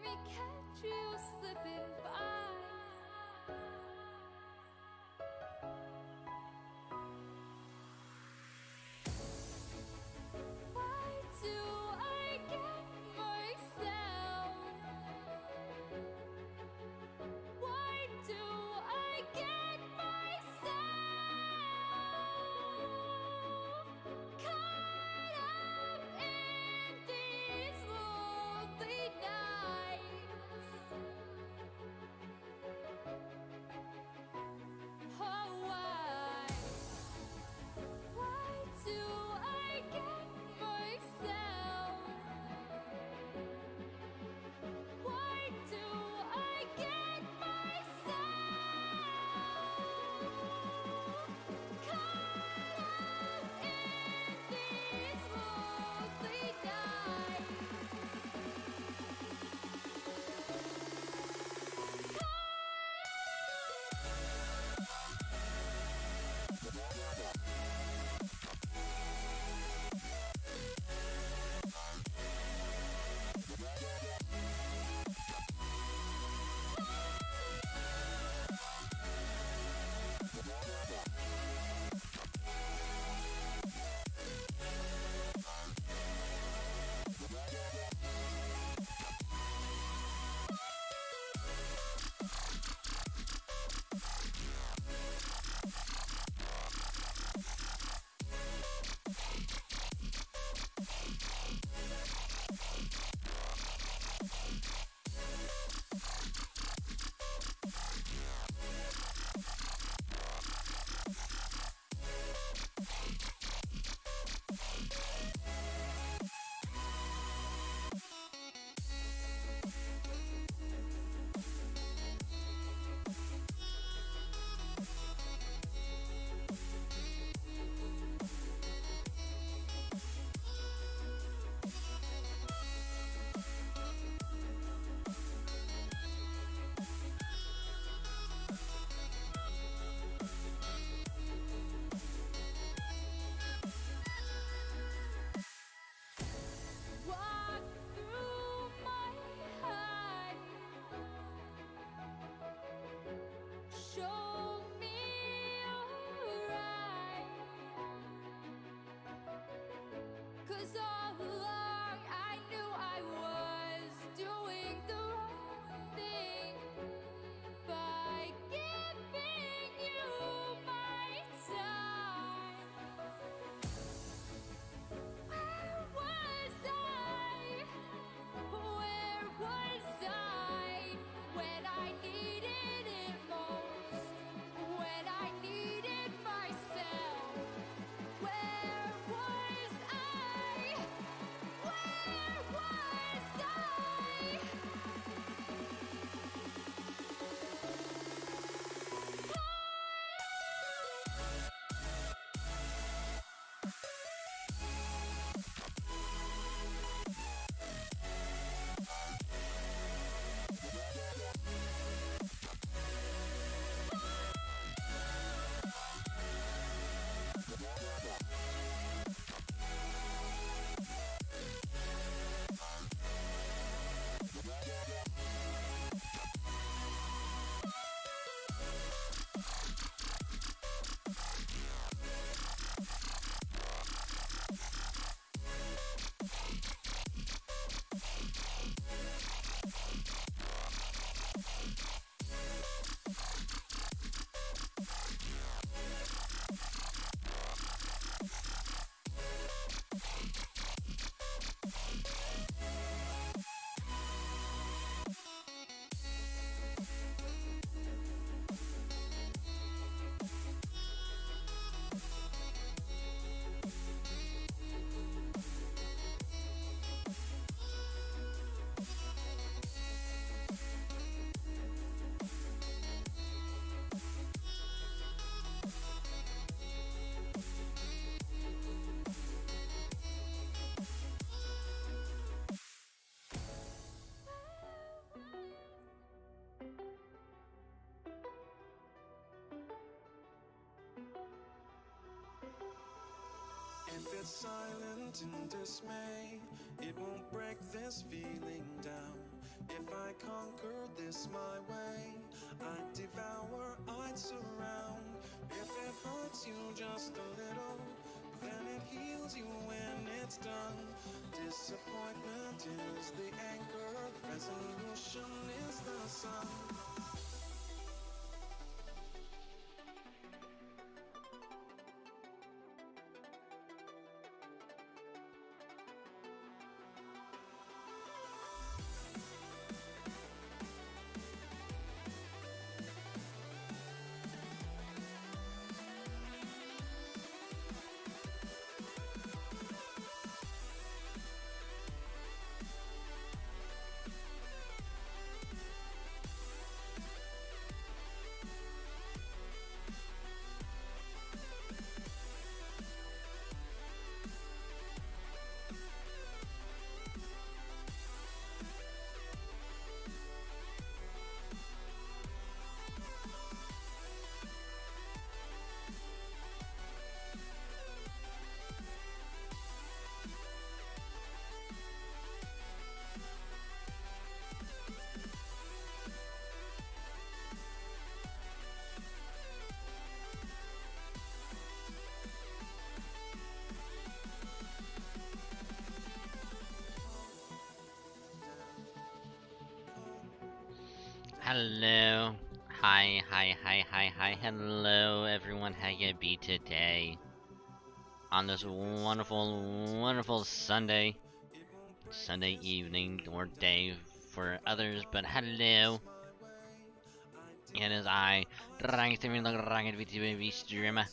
me catch you slipping by. Why do I get myself? Why do I get myself caught up in these lonely nights? Oh, why? Why do I get myself? Why do I get myself caught up in these lonely nights? Walk through my heart, show me your eyes. 'Cause all along I knew I was doing the wrong thing by giving you my time. Where was I? Where was I when I needed it most? When I needed myself? Where was I? Where was I? If it's silent in dismay, it won't break this feeling down. If I conquered this my way, I'd devour, I'd surround. If it hurts you just a little, then it heals you when it's done. Disappointment is the anchor, resolution is the sun. Hello. Hi. Hello, everyone. How you be today? On this wonderful Sunday evening or day for others, but hello. It is I, VStreamer.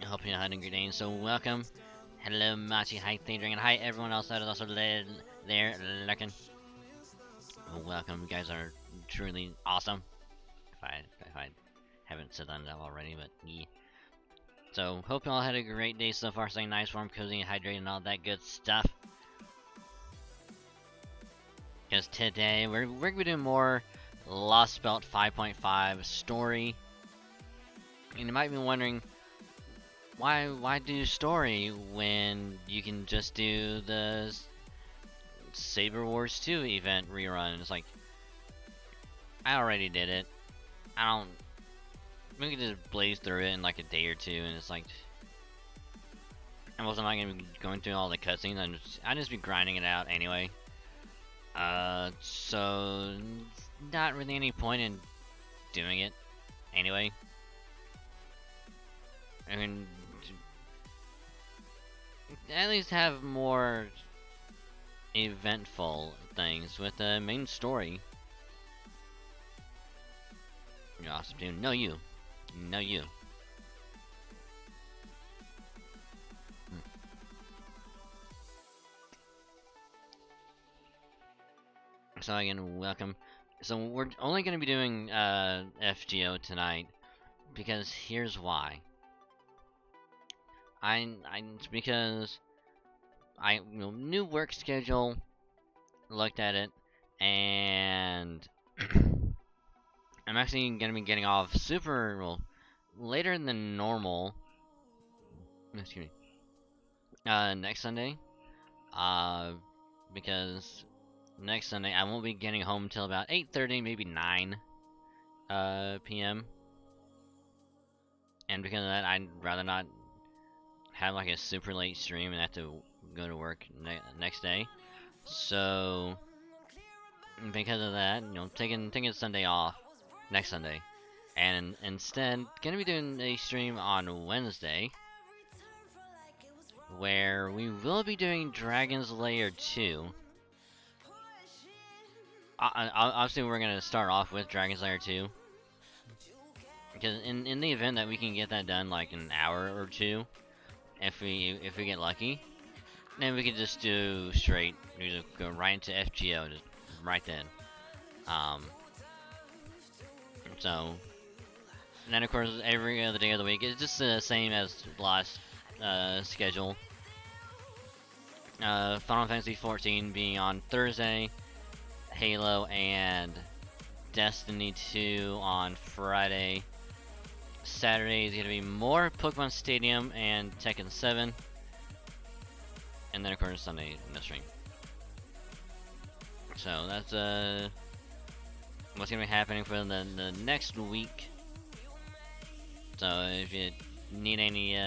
I hope you're having a good day, so welcome. Hello, Machi. Hi, Thadring, and hi, everyone else that is also there lurking. Welcome, you guys are truly awesome. If I haven't said that already, but yeah. So, hope you all had a great day so far, staying nice, warm, cozy, and hydrated, and all that good stuff. Because today, we're going to be doing more Lost Belt 5.5 story. And you might be wondering, why do story when you can just do the Saber Wars 2 event rerun? It's like, I already did it. We could just blaze through it in like a day or two, and it's like, I wasn't not gonna be going through all the cutscenes. I'd just be grinding it out anyway. So not really any point in doing it anyway. I mean, at least have more eventful things with the main story. You're awesome, dude. No, you. So again, welcome. So we're only going to be doing FGO tonight because here's why. It's because new work schedule, looked at it, and I'm actually going to be getting off later than normal. Excuse me. Next Sunday. Because next Sunday I won't be getting home till about 8:30, maybe 9 p.m. And because of that, I'd rather not have like a super late stream and have to go to work next day. So because of that, taking Sunday off next Sunday, and instead gonna be doing a stream on Wednesday where we will be doing Dragon's Lair 2. Obviously, we're gonna start off with Dragon's Lair 2, because in the event that we can get that done like an hour or two, if we get lucky, then we can just do straight. We just go right into FGO, just right then. So, and then of course every other day of the week is just the same as last schedule. Final Fantasy 14 being on Thursday, Halo and Destiny 2 on Friday. Saturday is gonna be more Pokemon Stadium and Tekken 7, and then of course Sunday no stream. So that's what's gonna be happening for the next week. So if you need any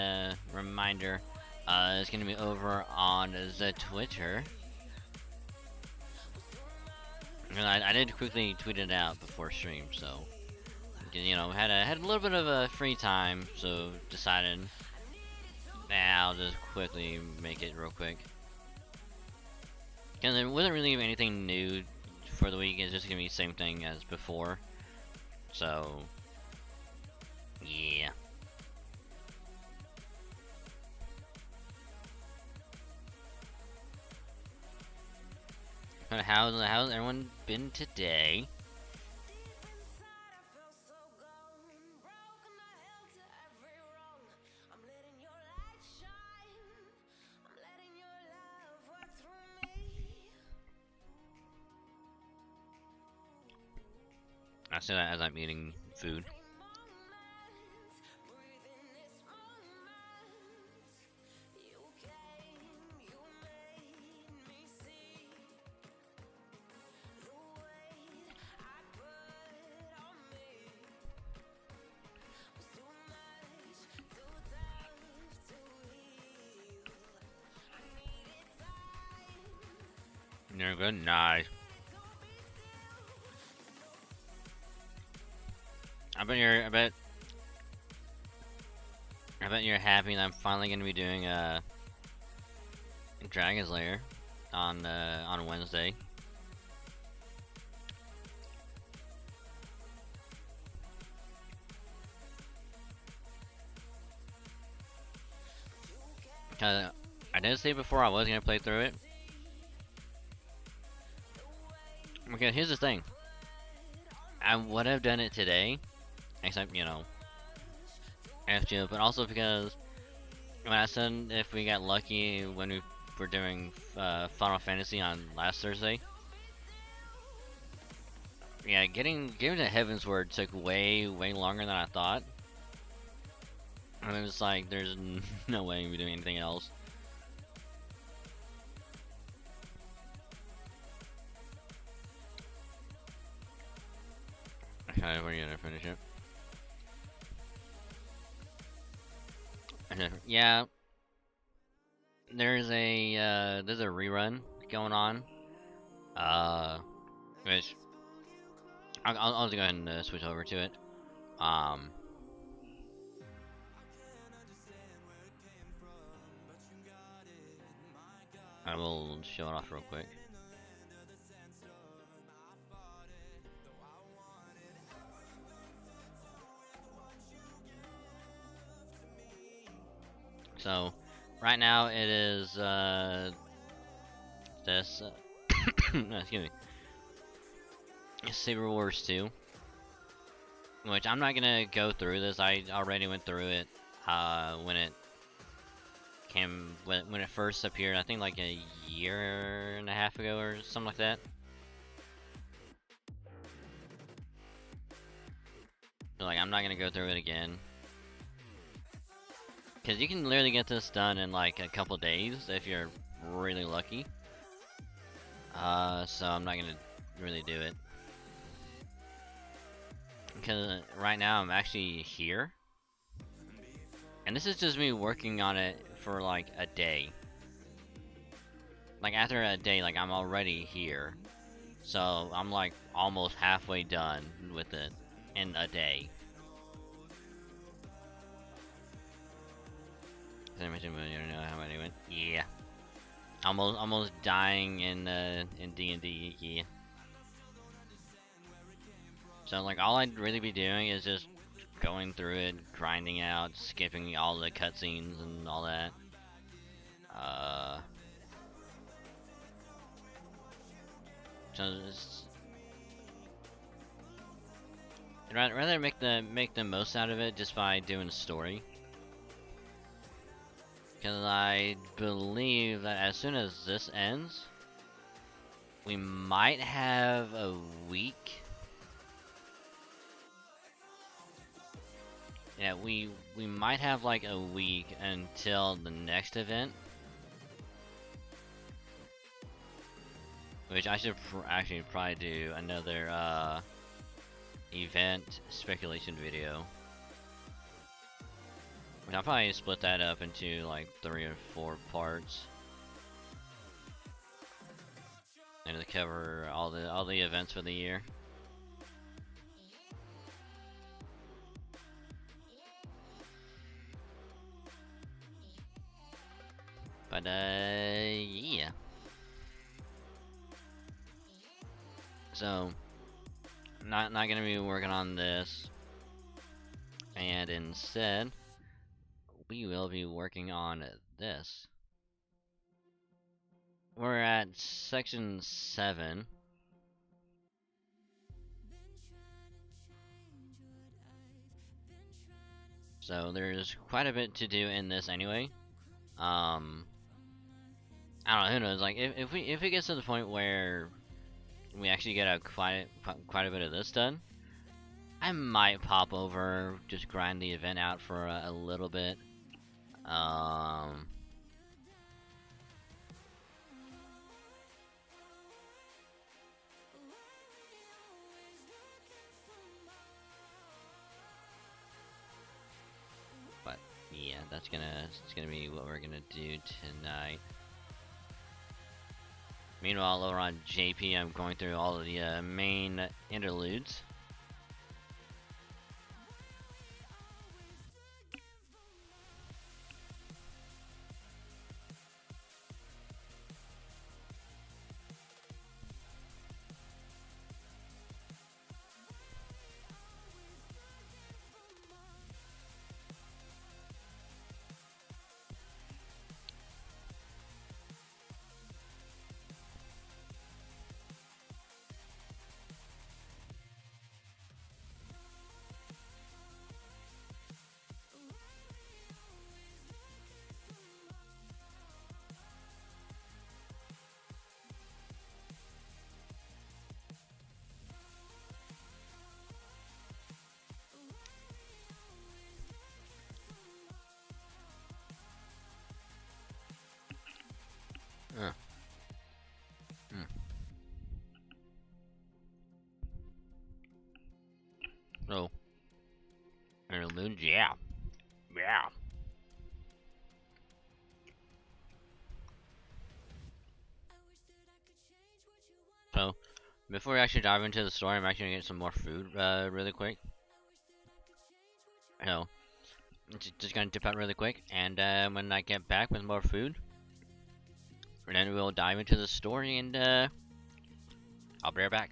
reminder, it's gonna be over on the Twitter. And I did quickly tweet it out before stream, so you know, had a little bit of a free time, so decided, nah, I'll just quickly make it real quick. Cause there wasn't really anything new for the week. It's just gonna be the same thing as before. So yeah. How's everyone been today? I say that as I'm eating food. You're good, nice. I bet you're happy that I'm finally gonna be doing Dragon's Lair on Wednesday. Cause I did say before I was gonna play through it. Okay, here's the thing. I would have done it today, except, you know, FGO, but also because when I said if we got lucky when we were doing Final Fantasy on last Thursday, yeah, getting to Heaven's Word took way longer than I thought. And it was like, there's no way we're doing anything else. Okay, we're gonna finish it. Yeah, there's a rerun going on. Which I'll just go ahead and switch over to it. I will show it off real quick. So, right now it is this. No, excuse me. Saber Wars 2, which I'm not gonna go through this. I already went through it when it when it first appeared. I think like a year and a half ago or something like that. So like, I'm not gonna go through it again. Because you can literally get this done in like a couple days if you're really lucky. So I'm not gonna really do it. Because right now I'm actually here. And this is just me working on it for like a day. Like after a day, like I'm already here. So I'm like almost halfway done with it in a day. I don't know how many went. Yeah, almost dying in D&D. Yeah. So like, all I'd really be doing is just going through it, grinding out, skipping all the cutscenes and all that. So it's, I'd rather make the most out of it just by doing a story. Because I believe that as soon as this ends, we might have a week. Yeah, we might have like a week until the next event. Which I should actually probably do another event speculation video. And I'll probably split that up into like 3 or 4 parts. And to cover all the events for the year. But yeah. So not gonna be working on this. And instead we will be working on this. We're at section 7. So there's quite a bit to do in this anyway. I don't know, who knows, like if it gets to the point where we actually get quite a bit of this done, I might pop over, just grind the event out for a little bit. But yeah, it's gonna be what we're gonna do tonight. Meanwhile, over on JP, I'm going through all of the main interludes. So, interludes, yeah. So, before we actually dive into the story, I'm actually gonna get some more food really quick. So, just gonna dip out really quick, and when I get back with more food, then we'll dive into the story, and I'll be right back.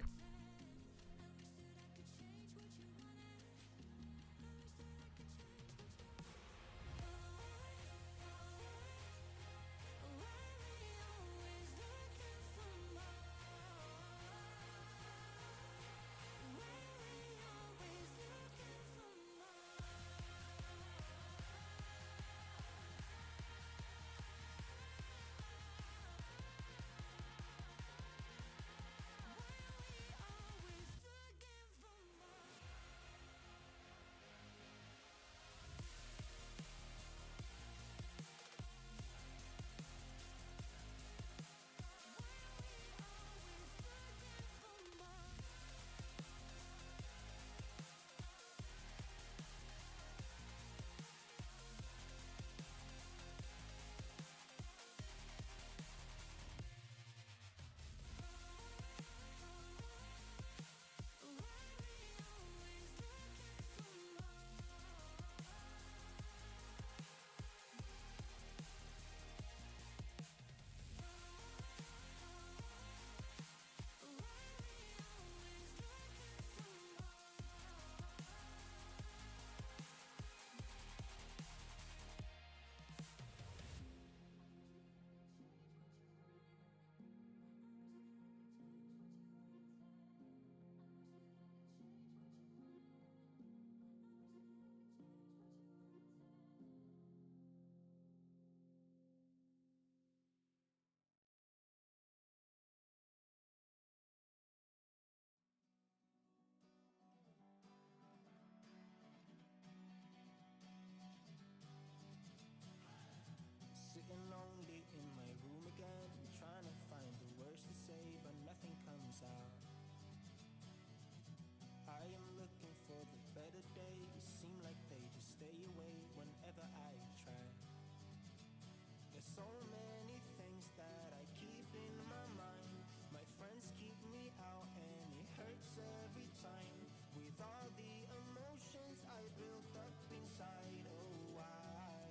so many things that I keep in my mind. My friends keep me out and it hurts every time. With all the emotions I built up inside, oh why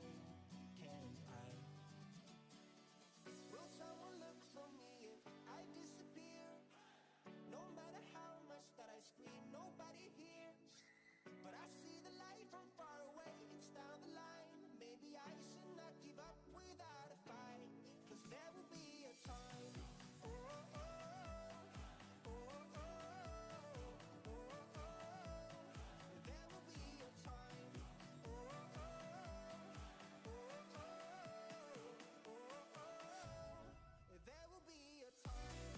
can't I? Will someone look for me if I disappear? No matter how much that I scream, nobody hears. But I see the light from far away, it's down the line. Maybe I should not give up without a fight. Cause there will be a time. Oh, oh, oh, oh, oh, oh, oh. There will be a time. Oh, oh, oh, oh, oh, oh. There will be a time.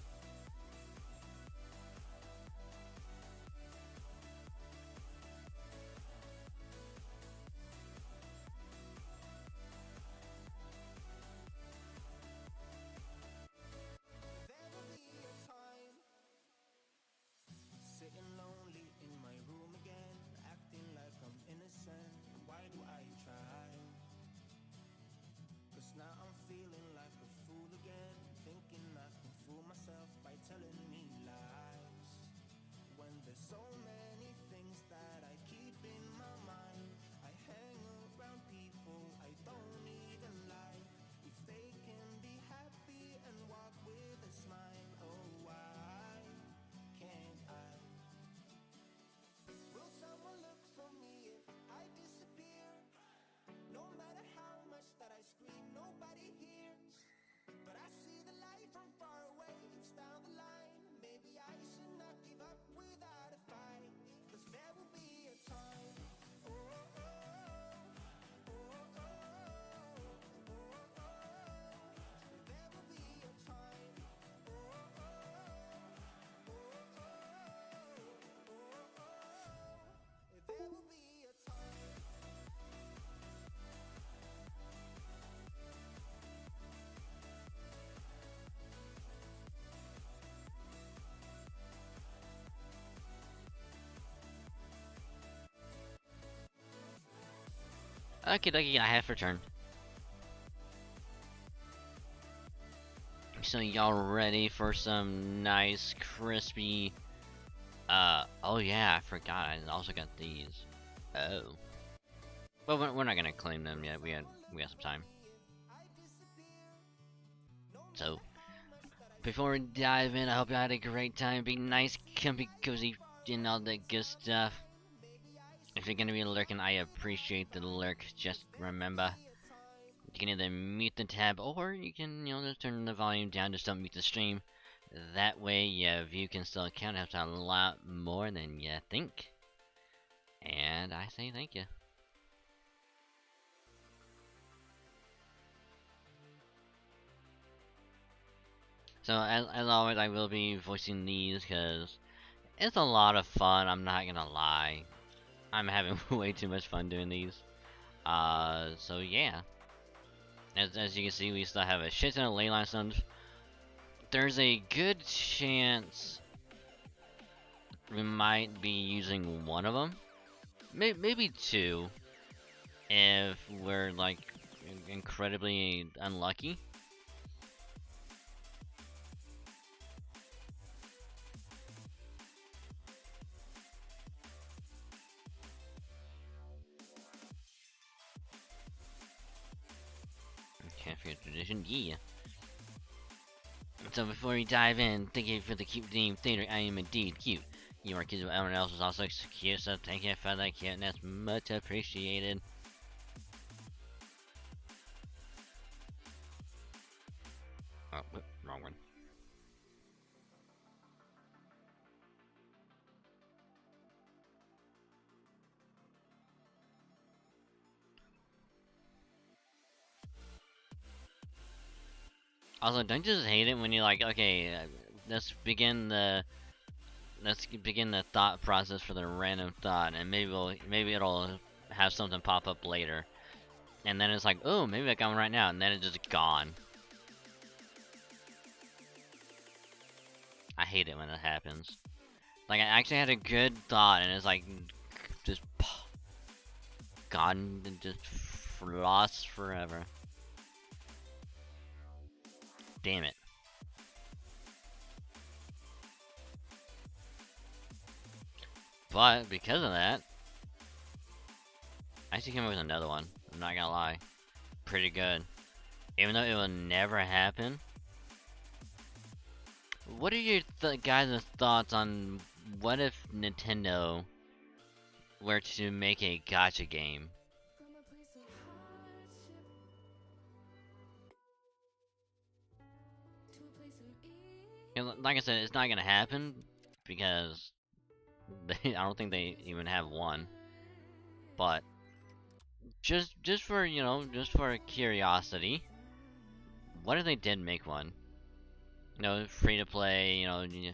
There will be a time. Sitting lonely in my room again, acting like I'm innocent. Why do I try? Cause now I'm feeling like a fool again, thinking I can fool myself by telling me lies. When there's so many things that I keep in my mind, I hang around people I don't even like. If they can be happy and walk with a smile, oh why can't I? Will someone look for me if I disappear? No matter how much that I scream, nobody hears. But I see the light from far away, it's down the line. Maybe I should not give up without a fight. Cause there will be a time. Oh, oh, oh, oh, oh, oh, oh. There will be a time. Oh, oh, oh, oh, oh, oh. There will be a time. Okay, dokie, I have returned. So y'all ready for some nice, crispy... oh yeah, I forgot, I also got these. Oh. But we're not gonna claim them yet, we got some time. So, before we dive in, I hope you had a great time. Be nice, comfy, cozy, and all that good stuff. If you're gonna be lurking, I appreciate the lurk. Just remember, you can either mute the tab, or you can, just turn the volume down, just don't mute the stream. That way, your view can still count. Helps out a lot more than you think. And I say thank you. So, as always, I will be voicing these because it's a lot of fun, I'm not gonna lie. I'm having way too much fun doing these. So yeah. As you can see, we still have a shit ton of ley line stones. There's a good chance we might be using one of them. Maybe two. If we're, like, incredibly unlucky. Can't forget tradition, yeah. So before we dive in, thank you for the cute name, Theater. I am indeed cute. You are cute, but everyone else is also cute, so thank you for that cuteness. Much appreciated. Oh, wrong one. Also, don't you just hate it when you're like, okay, let's begin the thought process for the random thought, and maybe it'll have something pop up later, and then it's like, oh, maybe I got one right now, and then it's just gone. I hate it when it happens. Like, I actually had a good thought, and it's like, just gone and just lost forever. Damn it. But because of that, I actually came up with another one. I'm not gonna lie. Pretty good. Even though it will never happen. What are your guys' thoughts on what if Nintendo were to make a gacha game? And like I said, it's not gonna happen because I don't think they even have one. But just for just for curiosity, what if they did make one? Free to play. You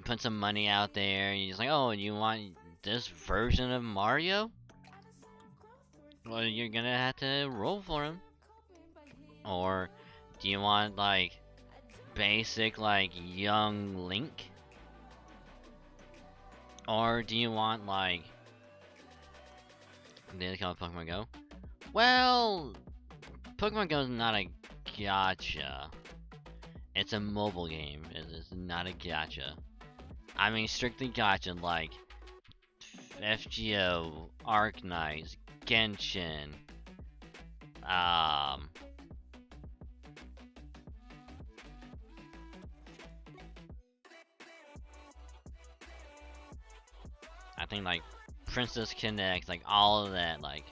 put some money out there. And you're just like, oh, you want this version of Mario? Well, you're gonna have to roll for him. Or do you want like basic like young Link? Or do you want like did they call it Pokemon Go? Well, Pokemon Go is not a gacha. It's a mobile game. It's not a gacha. I mean strictly gacha like FGO, Arknights, Genshin, I think like Princess Connect, like all of that, like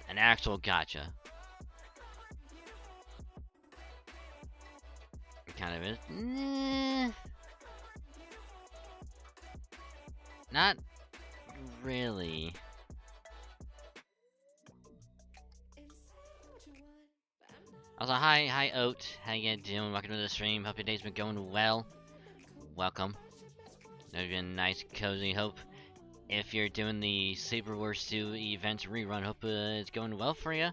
an actual gacha. It kind of is. Not really. Also, hi Oat, how you doing? Welcome to the stream. Hope your day's been going well. Welcome. It's been nice, cozy. Hope if you're doing the Saber Wars 2 event rerun, hope it's going well for you.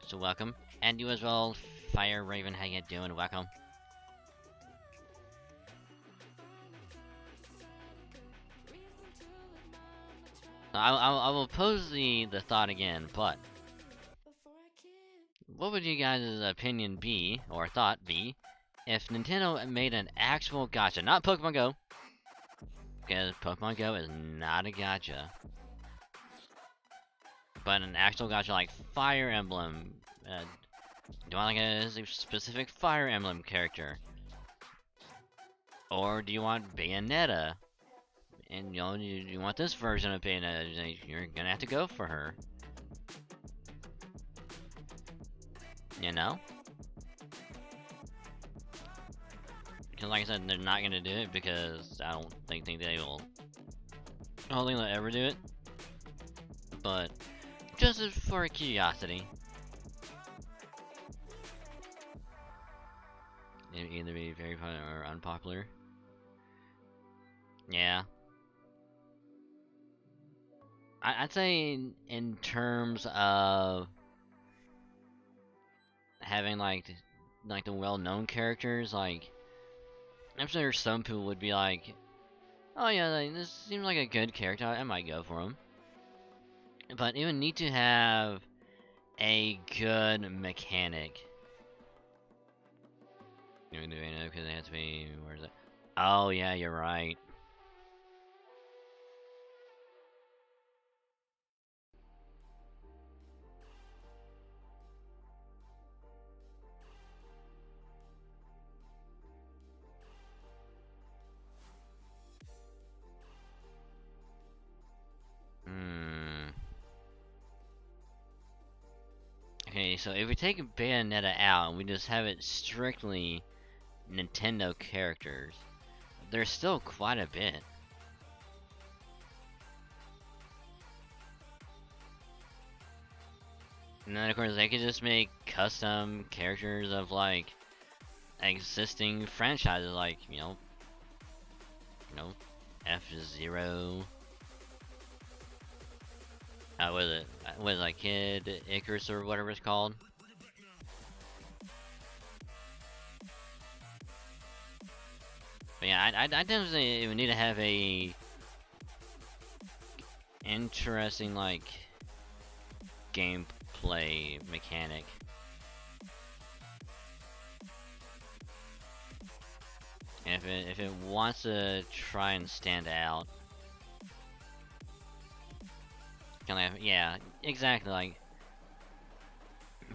So welcome, and you as well, Fire Raven. How you doing? Welcome. I will pose the thought again, but what would you guys' opinion be, or thought be, if Nintendo made an actual gacha, not Pokemon Go, because Pokemon Go is not a gacha, but an actual gacha like Fire Emblem? Do you want like a specific Fire Emblem character? Or do you want Bayonetta? And you want this version of Bayonetta, you're gonna have to go for her. You know? Because like I said, they're not gonna do it because I don't think they will. I don't think they'll ever do it. But just for curiosity. It would either be very popular or unpopular. Yeah. I'd say in terms of having like the well-known characters, like I'm sure some people would be like, oh yeah, like, this seems like a good character, I might go for him. But it would need to have a good mechanic. Do we know because it has to be, where is it? Oh yeah, you're right. Okay, so if we take Bayonetta out and we just have it strictly Nintendo characters, there's still quite a bit. And then of course they could just make custom characters of like existing franchises, like F-Zero. Was it like Kid Icarus or whatever it's called? But yeah, I definitely say it would need to have a interesting like gameplay mechanic. And if it wants to try and stand out, kind of, yeah, exactly. Like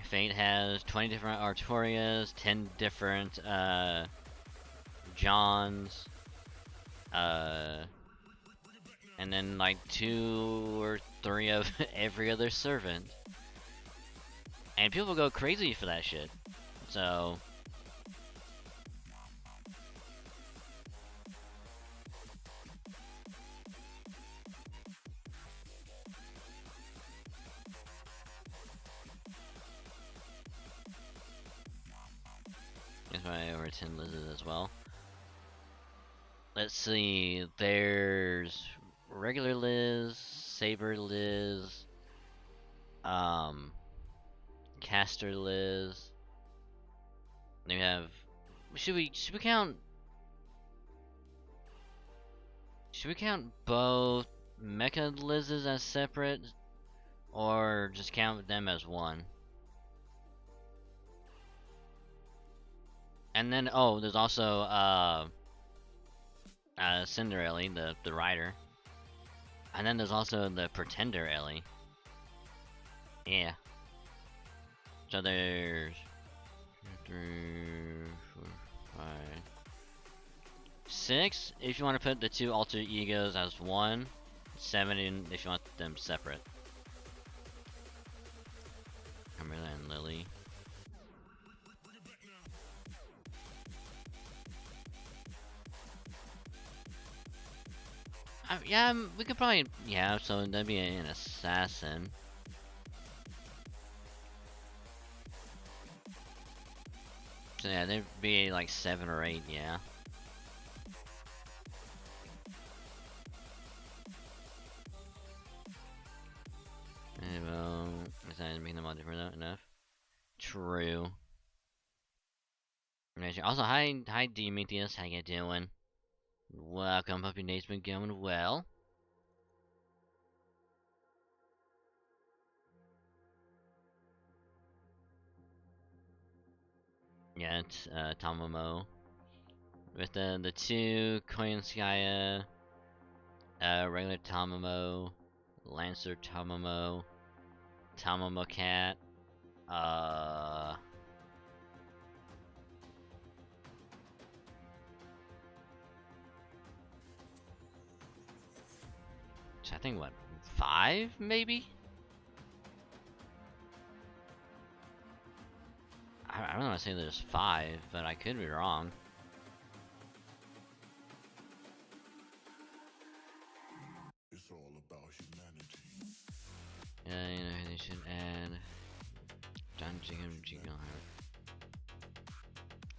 Fate has 20 different Artorias, 10 different Johns, and then like 2 or 3 of every other servant. And people go crazy for that shit. So that's why over 10 lizards as well. Let's see, there's regular Liz, Saber Liz, Caster Liz. Then we have, should we count both Mecha Lizes as separate, or just count them as one? And then oh, there's also Cinder Ellie, the rider. And then there's also the Pretender Ellie. Yeah. So there's 3, 4, 5, 6 if you want to put the 2 alter egos as one. 7 if you want them separate. Carmilla and Lily. Yeah, we could probably, yeah, so that'd be an assassin. So yeah, there'd be like 7 or 8, yeah. Well, is that making them all different enough? True. Also, hi Demetrius, how you doing? Welcome, hope your day's been going well. Yeah, it's Tamamo. With the 2 Koyanskaya, regular Tamamo, Lancer Tamamo, Tamamo Cat, I think what, 5 maybe? I don't want to say there's 5, but I could be wrong. It's all about humanity. Yeah, you know, they should add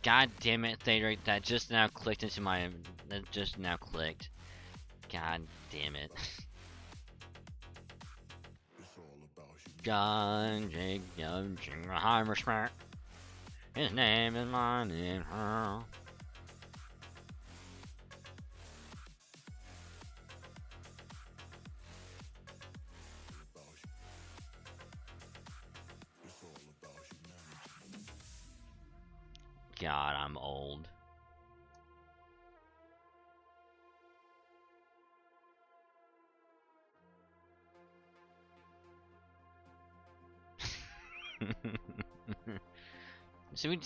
God damn it, Thader, that just now clicked into my, that just now clicked. God damn it. It's all about humanity. God, Jacob Jingleheimer. His name is mine and her. It's all about humanity. God, I'm old. Should we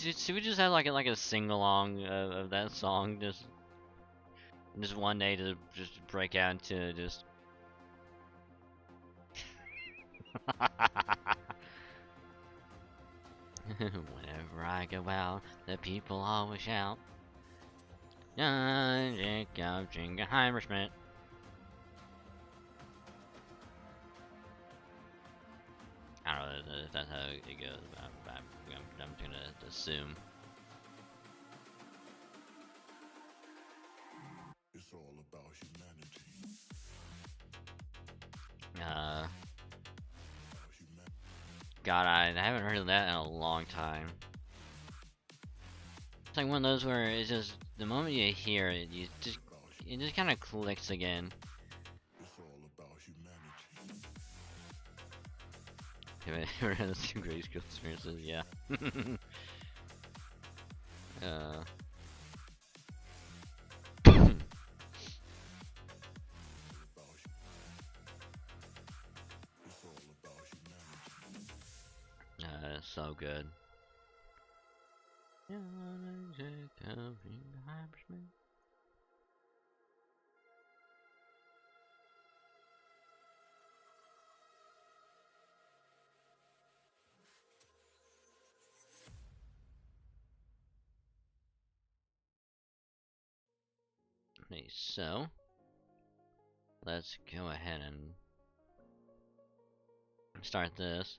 just have like a sing along of that song, just one day to just break out into just whenever I go out, the people always shout, Jacob Jingleheimer Schmidt. I don't know if that's how it goes, but I'm gonna assume. It's all about humanity. God, I haven't heard of that in a long time. It's like one of those where it's just the moment you hear it, it just kind of clicks again. It's all about humanity. Everyone has some great skill experiences, yeah. so good. Okay, so let's go ahead and start this.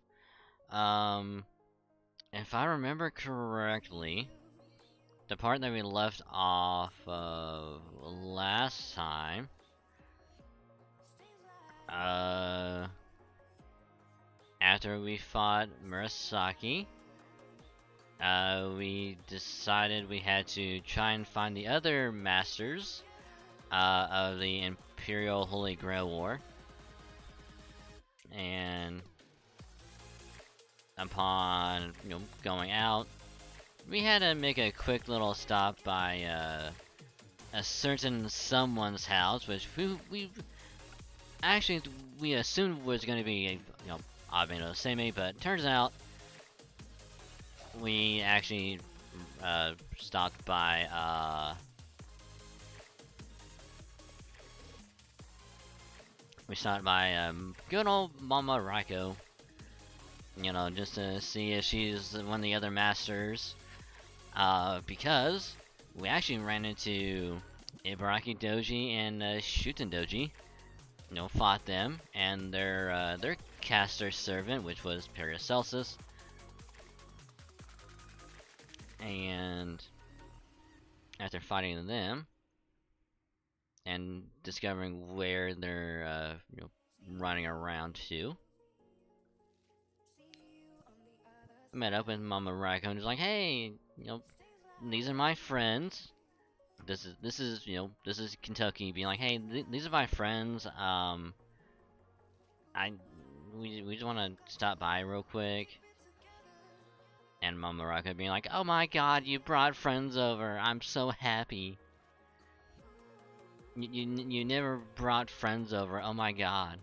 If I remember correctly, the part that we left off of last time, after we fought Murasaki, we decided we had to try and find the other masters of the Imperial Holy Grail War. And upon going out, we had to make a quick little stop by a certain someone's house, which we actually we assumed was going to be Abeno Seme, but turns out we actually stopped by good old Mama Raiko, just to see if she's one of the other masters, because we actually ran into Ibaraki Doji and Shuten Doji, fought them, and their caster servant, which was Paracelsus. And after fighting them and discovering where they're running around to, I met up with Mama Raiko and was like, "Hey, these are my friends. This is Kentucky being like, hey, these are my friends. We just want to stop by real quick." And Mama Raiko being like, "Oh my God, you brought friends over. I'm so happy. You never brought friends over. Oh my God."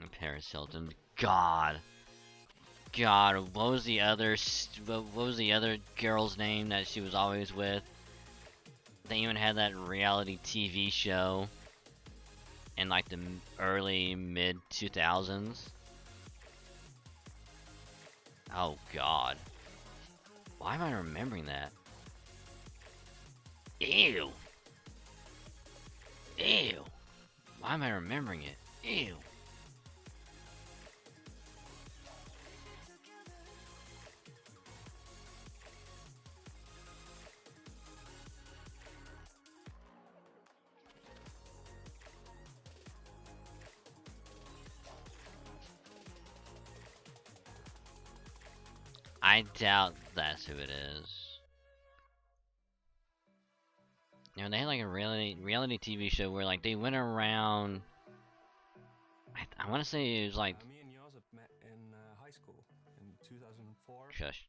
And Paris Hilton, God, what was the other girl's name that she was always with? They even had that reality TV show in like the early mid 2000s. Oh God, why am I remembering that? Ew. Why am I remembering it? Ew. I doubt that's who it is. They had like a reality TV show where like they went around. I want to say it was like. Me and Josip met in high school in 2004. Shush.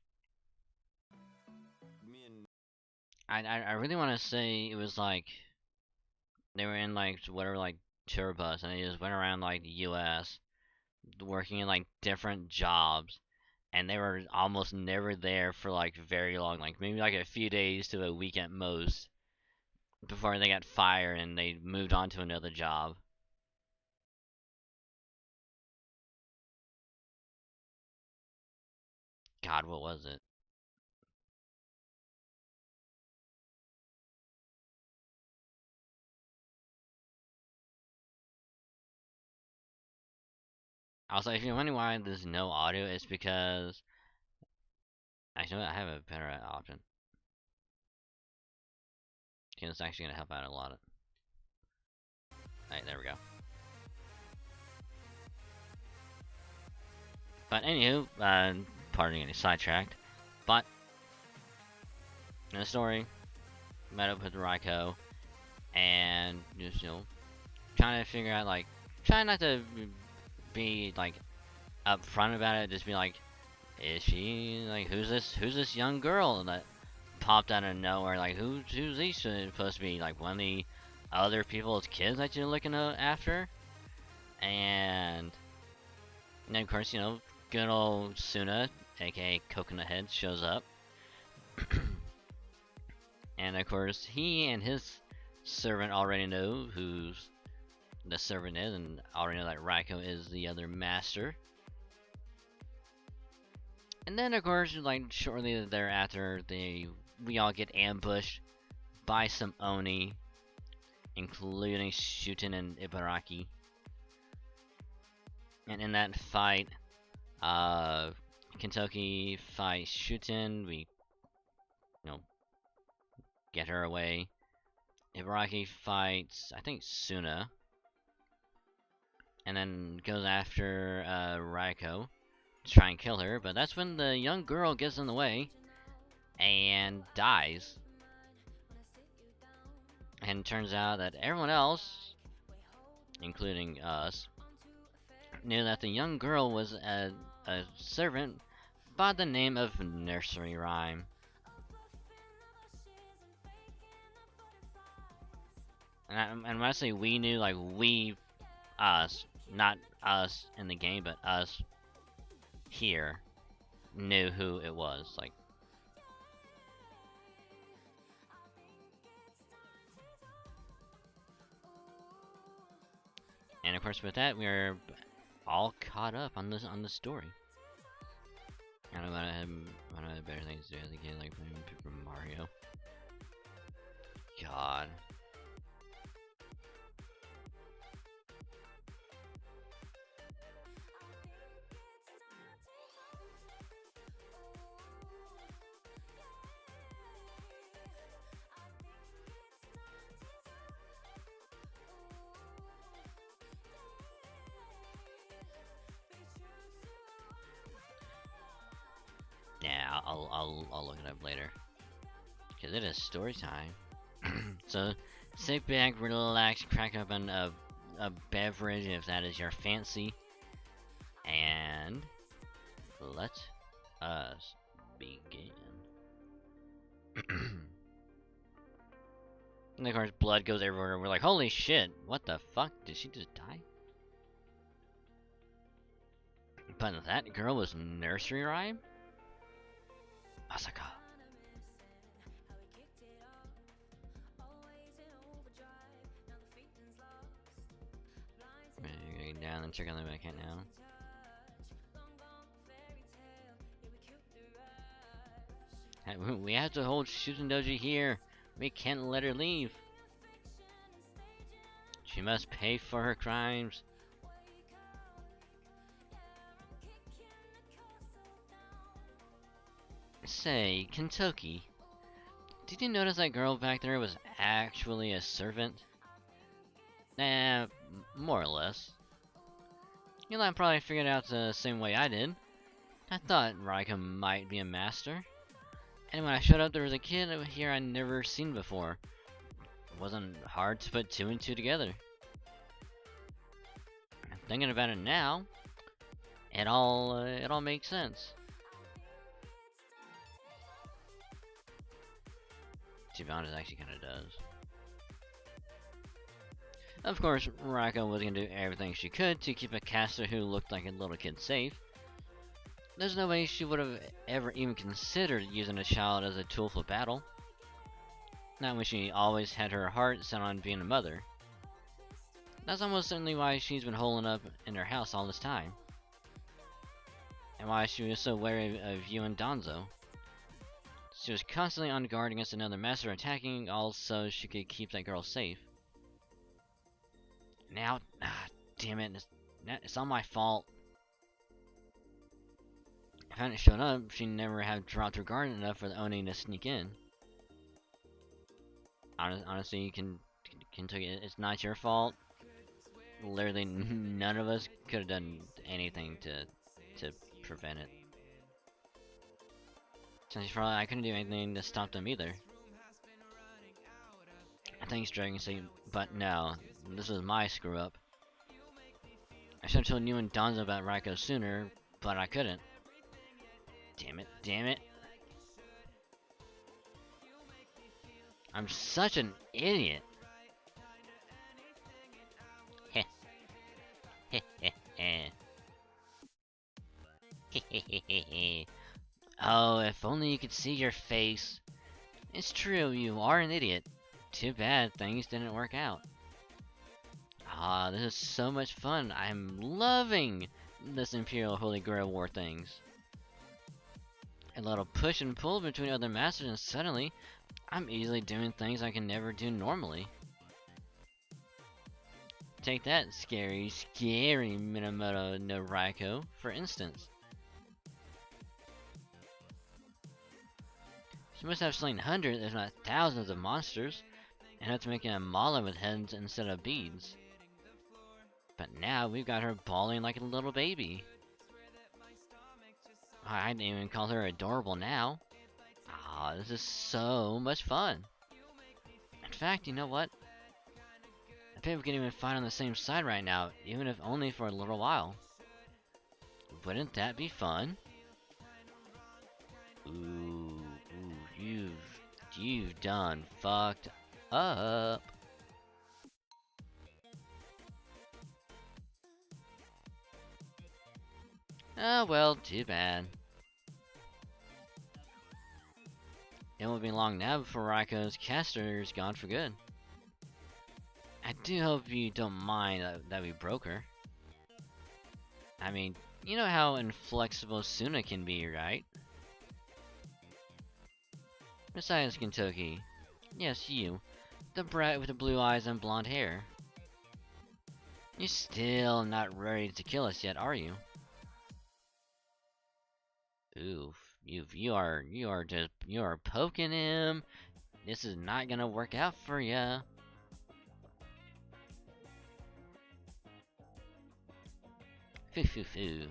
I really want to say it was like they were in like whatever like tour bus and they just went around like the U.S. working in like different jobs. And they were almost never there for like very long, like maybe like a few days to a week at most, before they got fired and they moved on to another job. God, what was it? Also, if you're wondering why there's no audio, it's because actually I have a better option. Okay, it's actually gonna help out a lot. Alright, there we go. But anywho, pardon getting sidetracked. But in the story, met up with Raiko, and just trying to figure out like, trying not to be like upfront about it, just be like, is she like, who's this young girl that popped out of nowhere? Like, who's he supposed to be? Like one of the other people's kids that you're looking after. And then of course, you know, good old Suna, aka Coconut Head, shows up. And of course, he and his servant already know who's the servant is, and already know that Raiko is the other master. And then of course, like shortly thereafter, we all get ambushed by some Oni, including Shuten and Ibaraki. And in that fight, Kentucky fights Shuten. We, you know, get her away. Ibaraki fights, I think, Suna. And then goes after Raiko to try and kill her. But that's when the young girl gets in the way and dies. And it turns out that everyone else, including us, knew that the young girl was a servant by the name of Nursery Rhyme. And when I say we knew, like we, us, not us in the game, but us here, knew who it was. Like, and of course, with that, we are all caught up on the story. I don't know, I have better things to do as a kid, like playing Super Mario. God. Yeah, I'll look it up later. Cause it is story time. So sit back, relax, crack open a beverage if that is your fancy, and let us begin. And of course, blood goes everywhere. We're like, holy shit! What the fuck? Did she just die? But that girl was Nursery Rhyme? Masaka. We're going down and check on the back end now. Hey, we have to hold Shuten Doji here. We can't let her leave. She must pay for her crimes. Say, Kentucky, did you notice that girl back there was actually a servant? Nah, more or less. You know, I probably figured out the same way I did. I thought Raika might be a master. And when I showed up, there was a kid here I'd never seen before. It wasn't hard to put two and two together. Thinking about it now, it all makes sense. To be honest, it actually kind of does. Of course, Raiko was going to do everything she could to keep a caster who looked like a little kid safe. There's no way she would have ever even considered using a child as a tool for battle. Not when she always had her heart set on being a mother. That's almost certainly why she's been holding up in her house all this time. And why she was so wary of you and Danzo. She was constantly on guard against another master attacking, all so she could keep that girl safe. Now, damn it, it's all my fault. If I hadn't shown up, she never have dropped her guard enough for the Oni to sneak in. Honestly, you can take it. It's not your fault. Literally, none of us could have done anything to prevent it. Since I couldn't do anything to stop them either. Thanks, Dragon State, but no, this was my screw up. I should have told you and Danzo about Raiko sooner, but I couldn't. Damn it, damn it. I'm such an idiot. you could see your face. It's true, you are an idiot. Too bad things didn't work out. Ah, this is so much fun. I'm loving this Imperial Holy Grail War things. A little push and pull between other masters and suddenly, I'm easily doing things I can never do normally. Take that, scary Minamoto no Raiko, for instance. She must have slain hundreds, if not thousands of monsters, and had to make a mala with heads instead of beads. But now we've got her bawling like a little baby. I didn't even call her adorable now. Ah, this is so much fun. In fact, you know what? I think we can even fight on the same side right now, even if only for a little while. Wouldn't that be fun? Ooh, you've done fucked up. Oh well, too bad. It won't be long now before Raiko's caster is gone for good. I do hope you don't mind that we broke her. I mean, you know how inflexible Suna can be, right? Besides Kentucky. Yes, you. The brat with the blue eyes and blonde hair. You're still not ready to kill us yet, are you? Oof. You are poking him. This is not gonna work out for ya. Foo.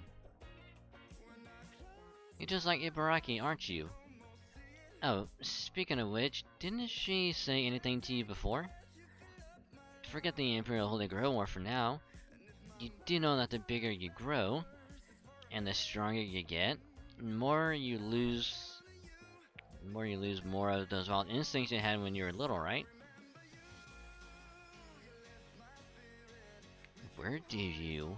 You're just like Ibaraki, aren't you? Oh, speaking of which, didn't she say anything to you before? Forget the Imperial Holy Grail War for now. You do know that the bigger you grow, and the stronger you get, the more you lose more of those wild instincts you had when you were little, right? Where do you?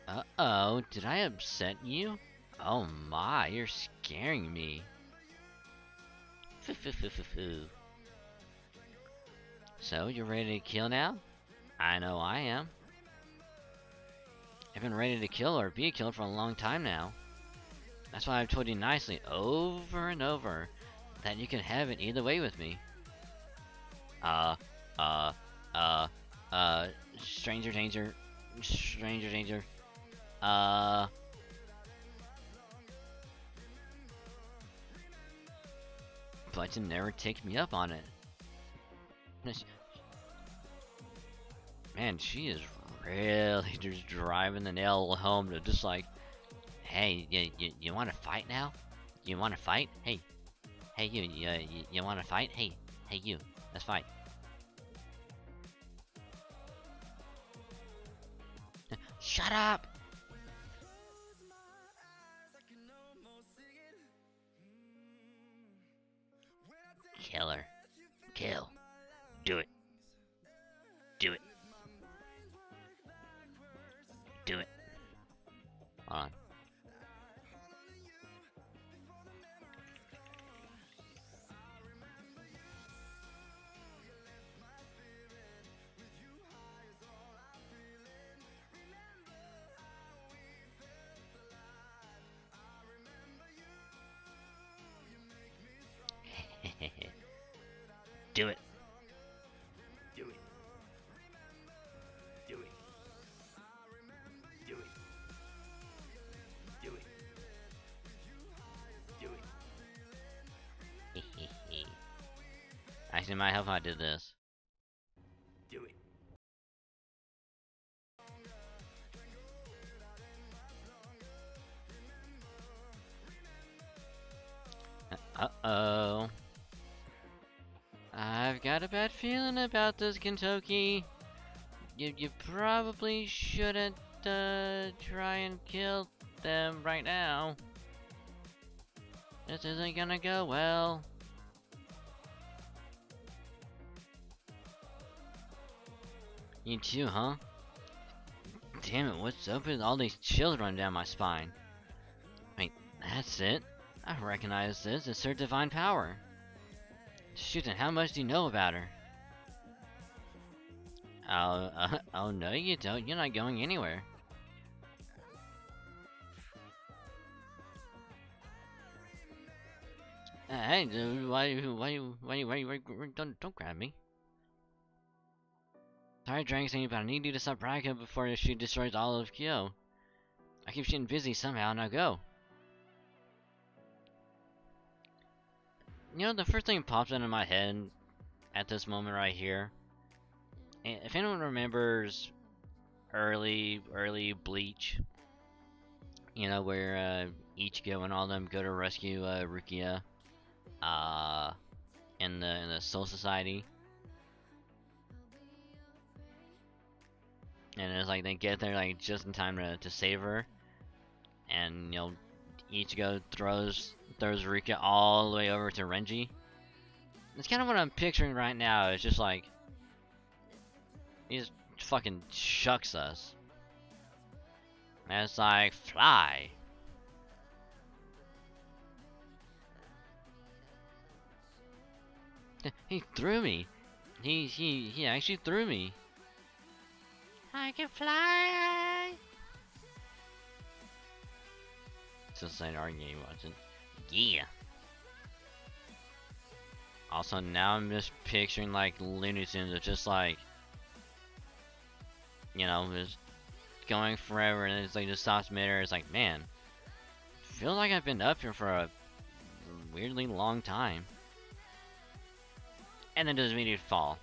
Uh-oh, did I upset you? Oh my, you're scaring me. So, you're ready to kill now? I know I am. I've been ready to kill or be killed for a long time now. That's why I've told you nicely, over and over, that you can have it either way with me. Stranger danger. But you never take me up on it. Man, she is really just driving the nail home to just like, hey, you want to fight now? You want to fight? Hey, you want to fight? Hey, you, let's fight. Shut up! Kill her. Kill. Do it. Do it. Do it. Hold on. Do it. Do it. Do it. Do it. Do it. Do it. Actually, it might help if I did this. Do it. Uh-oh. I've got a bad feeling about this, Kentucky. You probably shouldn't try and kill them right now. This isn't gonna go well. You too, huh? Damn it, what's up with all these chills running down my spine? Wait, that's it? I recognize this. It's her divine power. Shoot, and how much do you know about her? Oh no you don't. You're not going anywhere. Hey, dude, don't grab me. Sorry, Dragon, but I need you to stop Rika before she destroys all of Kyo. I keep getting busy somehow, now go. You know, the first thing that pops into my head at this moment right here, if anyone remembers early Bleach, you know, where Ichigo and all them go to rescue Rukia in the Soul Society, and it's like they get there like just in time to save her, and you know, Ichigo throws Rukia all the way over to Renji. That's kind of what I'm picturing right now. It's just like he just fucking shucks us. And it's like, fly. He threw me. He actually threw me. I can fly. It's just like our game, wasn't? Yeah. Also, now I'm just picturing like Looney Tunes. It's just like, you know, just going forever, and it's like just stops midair. It's like, man, feels like I've been up here for a weirdly long time. And then does immediate fall.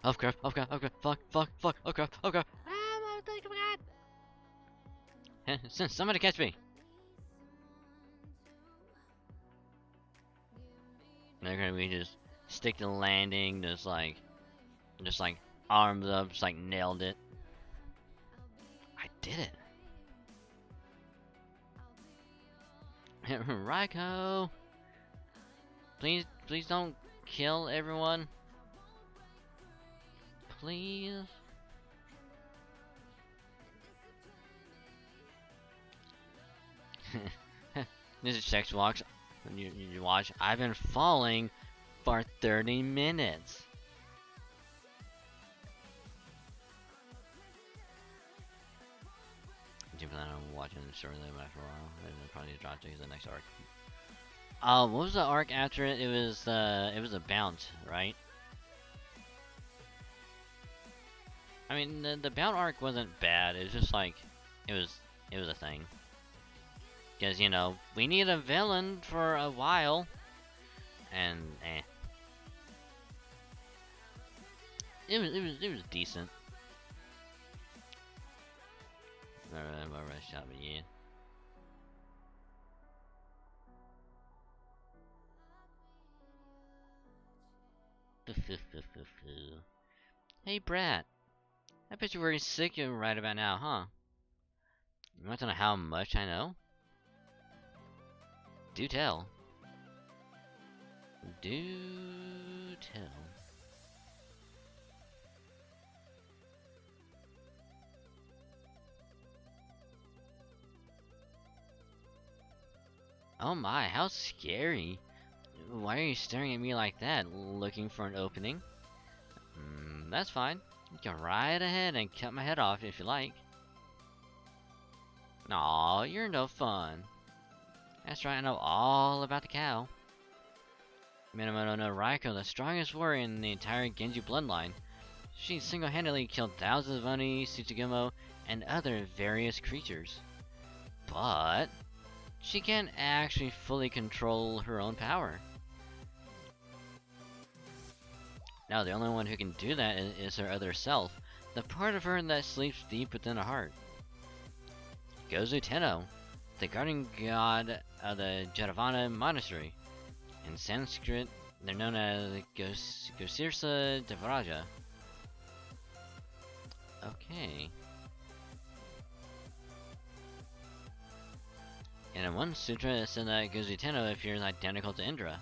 Oh crap, oh crap, oh crap, fuck, oh crap, oh crap. Ah, oh my god. Somebody catch me. They're gonna be just stick the landing, just like arms up, just like nailed it. I did it. Raiko, please don't kill everyone. Please. This is Chex Walks. You watch. I've been falling for 30 minutes. Do you plan on watching the story after a while? And then probably drop to the next arc. What was the arc after it? It was a bounce, right? I mean, the bounce arc wasn't bad. It was just like, it was a thing. Because, you know, we need a villain for a while. And, It was decent. Shot me, yeah. Hey, Brat. I bet you're very sick right about now, huh? You want to know how much I know? Do tell. Do tell. Oh my, how scary. Why are you staring at me like that, looking for an opening? That's fine. You can right ahead and cut my head off if you like. Aw, you're no fun. That's right, I know all about the cow. Minamoto no Raiko, the strongest warrior in the entire Genji bloodline. She single-handedly killed thousands of Oni, Tsuchigumo, and other various creatures. But she can't actually fully control her own power. Now, the only one who can do that is her other self, the part of her that sleeps deep within her heart. Gozu Tenno, the guardian god of the Jadavana Monastery. In Sanskrit, they're known as Gosirsa Devaraja. Okay. And in one sutra, it said that Gozu Tenno appears identical to Indra,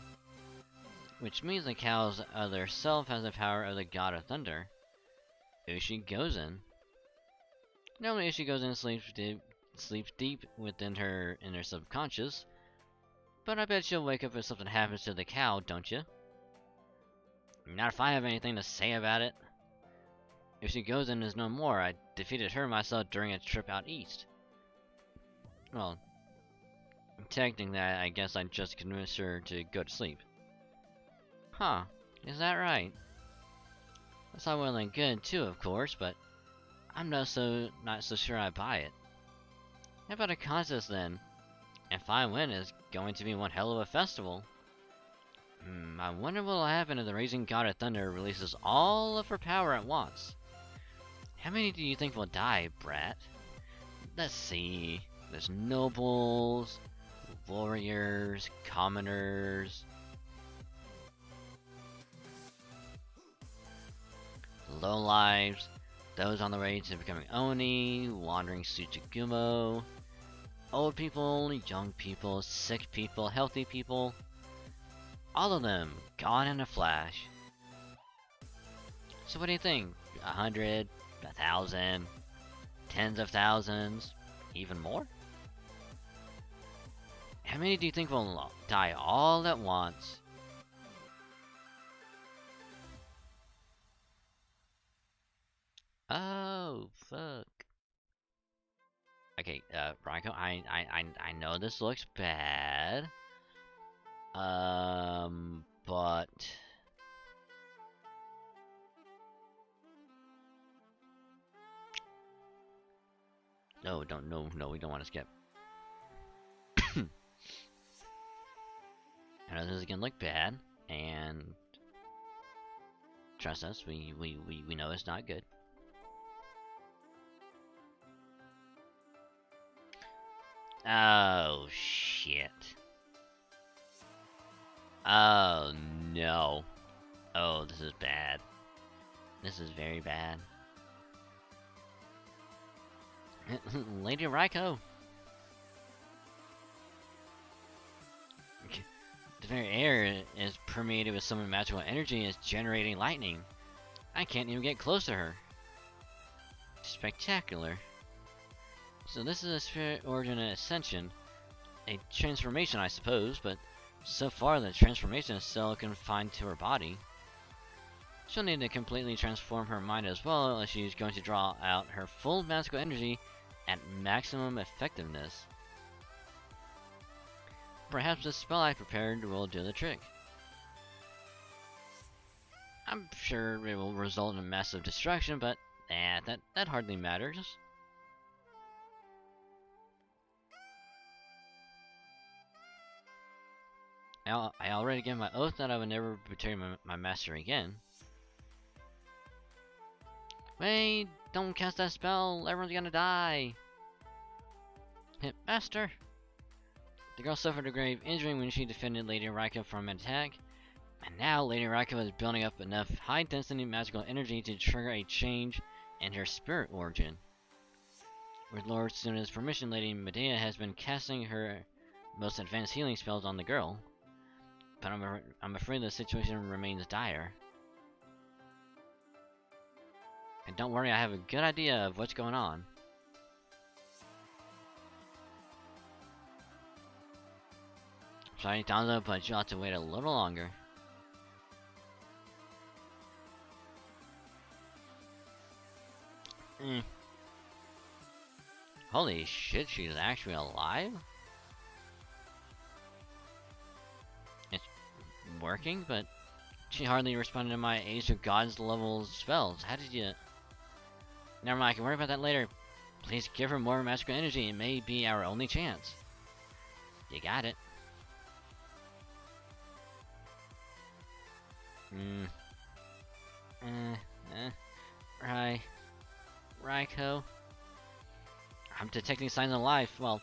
which means the cow's other self has the power of the god of thunder, Ushi Gozen. Normally, Ushi Gozen sleeps sleeps deep within her inner subconscious. But I bet she'll wake up if something happens to the cow, don't you? Not if I have anything to say about it. If she goes and is no more, I defeated her myself during a trip out east. Well, technically, I guess I just convinced her to go to sleep. Huh, is that right? That's all well and good too, of course, but I'm not so sure I buy it. How about a contest then? If I win, it's going to be one hell of a festival. I wonder what'll happen if the Raging God of Thunder releases all of her power at once. How many do you think will die, brat? Let's see. There's nobles, warriors, commoners, lowlives, those on the way to becoming Oni, wandering Tsuchigumo, old people, young people, sick people, healthy people. All of them gone in a flash. So what do you think? 100? 1,000? Tens of thousands? Even more? How many do you think will die all at once? Oh, fuck. Okay, Raikou, I know this looks bad. But no, we don't want to skip. I know this is gonna look bad, and trust us, we know it's not good. Oh shit. Oh no. Oh, this is bad. This is very bad. Lady Raikou. The very air is permeated with some magical energy and is generating lightning. I can't even get close to her. Spectacular. So this is a spirit origin and ascension. A transformation, I suppose, but so far the transformation is still confined to her body. She'll need to completely transform her mind as well, as she's going to draw out her full magical energy at maximum effectiveness. Perhaps the spell I prepared will do the trick. I'm sure it will result in massive destruction, but that hardly matters. I already gave my oath that I would never betray my master again. Wait, don't cast that spell, everyone's gonna die. Hit master! The girl suffered a grave injury when she defended Lady Raikou from an attack, and now Lady Raikou is building up enough high-density magical energy to trigger a change in her spirit origin. With Lord Suna's permission, Lady Medea has been casting her most advanced healing spells on the girl, but I'm afraid the situation remains dire. And don't worry, I have a good idea of what's going on. Sorry, Donzo, but you'll have to wait a little longer. Holy shit, she's actually alive? It's working, but she hardly responded to my Age of Gods level spells. How did you... Never mind, I can worry about that later. Please give her more magical energy. It may be our only chance. You got it. Raikou. I'm detecting signs of life. Well,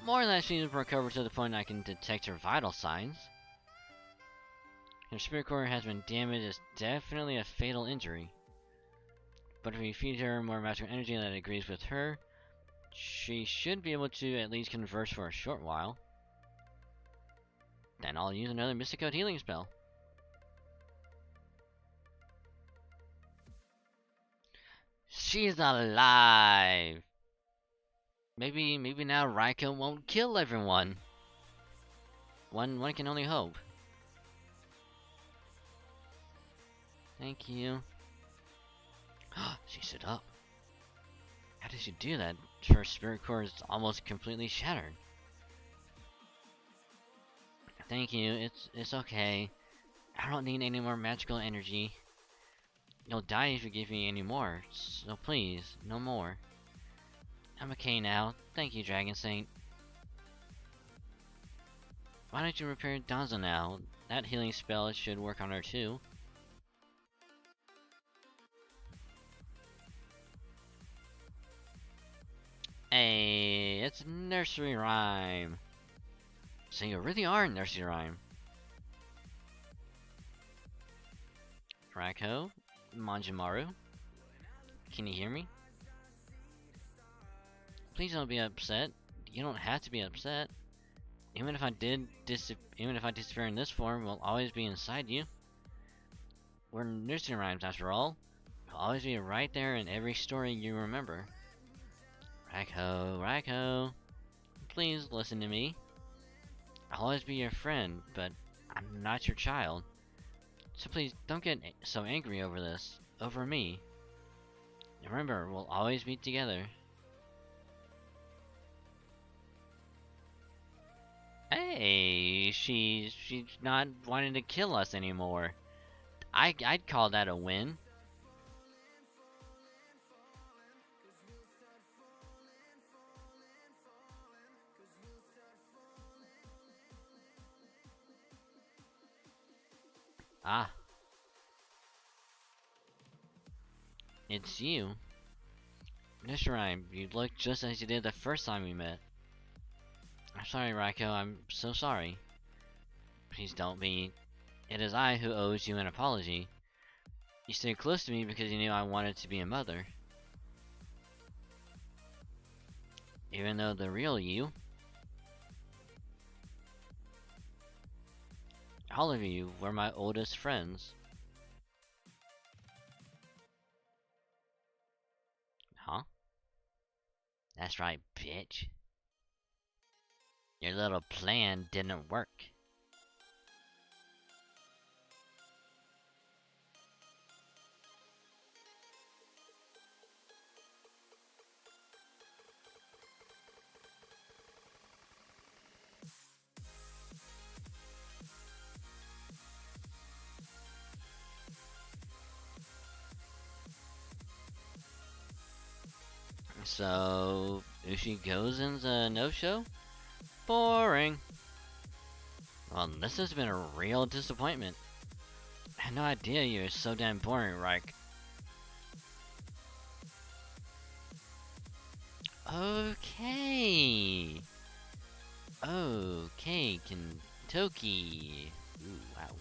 more than that, she's recovered to the point I can detect her vital signs. Her spirit core has been damaged. It's definitely a fatal injury. But if we feed her more magical energy that agrees with her, she should be able to at least converse for a short while. Then I'll use another Mystic Code healing spell. She's alive! Maybe now Raiko won't kill everyone. One can only hope. Thank you. She stood up. How did she do that? Her spirit core is almost completely shattered. Thank you. It's okay. I don't need any more magical energy. You'll die if you give me any more. So please, no more. I'm okay now. Thank you, Dragon Saint. Why don't you repair Danzo now? That healing spell should work on her too. Hey, it's nursery rhyme. So you really are nursery rhyme. Raiko, Manjimaru, can you hear me? Please don't be upset. You don't have to be upset. Even if I disappear in this form, we'll always be inside you. We're nursery rhymes after all. We'll always be right there in every story you remember. Raiko, please listen to me. I'll always be your friend, but I'm not your child. So please don't get so angry over this, over me. Remember, we'll always be together. Hey, she's not wanting to kill us anymore. I'd call that a win. Ah, it's you. Mr. Rhyme, you look just as you did the first time we met. I'm sorry, Raiko, I'm so sorry. Please don't be. It is I who owes you an apology. You stayed close to me because you knew I wanted to be a mother. Even though the real you, all of you, were my oldest friends. Huh? That's right, bitch. Your little plan didn't work. So, Ushi Gozen's a no-show? Boring. Well, this has been a real disappointment. I had no idea you were so damn boring, Reich. Okay. Okay, Kentucky. Ooh, wow.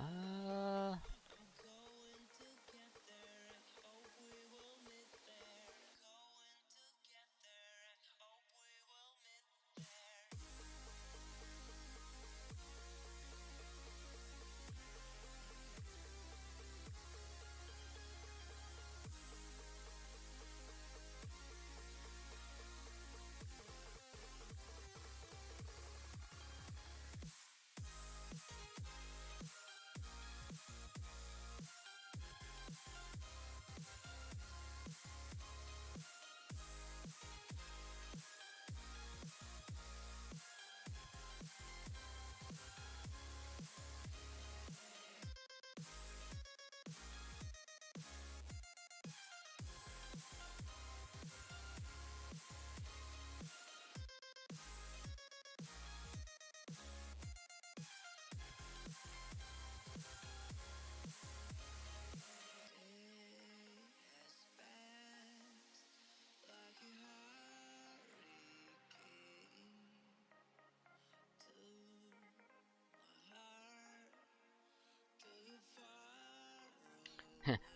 Uh,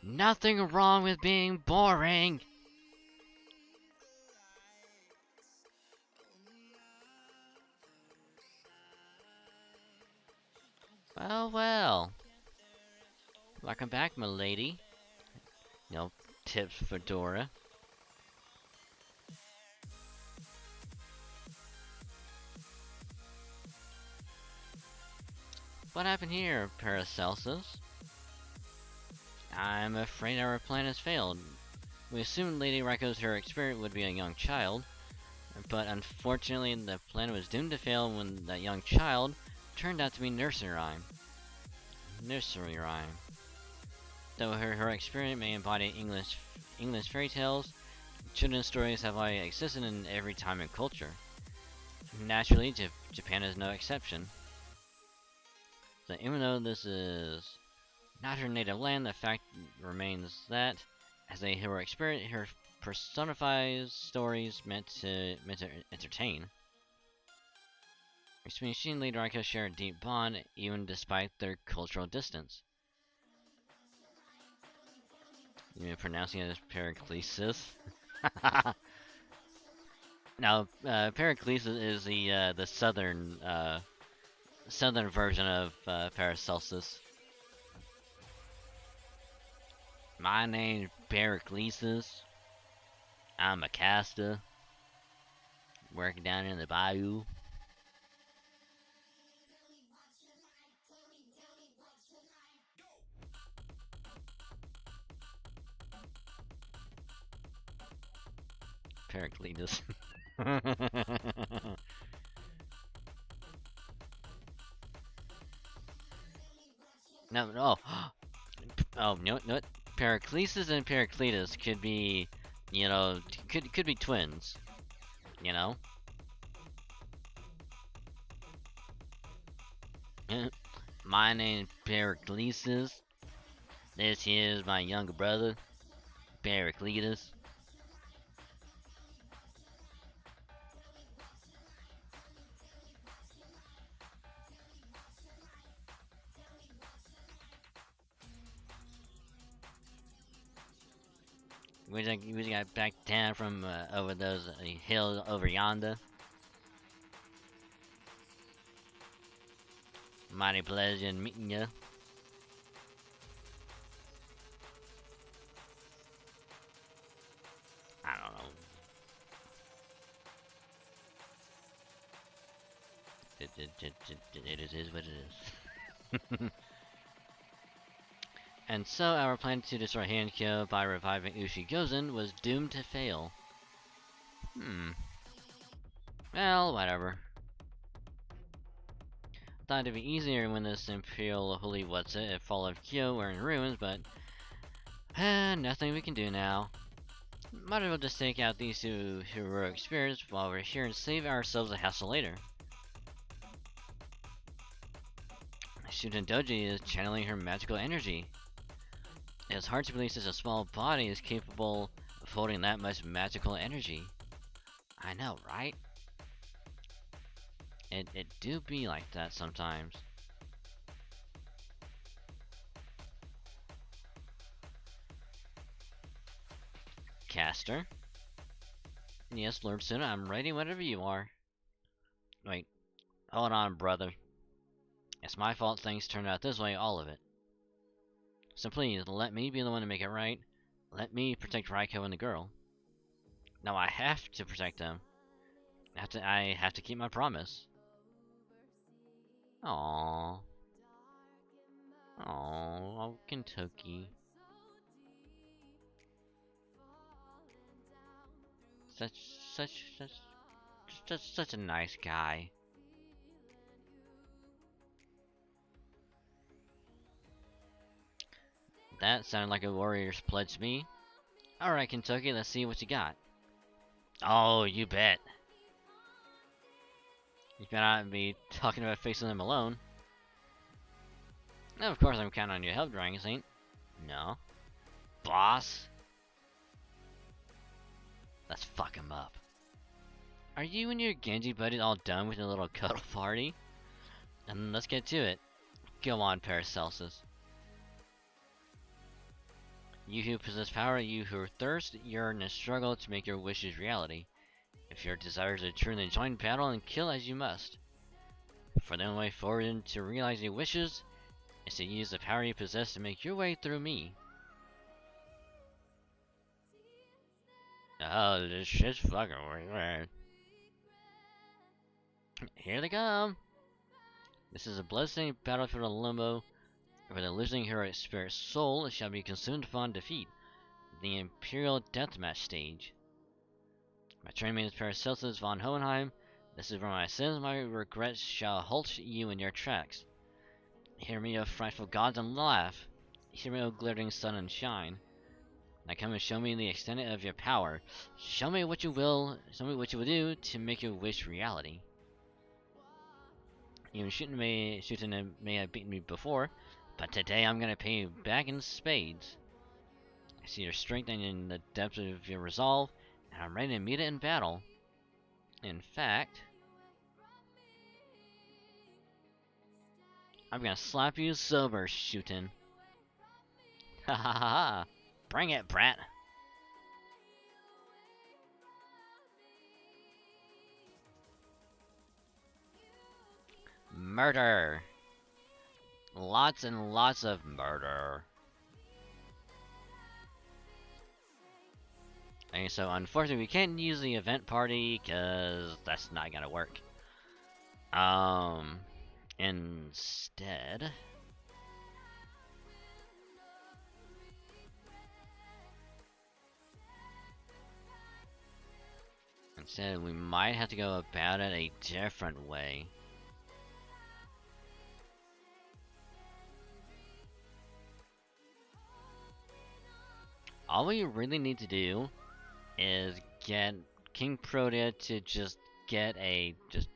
Nothing wrong with being boring. Well, well. Welcome back, milady. No tips for Dora. What happened here, Paracelsus? I'm afraid our plan has failed. We assumed Lady Raico's heroic spirit would be a young child, but unfortunately the plan was doomed to fail when that young child turned out to be nursery rhyme. Nursery rhyme. Though her heroic spirit may embody English fairy tales, children's stories have already existed in every time and culture. Naturally, Japan is no exception. So even though this is not her native land, the fact remains that, as a heroic spirit, her personifies stories meant to entertain. Between she and Lady Raikou share a deep bond, even despite their cultural distance. You mean pronouncing it as Periclesis? Now, Periclesis is the southern version of Paracelsus. My name's Periclesis. I'm a caster, working down in the bayou. Pericletus. No. Oh, no, no. Periclesis and Pericletus could be, you know, could be twins. You know. My name's Periclesis. This here's my younger brother, Pericletus. We just got back down from over those hills over yonder. Mighty pleasure in meeting you. I don't know. It is what it is. And so our plan to destroy Hankyo by reviving Ushi Gozen was doomed to fail. Well, whatever. Thought it'd be easier when this Imperial Holy What's It if all of Kyo were in ruins, but nothing we can do now. Might as well just take out these two heroic spirits while we're here and save ourselves a hassle later. Shuten Doji is channeling her magical energy. It's hard to believe such a small body is capable of holding that much magical energy. I know, right? It do be like that sometimes. Caster? Yes, Lord Suna, I'm ready whenever you are. Wait, hold on, brother. It's my fault things turned out this way, all of it. So please, let me be the one to make it right. Let me protect Raikou and the girl. No, I have to protect them. I have to keep my promise. Aww. Aww, Kentucky. Such a nice guy. That sounded like a warrior's pledge to me. Alright, Kentucky, let's see what you got. Oh, you bet. You better not be talking about facing them alone. Now, of course, I'm counting on your help, Dragon Saint. No. Boss? Let's fuck him up. Are you and your Genji buddies all done with your little cuddle party? And let's get to it. Go on, Paracelsus. You who possess power, you who thirst, yearn, and struggle to make your wishes reality. If your desire is true, then join battle and kill as you must. For the only way forward to realize your wishes is to use the power you possess to make your way through me. Oh, this shit's fucking weird. Here they come! This is a bloodstained battlefield of limbo, where the losing heroic spirit soul shall be consumed upon defeat. The Imperial Deathmatch stage. My trained name is Paracelsus von Hohenheim. This is where my sins and my regrets shall halt you in your tracks. Hear me, O frightful gods, and laugh. Hear me, O glittering sun, and shine. Now come and show me the extent of your power. Show me what you will do to make your wish reality. Even shooting may have beaten me before, but today I'm gonna pay you back in spades. I see your strength and in the depth of your resolve, and I'm ready to meet it in battle. In fact, I'm gonna slap you sober, shootin'. Ha ha ha ha! Bring it, brat! Murder! Lots and lots of murder. Okay, so unfortunately we can't use the event party because that's not gonna work. Instead, we might have to go about it a different way. All we really need to do is get King Protea to just get a just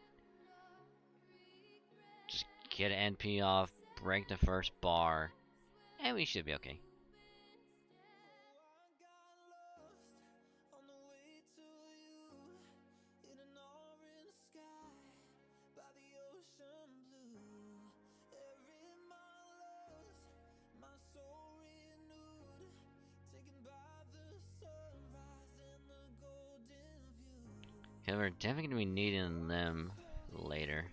get an NP off, break the first bar, and we should be okay. Okay, we're definitely gonna be needing them later.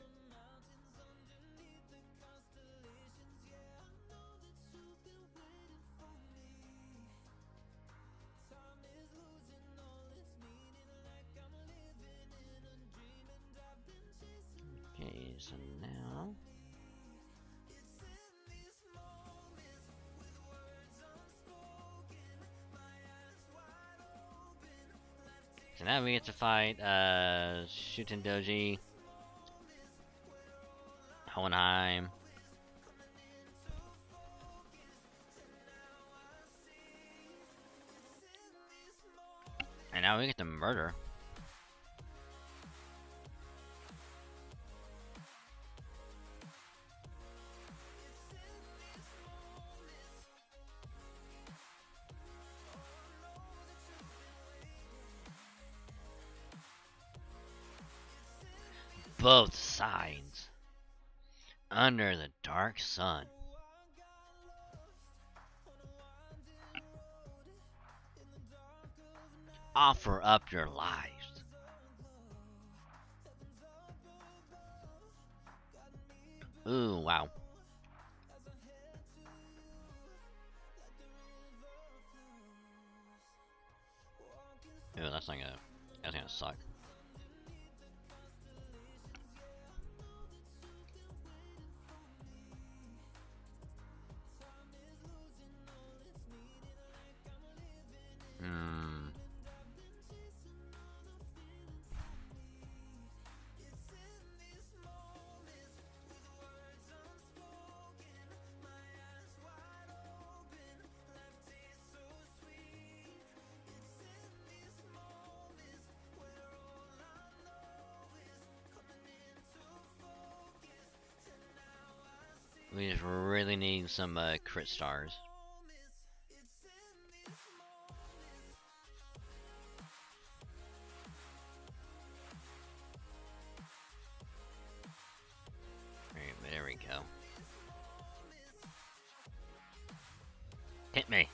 Okay, so now we get to fight Shuten Doji, Hohenheim. And now we get to murder. Both sides. Under the dark sun. Offer up your lives. Ooh, wow. Ew, that's gonna suck. We just really need some crit stars. Alright, there we go. Hit me.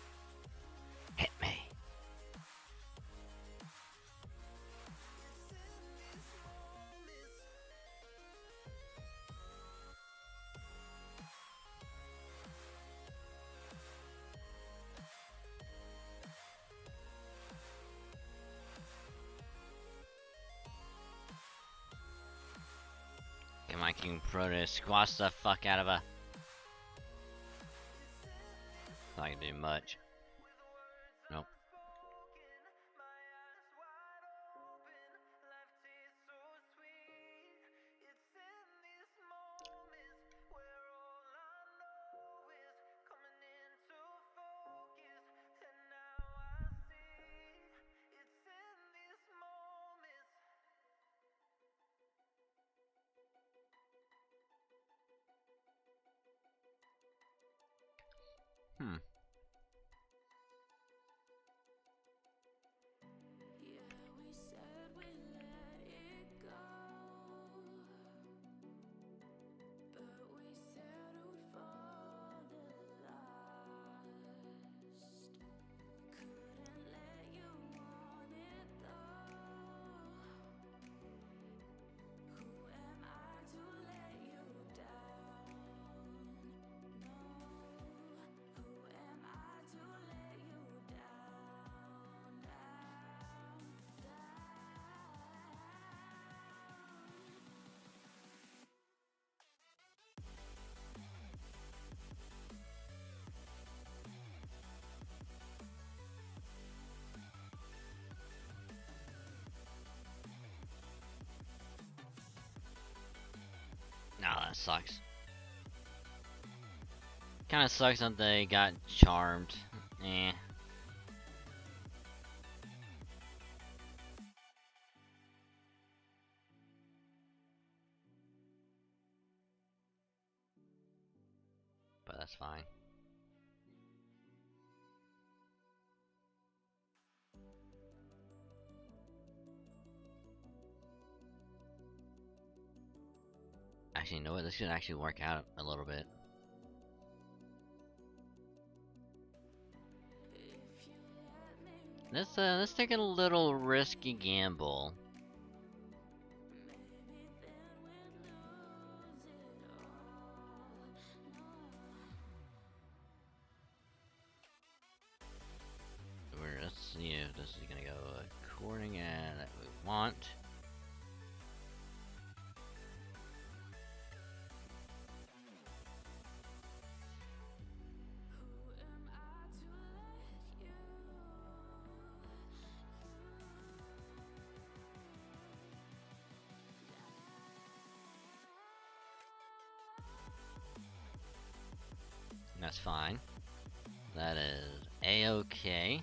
Come on, King Proteus, squash the fuck out of a. Not gonna do much. Nope. Hmm. No, that sucks. Kinda sucks that they got charmed. Eh. But that's fine. Actually, you know what? This should actually work out a little bit. Let's take a little risky gamble. Let's see if this is gonna go according as that we want. That's fine. That is a-okay.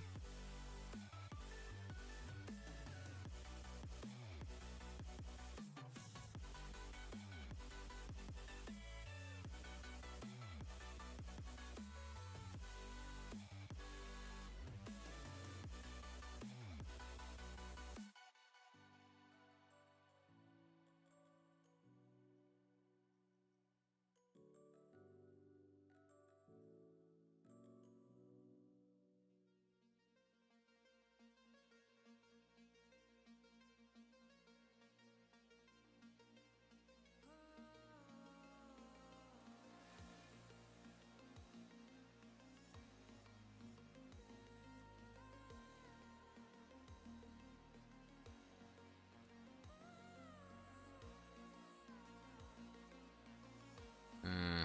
Hmm.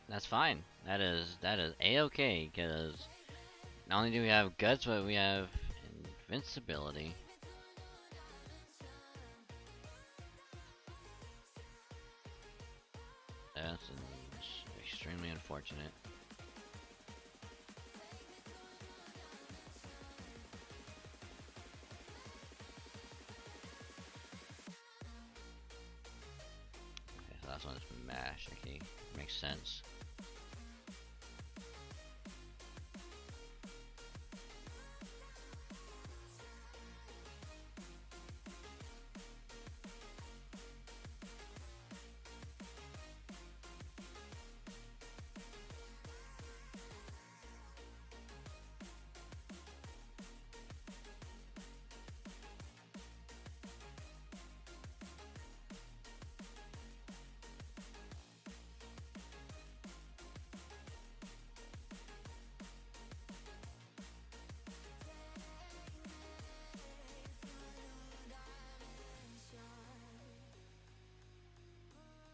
That's fine. That is a-okay, because not only do we have guts, but we have invincibility. That's extremely unfortunate. Okay, so that's one is mash. Okay, makes sense.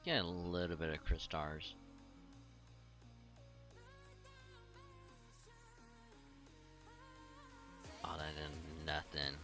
Get a little bit of crystars. Oh, that did nothing.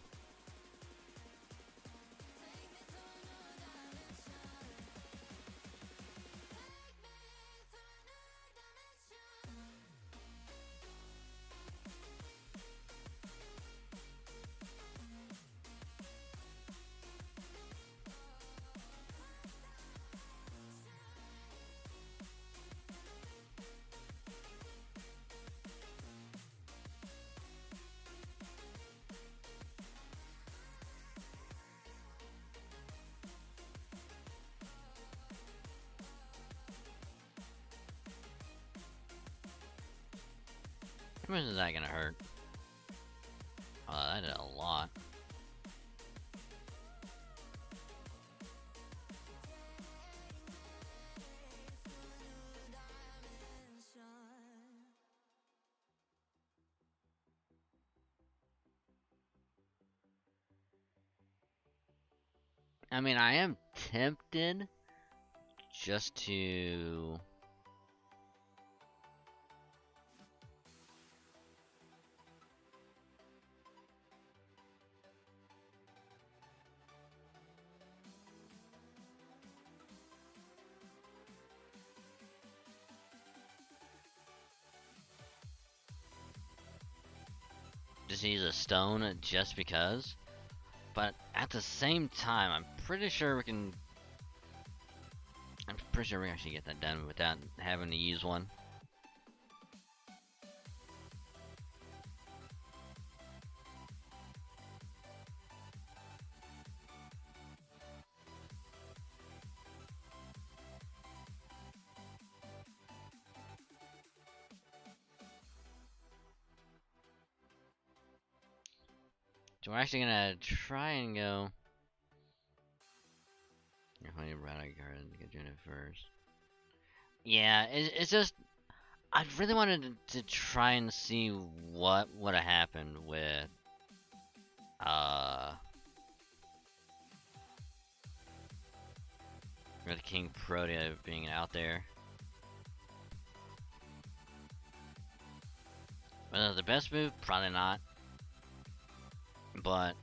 How much is that gonna hurt? Oh, that did a lot. I mean, I am tempted just to... just use a stone just because. But at the same time, I'm pretty sure we can actually get that done without having to use one. So we're actually gonna try and go. Honey Radic card get doing it first. Yeah, it's just I really wanted to try and see what would have happened with King Protea being out there. Whether the best move, probably not. But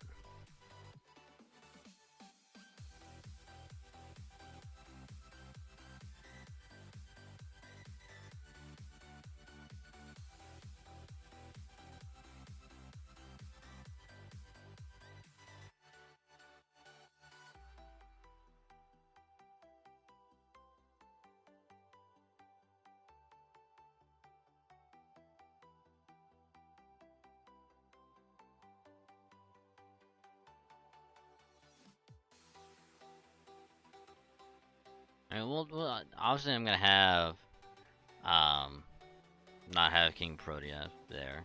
I mean, well, obviously I'm gonna have not have King Protea there.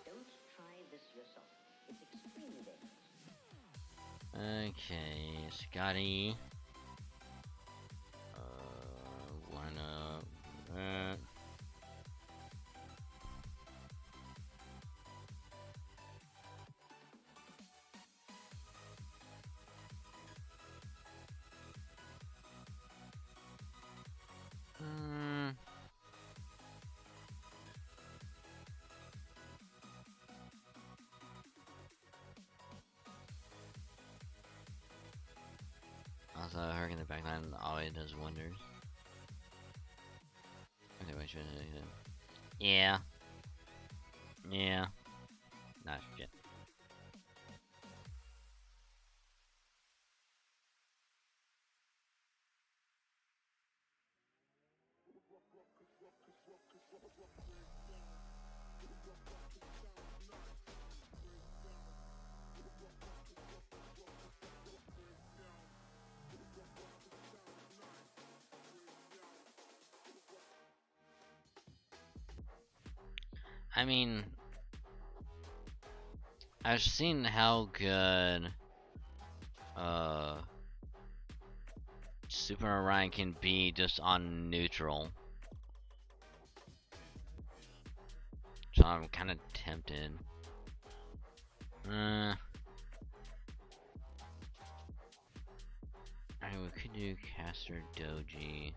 Don't try this yourself. It's extremely dangerous. Okay, Scotty. Line up that. Also, Hurricane the backline always does wonders. Okay, wait, yeah. Yeah. Nah, shit. I mean, I've seen how good Super Orion can be just on neutral. So I'm kind of tempted. Alright, we could do caster doji.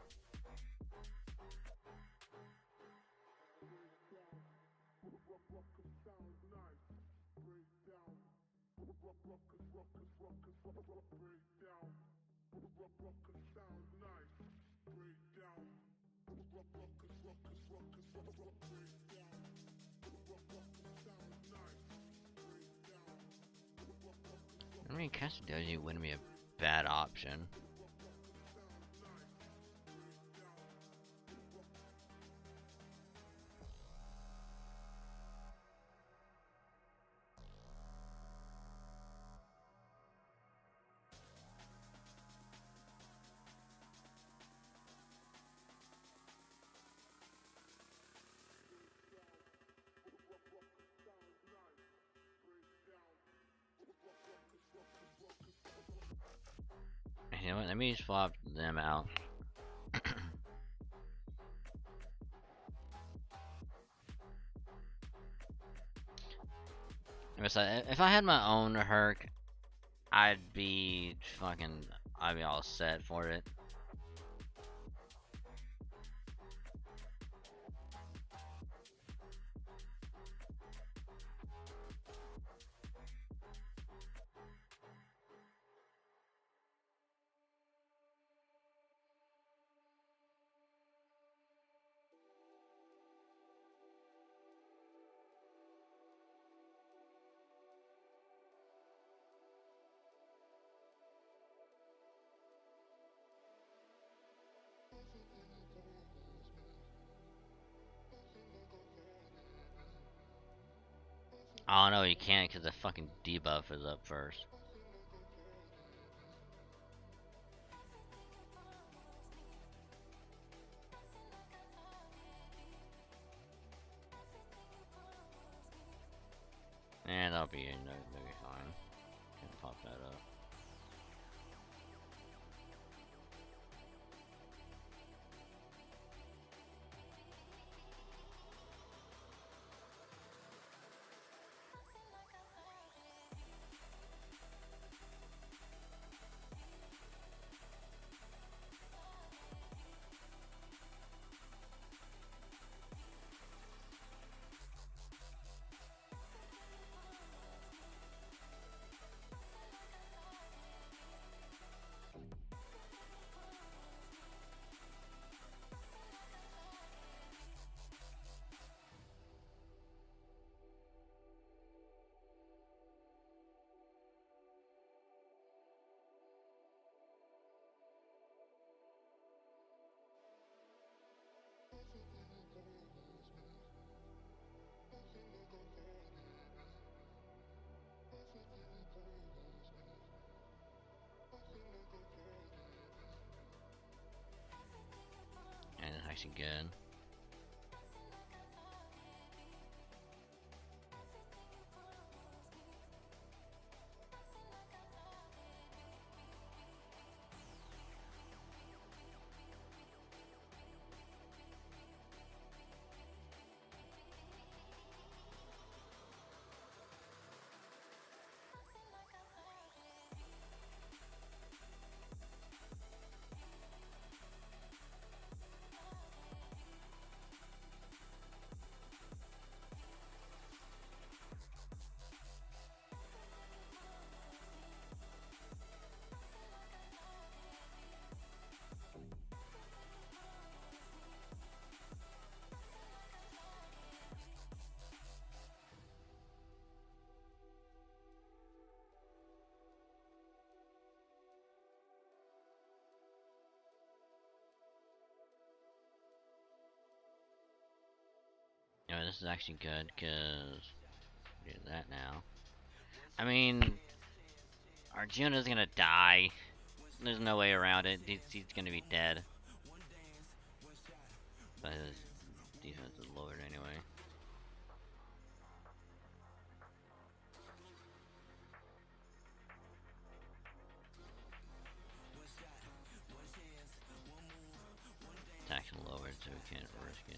I mean, caster doji wouldn't be a bad option. You know what, let me swap them out. If I had my own Herc, I'd be all set for it. Oh no, you can't because the fucking debuff is up first. And that'll be fine. Can pop that up. And it's actually good. You know, this is actually good because do that now. I mean, Arjuna's gonna die. There's no way around it. He's gonna be dead. But his defense is lowered anyway. Attack's lowered, so we can't risk it.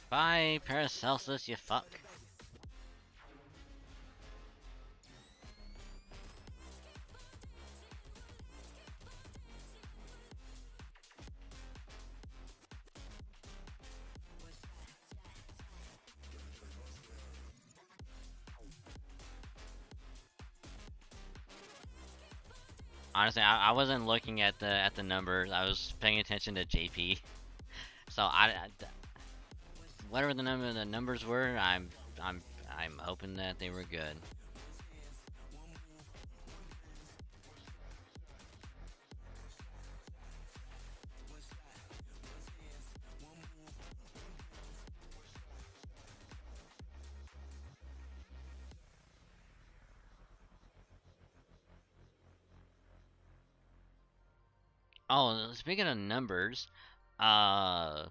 Bye, Paracelsus, you fuck. Honestly, I wasn't looking at the numbers. I was paying attention to JP. So whatever the numbers were, I'm hoping that they were good. Oh, speaking of numbers, uh,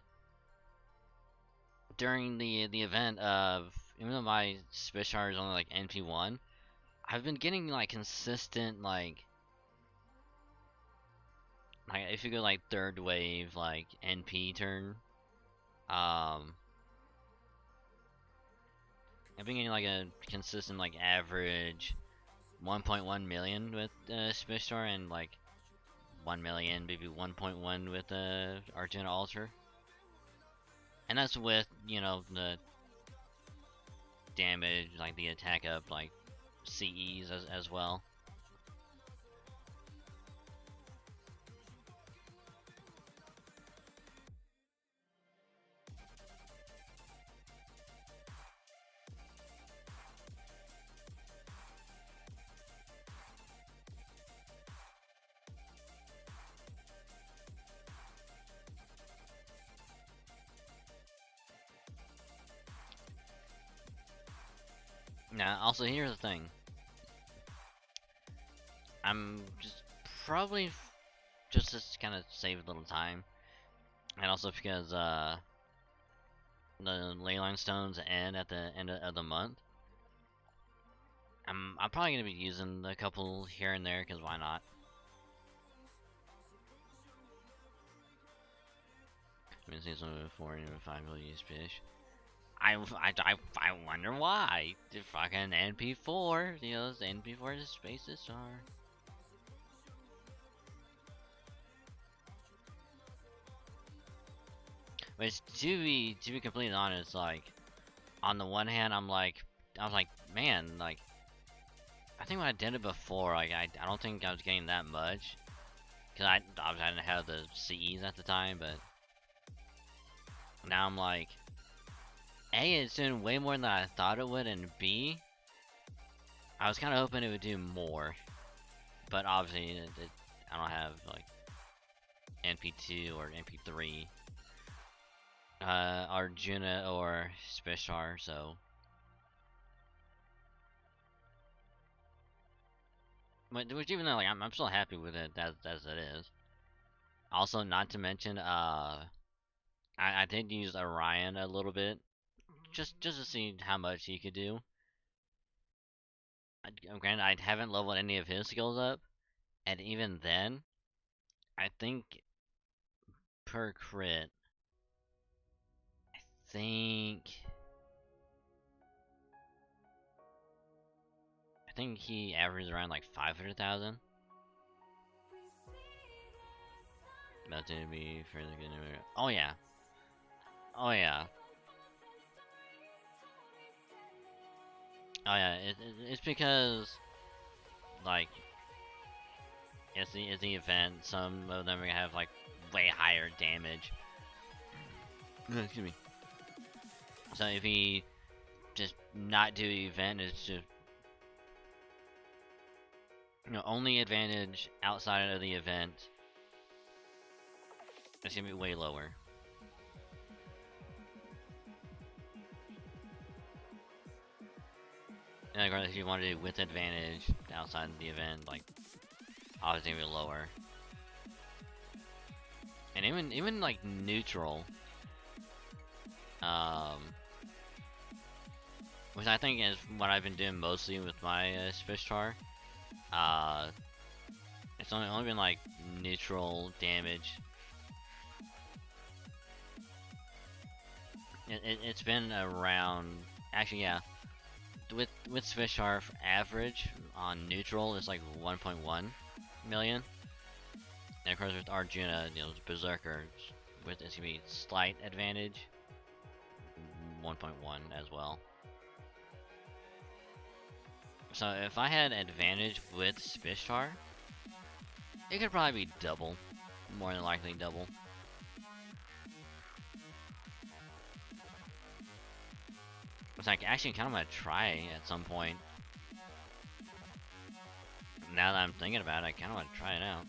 during the event of, even though my Spishar is only like NP1, I've been getting like consistent like if you go like third wave like NP turn, um, I've been getting like a consistent like average 1.1 million with Spishar and like 1 million, maybe 1.1 with Argent Altar. And that's with, you know, the damage, like the attack up, like CEs as well. Now, also here's the thing. I'm just probably just to kind of save a little time, and also because the leyline stones end at the end of the month. I'm probably gonna be using a couple here and there, cause why not? I've been seeing some before, even 5 will use fish. I wonder why. The fucking NP4, you know, those NP4 spaces are. Which, to be completely honest, like, on the one hand, I was like, man, like, I think when I did it before, like, I don't think I was getting that much, cause obviously I didn't have the CEs at the time, but now I'm like, A, it's doing way more than I thought it would, and B, I was kind of hoping it would do more, but obviously I don't have like NP2 or NP3, Arjuna or Spishar, so. Which even though like I'm still happy with it as it is. Also, not to mention, I did use Orion a little bit, just to see how much he could do. Granted, I haven't leveled any of his skills up, and even then, I think per crit, I think he averages around like 500,000. About to be further good. Oh yeah. Oh yeah. Oh yeah. It's because like it's the event. Some of them are gonna have like way higher damage. Excuse me. So if he just not do the event, it's just, you know, only advantage outside of the event. It's gonna be way lower. And of course, if you want to do with advantage outside of the event, like obviously gonna be lower. And even like neutral, which I think is what I've been doing mostly with my Spishtar. It's only been like neutral damage. It's been around. Actually, yeah. With Swishar average on neutral is like 1.1 million. And of course with Arjuna, you know, Berserker with it's gonna be slight advantage. 1.1 as well. So if I had advantage with Swishar, it could probably be double. More than likely double. Which I actually kind of want to try at some point. Now that I'm thinking about it, I kind of want to try it out.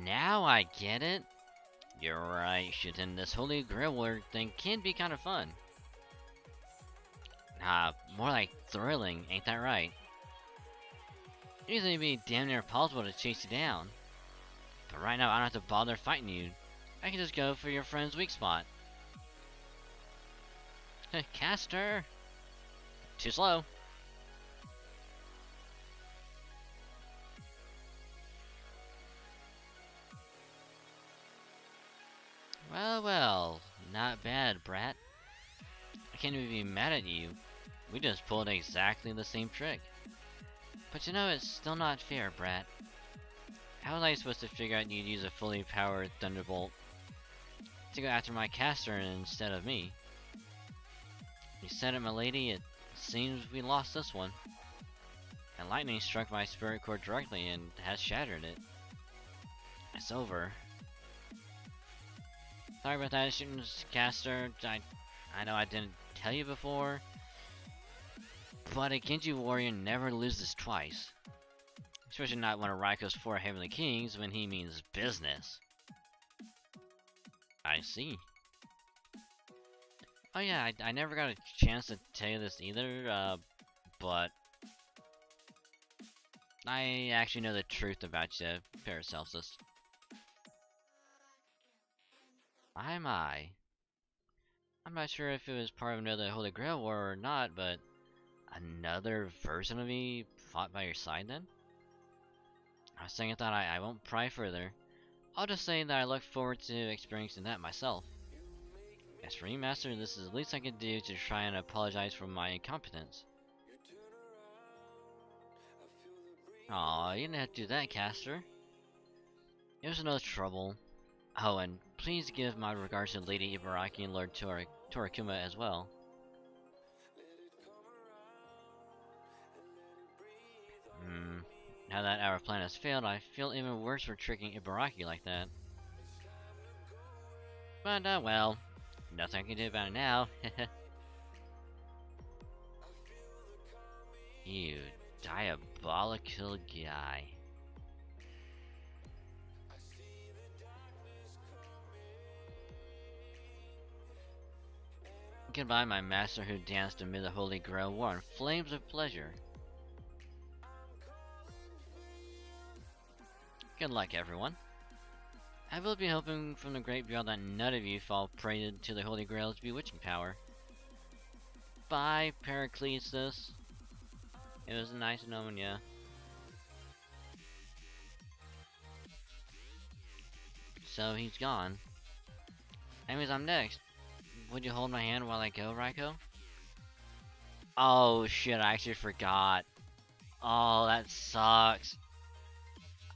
Now I get it. You're right, shooting this Holy Grail War thing can be kind of fun. More like thrilling, ain't that right? Usually it'd be damn near impossible to chase you down. But right now I don't have to bother fighting you. I can just go for your friend's weak spot. Caster! Too slow. Well, not bad, brat. I can't even be mad at you. We just pulled exactly the same trick. But you know, it's still not fair, brat. How was I supposed to figure out you'd use a fully powered Thunderbolt to go after my caster instead of me? You said it, milady, it seems we lost this one. And lightning struck my spirit core directly and has shattered it. It's over. Sorry about that, student's caster. I know I didn't tell you before, but a Genji warrior never loses twice. Especially not one of Raiko's 4 Heavenly Kings when he means business. I see. Oh yeah, I never got a chance to tell you this either, but I actually know the truth about you, Paracelsus. I'm not sure if it was part of another Holy Grail War or not, but another version of me fought by your side then? I was thinking that I won't pry further. I'll just say that I look forward to experiencing that myself. As for you, Master, this is the least I can do to try and apologize for my incompetence. Aw, you didn't have to do that, Caster. It was no trouble. Oh, and please give my regards to Lady Ibaraki and Lord Torakuma as well. Now that our plan has failed, I feel even worse for tricking Ibaraki like that. But, well, nothing I can do about it now. You diabolical guy. Goodbye, my master who danced amid the Holy Grail War in flames of pleasure. Good luck, everyone. I will be hoping from the great beyond that none of you fall prey to the Holy Grail's bewitching power. Bye, Paracletus. It was nice knowing ya. So he's gone. That means I'm next. Would you hold my hand while I go, Raiko? Oh shit, I actually forgot. Oh, that sucks.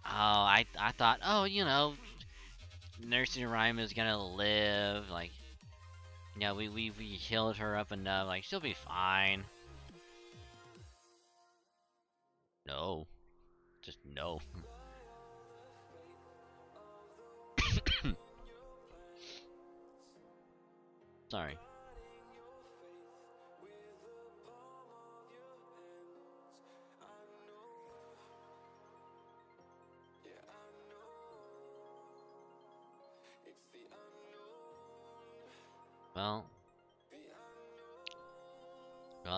Oh, I thought, oh, you know, Nursing Rhyme is gonna live, like, you know, we healed her up enough, like, she'll be fine. No. Just no. Sorry. Well,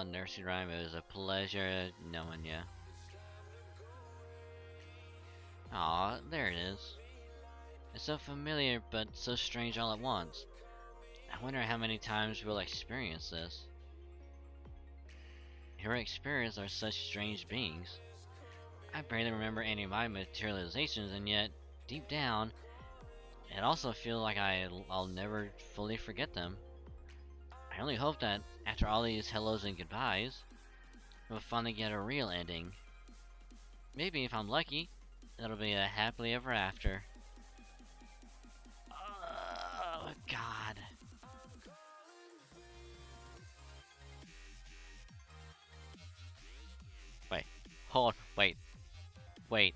Nursing Rhyme, it was a pleasure knowing you. Aw, there it is. It's so familiar, but so strange all at once. I wonder how many times we'll experience this. Your experience are such strange beings. I barely remember any of my materializations, and yet, deep down, it also feels like I'll never fully forget them. I only hope that, after all these hellos and goodbyes, we'll finally get a real ending. Maybe, if I'm lucky, it'll be a happily ever after. Oh, God. Wait. Hold. Wait. Wait.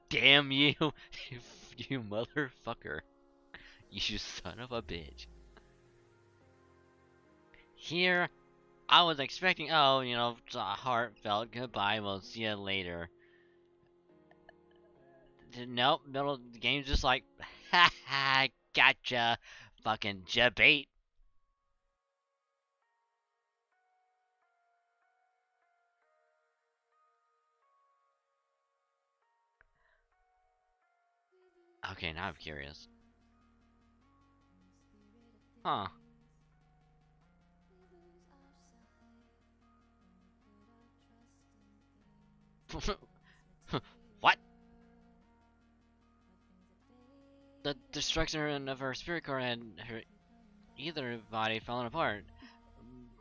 Damn you, you motherfucker. You son of a bitch. Here, I was expecting, oh, you know, a heartfelt goodbye, we'll see you later. Nope, middle of the game's just like, ha ha, gotcha, fucking debate. Okay, now I'm curious. Huh. What? The destruction of her spirit core and her either body fallen apart,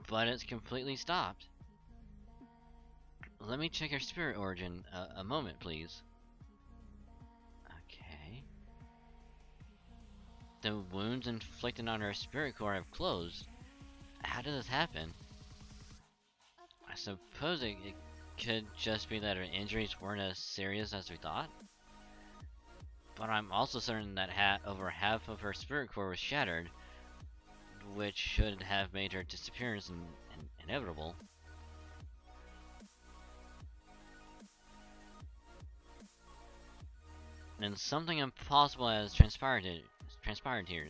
but it's completely stopped. Let me check her spirit origin. A moment, please. Okay. The wounds inflicted on her spirit core have closed. How did this happen? I suppose it could just be that her injuries weren't as serious as we thought. But I'm also certain that over half of her spirit core was shattered, which should have made her disappearance inevitable. And something impossible has transpired here.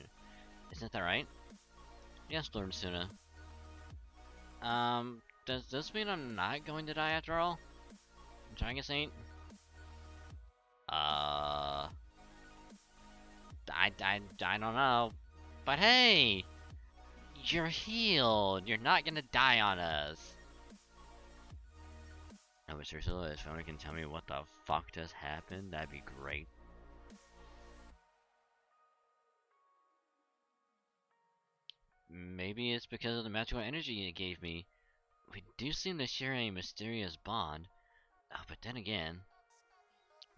Isn't that right? Yes, Lord Suna. Does this mean I'm not going to die after all? Giant Saint? I don't know. But hey! You're healed! You're not gonna die on us! No, but seriously, if someone can tell me what the fuck just happened, that'd be great. Maybe it's because of the magical energy it gave me. We do seem to share a mysterious bond. Oh, but then again,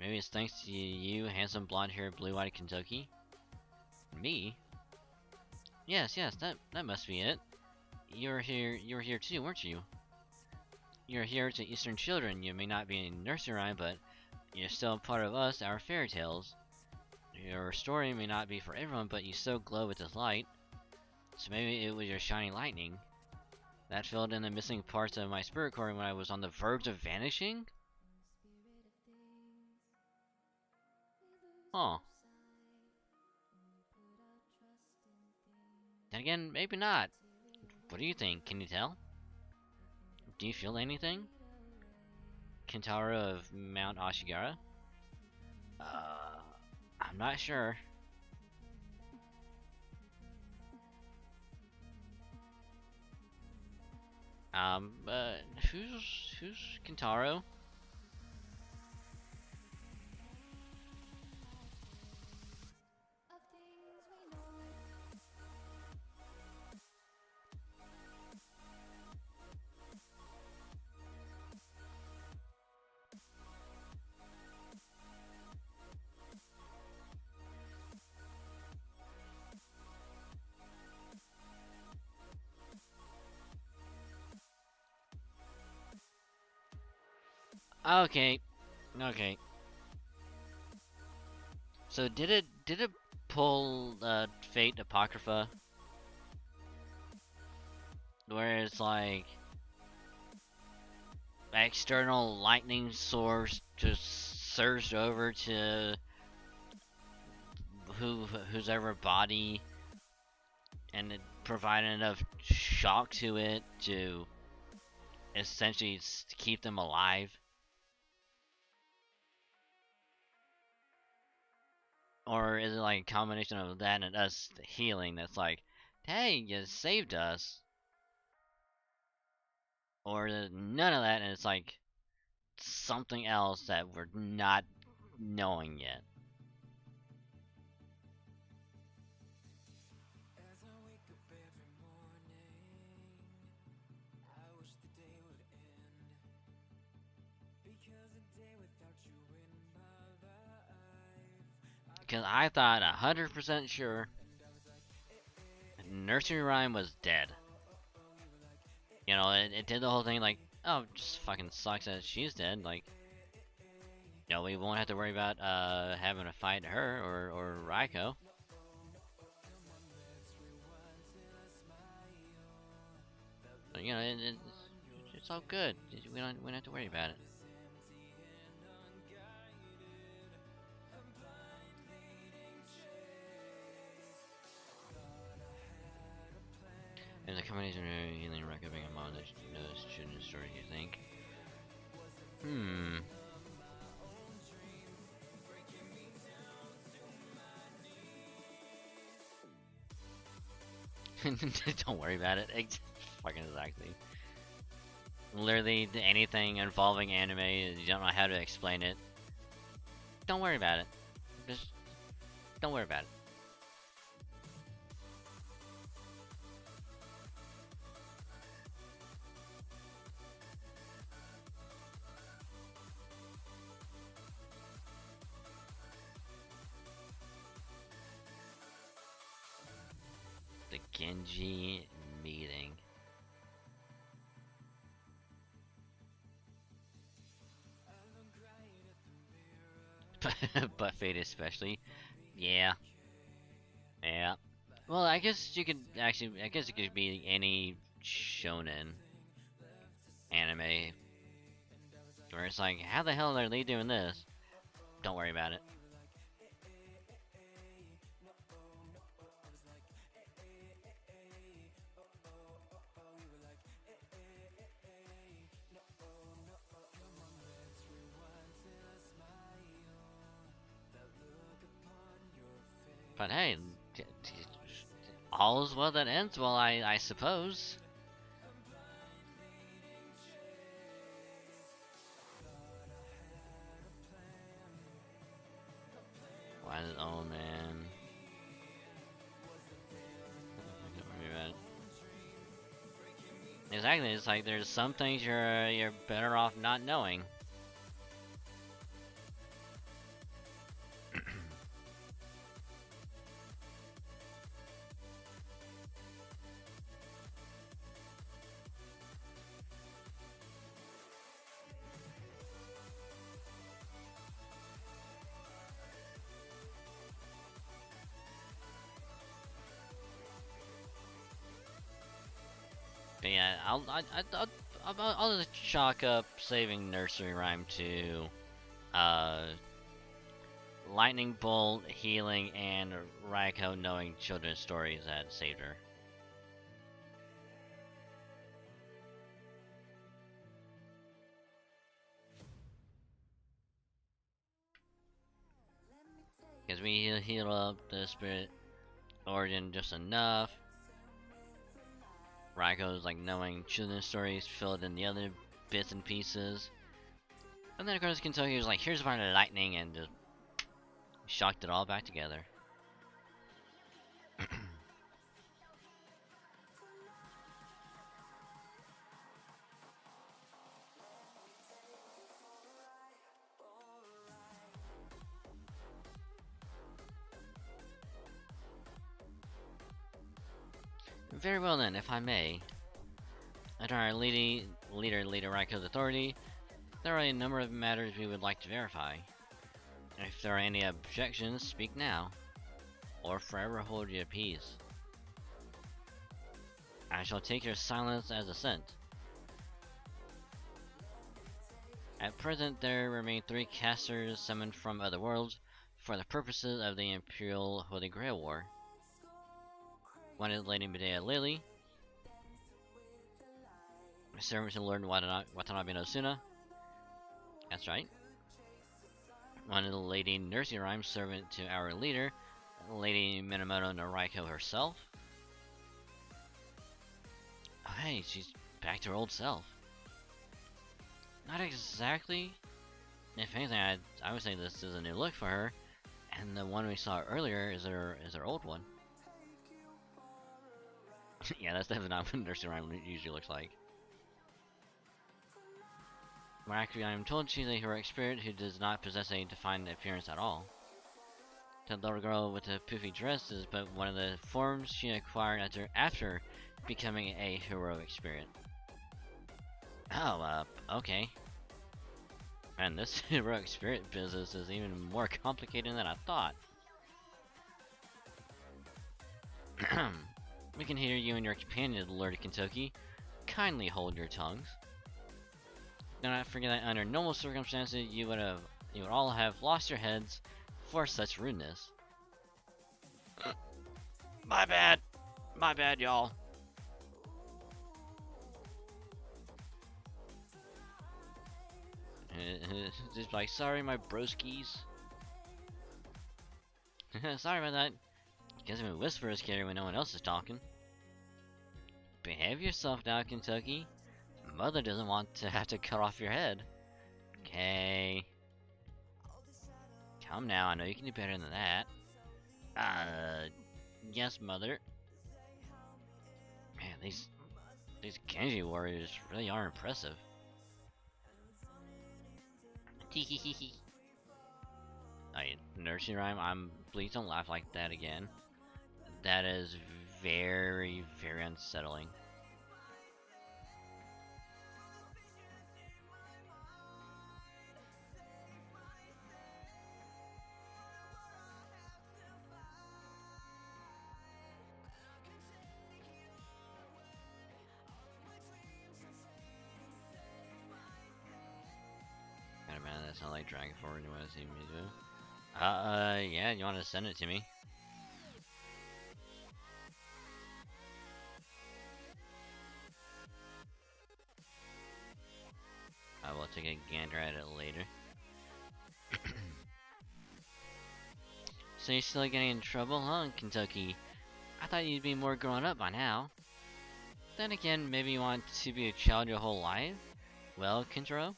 maybe it's thanks to you, handsome blonde-haired, blue-eyed Kentucky. Me? Yes, that must be it. You were here too, weren't you? You're here to Eastern children. You may not be a nursery rhyme, but you're still part of us, our fairy tales. Your story may not be for everyone, but you still glow with this light. So maybe it was your shining lightning that filled in the missing parts of my spirit core when I was on the verge of vanishing? Huh. Then again, maybe not. What do you think? Can you tell? Do you feel anything? Kentaro of Mount Ashigara? I'm not sure. Who's Kentaro? Okay. Okay. So did it pull Fate Apocrypha? Where it's like external lightning source just surged over to whose ever body, and it provided enough shock to it to essentially keep them alive? Or is it like a combination of that and us healing that's like, hey, you saved us? Or is it none of that and it's like something else that we're not knowing yet? As I wake up every morning, I wish the day would end. Because a day without you in my life. Because I thought 100% sure Nursery Rhyme was dead. You know, it did the whole thing like, oh, just fucking sucks that she's dead. Like, you know, we won't have to worry about having to fight her or Raiko. But, you know, it's all good. We don't have to worry about it. And the combination of healing and Raiko being a mom that knows children's story, you think? Don't worry about it. Fucking exactly. Literally anything involving anime, you don't know how to explain it. Don't worry about it. Just don't worry about it. The Genji meeting. But Fate especially. Yeah. Yeah. Well, I guess you could actually, I guess it could be any shonen anime where it's like, how the hell are they doing this? Don't worry about it. But hey, all is well that ends well, I suppose. Why did, oh man. Exactly, it's like there's some things you're better off not knowing. But yeah, I'll just chalk up saving Nursery Rhyme to Lightning Bolt, healing, and Raiko knowing children's stories that saved her. Because we heal up the spirit origin just enough. Raiko's like knowing children's stories filled in the other bits and pieces. And then of course Kentucky was like, here's my lightning, and just shocked it all back together. Very well then, if I may. Under our leader Raiko's authority, there are a number of matters we would like to verify. If there are any objections, speak now, or forever hold your peace. I shall take your silence as assent. At present, there remain 3 casters summoned from other worlds for the purposes of the Imperial Holy Grail War. One is Lady Medea Lily, servant to Lord Watanabe no Suna. That's right. One is Lady Nursing Rhyme, servant to our leader, Lady Minamoto no Raiko herself. Oh, hey, she's back to her old self. Not exactly. If anything, I would say this is a new look for her, and the one we saw earlier is her old one. Yeah, that's definitely not what Nursing Rhyme usually looks like. More accurately, I am told she's a heroic spirit who does not possess a defined appearance at all. The little girl with the poofy dress is but one of the forms she acquired after becoming a heroic spirit. Oh, okay. Man, this heroic spirit business is even more complicated than I thought. We can hear you and your companion, Lord Kentucky. Kindly hold your tongues. Do not forget that under normal circumstances, you would all have lost your heads for such rudeness. My bad, y'all. Just like, sorry, my broskies. Sorry about that. Guess my whisper is scary when no one else is talking. Behave yourself now, Kentucky. Mother doesn't want to have to cut off your head. Okay. Come now, I know you can do better than that. Yes, Mother. Man, these Genji warriors really are impressive. Teehehehe. Alright, Nursing Rhyme, please don't laugh like that again. That is very, very unsettling. God, man, that's not like Dragon Forward. You want to see me do? Yeah, you want to send it to me? I will take a gander at it later. So you're still getting in trouble, huh, Kentucky? I thought you'd be more grown up by now. Then again, maybe you want to be a child your whole life? Well, Kintaro?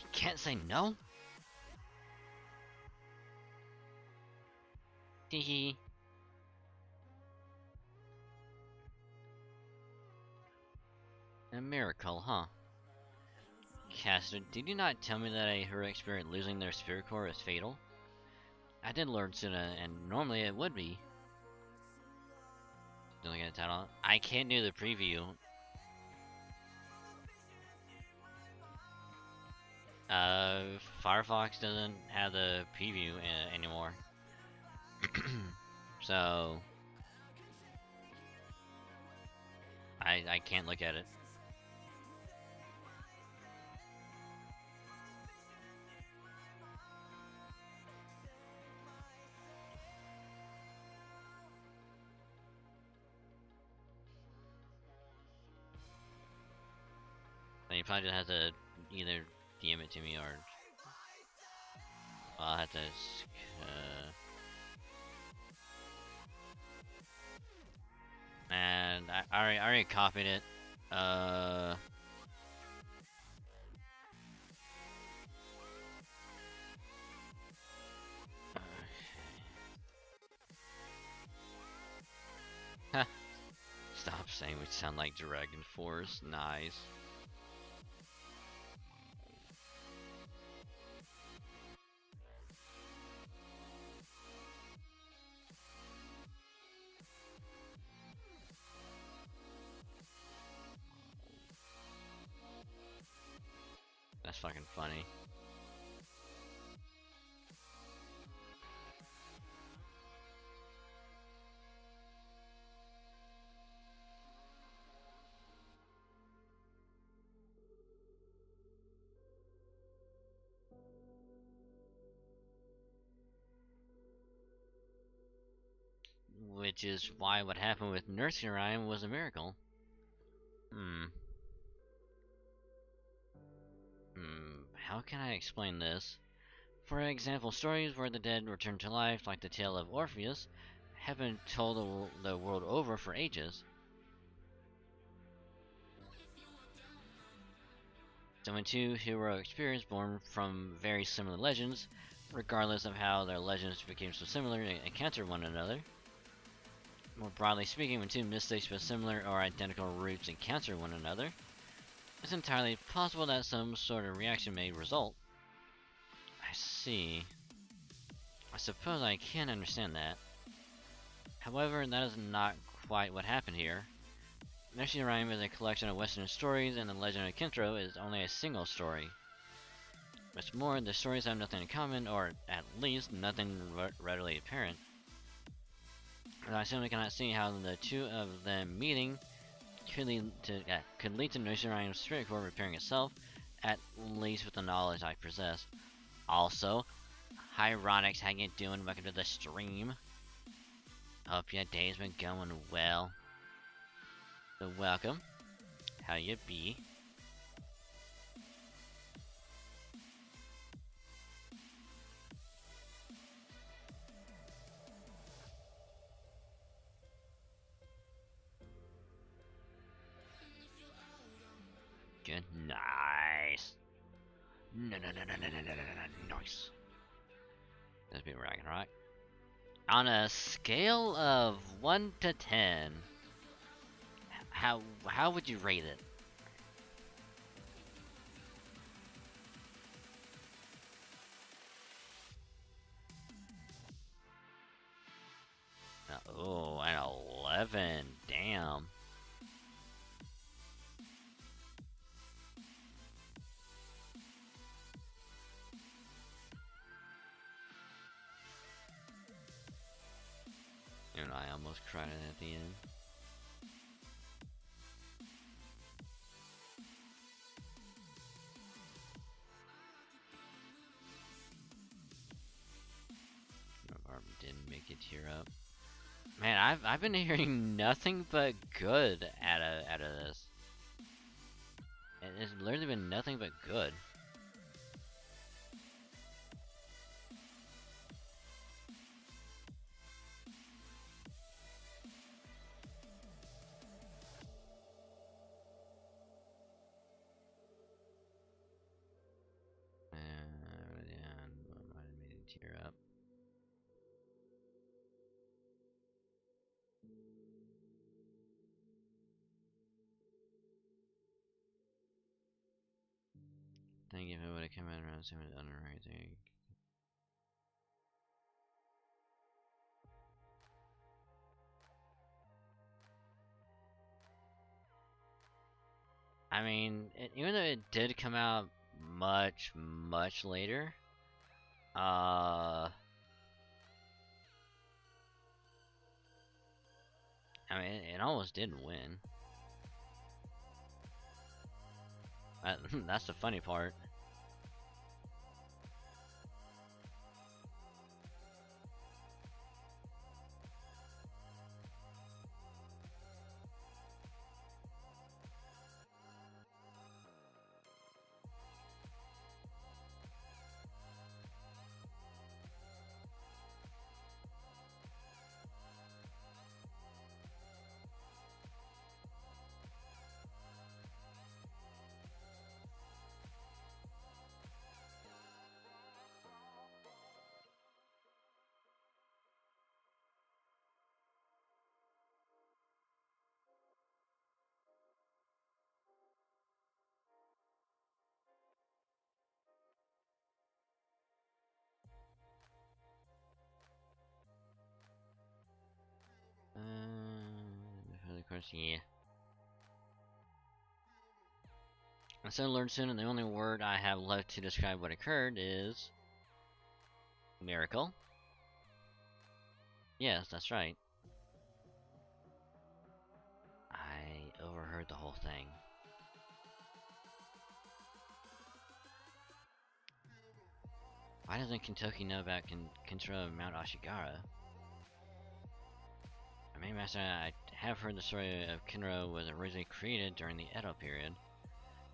You can't say no? Teehee. A miracle, huh? Caster, did you not tell me that a heroic spirit losing their spirit core is fatal? I did learn Suna, and normally it would be. Don't get a title. I can't do the preview. Firefox doesn't have the preview anymore. So I can't look at it. And you probably just have to either DM it to me or I'll have to and I already copied it. Stop saying we sound like Dragon Force. Nice. fucking funny. Which is why what happened with Nursery Rhyme was a miracle. How can I explain this? For example, stories where the dead return to life, like the tale of Orpheus, have been told the world over for ages. So when two heroic spirits born from very similar legends, regardless of how their legends became so similar, encounter one another. More broadly speaking, when two mystics with similar or identical roots encounter one another, it's entirely possible that some sort of reaction may result. I see. I suppose I can understand that. However, that is not quite what happened here. Nursery Rhyme is a collection of Western stories, and the legend of Kintro is only a single story. What's more, the stories have nothing in common, or at least nothing readily apparent. And I simply cannot see how the two of them meeting could lead to Nursery Rhyme's spirit core repairing itself, at least with the knowledge I possess. Also, hi Ronix, how you doing? Welcome to the stream. Hope your day's been going well. So welcome. How you be? Good. Nice. Nice. Let's be rocking, right? On a scale of 1 to 10, how would you rate it? Oh, an 11. Damn. And I almost cried at the end. Or didn't make it tear up. Man, I've been hearing nothing but good out of this. It's literally been nothing but good. Yeah, might have made it tear up. Think if it would have come out around 7 underwriting. I mean, even though it did come out much later, I mean, it almost didn't win. That's the funny part. Of course, yeah. I said learn soon, and the only word I have left to describe what occurred is miracle. Yes, that's right. I overheard the whole thing. Why doesn't Kentucky know about control of Mount Ashigara? Main Master, I have heard the story of Kinro was originally created during the Edo period.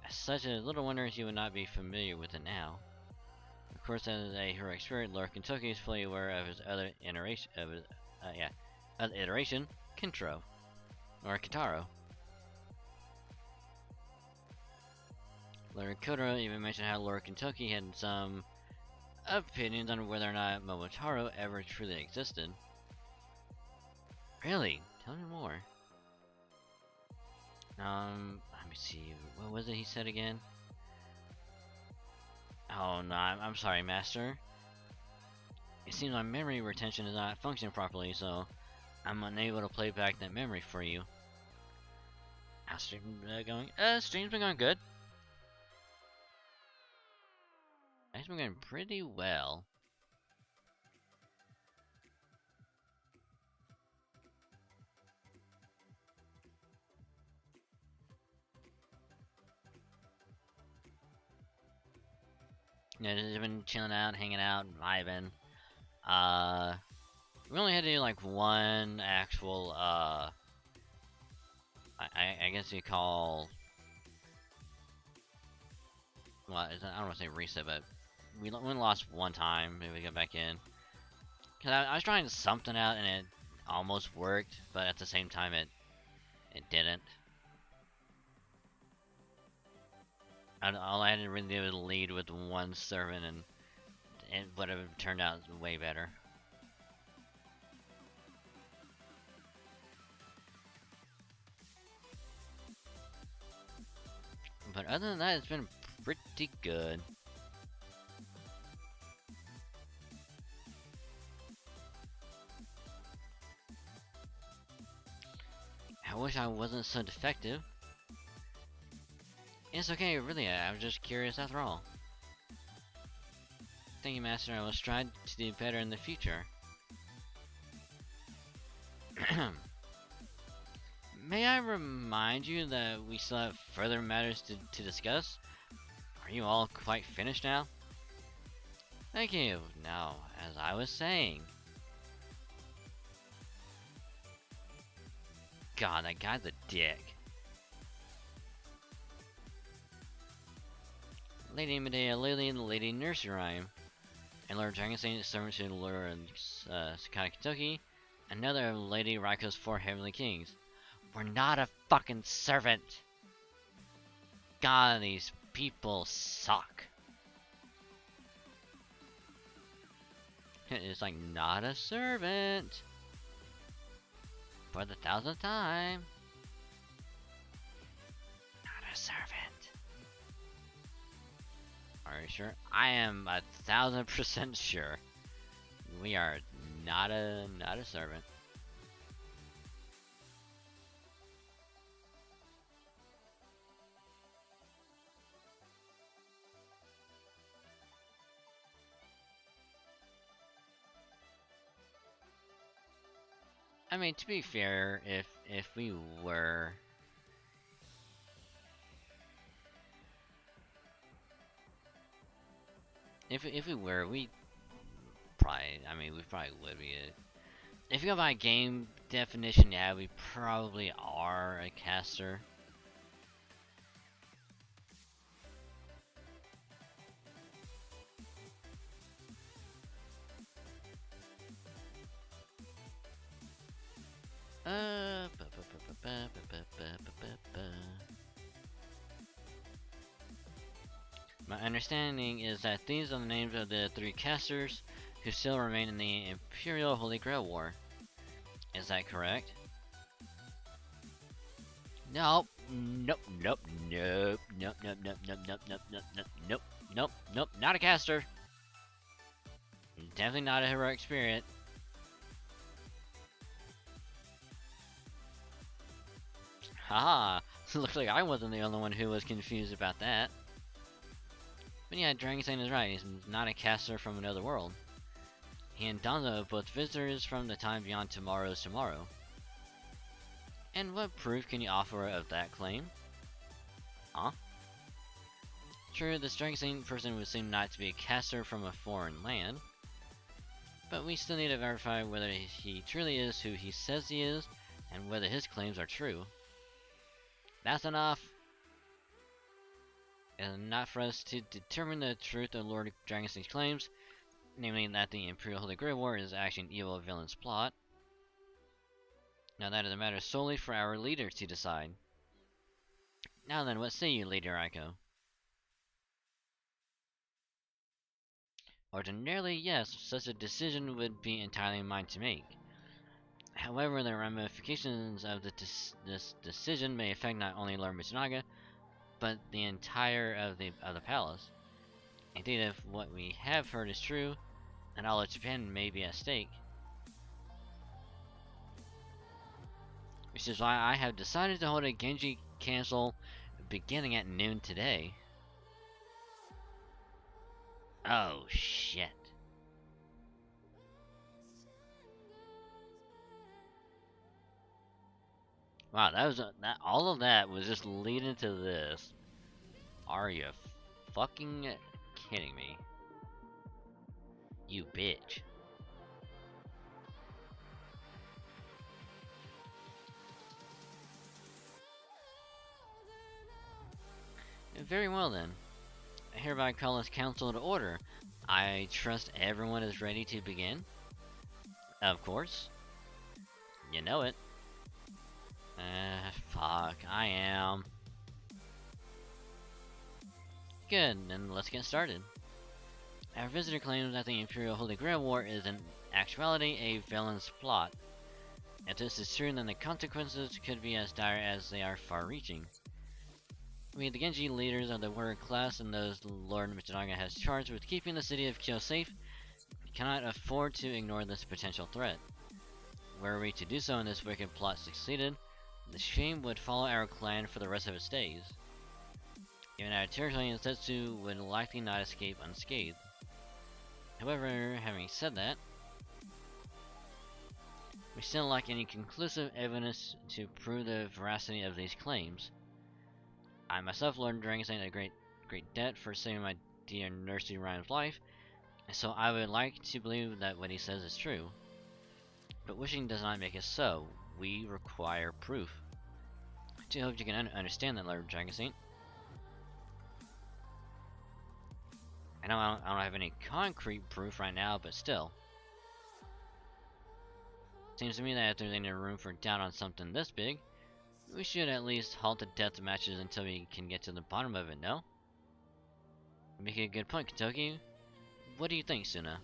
As such, it is little wonder you would not be familiar with it now. Of course, as a heroic spirit, Lord Kentucky is fully aware of his other iteration Kintro, or Kitaro. Lord Kotaro even mentioned how Lord Kentucky had some opinions on whether or not Momotaro ever truly existed. Really? Tell me more. Let me see. What was it he said again? Oh no, I'm sorry, Master. It seems my memory retention is not functioning properly, so I'm unable to play back that memory for you. How's stream going? Stream's been going good. It's been going pretty well. Yeah, just been chilling out, hanging out, vibing. We only had to do like one actual, I guess you call, well, I don't want to say reset, but we lost one time. Maybe we got back in. Cause I was trying something out and it almost worked, but at the same time it didn't. All I had to really do was lead with one servant, and it would have turned out way better. But other than that, it's been pretty good. I wish I wasn't so defective. It's okay, really, I was just curious after all. Thank you, Master, I will strive to do better in the future. May I remind you that we still have further matters to discuss? Are you all quite finished now? Thank you. Now, as I was saying... God, that guy's a dick. Lady Medea, Lily, and the Lady Nursery Rhyme. And Lord Dragonstein is servant to Lord Sakata Kentucky. Another of Lady Raiko's 4 Heavenly Kings. We're not a fucking servant! God, these people suck. It's like, not a servant! For the 1000th time! Not a servant. Are you sure? I am 1000% sure. We are not a servant. I mean, to be fair, if we were... If we were, we probably, I mean, we probably would be. If you go by game definition, yeah, we probably are a caster. My understanding is that these are the names of the 3 casters who still remain in the Imperial Holy Grail War. Is that correct? Nope. Nope. Nope. Nope. Nope. Nope. Nope. Nope. Nope. Nope. Nope. Nope. Nope. Nope. Not a caster. Definitely not a heroic spirit. Haha. Looks like I wasn't the only one who was confused about that. But yeah, Dragonstein is right. He's not a caster from another world. He and Donzo are both visitors from the time beyond tomorrow's tomorrow. And what proof can you offer of that claim? Huh? Sure, this Dragonstein person would seem not to be a caster from a foreign land. But we still need to verify whether he truly is who he says he is, and whether his claims are true. That's enough! And not for us to determine the truth of Lord Dragonstein's claims, namely that the Imperial Holy Grail War is actually an evil villain's plot. Now that is a matter solely for our leader to decide. Now then, what say you, Lady Raiko? Ordinarily, yes, such a decision would be entirely mine to make. However, the ramifications of this decision may affect not only Lord Mitsunaga, but the entire of the palace. Indeed, if what we have heard is true, then all of Japan may be at stake. Which is why I have decided to hold a Genji Council beginning at noon today. Oh shit. Wow, that was all of that was just leading to this. Are you fucking kidding me? You bitch. Very well then. I hereby call this council to order. I trust everyone is ready to begin. Of course. You know it. Fuck, I am. Good, then let's get started. Our visitor claims that the Imperial Holy Grail War is in actuality a villain's plot. If this is true, then the consequences could be as dire as they are far-reaching. We, the Genji leaders of the warrior class and those Lord Mitsunaga has charged with keeping the city of Kyo safe, cannot afford to ignore this potential threat. Were we to do so and this wicked plot succeeded, the shame would follow our clan for the rest of its days. Even our territory in Setsu would likely not escape unscathed. However, having said that, we still lack any conclusive evidence to prove the veracity of these claims. I myself, Lord Dragonstein, a great debt for saving my dear nursery rhyme's life, and so I would like to believe that what he says is true. But wishing does not make it so. We require proof. I do hope you can understand that, Lord Dragonstein. I know I don't have any concrete proof right now, but still. Seems to me that if there's any room for doubt on something this big, we should at least halt the death matches until we can get to the bottom of it, no? You make a good point, Katoki. What do you think, Suna?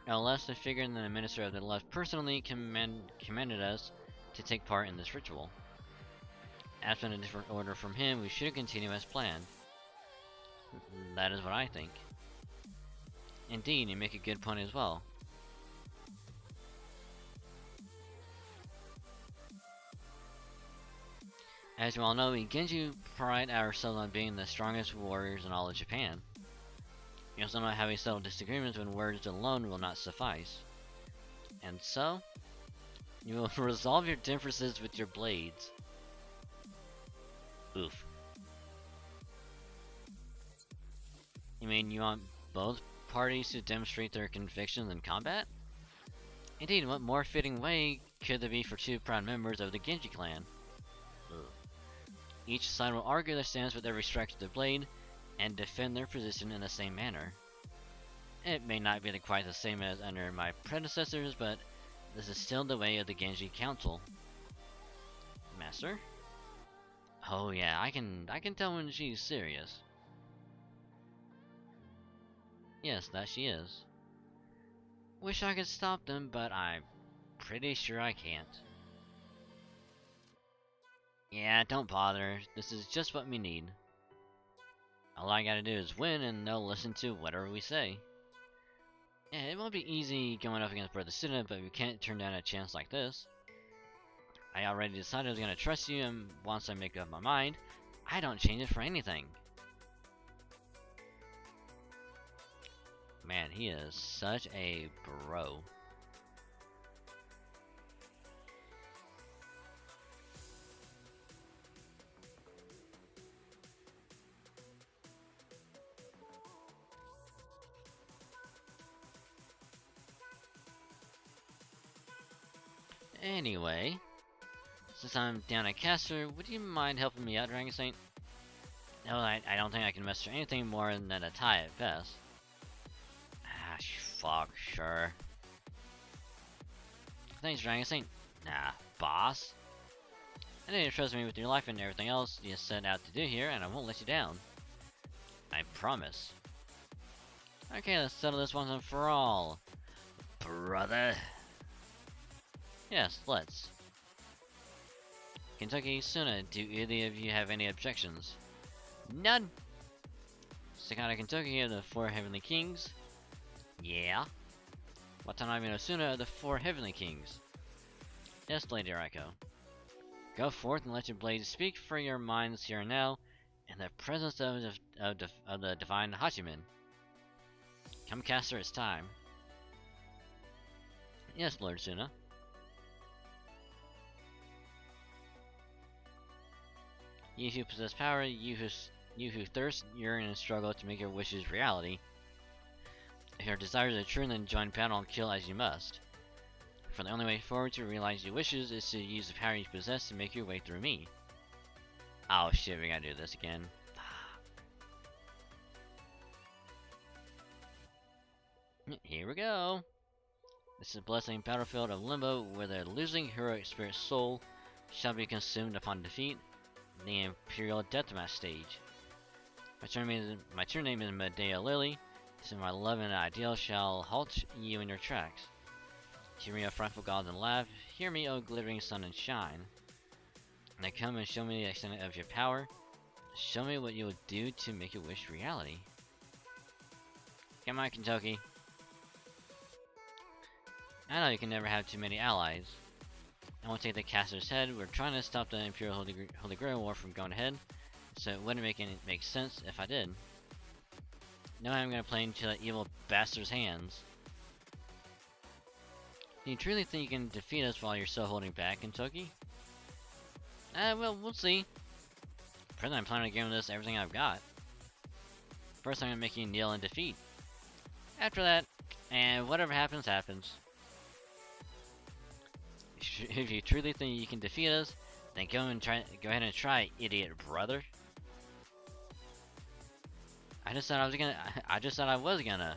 Alas, I figured that the Minister of the Left personally commanded us to take part in this ritual. Absent a different order from him, we should continue as planned. That is what I think. Indeed, you make a good point as well. As you all know, we Genji pride ourselves on being the strongest warriors in all of Japan. We also know how we settle disagreements when words alone will not suffice. And so, you will resolve your differences with your blades. Oof. You mean you want both parties to demonstrate their convictions in combat? Indeed, what more fitting way could there be for two proud members of the Genji clan? Ugh. Each side will argue their stance with every strike of the blade, and defend their position in the same manner. It may not be quite the same as under my predecessors, but this is still the way of the Genji Council. Master? Oh yeah, I can tell when she's serious. Yes, that she is. Wish I could stop them, but I'm pretty sure I can't. Yeah, don't bother. This is just what we need. All I gotta do is win, and they'll listen to whatever we say. Yeah, it won't be easy going up against Brother Suna, but we can't turn down a chance like this. I already decided I was gonna trust you, and once I make up my mind, I don't change it for anything. Man, he is such a bro. Anyway, since I'm down at Caster, would you mind helping me out, Dragon Saint? No, I don't think I can muster anything more than a tie at best. Ah, fuck, sure. Thanks, Dragon Saint. Nah, boss. I know you trust me with your life and everything else you set out to do here, and I won't let you down. I promise. Okay, let's settle this once and for all. Brother. Yes, let's. Kentucky, Suna, do either of you have any objections? None! Sakata Kentucky of the 4 Heavenly Kings? Yeah. Watanabe no Suna of the 4 Heavenly Kings? Yes, Lady Raiko. Go forth and let your blades speak for your minds here and now, in the presence of the divine Hachiman. Come, Caster, it's time. Yes, Lord Suna. You who possess power, you who thirst, yearn, and struggle to make your wishes reality. If your desires are true, then join battle and kill as you must. For the only way forward to realize your wishes is to use the power you possess to make your way through me. Oh shit, we gotta do this again. Here we go. This is a blessing battlefield of Limbo, where the losing heroic spirit soul shall be consumed upon defeat. The Imperial Deathmatch stage. My true name is Medea Lily, so my love and ideal shall halt you in your tracks. Hear me, O frightful gods, and laugh. Hear me, O glittering sun and shine. Now come and show me the extent of your power. Show me what you will do to make your wish reality. Come on, Kentucky. I know you can never have too many allies. I won't take the caster's head. We're trying to stop the Imperial Holy Grail War from going ahead, so it wouldn't make sense if I did. No, I'm gonna play into that evil bastard's hands. Do you truly think you can defeat us while you're still holding back, Kentucky? Well, we'll see. Presently, I'm planning on giving this everything I've got. First, I'm gonna make you kneel in defeat. After that, and whatever happens, happens. If you truly think you can defeat us, then go ahead and try, idiot brother. I just said I was gonna.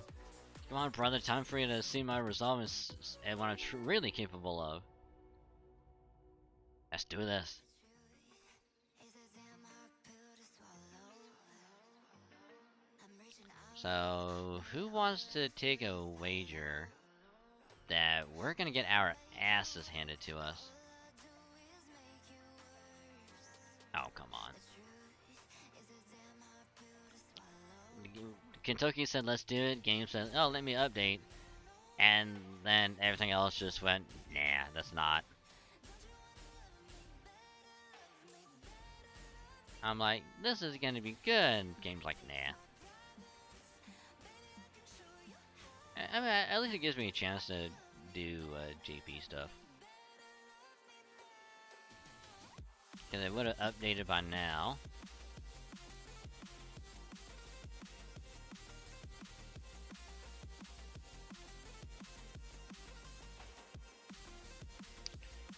Come on, brother, time for you to see my resolve and what I'm really capable of. Let's do this. So, who wants to take a wager that we're gonna get our asses handed to us? Oh, come on. Kentucky said let's do it, Game said, oh, let me update. And then everything else just went, nah, that's not. I'm like, this is gonna be good. Game's like, nah. I mean, at least it gives me a chance to do JP stuff. Because it would have updated by now.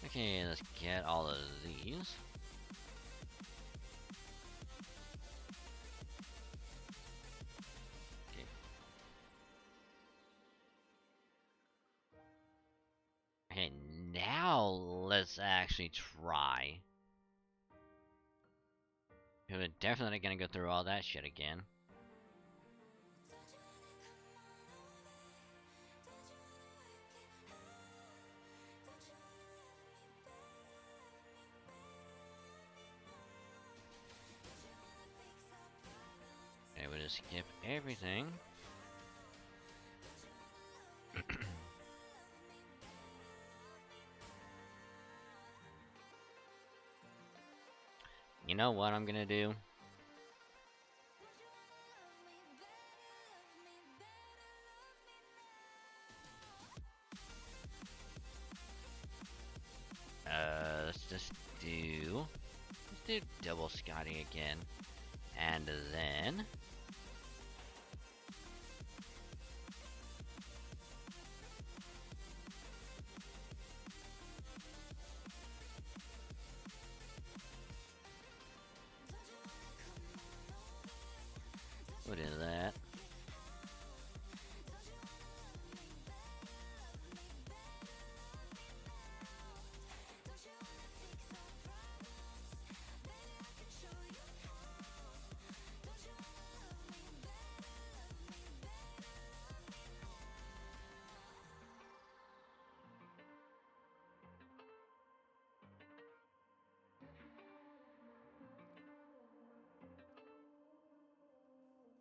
Okay, let's get all of these. Okay, now let's actually try. We're definitely gonna go through all that shit again. Okay, we'll just skip everything. You know what I'm gonna do? Let's do double Scotty again. And then what is that?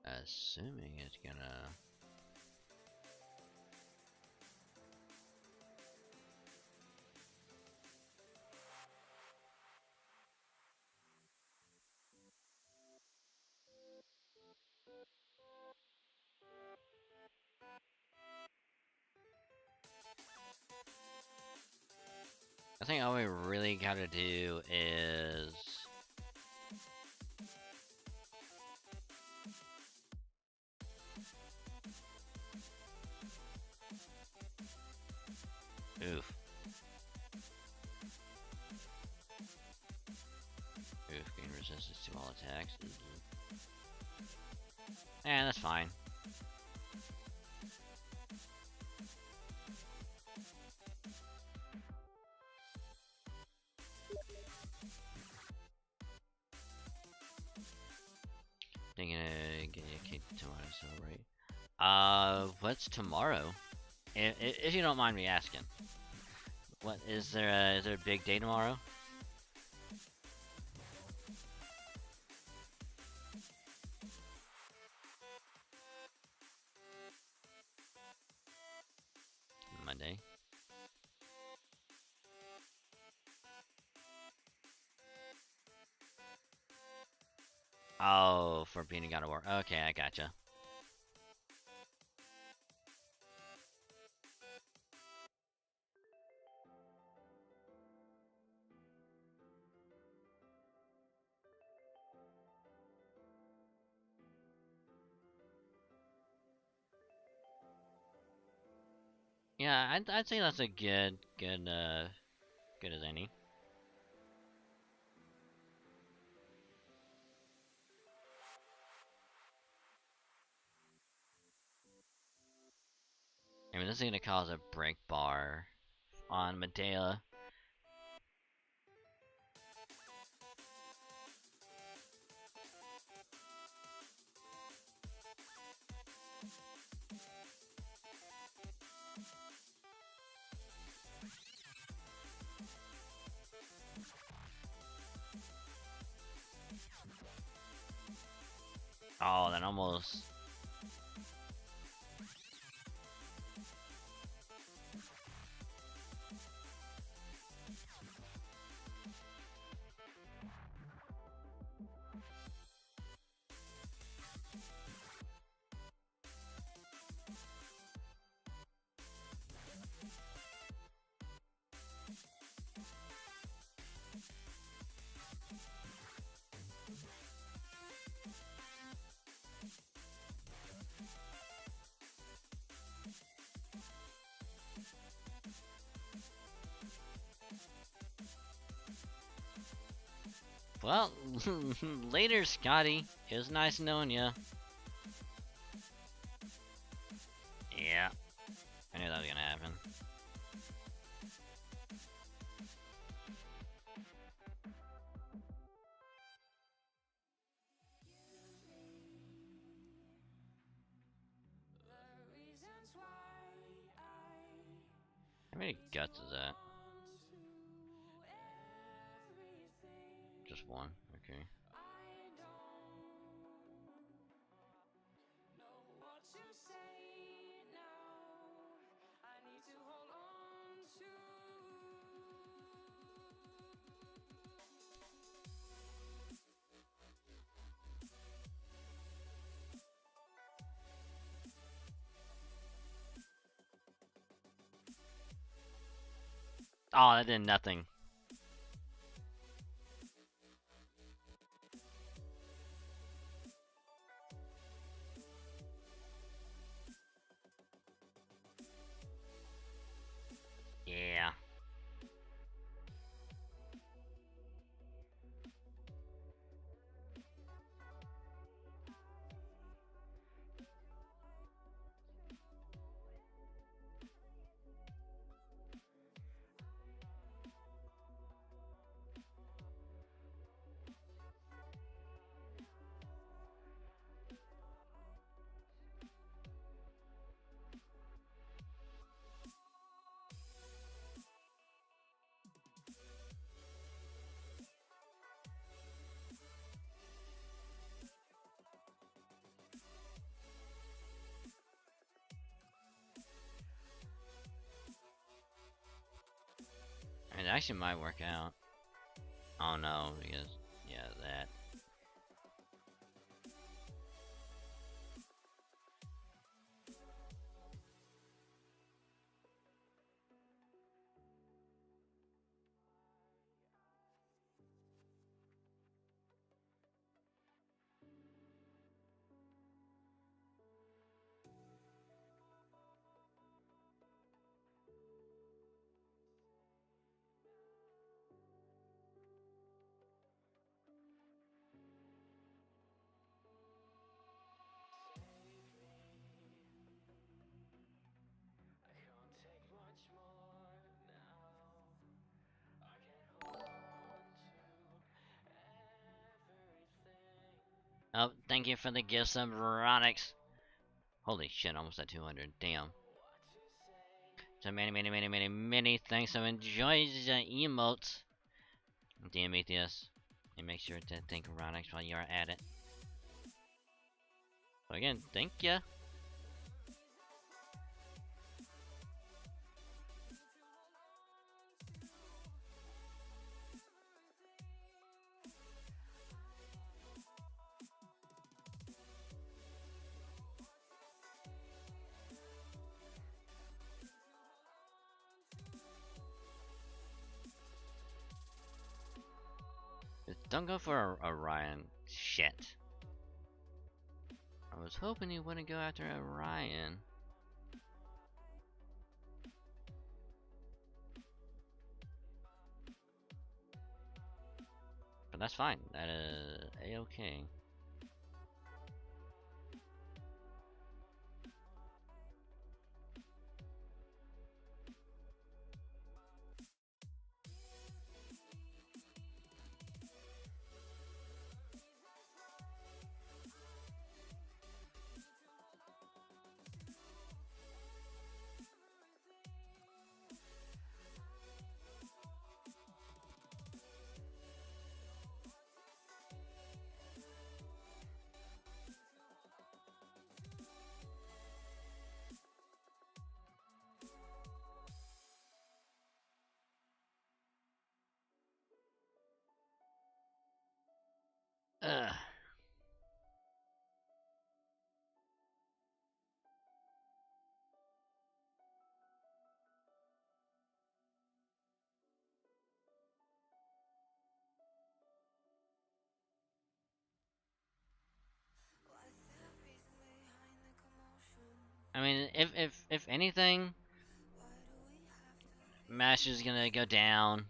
Assuming it's gonna. I think all we really gotta do is oof. Oof, gain resistance to all attacks. Yeah, that's fine. Thinking get a cake tomorrow, so right. What's tomorrow? If you don't mind me asking. What is there a big day tomorrow? Monday. Oh, for being a God of War. Okay, I gotcha. Yeah, I'd say that's a good as any. I mean, this is gonna cause a break bar on Medea. Oh, that almost. Well, later, Scotty. It was nice knowing ya. Yeah, I knew that was gonna happen. How many guts is that? Just one, okay. Oh, that did nothing. Yeah. It actually might work out. Oh no, because yeah, that. Oh, thank you for the gifts of Veronix. Holy shit, almost at 200. Damn. So many thanks. I enjoy the emotes. Damn atheist. And make sure to thank Veronix while you are at it. So again, thank ya. Don't go for Orion. Shit. I was hoping you wouldn't go after Orion. But that's fine. That is a-okay. Ugh. I mean, if anything, Mash is gonna go down.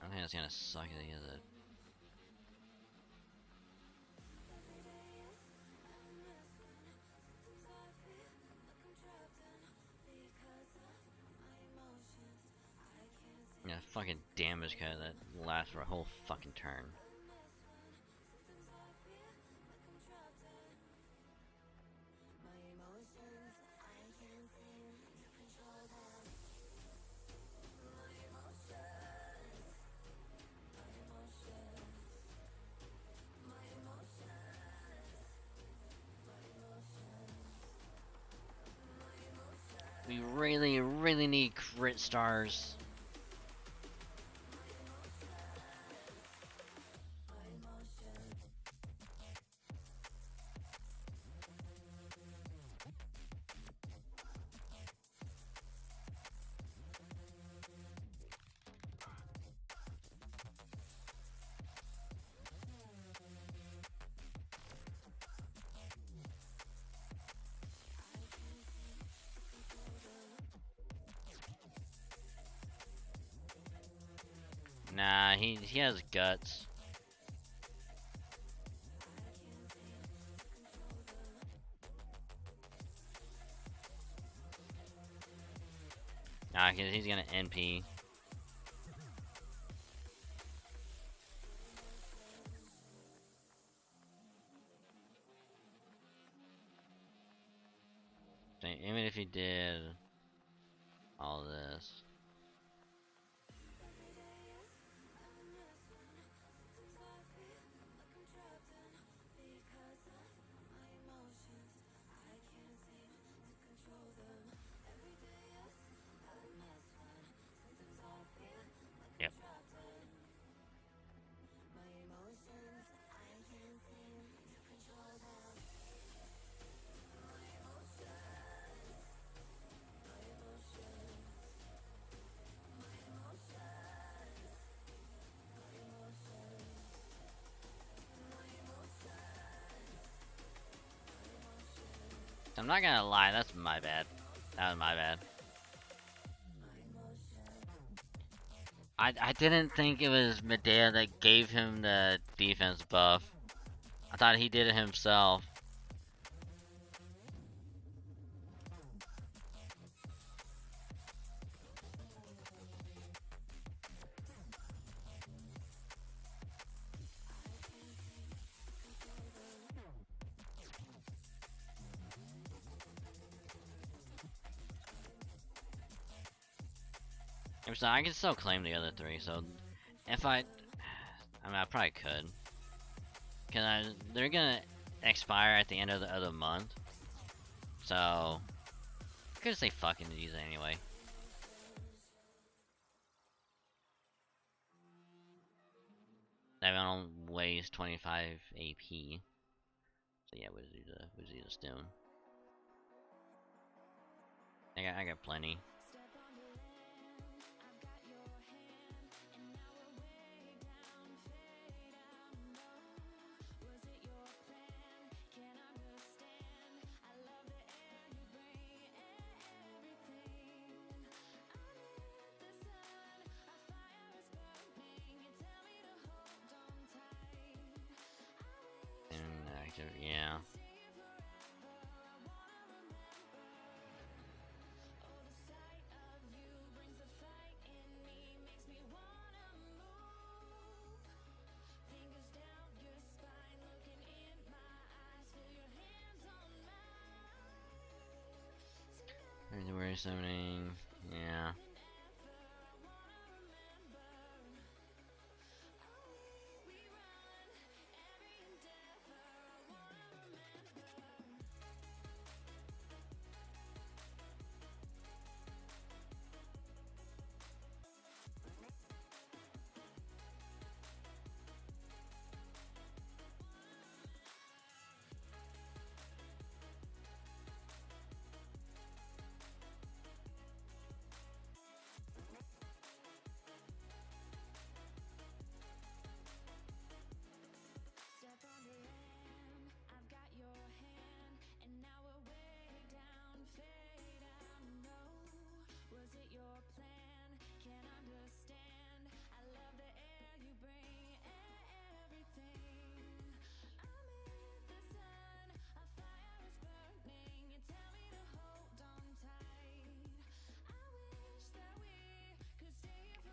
I think it's gonna suck at the end of it. Yeah, fucking damage cut that lasts for a whole fucking turn. We really need crit stars. Nah, he has guts. Nah, he's gonna NP. Even if he did all this. Yep. I'm not gonna lie, that's my bad. That was my bad. I didn't think it was Medea that gave him the defense buff. I thought he did it himself. So I can still claim the other three, so if I mean, I probably could. Cause they're gonna expire at the end of the other month. So, I could say fucking use it anyway. That one weighs 25 AP. So yeah, we'll do the stone. I got plenty. Yeah. Where's summoning? Yeah.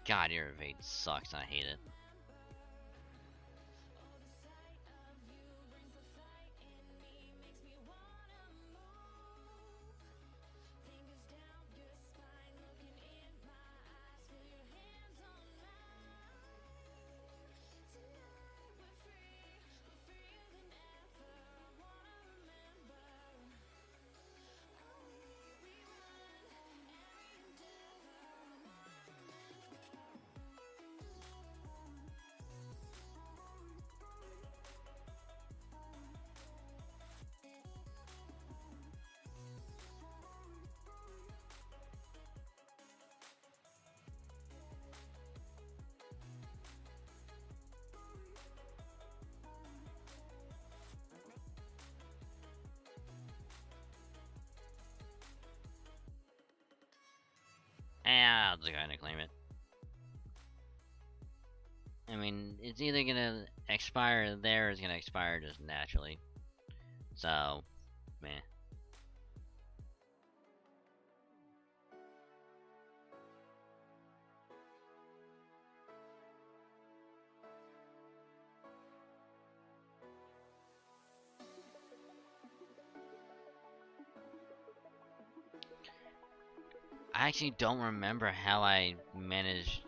God, your evade sucks. I hate it. I'll just go ahead and claim it. I mean, it's either gonna expire there or it's gonna expire just naturally. So, meh. I actually don't remember how I managed.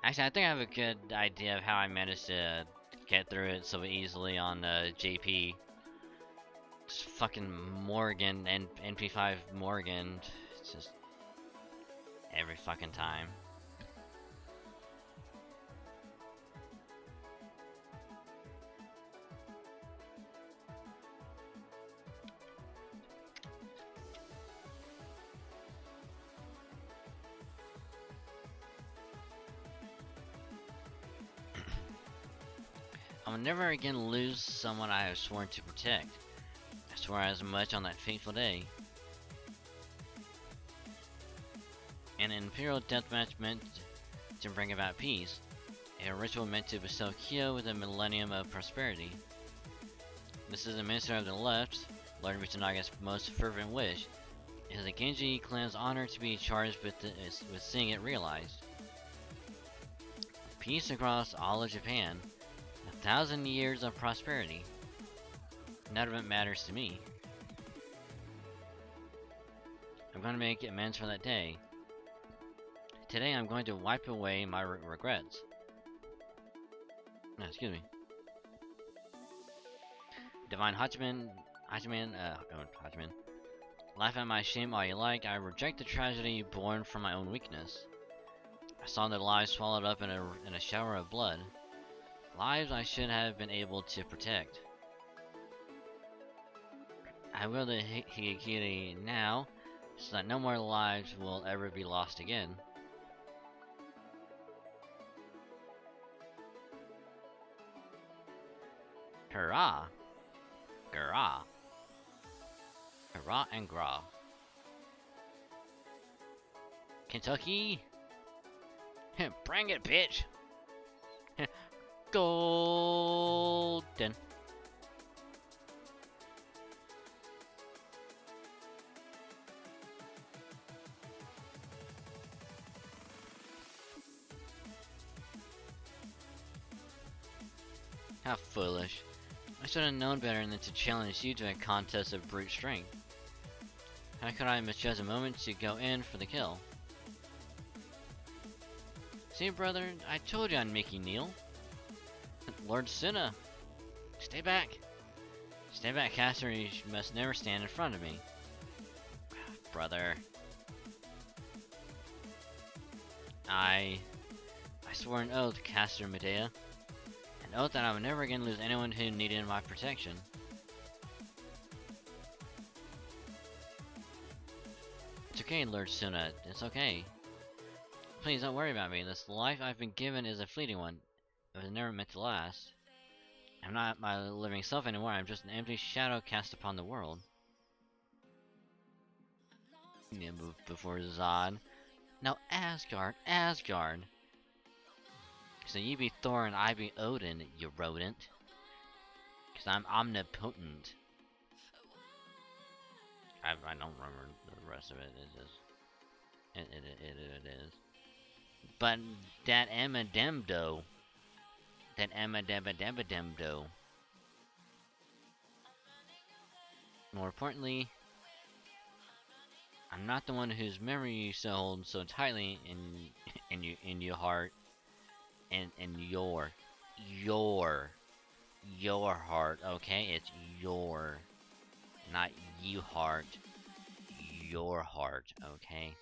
Actually, I think I have a good idea of how I managed to get through it so easily on JP. Just fucking Morgan and NP5 Morgan. It's just every fucking time. I will never again lose someone I have sworn to protect. I swore as much on that fateful day. An imperial deathmatch meant to bring about peace. A ritual meant to bestow Kyo with a millennium of prosperity. This is the minister of the left, Lord Mitsunaga's most fervent wish. It is the Genji clan's honor to be charged with seeing it realized. Peace across all of Japan. 1,000 years of prosperity. None of it matters to me. I'm going to make amends for that day. Today I'm going to wipe away my regrets. No, excuse me. Divine Hachiman. Laugh at my shame all you like. I reject the tragedy born from my own weakness. I saw the lives swallowed up in a shower of blood. Lives I should have been able to protect. I will the Higekiri now, so that no more lives will ever be lost again. Hurrah! Grah! Hurrah and grah! Kentucky! Bring it, bitch! Golden! How foolish. I should have known better than to challenge you to a contest of brute strength. How could I misjudge a moment to go in for the kill? See, brother, I told you I'd make you kneel. Lord Suna! Stay back! Stay back, caster, you must never stand in front of me. Brother. I swore an oath, caster Medea. An oath that I would never again lose anyone who needed my protection. It's okay, Lord Suna, it's okay. Please don't worry about me. This life I've been given is a fleeting one. It was never meant to last. I'm not my living self anymore, I'm just an empty shadow cast upon the world. Before Zod. Now Asgard, Asgard! So you be Thor and I be Odin, you rodent. Cause I'm omnipotent. I don't remember the rest of it, it's just... It is. But that Amademdo. That Amadebadebademdo. More importantly, I'm not the one whose memory you hold so tightly in your heart, and your heart. Okay, it's your, not you heart. Your heart. Okay.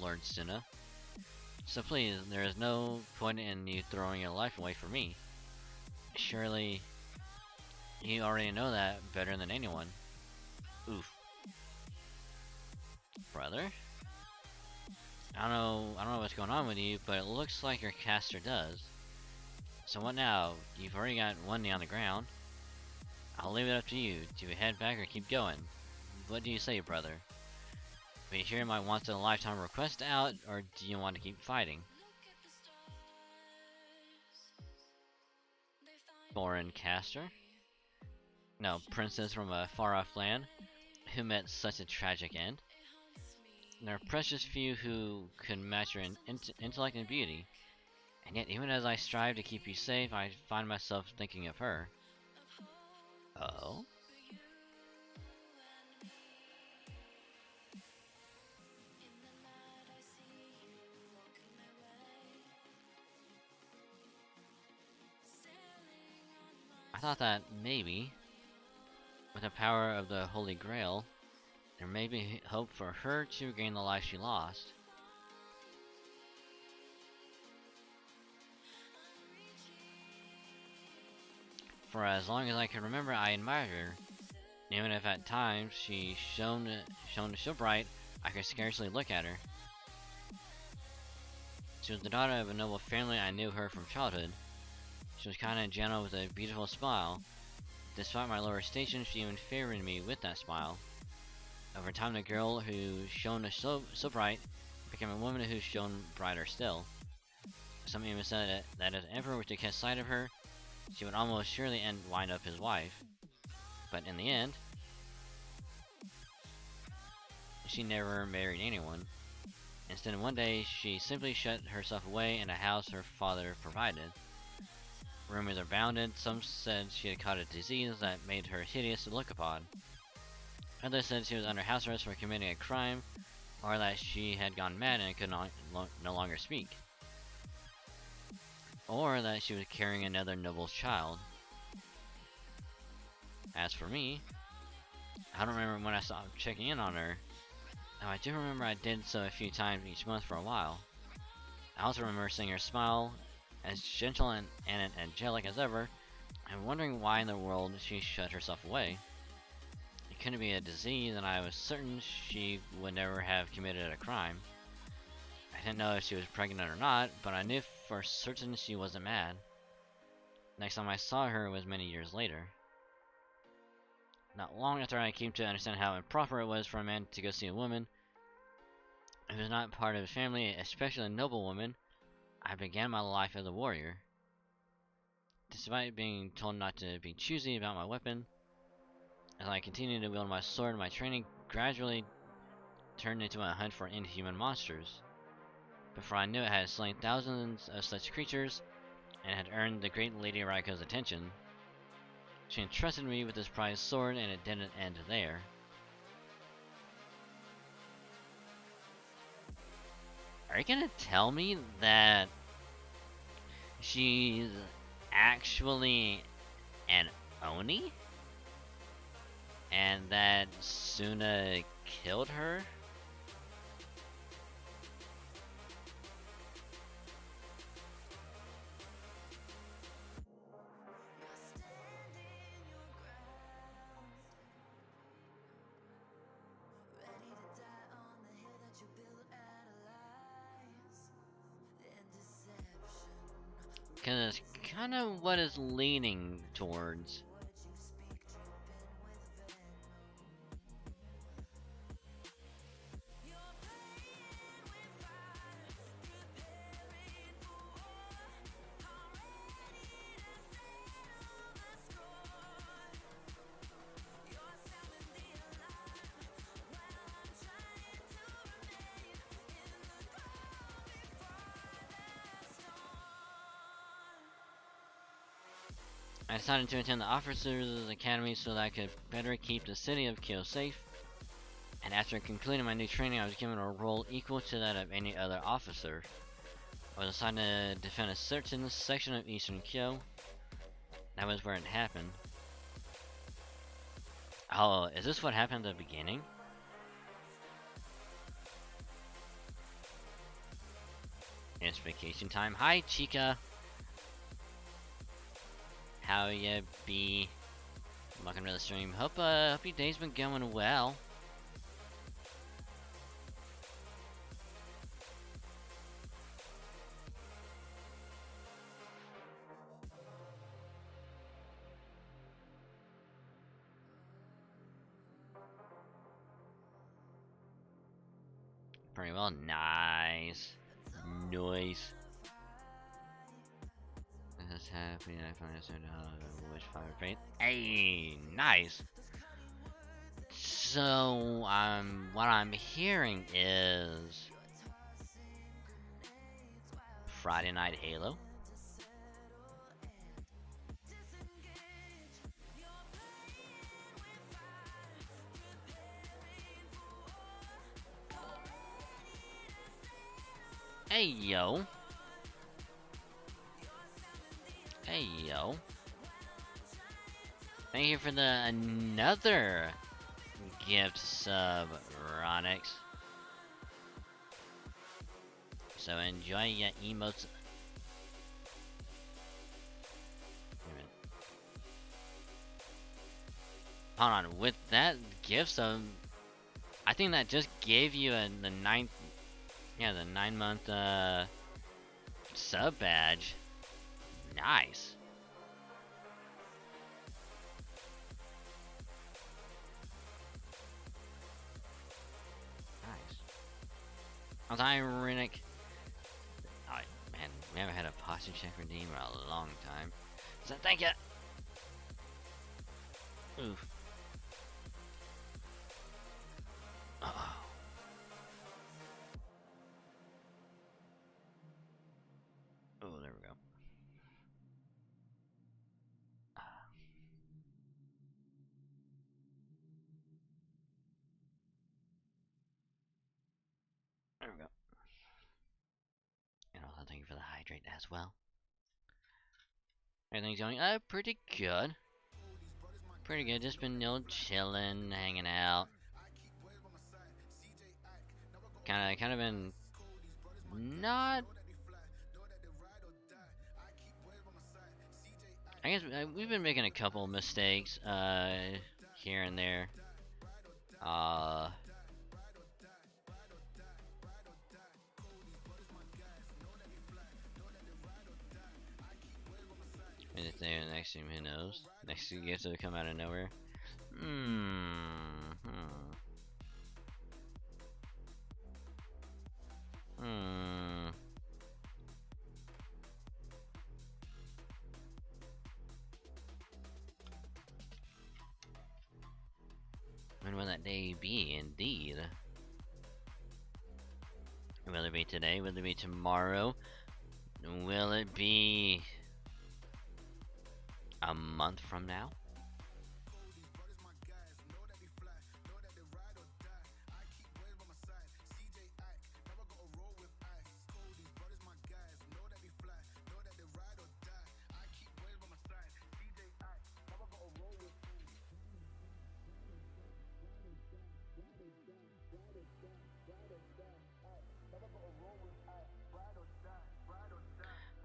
Lord Suna. So please, there is no point in you throwing your life away for me. Surely, you already know that better than anyone. Oof. Brother? I don't know what's going on with you, but it looks like your caster does. So what now? You've already got one knee on the ground. I'll leave it up to you. Do we head back or keep going? What do you say, brother? Do you hear my once in a lifetime request out, or do you want to keep fighting? Foreign caster? No, princess from a far off land who met such a tragic end. There are precious few who could match your intellect and beauty, and yet even as I strive to keep you safe, I find myself thinking of her. Oh? I thought that maybe, with the power of the Holy Grail, there may be hope for her to regain the life she lost. For as long as I can remember, I admired her, even if at times she shone so bright I could scarcely look at her. She was the daughter of a noble family. I knew her from childhood. She was kind and gentle with a beautiful smile. Despite my lower station, she even favored me with that smile. Over time, the girl who shone so bright became a woman who shone brighter still. Some even said that if the emperor were to catch sight of her, she would almost surely wind up his wife. But in the end, she never married anyone. Instead, one day, she simply shut herself away in a house her father provided. Rumors abounded. Some said she had caught a disease that made her hideous to look upon. Others said she was under house arrest for committing a crime, or that she had gone mad and could no longer speak. Or that she was carrying another noble's child. As for me, I don't remember when I stopped checking in on her. Now I do remember I did so a few times each month for a while. I also remember seeing her smile, as gentle and angelic as ever, and wondering why in the world she shut herself away. It couldn't be a disease, and I was certain she would never have committed a crime. I didn't know if she was pregnant or not, but I knew for certain she wasn't mad. Next time I saw her was many years later. Not long after I came to understand how improper it was for a man to go see a woman who was not part of his family, especially a noble woman, I began my life as a warrior. Despite being told not to be choosy about my weapon, as I continued to wield my sword, my training gradually turned into a hunt for inhuman monsters. Before I knew it, I had slain thousands of such creatures, and had earned the great Lady Raiko's attention. She entrusted me with this prized sword, and it didn't end there. Are you gonna tell me that she's actually an Oni? And that Suna killed her? Because it's kind of what it's leaning towards. I decided to attend the Officers' Academy so that I could better keep the city of Kyoto safe, and after completing my new training, I was given a role equal to that of any other officer. I was assigned to defend a certain section of Eastern Kyoto. That was where it happened. Oh, is this what happened at the beginning? It's vacation time. Hi, Chica! How ya be? Welcome to the stream. Hope your day's been going well. pretty well. Nice. Nice. This is happening. I find it so which fire fate. Hey, nice. So, what I'm hearing is Friday Night Halo. Hey yo. Hey yo. Thank you for the another gift sub, Ronix. So enjoy your emotes. Hold on, with that gift sub, I think that just gave you the 9-month sub badge. Nice. Nice. I was ironic. Oh, man, we haven't had a posture check redeem in a long time. So thank you. Oof. Uh-oh. Oh, there we go. There we go. And also thank you for the hydrate as well. Everything's going pretty good. Pretty good. Just been chilling, hanging out. Kind of been not. I guess we've been making a couple mistakes here and there. And if they're next team, who knows? Next team gets to come out of nowhere. When will that day be? Indeed. Will it be today? Will it be tomorrow? Will it be a month from now?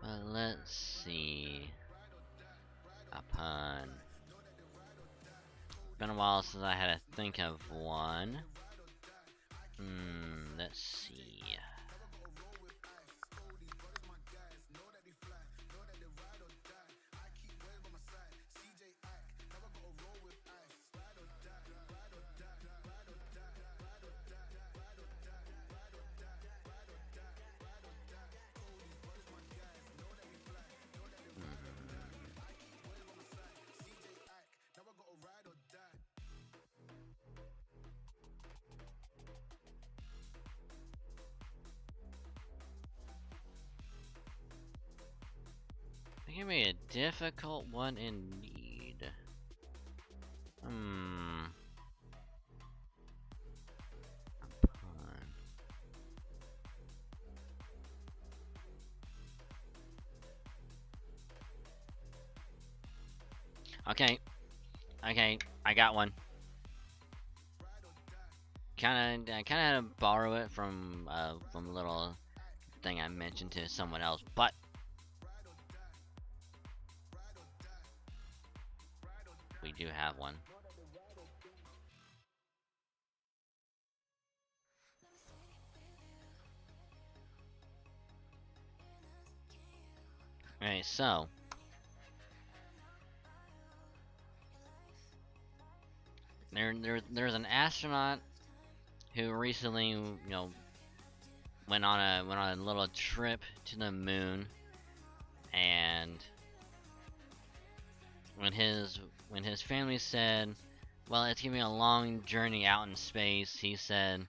Well, let's see. A pun. Been a while since I had to think of one. Let's see. Give me a difficult one indeed. A pun. Okay, I got one. I kinda had to borrow it from a little thing I mentioned to someone else, but we do have one. Alright, so there's an astronaut who recently, went on a little trip to the moon, and when his family said, well, it's gonna be a long journey out in space, he said,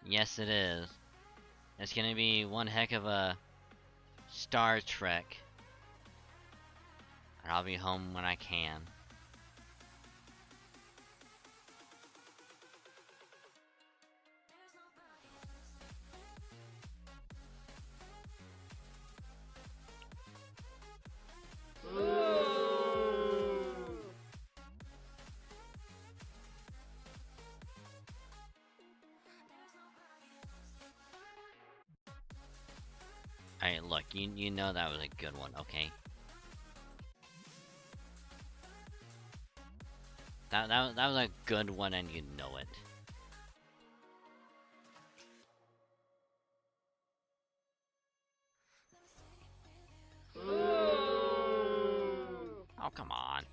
yes it is. It's gonna be one heck of a Star Trek. And I'll be home when I can. Alright, look, you know that was a good one, okay? That was a good one, and you know it. Oh, come on.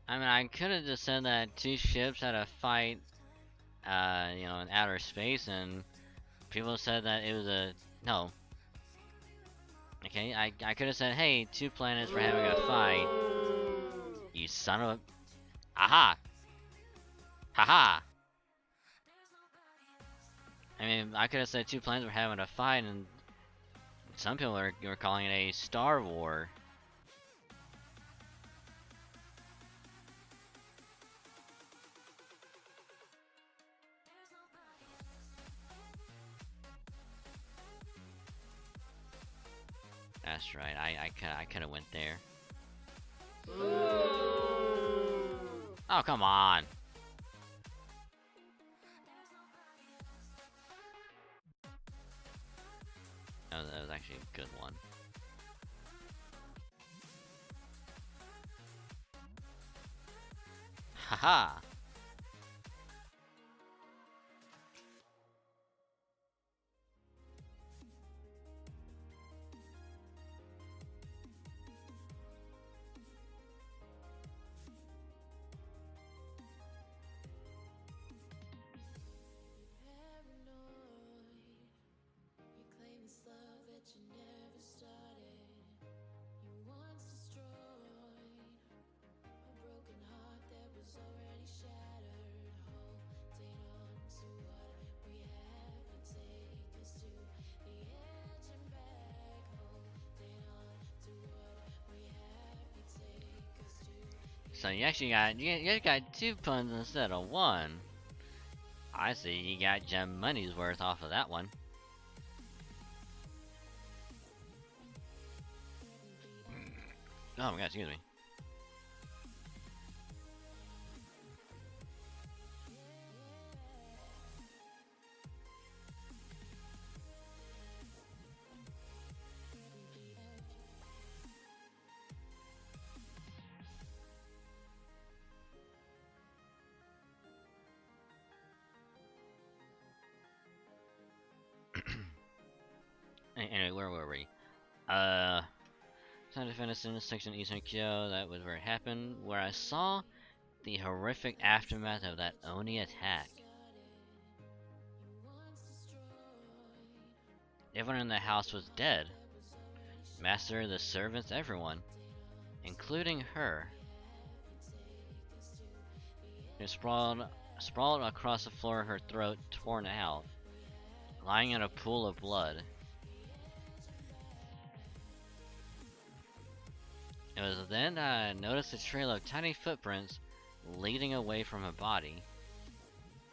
I mean, I could have just said that two ships had a fight, you know, in outer space, and people said that it was a... No. Okay, I could have said, hey, two planets were having a fight. You son of a... Aha! Haha! I mean, I could have said two planets were having a fight, and some people were calling it a Star War. That's right. I could have went there. Oh, come on. That was actually a good one. Haha. So you actually got two puns instead of one. I see, you got your money's worth off of that one. Oh my god, excuse me. Anyway, where were we? Time to finish in this section of Eastern Kyo. That was where it happened, where I saw the horrific aftermath of that Oni attack. Everyone in the house was dead. Master, the servants, everyone. Including her. She sprawled across the floor, her throat torn out, lying in a pool of blood. It was then that I noticed a trail of tiny footprints leading away from her body.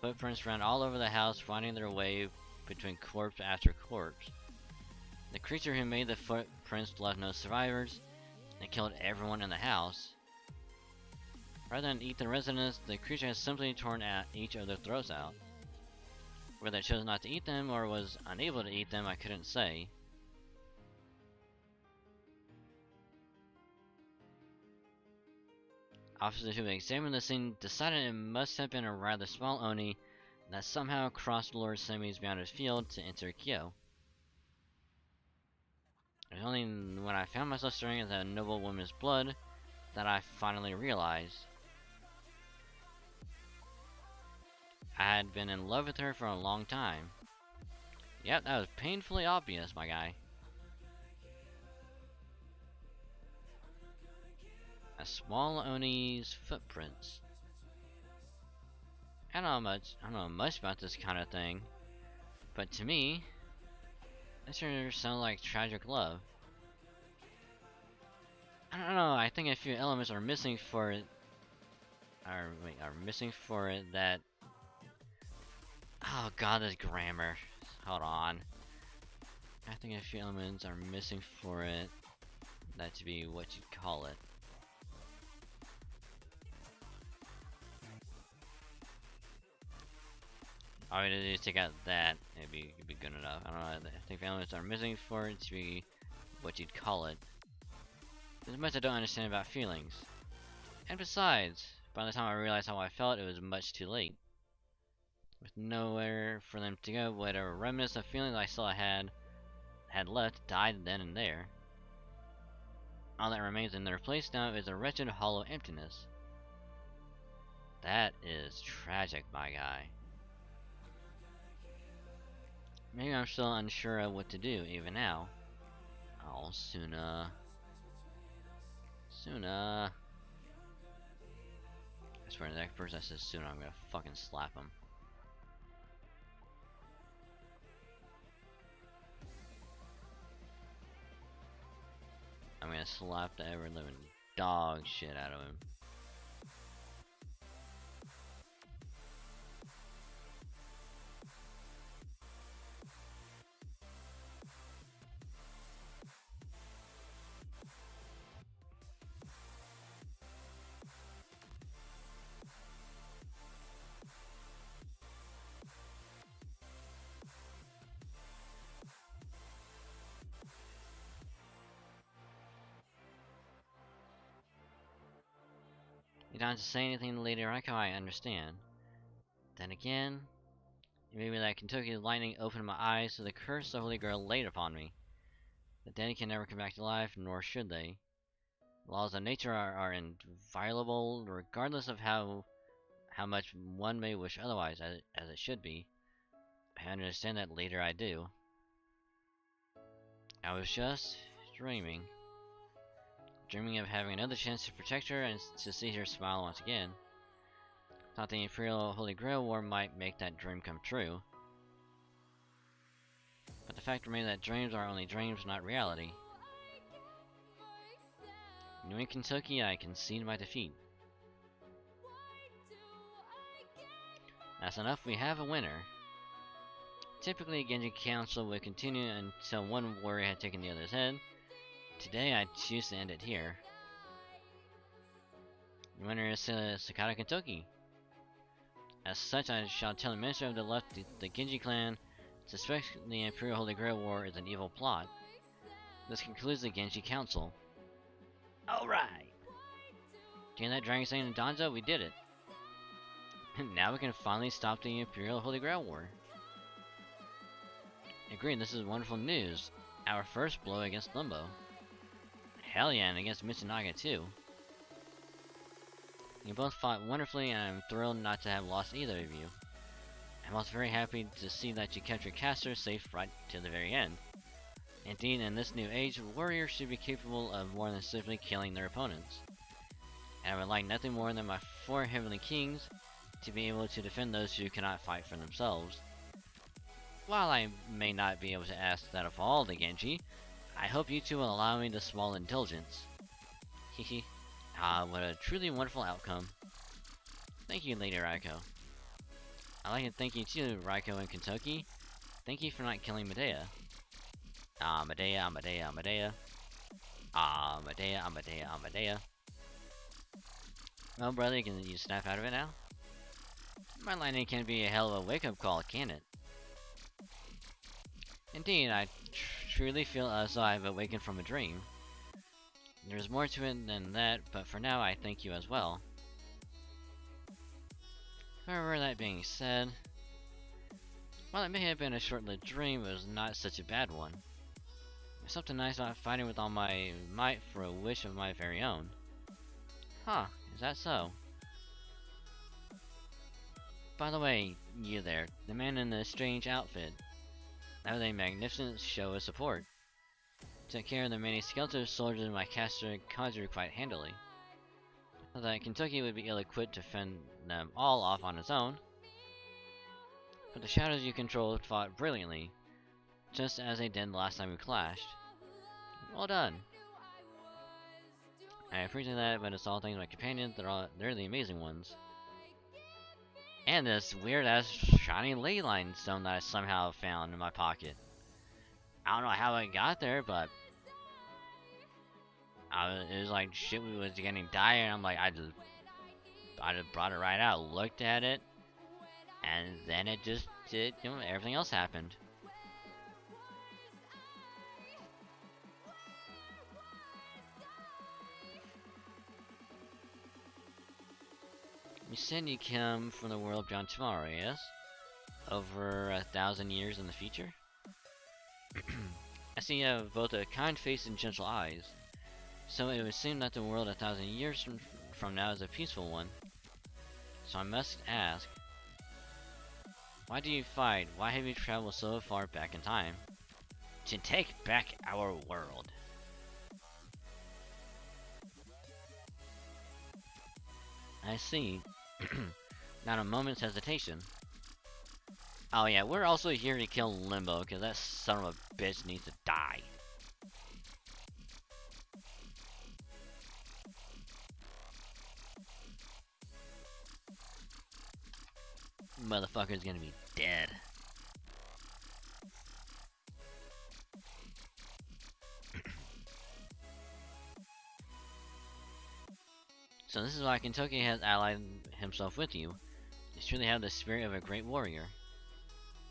Footprints ran all over the house, finding their way between corpse after corpse. The creature who made the footprints left no survivors and killed everyone in the house. Rather than eat the residents, the creature has simply torn each of their throats out. Whether it chose not to eat them or was unable to eat them, I couldn't say. Officers who examined the scene decided it must have been a rather small Oni that somehow crossed Lord Semi's bounded field to enter Kyo. It was only when I found myself staring at that noble woman's blood that I finally realized. I had been in love with her for a long time. Yep, that was painfully obvious, my guy. A small Oni's footprints. I don't know much about this kind of thing, but to me, that sure sounds like tragic love. I don't know. I think a few elements are missing for it. Are missing for it that. Oh god, this grammar. Hold on. I think a few elements are missing for it. That to be what you'd call it. All we need to take out that. It'd be good enough. I don't know. I think the elements are missing for it to be what you'd call it. There's much I don't understand about feelings. And besides, by the time I realized how I felt, it was much too late. With nowhere for them to go, whatever remnants of feelings I still had left died then and there. All that remains in their place now is a wretched, hollow emptiness. That is tragic, my guy. Maybe I'm still unsure of what to do, even now. Oh, Suna. Suna. I swear, the next person that says Suna, I'm gonna fucking slap him. I'm gonna slap the ever living dog shit out of him. You don't have to say anything later, Raiko, I understand. Then again, maybe that Kentucky lightning opened my eyes to the curse the Holy Grail laid upon me. The dead can never come back to life, nor should they. The laws of nature are inviolable, regardless of how much one may wish otherwise, as it should be. I understand that later I do. I was just dreaming. Dreaming of having another chance to protect her and to see her smile once again. Thought the Imperial Holy Grail War might make that dream come true. But the fact remains that dreams are only dreams, not reality. Knowing Kentucky, I concede my defeat. That's enough, we have a winner. Typically, Genji Council would continue until one warrior had taken the other's head. Today, I choose to end it here. The winner is Sakata Kentucky. As such, I shall tell the Minister of the Left the Genji clan suspects the Imperial Holy Grail War is an evil plot. This concludes the Genji Council. Alright! Getting that Dragon Stain and Danzo, we did it. Now we can finally stop the Imperial Holy Grail War. Agreed, this is wonderful news. Our first blow against Limbo. Hell yeah, and against Michinaga too. You both fought wonderfully, and I'm thrilled not to have lost either of you. I'm also very happy to see that you kept your caster safe right to the very end. Indeed, in this new age, warriors should be capable of more than simply killing their opponents. And I would like nothing more than my 4 Heavenly Kings to be able to defend those who cannot fight for themselves. While I may not be able to ask that of all the Genji, I hope you two will allow me this small indulgence. Hehe. Ah, what a truly wonderful outcome. Thank you, Lady Raiko. I'd like to thank you too, Raiko and Kentucky. Thank you for not killing Medea. Ah, Medea, Medea, Medea. Ah, Medea, Medea, Medea. Well, brother, can you snap out of it now? My lightning can be a hell of a wake-up call, can it? Indeed, I truly feel as though I've awakened from a dream. There's more to it than that, but for now I thank you as well. However, that being said, while it may have been a short-lived dream, it was not such a bad one. There's something nice about fighting with all my might for a wish of my very own. Huh, is that so? By the way, you there, the man in the strange outfit. That was a magnificent show of support. Took care of the many skeleton soldiers my caster conjured quite handily. I thought Kentucky would be ill-equipped to fend them all off on its own. But the shadows you controlled fought brilliantly, just as they did the last time we clashed. Well done. I appreciate that, but it's all thanks to my companions. They're the amazing ones. And this weird-ass shiny ley line stone that I somehow found in my pocket. I don't know how it got there, but it was like shit was getting dire, and I'm like, I just brought it right out, looked at it, and then it just did, everything else happened. You said you come from the world beyond tomorrow, yes? Over 1,000 years in the future? I see you have both a kind face and gentle eyes. So it would seem that the world 1,000 years from now is a peaceful one. So I must ask, why do you fight? Why have you traveled so far back in time? To take back our world. I see. Not a moment's hesitation. Oh yeah, we're also here to kill Limbo, because that son of a bitch needs to die. Motherfucker's gonna be dead. So this is why Kentucky has allied himself with you. You truly have the spirit of a great warrior.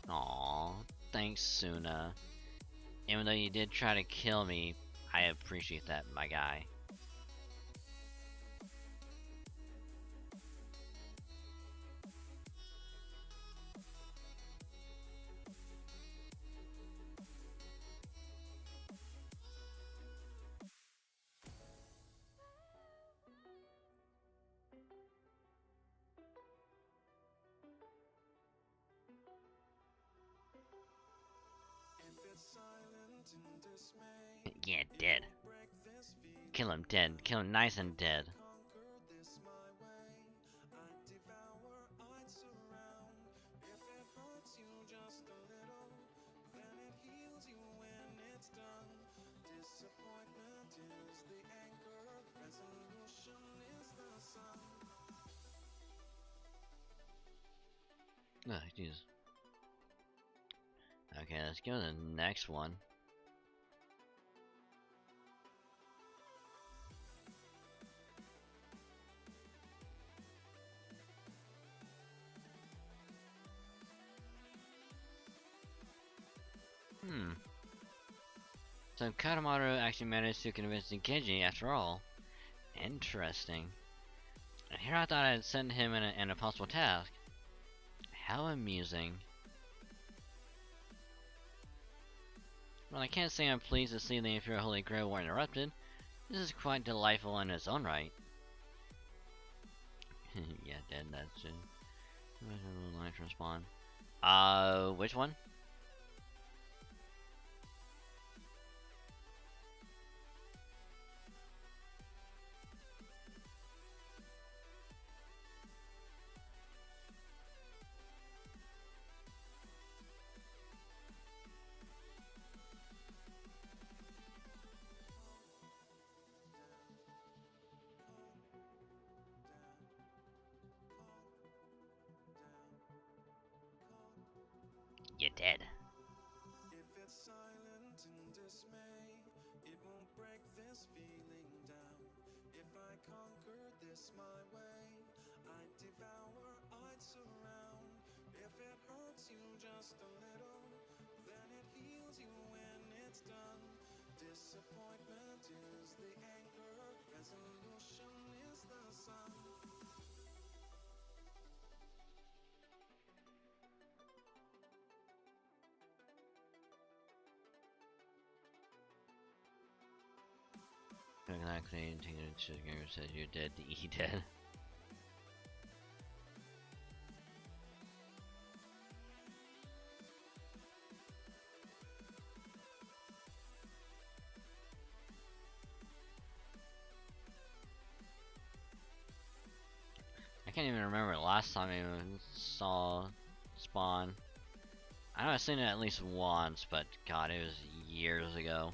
Aww, thanks, Suna. Even though you did try to kill me, I appreciate that, my guy. Yeah, dead. Kill him dead. Kill him nice and dead. Oh, jeez. Okay, let's go to the next one. So Katamaru actually managed to convince Genji after all. Interesting. And here I thought I'd send him an impossible task. How amusing. Well, I can't say I'm pleased to see the Imperial Holy Grail War interrupted. This is quite delightful in its own right. Yeah, dead, that's it. Line from spawn. Which one? You're dead. If it's silent in dismay, it won't break this feeling down. If I conquer this my way, I'd devour, I'd surround. If it hurts you just a little, then it heals you when it's done. Disappointment is the anchor, resolution is the sun. Exactly, taking a sugar says you're dead to eat dead. can't even remember the last time I even saw Spawn. I know I've seen it at least once, but God, it was years ago.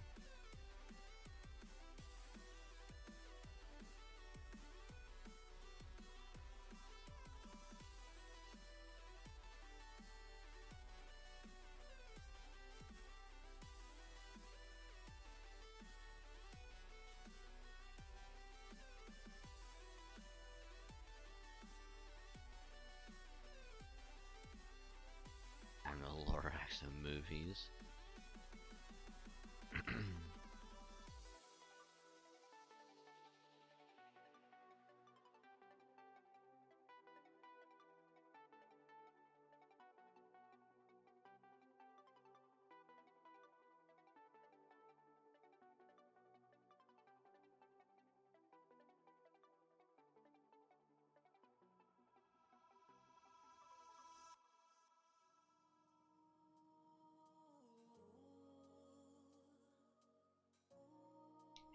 And the Lorax of movies.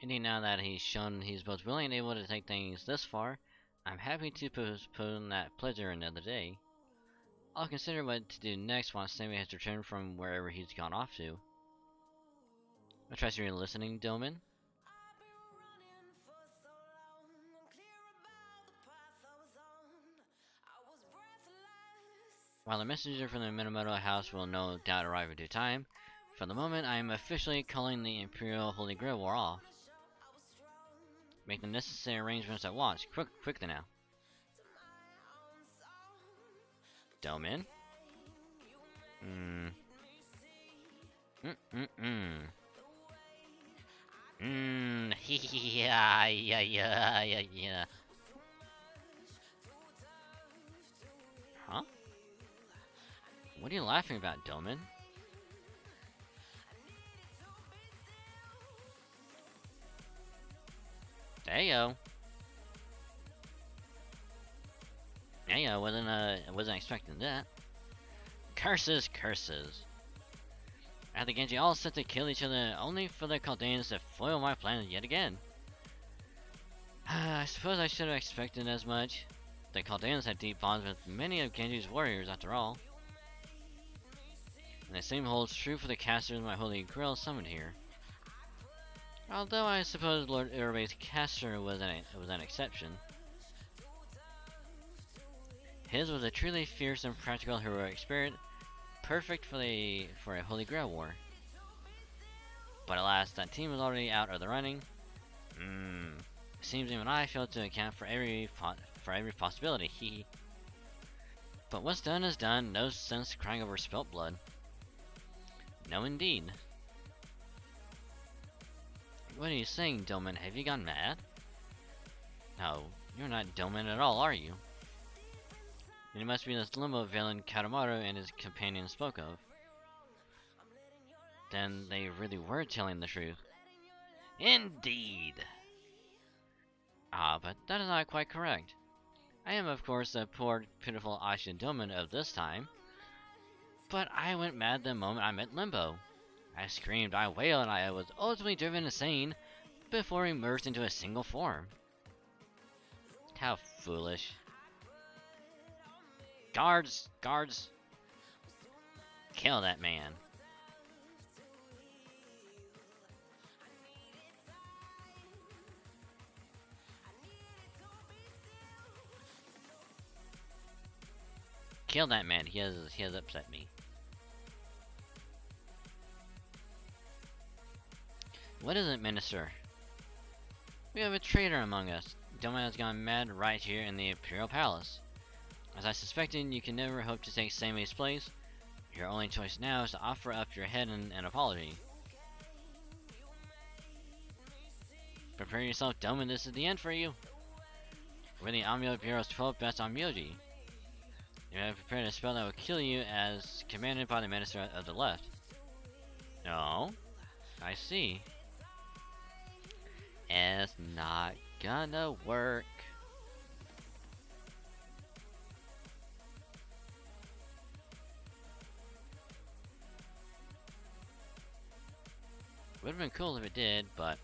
Indeed, now that he's shown he's both willing and able to take things this far, I'm happy to postpone that pleasure another day. I'll consider what to do next once Sammy has returned from wherever he's gone off to. I trust you're listening, Dillman. While the messenger from the Minamoto house will no doubt arrive in due time, for the moment I am officially calling the Imperial Holy Grail War off. Make the necessary arrangements at once. Quickly now. Domin? Yeah. Huh? What are you laughing about, Domin? Heyo. Heyo, wasn't expecting that. Curses. I had the Genji all set to kill each other, only for the Chaldeans to foil my plan yet again. I suppose I should have expected as much. The Chaldeans had deep bonds with many of Genji's warriors, after all. And the same holds true for the casters my Holy Grail summoned here. Although I suppose Lord Urabe's caster was an exception. His was a truly fierce and practical heroic spirit, perfect for a Holy Grail war. But alas, that team was already out of the running. It seems even I failed to account for every possibility. But what's done is done. No sense crying over spilt blood. No, indeed. What are you saying, Dillman? Have you gone mad? No, you're not Dillman at all, are you? It must be this limo villain Katamoto and his companion spoke of. Then they really were telling the truth. Indeed! But that is not quite correct. I am, of course, the poor, pitiful Aisha Dillman of this time. But I went mad the moment I met Limbo. I screamed, I wailed, and I was ultimately driven insane before we merged into a single form. How foolish. Guards! Kill that man. Kill that man, he has upset me. What is it, Minister? We have a traitor among us. Doma has gone mad right here in the Imperial Palace. As I suspected, you can never hope to take Samei's place. Your only choice now is to offer up your head in an apology. Prepare yourself, Doma, this is the end for you. We're the Amyo Bureau's 12 best Amyoji. You have prepared a spell that will kill you as commanded by the Minister of the Left. No? I see. It's not gonna work. Would've been cool if it did, but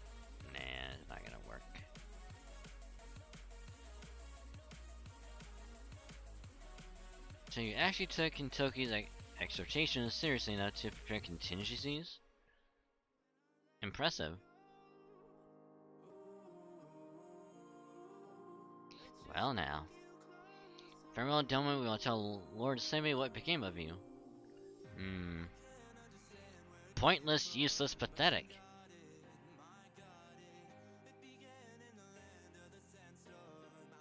nah, it's not gonna work. So you actually took Kintoki's exhortation seriously enough to prepare contingencies? Impressive. Well now. Farewell, Doman, we will tell Lord Seme what became of you. Pointless, useless, pathetic.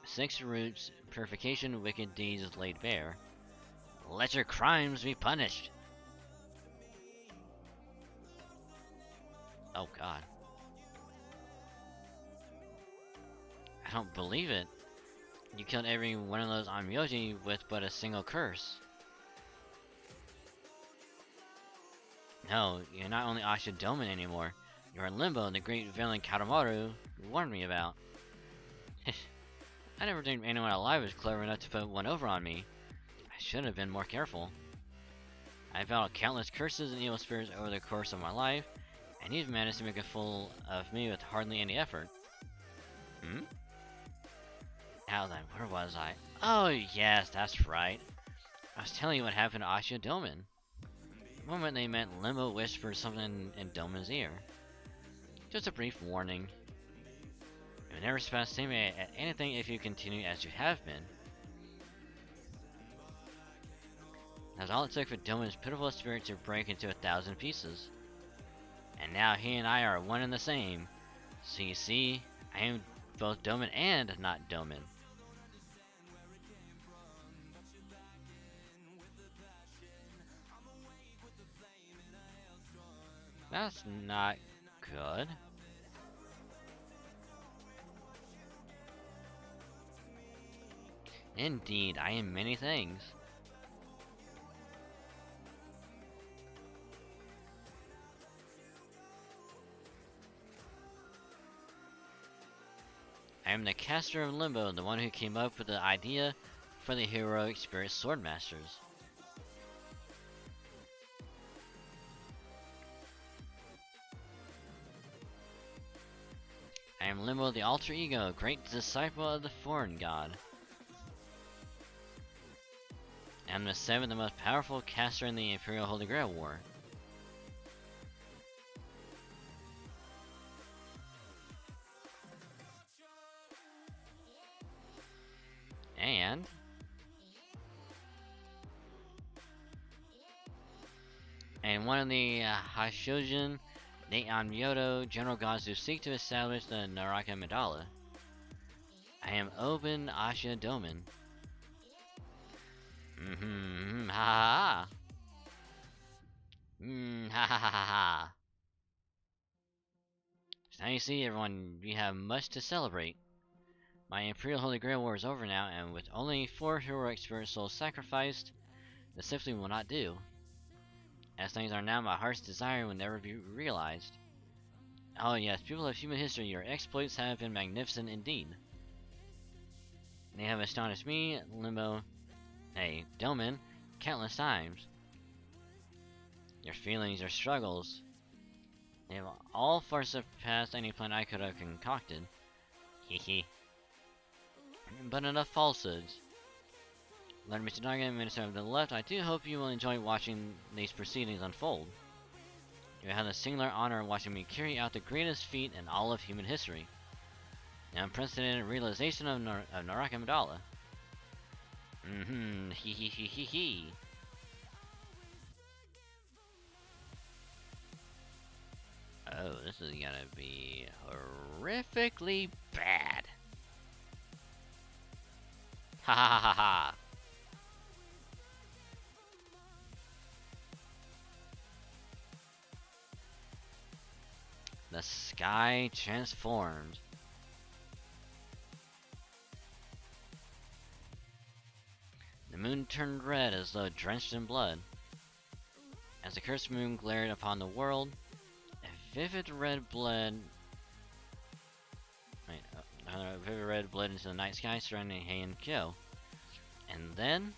Six roots, purification, wicked deeds laid bare. Let your crimes be punished. Oh god. I don't believe it. You killed every one of those Amyoji with but a single curse. No, you're not only Asha Doman anymore. You're in Limbo, the great villain Katamaru warned me about. I never dreamed anyone alive was clever enough to put one over on me. I should have been more careful. I've battled countless curses and evil spirits over the course of my life, and you've managed to make a fool of me with hardly any effort. Now then, where was I? Oh yes, that's right. I was telling you what happened to Asha Doman. The moment they met, Limbo whispered something in Doman's ear. Just a brief warning. You'll never surpass Seme at anything if you continue as you have been. That's all it took for Doman's pitiful spirit to break into 1,000 pieces. And now he and I are one and the same. So you see, I am both Doman and not Doman. That's not good. Indeed, I am many things. I am the caster of Limbo, the one who came up with the idea for the heroic spirit swordmasters. I am Limbo, the alter ego, great disciple of the foreign god. I am the seventh and most powerful caster in the Imperial Holy Grail War. And one of the Hashojin, Neion Myoto, general gods who seek to establish the Naraka Mandala. I am Oben Asha Doman. Ha ha ha. Ha ha ha ha. So now you see, everyone, we have much to celebrate. My Imperial Holy Grail War is over now, and with only 4 heroic spirit souls sacrificed, this simply will not do. As things are now, my heart's desire will never be realized. Oh yes, people of human history, your exploits have been magnificent indeed. They have astonished me, Limbo, Doman, countless times. Your feelings, your struggles, they have all far surpassed any plan I could have concocted. Hehe. But enough falsehoods. Lord Mr. Naga, Minister of the Left, I do hope you will enjoy watching these proceedings unfold. You have the singular honor of watching me carry out the greatest feat in all of human history. The unprecedented realization of Naraka Mandala. Hee hee hee hee hee. Oh, this is gonna be horrifically bad. Ha ha ha ha. The sky transformed. The moon turned red as though drenched in blood. As the cursed moon glared upon the world, a vivid red bled into the night sky surrounding Hei and Kyo. And then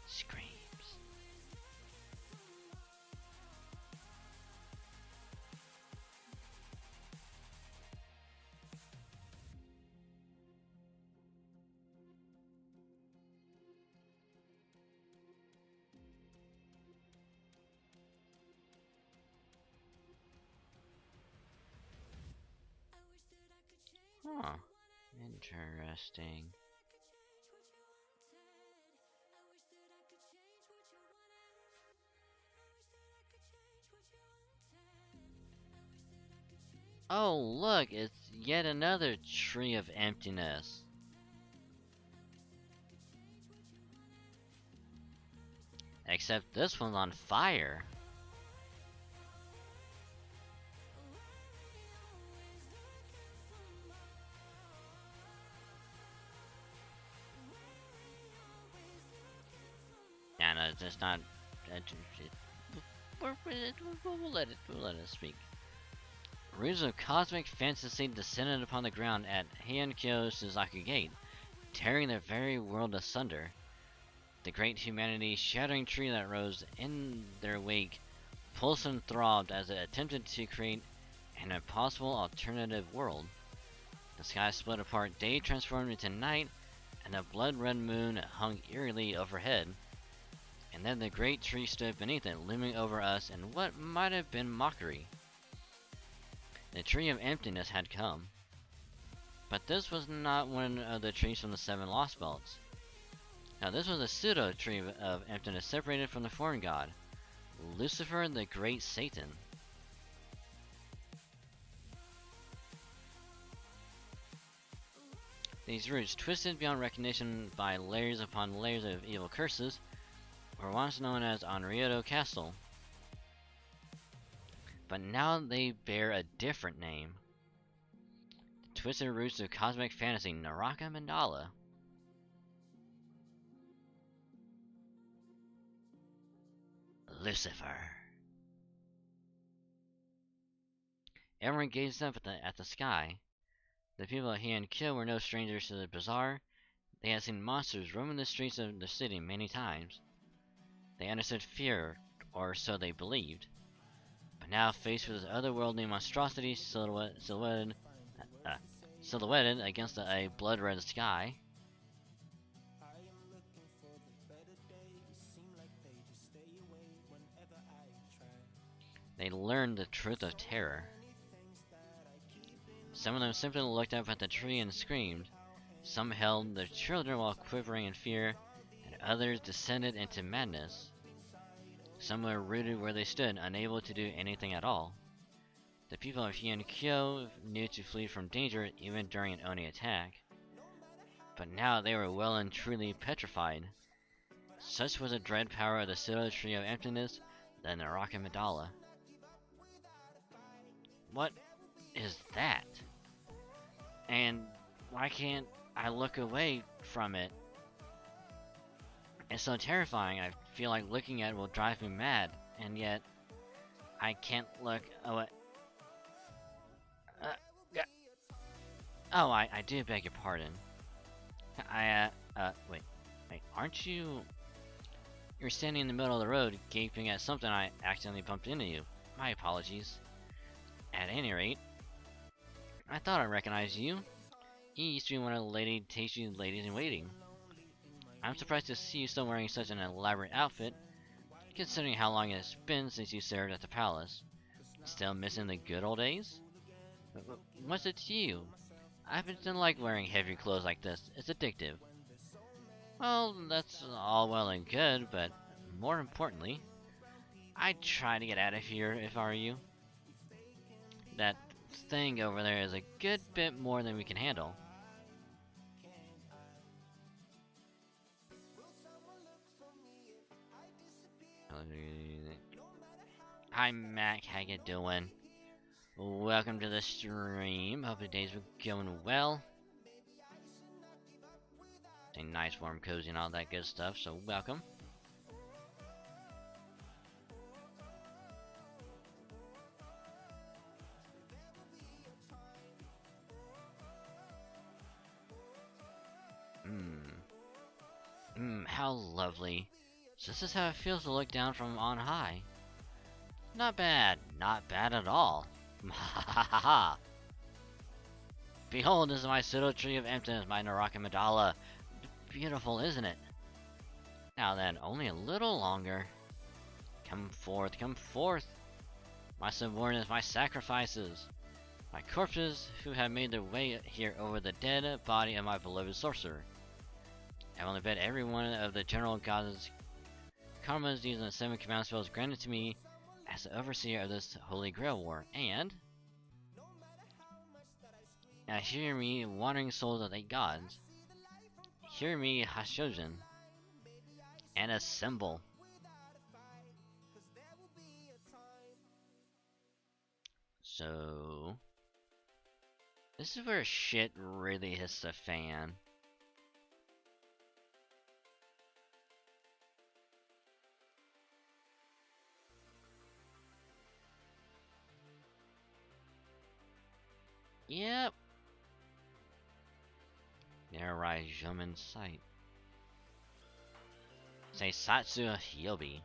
screams. Huh. Interesting. Oh, look, it's yet another tree of emptiness. Except this one's on fire. Yeah, no, it's just not. We'll let it speak. Roots of cosmic fantasy descended upon the ground at Heian-kyo Suzaku Gate, tearing the very world asunder. The great humanity shattering tree that rose in their wake pulsed and throbbed as it attempted to create an impossible alternative world. The sky split apart, day transformed into night, and a blood-red moon hung eerily overhead. And then the great tree stood beneath it, looming over us in what might have been mockery. The tree of emptiness had come. But this was not one of the trees from the 7 Lost Belts. Now this was a pseudo-tree of emptiness separated from the foreign god, Lucifer the Great Satan. These roots, twisted beyond recognition by layers upon layers of evil curses, were once known as Onryoto Castle. But now they bear a different name. The twisted roots of cosmic fantasy, Naraka Mandala. Lucifer. Everyone gazed up at the sky. The people of Heian-kyo were no strangers to the bizarre. They had seen monsters roaming the streets of the city many times. They understood fear, or so they believed. But now, faced with this otherworldly monstrosity silhouetted against a blood-red sky, they learned the truth of terror. Some of them simply looked up at the tree and screamed. Some held their children while quivering in fear, and others descended into madness. Some were rooted where they stood, unable to do anything at all. The people of Heian-kyo knew to flee from danger even during an Oni attack. But now they were well and truly petrified. Such was the dread power of the pseudo tree of emptiness, the Naraka Mandala. What is that? And why can't I look away from it? It's so terrifying. I feel like looking at it will drive me mad, and yet I can't look away. Oh, I do beg your pardon. Wait, aren't you? You're standing in the middle of the road, gaping at something I accidentally bumped into you. My apologies. At any rate, I thought I recognized you. You used to be one of the tasty ladies in waiting. I'm surprised to see you still wearing such an elaborate outfit, considering how long it's been since you served at the palace. Still missing the good old days? What's it to you? I happen to like wearing heavy clothes like this. It's addictive. Well, that's all well and good, but more importantly, I'd try to get out of here if I were you. That thing over there is a good bit more than we can handle. Hi Mac, how you doing? Welcome to the stream. Hope the days were going well. Stay nice, warm, cozy, and all that good stuff, so welcome. How lovely. So this is how it feels to look down from on high. Not bad. Not bad at all. Ha ha ha ha. Behold, this is my pseudo tree of emptiness, my Naraka Mandala. Beautiful, isn't it? Now then, only a little longer. Come forth, my subordinates, my sacrifices. My corpses who have made their way here over the dead body of my beloved sorcerer. I will embed every one of the general gods' karmas using the 7 command spells granted to me as the overseer of this holy grail war, and hear me, wandering souls of 8 gods. Hear me, Hashojin, and assemble. So this is where shit really hits the fan. Yep. There rise Jomen's sight. Say Satsu Hyobi.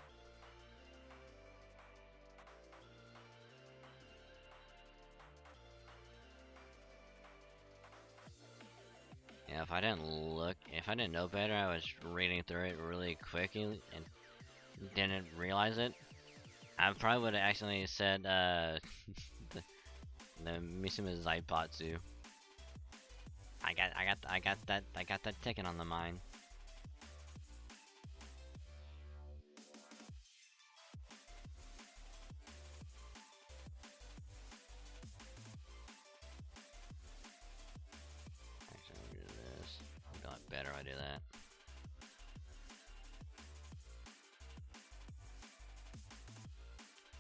Yeah, if I didn't know better, I was reading through it really quickly and didn't realize it. I probably would have accidentally said the Mishima Zaipatsu. I got that ticket on the mind. Actually, let me do this. I'll be a lot better if I do that.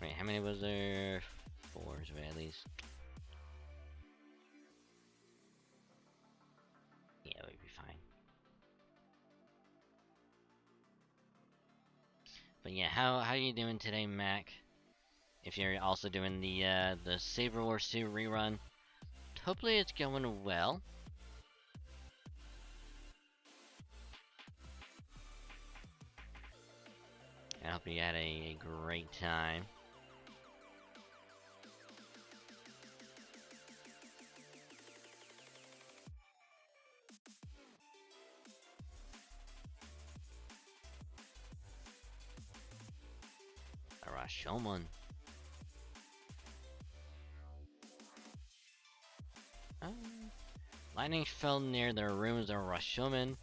Wait, how many was there? 4, at least. Yeah, we'd be fine. But yeah, how you doing today, Mac? If you're also doing the Saber Wars 2 rerun, hopefully it's going well. I hope you had a great time. Rashomon. Lightning fell near the ruins of Rashomon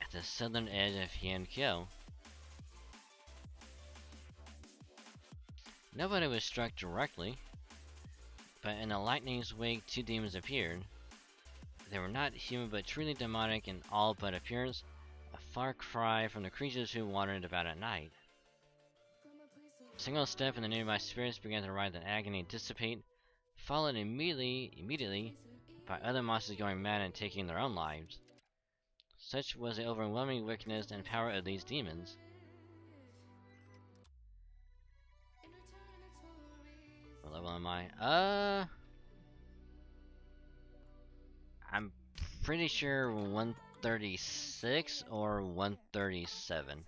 at the southern edge of Hyenkyo. Nobody was struck directly, but in the lightning's wake 2 demons appeared. They were not human but truly demonic in all but appearance, a far cry from the creatures who wandered about at night. A single step and the nearby spirits began to writhe in agony and dissipate, followed immediately by other monsters going mad and taking their own lives. Such was the overwhelming wickedness and power of these demons. What level am I? I'm pretty sure 136 or 137.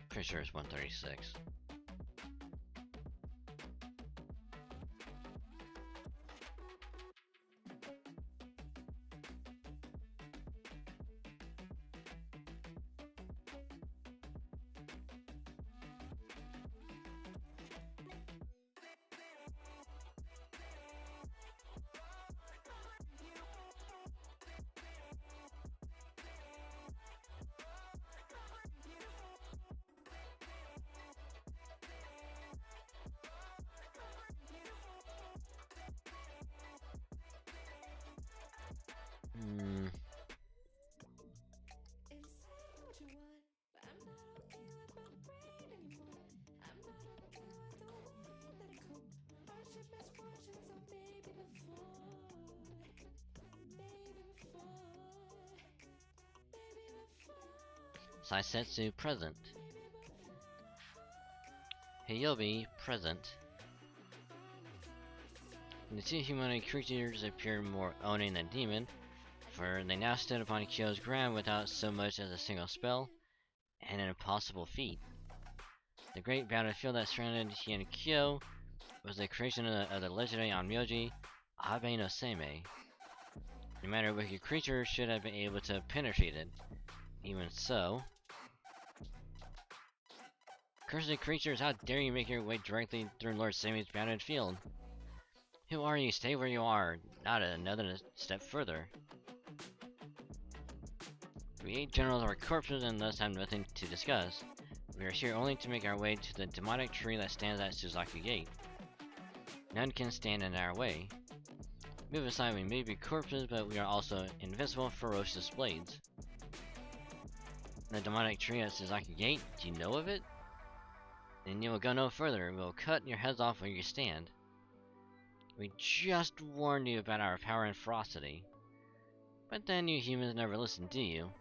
Pretty sure it's 136. Saisetsu present. Hyobi present. And the 2 humanoid creatures appeared more owning than demon, for they now stood upon Kyo's ground without so much as a single spell, and an impossible feat. The great battlefield that surrounded Hienkyo was the creation of the legendary Onmyoji Abe no Seimei. No matter what creature should have been able to penetrate it. Even so, cursed creatures, how dare you make your way directly through Lord Seimei's bounded field? Who are you? Stay where you are, not another step further. We 8 generals are corpses and thus have nothing to discuss. We are here only to make our way to the demonic tree that stands at Suzaku Gate. None can stand in our way. Move aside, we may be corpses, but we are also invincible, ferocious blades. The demonic tree at Suzaku Gate, do you know of it? Then you will go no further. We will cut your heads off where you stand. We just warned you about our power and ferocity. But then you humans never listen, do you?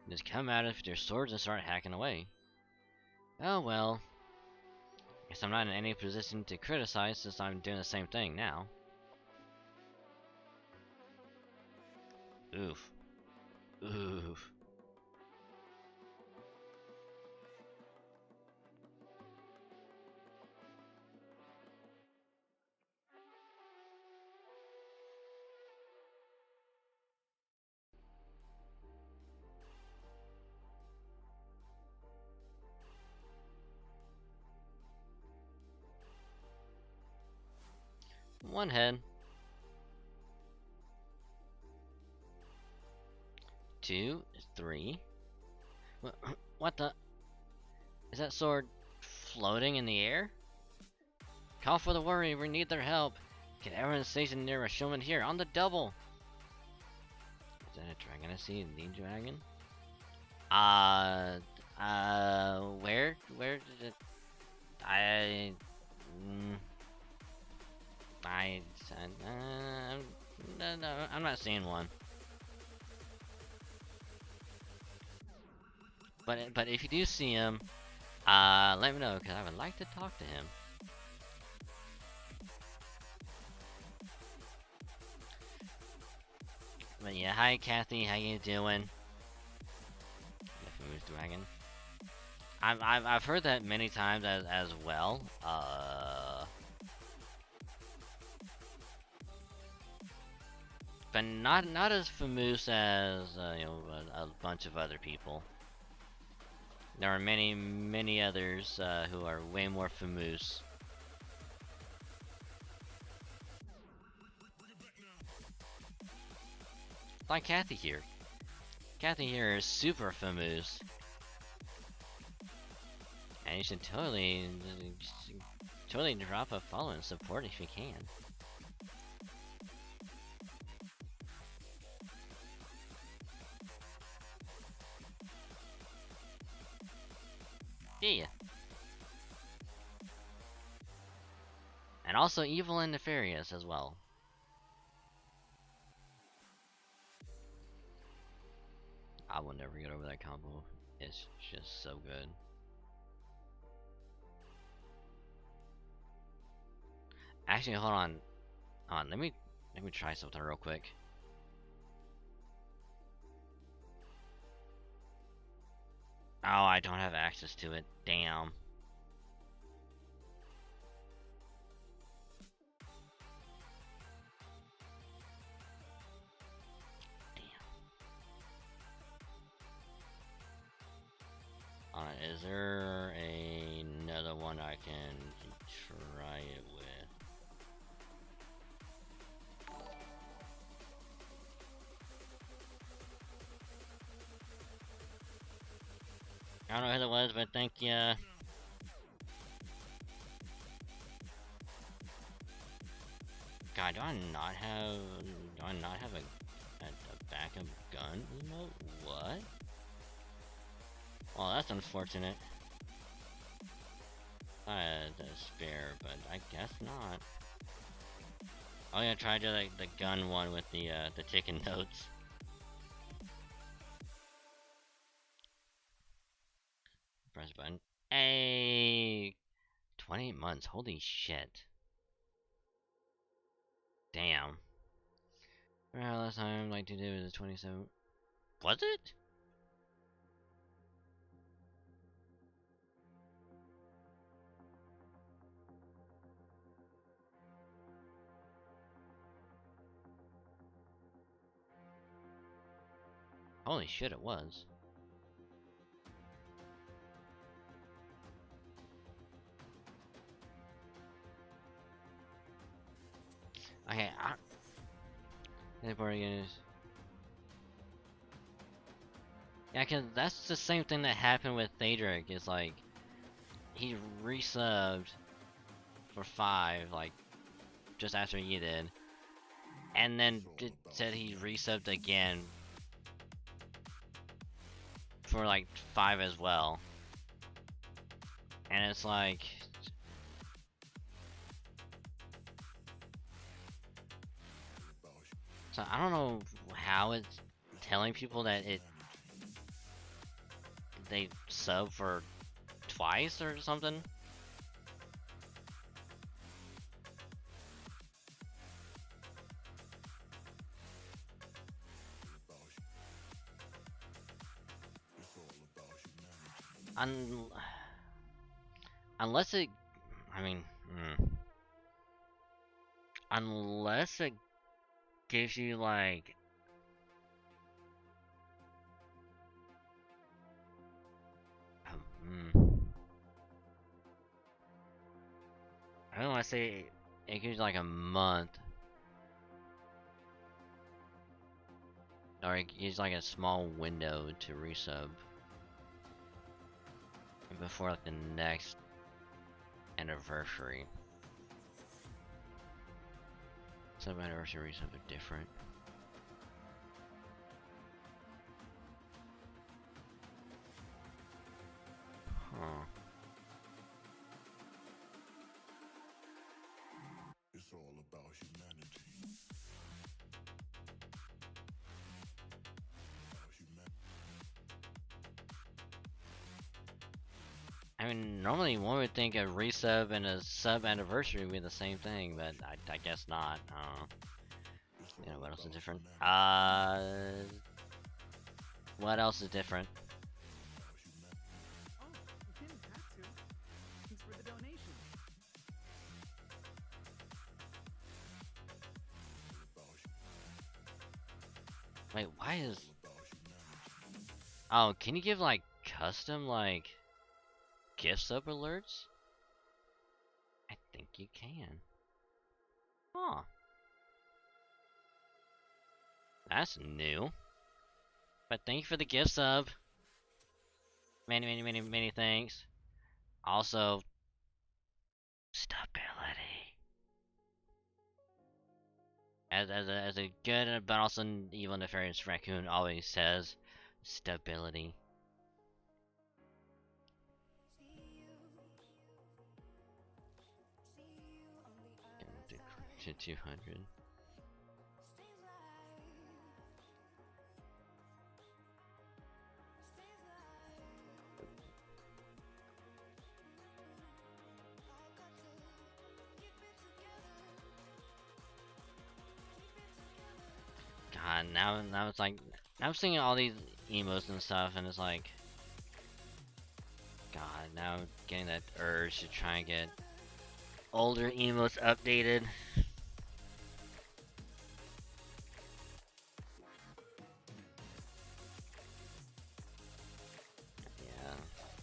You just come at us with your swords and start hacking away. Oh well. Guess I'm not in any position to criticize since I'm doing the same thing now. Oof. Oof. One head. 2, 3. What the? Is that sword floating in the air? Call for the warrior, we need their help. Get everyone stationed near a showman here, on the double! Is that a dragon I see? The dragon? Where? Where did it... no, I'm not seeing one. But if you do see him, let me know, because I would like to talk to him. But yeah, hi Kathy, how you doing? Who's dragon? I've heard that many times as well. But not as famous as you know, a bunch of other people. There are many others who are way more famous. Like Kathy here. Kathy here is super famous. And you should totally drop a follow and support if you can. Yeah. And also evil and nefarious as well. I will never get over that combo. It's just so good. Actually, hold on. Let me try something real quick. Oh, I don't have access to it. Damn. Is there another one I can try it with? I don't know who that was, but thank you. God, do I not have a backup gun emote? What? Well, that's unfortunate. I had a spare, but I guess not. I'm gonna try to do like the gun one with the taking notes. Press button. Hey, 28 months. Holy shit. Damn. Well, last time like to do was 27. Was it? Holy shit, it was. Okay, yeah, cause that's the same thing that happened with Thadric. Is like he resubbed for 5, like just after you did, and then said he resubbed again for like 5 as well, and it's like. So I don't know how it's telling people that they sub for twice or something. Unless it, I mean, unless it gives you like I don't want to say it gives you like a month, or it gives like a small window to resub before like the next anniversary. Some anniversaries are different. Huh. It's all about humanity. I mean, normally one would think a resub and a sub anniversary would be the same thing, but I guess not. You know, what else is different? What else is different? Oh, you didn't have to. Thanks for the donation. Wait, why is... Oh, can you give like custom like gift sub alerts? I think you can. Huh. That's new. But thank you for the gift sub. Many thanks. Also, stability. As a good but also evil nefarious raccoon always says, stability. To 200. God, now it's like I'm seeing all these emotes and stuff, and it's like, God, now I'm getting that urge to try and get older emotes updated. Yeah,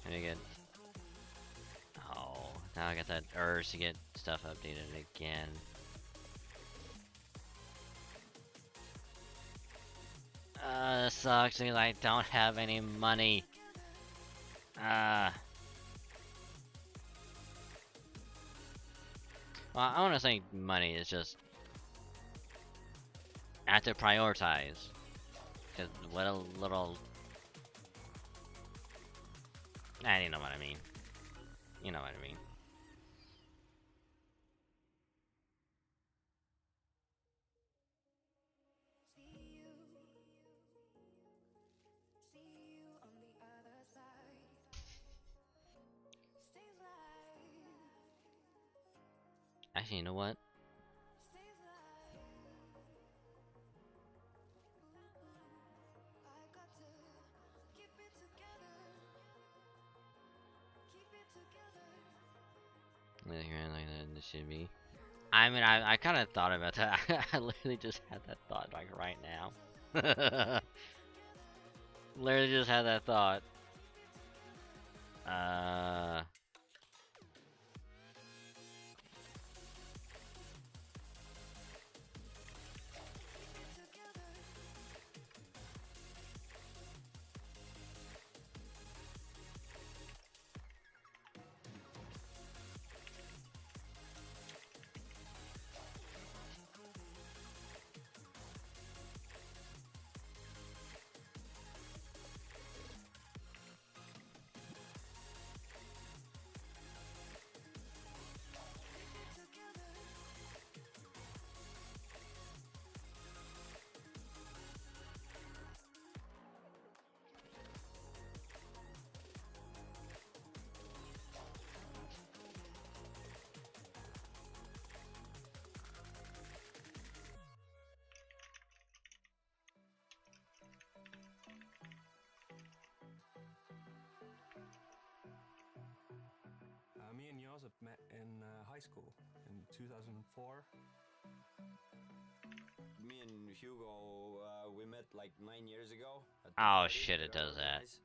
and I get. Oh, now I got that urge to get stuff updated again. Sucks because I don't have any money. Well, I want to say money is just I have to prioritize. Cause what a little. You know what I mean. You know what I mean. Actually, you know what? Like that should be. I mean, I kind of thought about that. I literally just had that thought like right now. Literally just had that thought. Me and Josip met in high school in 2004. Me and Hugo, we met like 9 years ago. At the Oh party shit, it that I does that. organized.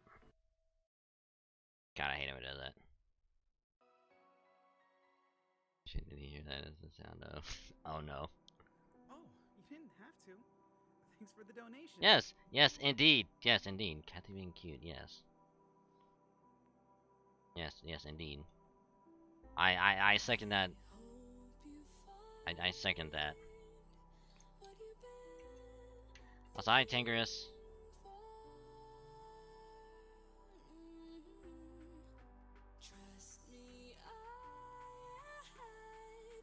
God, I hate when it does that. Shit, did you hear that as the sound of? Oh no. Oh, you didn't have to. Thanks for the donation. Yes, yes, indeed. Yes, indeed. Kathy being cute, yes. Yes, yes, indeed. I second that. I second that. Also, hi, Tangerous. Trust me, I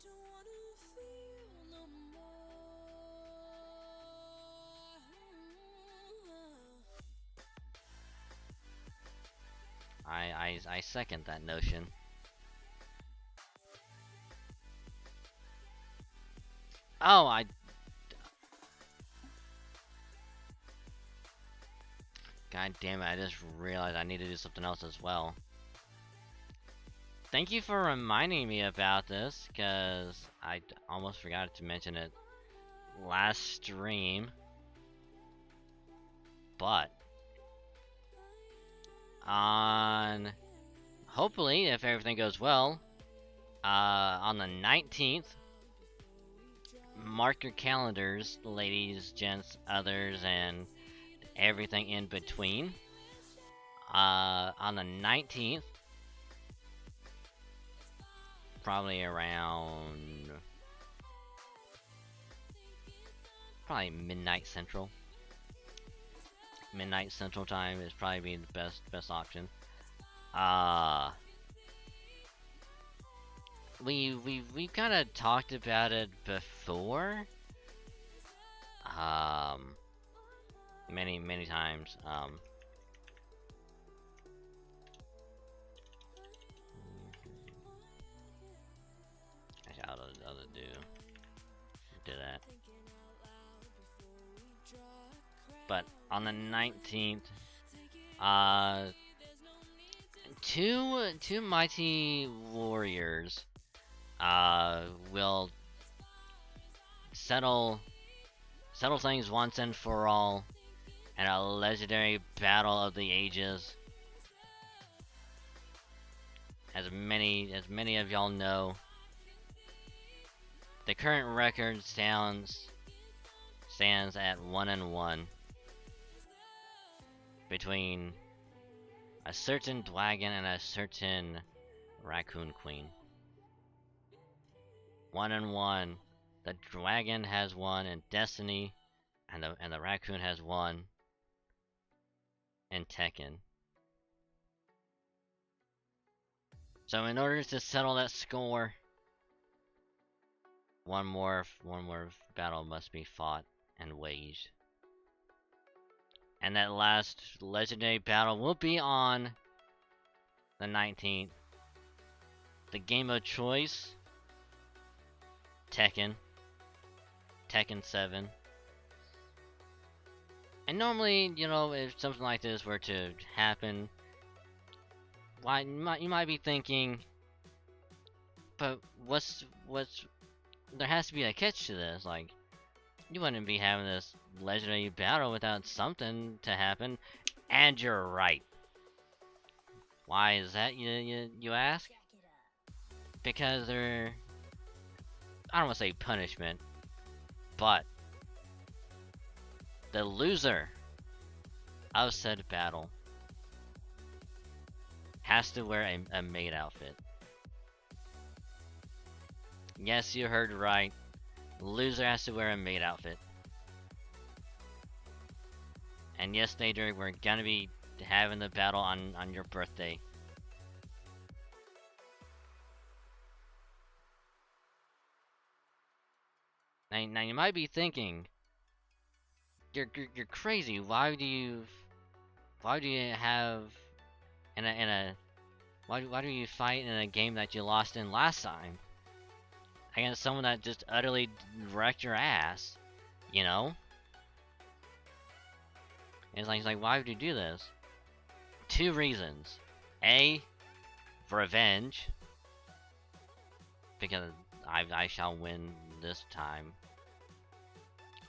don't wanna feel no more. I second that notion. Oh, God damn it, I just realized I need to do something else as well. Thank you for reminding me about this, because I almost forgot to mention it last stream. But on hopefully, if everything goes well, on the 19th, mark your calendars, ladies, gents, others, and everything in between. On the 19th, probably around midnight central. Midnight Central Time is probably be the best option. We kind of talked about it before. Many times. Actually, I'll do that. But on the 19th, two mighty warriors will settle things once and for all in a legendary battle of the ages. As many of y'all know, the current record stands at 1-1 between a certain dragon and a certain raccoon queen. 1-1. The dragon has won in Destiny, and the raccoon has won in Tekken. So in order to settle that score, one more battle must be fought and waged. And that last legendary battle will be on the 19th. The game of choice, Tekken 7. And normally, you know, if something like this were to happen, why you might be thinking, but what's there has to be a catch to this. Like, you wouldn't be having this legendary battle without something to happen. And you're right. Why is that, you ask? Because they're, I don't want to say punishment, but the loser of said battle has to wear a maid outfit. Yes, you heard right. Loser has to wear a maid outfit. And yes, Daedric, we're gonna be having the battle on your birthday. Now you might be thinking, you're crazy. Why do you have why do you fight in a game that you lost in last time against someone that just utterly wrecked your ass? You know? It's like why would you do this? Two reasons. A, for revenge, because I shall win this time.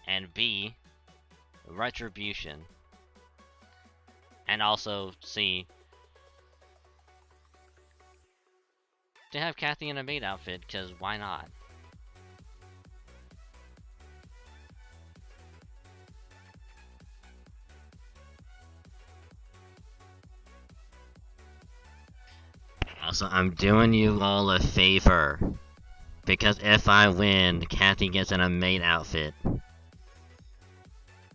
And B, retribution. And also C, to have Kathy in a maid outfit, because why not? Also, I'm doing you all a favor. Because if I win, Kathy gets in a maid outfit.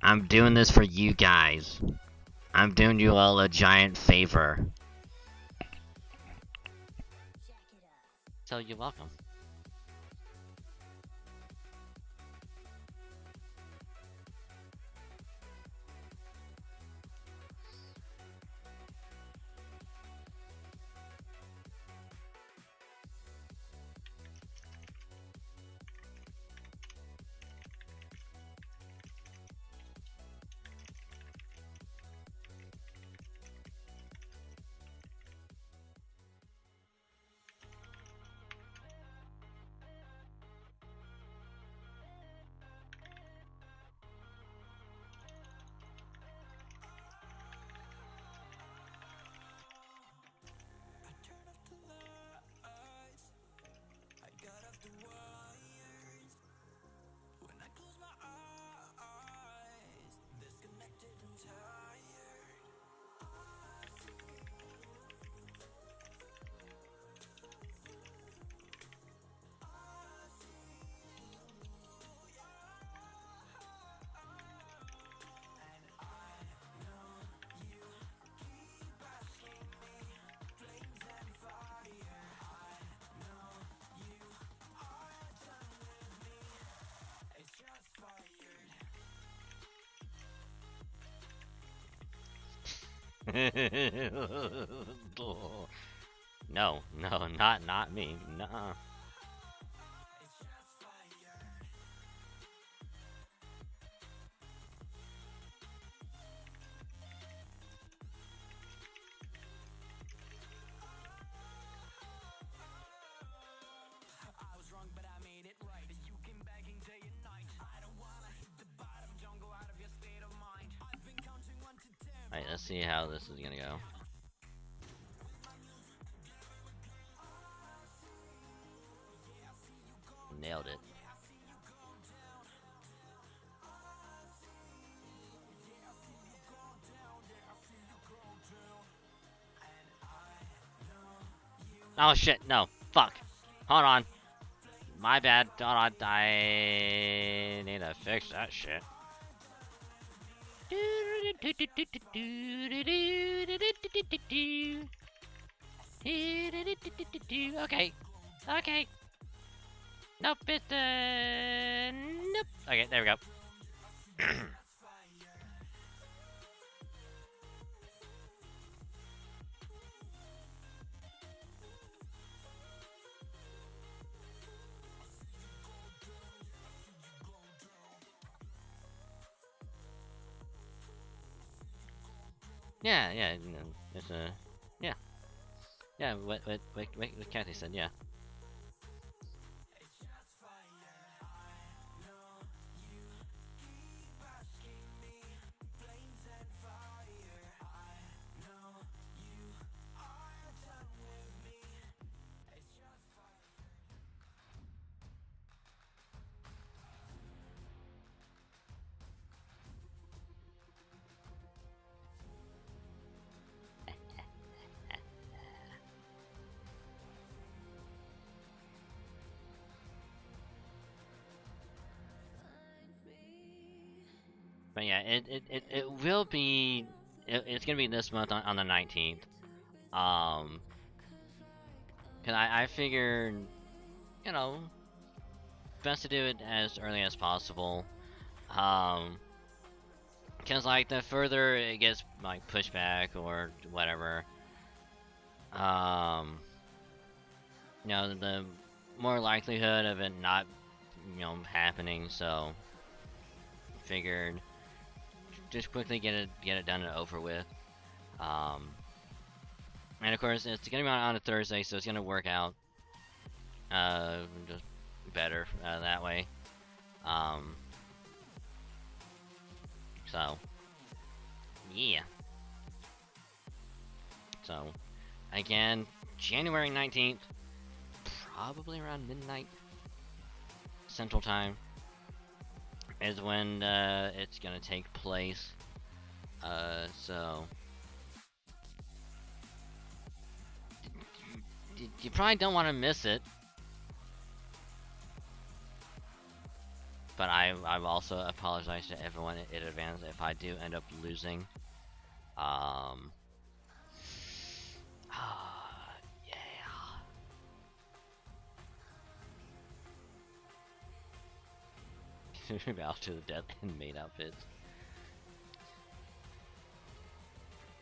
I'm doing this for you guys. I'm doing you all a giant favor. So you're welcome. No, not me. Nuh-uh. Alright, let's see how this is gonna go. Nailed it. Oh shit, no. Fuck. Hold on. My bad. Hold on. I need to fix that shit. Okay. Okay. Nope, it's nope. Okay, there we go. Yeah, it's a, yeah. Yeah, what Kathy said, yeah. But yeah, it will be. It's gonna be this month on the 19th. Cause I figured, you know, best to do it as early as possible. Um, cause like the further it gets like pushed back or whatever, you know, the more likelihood of it not, you know, happening. So figured just quickly get it done and over with. And of course it's gonna be on a Thursday, so it's gonna work out just better that way. So yeah. So again, January 19th, probably around midnight Central Time is when it's gonna take place. So you probably don't want to miss it. But I've also apologized to everyone in advance if I do end up losing. Yeah. Bow to the death in maid outfits.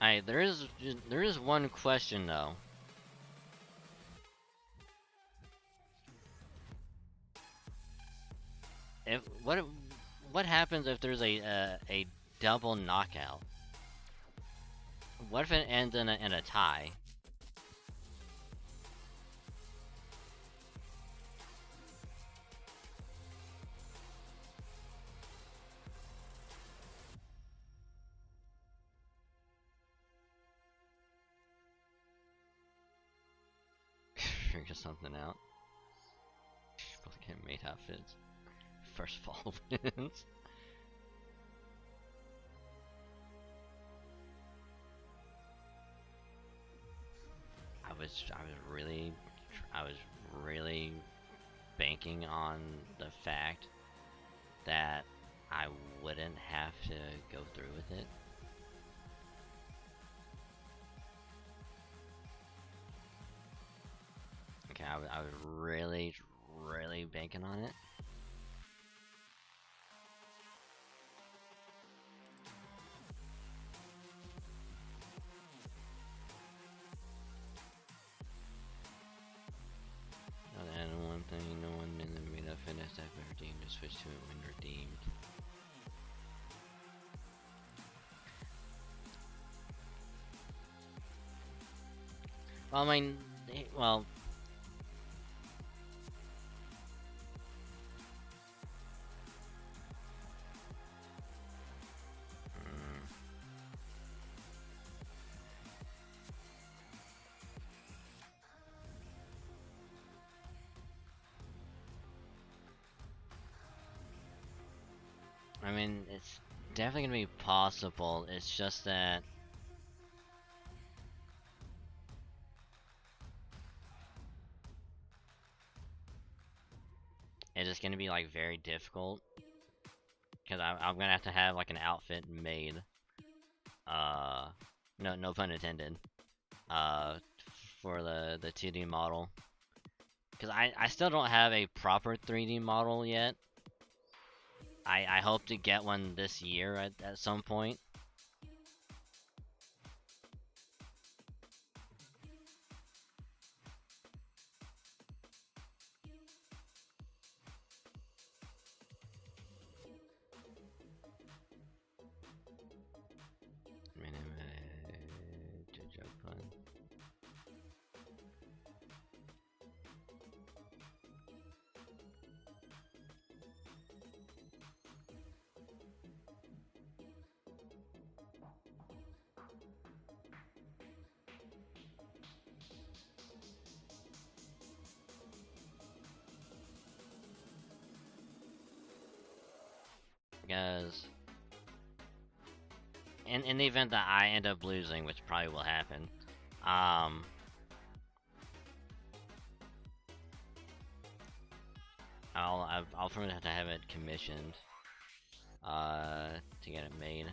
Alright, there is one question though. If what happens if there's a double knockout? What if it ends in a tie? Figure something out. Both get made outfits. First fall wins. I was really banking on the fact that I wouldn't have to go through with it. Okay, I was really banking on it. And one thing, no one in the meetup fitness I've ever redeemed to switch to it when redeemed. Well, I mean, well. I mean, it's definitely gonna be possible. It's just that it's just gonna be like very difficult because I'm gonna have to have like an outfit made. No pun intended. For the 2D model, because I still don't have a proper 3D model yet. I hope to get one this year at some point. Because in the event that I end up losing, which probably will happen, I'll probably have to have it commissioned. to get it made.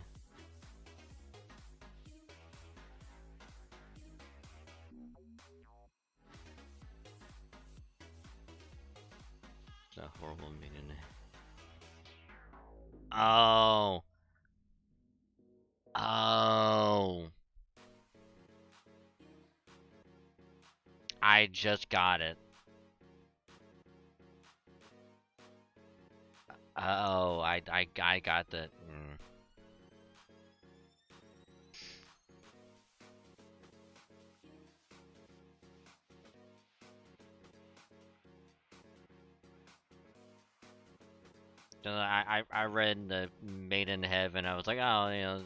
It's a horrible meeting. Oh. Oh. I just got it. Oh, I got the. So I read the Made in Heaven. I was like, oh, you know,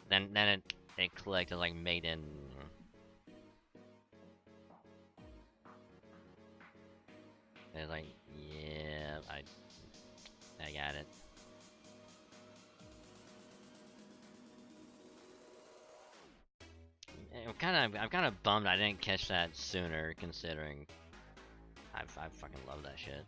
then it clicked as like Made in. It's like, yeah, I got it. I'm kind of bummed I didn't catch that sooner, considering I fucking love that shit.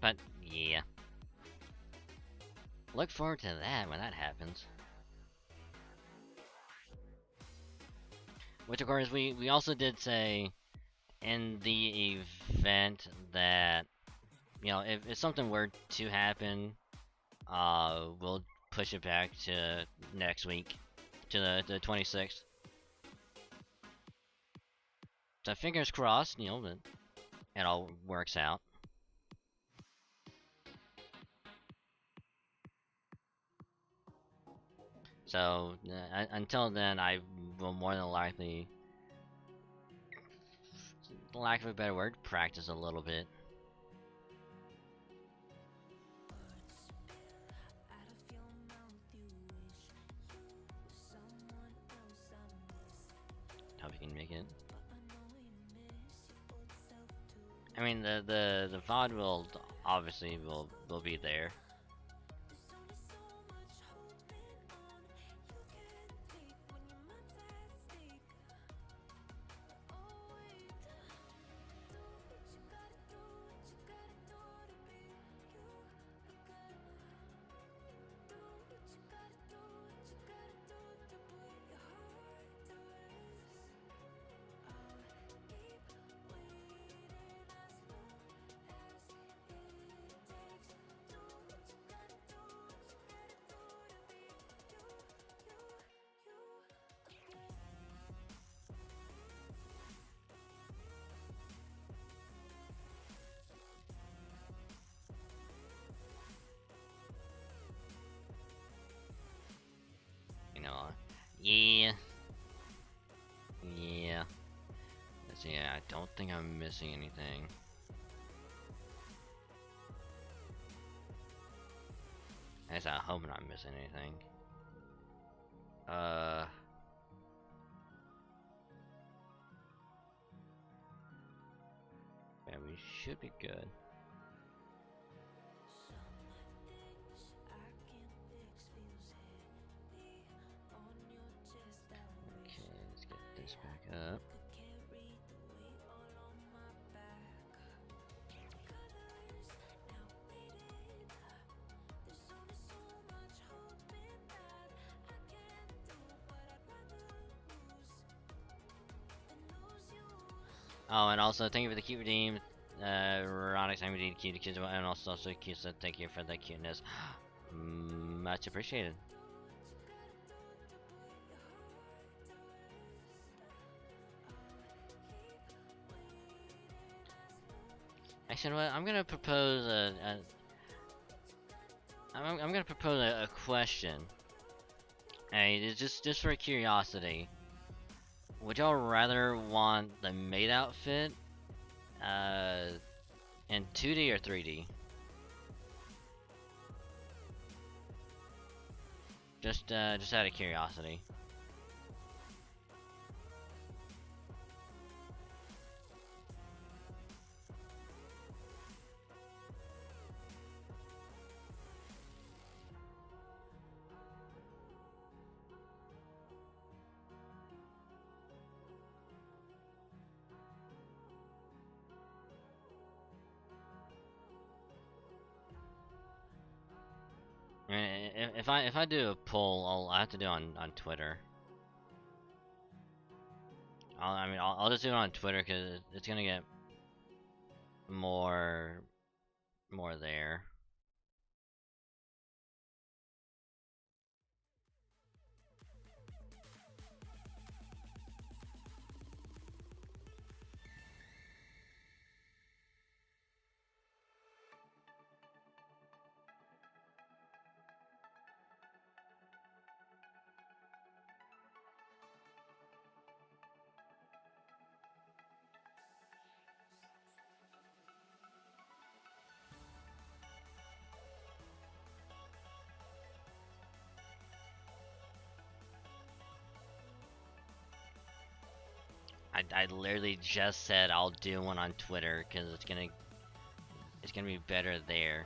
But yeah, look forward to that when that happens. Which of course we also did say in the event that, you know, if something were to happen, we'll push it back to next week, to the 26th. So fingers crossed, you know, that it all works out. So until then, I will more than likely, lack of a better word, practice a little bit. Hope you can make it. I mean, the VOD will obviously will be there. Yeah. Yeah. Let's see, I don't think I'm missing anything. I guess I hope I'm not missing anything. Yeah, we should be good. Okay, let's get this back up. Oh, and also thank you for the cute redeem. Veronic's I'm redeemed cute kids, and also cute said thank you for the cuteness. Much appreciated. Actually, what I'm gonna propose I'm gonna propose a question. Hey, it's just for curiosity. Would y'all rather want the maid outfit in 2D or 3D? Just out of curiosity. I mean, if I do a poll, I have to do it on Twitter. I'll just do it on Twitter because it's gonna get more there. I literally just said I'll do one on Twitter because it's gonna be better there.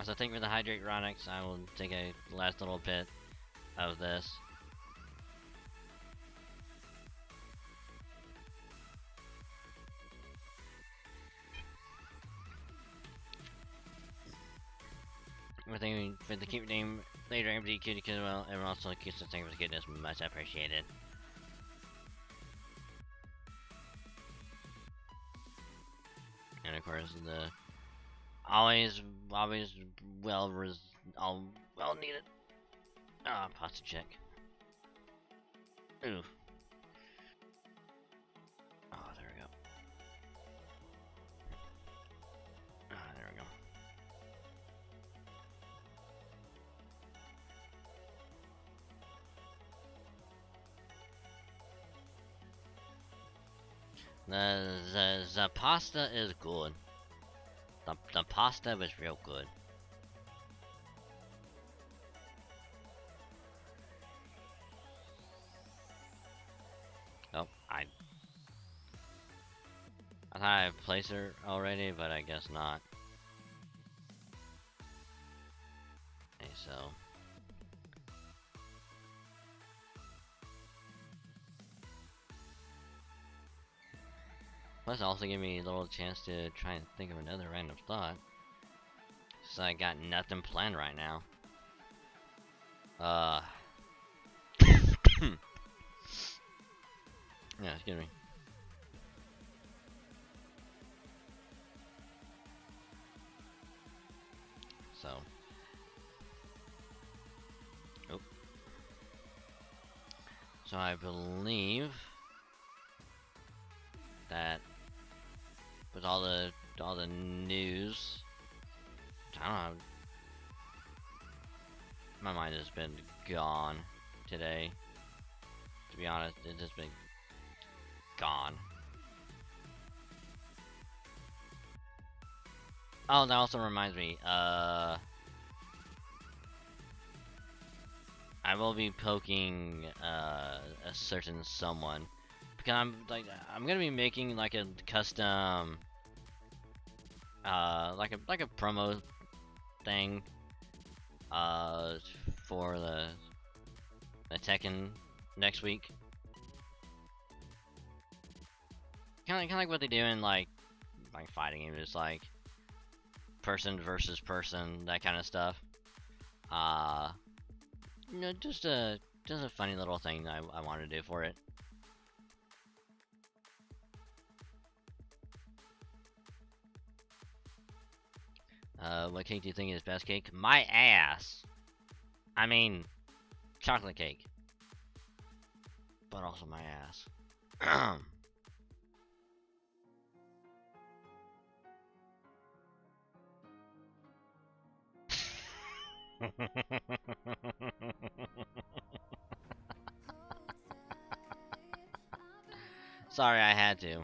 So thank you for the hydrate, Ronix. I will take a last little bit of this. Thank you for the keep name later, empty cutie as well. Everyone also keeps the thing for goodness, much appreciated. And of course the always well needed pasta check. Ooh. Oh, there we go. There we go. The pasta is good. The pasta was real good. Oh, I thought I placed her already, but I guess not. Okay, so plus also give me a little chance to try and think of another random thought. So I got nothing planned right now. Yeah, excuse me. So so I believe that with all the news, I don't know. My mind has been gone today. To be honest, it's just been gone. Oh, that also reminds me. I will be poking a certain someone because I'm gonna be making like a custom like a promo thing for the Tekken next week. Kind of like what they do in like fighting games, just like person versus person, that kind of stuff. You know, just a funny little thing I want to do for it. What cake do you think is best cake? My ass. I mean, chocolate cake. But also my ass. Sorry, I had to.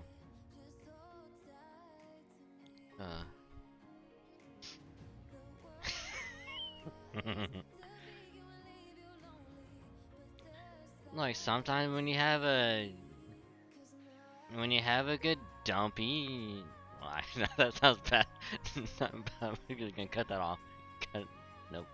Like sometimes when you have a good dumpy, well, that sounds bad. I'm just gonna cut that off. Nope.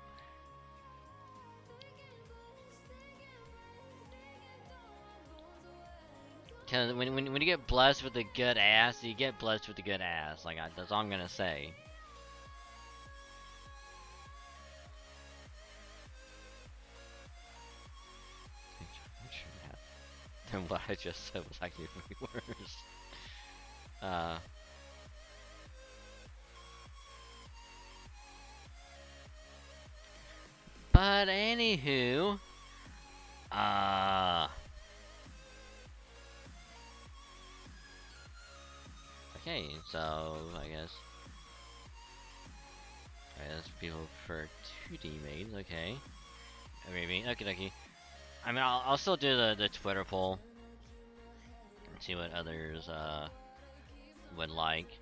Cause when you get blessed with a good ass, you get blessed with a good ass. Like that's all I'm gonna say. And what I just said was actually worse. But anywho, okay, so I guess people prefer 2D maids. Okay, maybe okay. I mean, I'll still do the Twitter poll and see what others would like.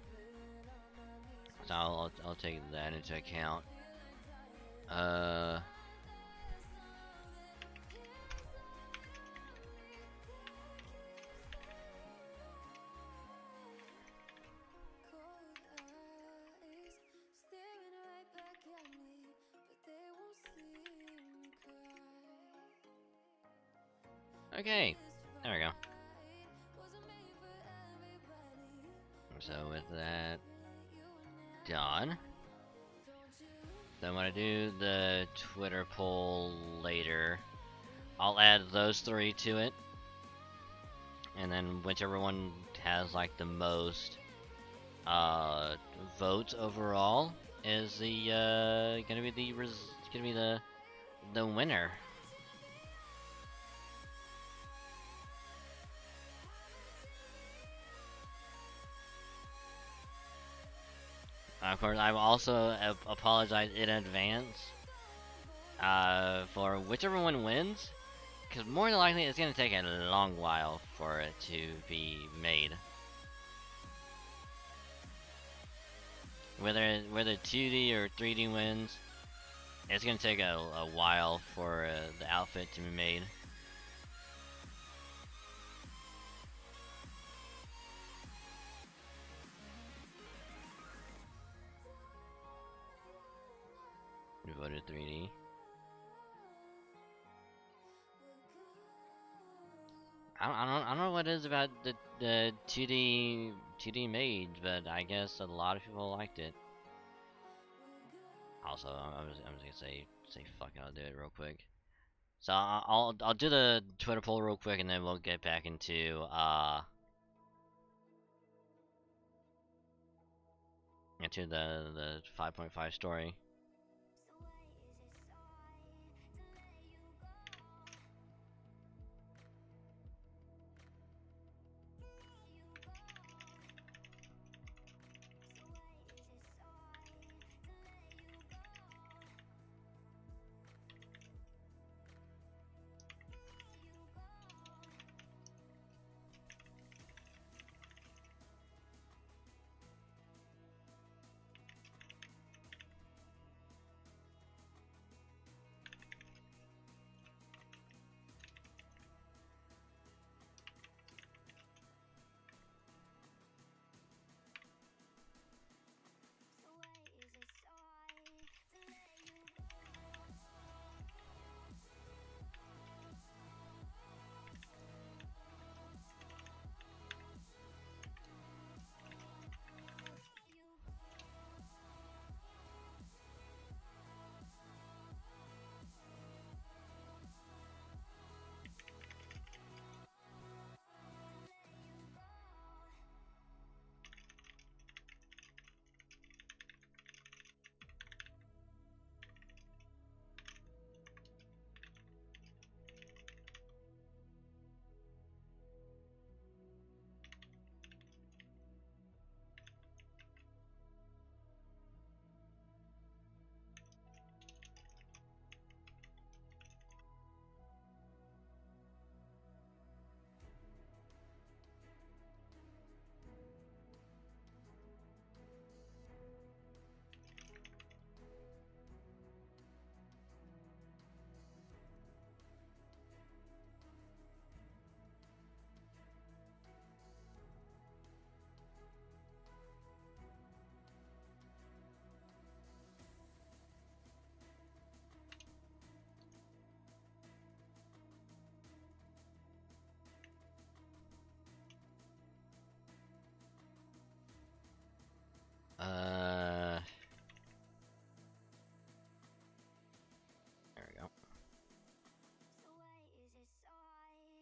So I'll take that into account. Okay, there we go. So with that done, then when I do the Twitter poll later, I'll add those 3 to it, and then whichever one has like the most votes overall is the gonna be the winner. Of course, I will also apologize in advance for whichever one wins, because more than likely it's going to take a long while for it to be made. Whether 2D or 3D wins, it's going to take a while for the outfit to be made. We voted 3D. I don't know what it is about the 2D mage, but I guess a lot of people liked it. Also, I'm just gonna say fuck it, I'll do it real quick. So I'll do the Twitter poll real quick, and then we'll get back into the 5.5 story.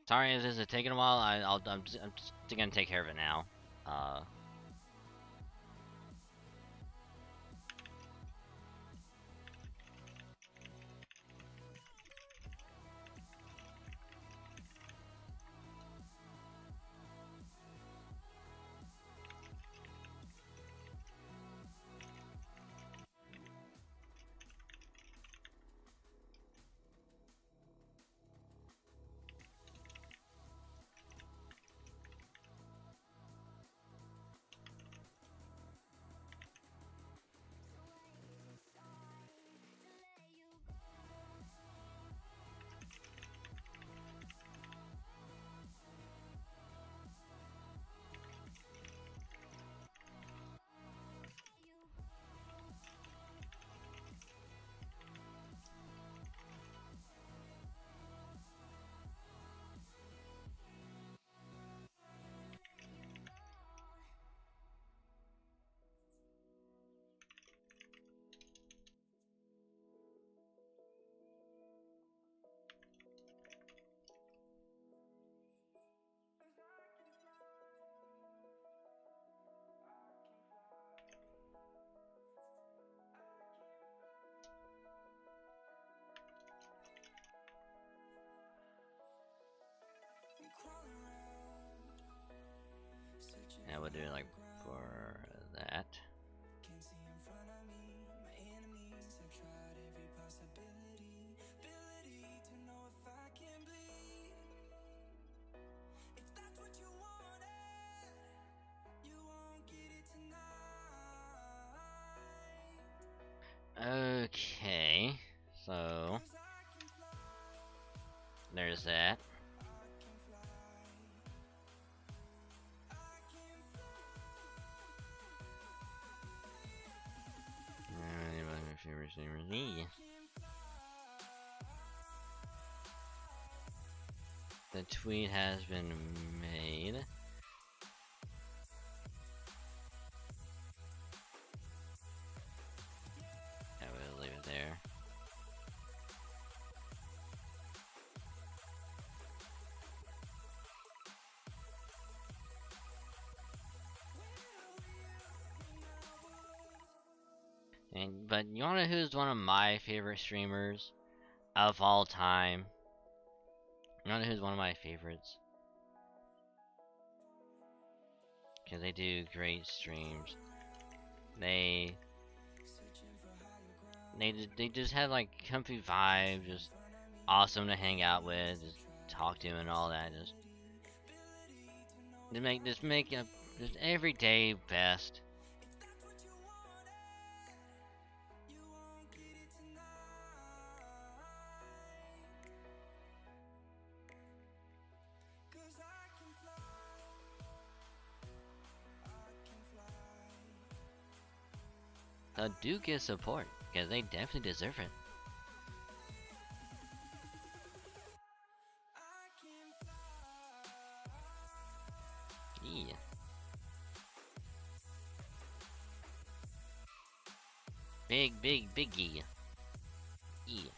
Sorry if this is taking a while. I'm just gonna take care of it now. And we'll do like for that. Okay, so there's that. The tweet has been made. I will leave it there. But you wanna know who's one of my favorite streamers of all time? You wanna know who's one of my favorites? Cause they do great streams. They just have like comfy vibe, just awesome to hang out with, just talk to and all that. Just make just every day best. So do give support, because they definitely deserve it. Yeah. Biggie. Yeah.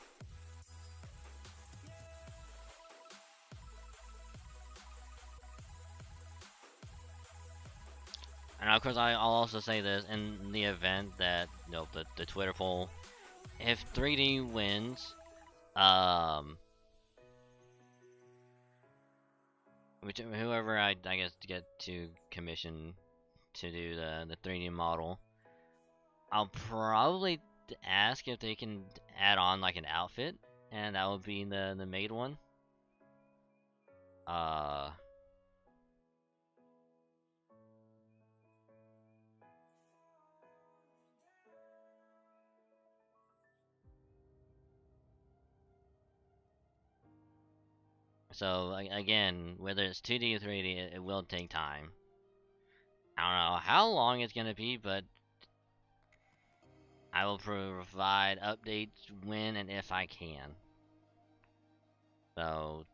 And of course, I'll also say this in the event that the Twitter poll, if 3D wins, whoever I guess to get to commission to do the 3D model, I'll probably ask if they can add on like an outfit, and that would be the made one. So again, whether it's 2D or 3D, it will take time. I don't know how long it's gonna be, but I will provide updates when and if I can. So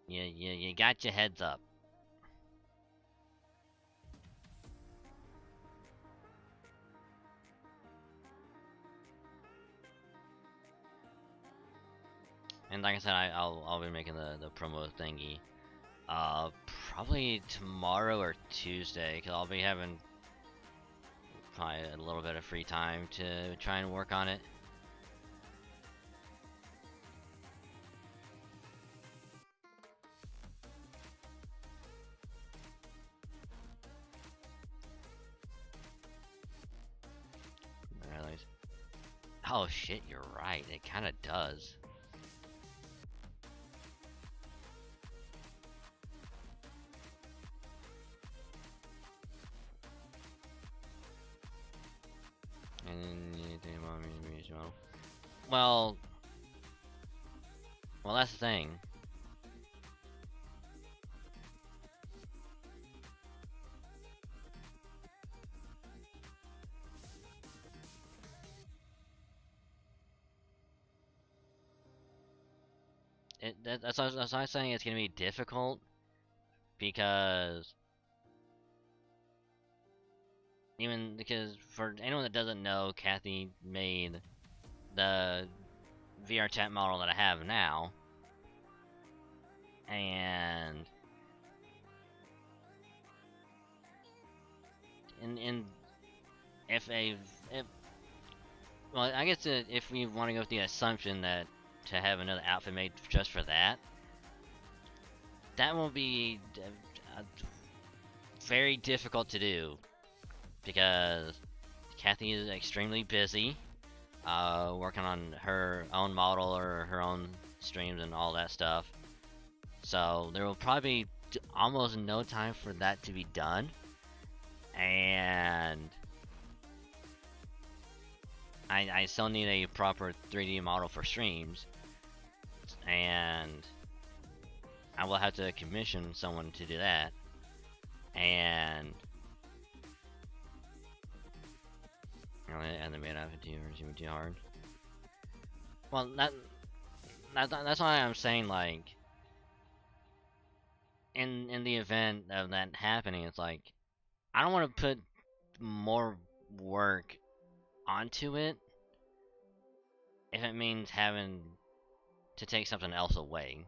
you got your heads up. And like I said, I'll be making the promo thingy. Probably tomorrow or Tuesday, because I'll be having probably a little bit of free time to try and work on it. Oh shit, you're right. It kind of does. And anything about me as well. Well, that's the thing. That's what I'm saying. It's gonna be difficult because for anyone that doesn't know, Kathy made the VR chat model that I have now, and if well, I guess if we want to go with the assumption that to have another outfit made just for that, that will be very difficult to do because Kathy is extremely busy working on her own model or her own streams and all that stuff. So there will probably be almost no time for that to be done. And I still need a proper 3D model for streams. And I will have to commission someone to do that. And the main outfit too hard. Well, that's why I'm saying, like, in the event of that happening, it's like I don't want to put more work onto it if it means having to take something else away.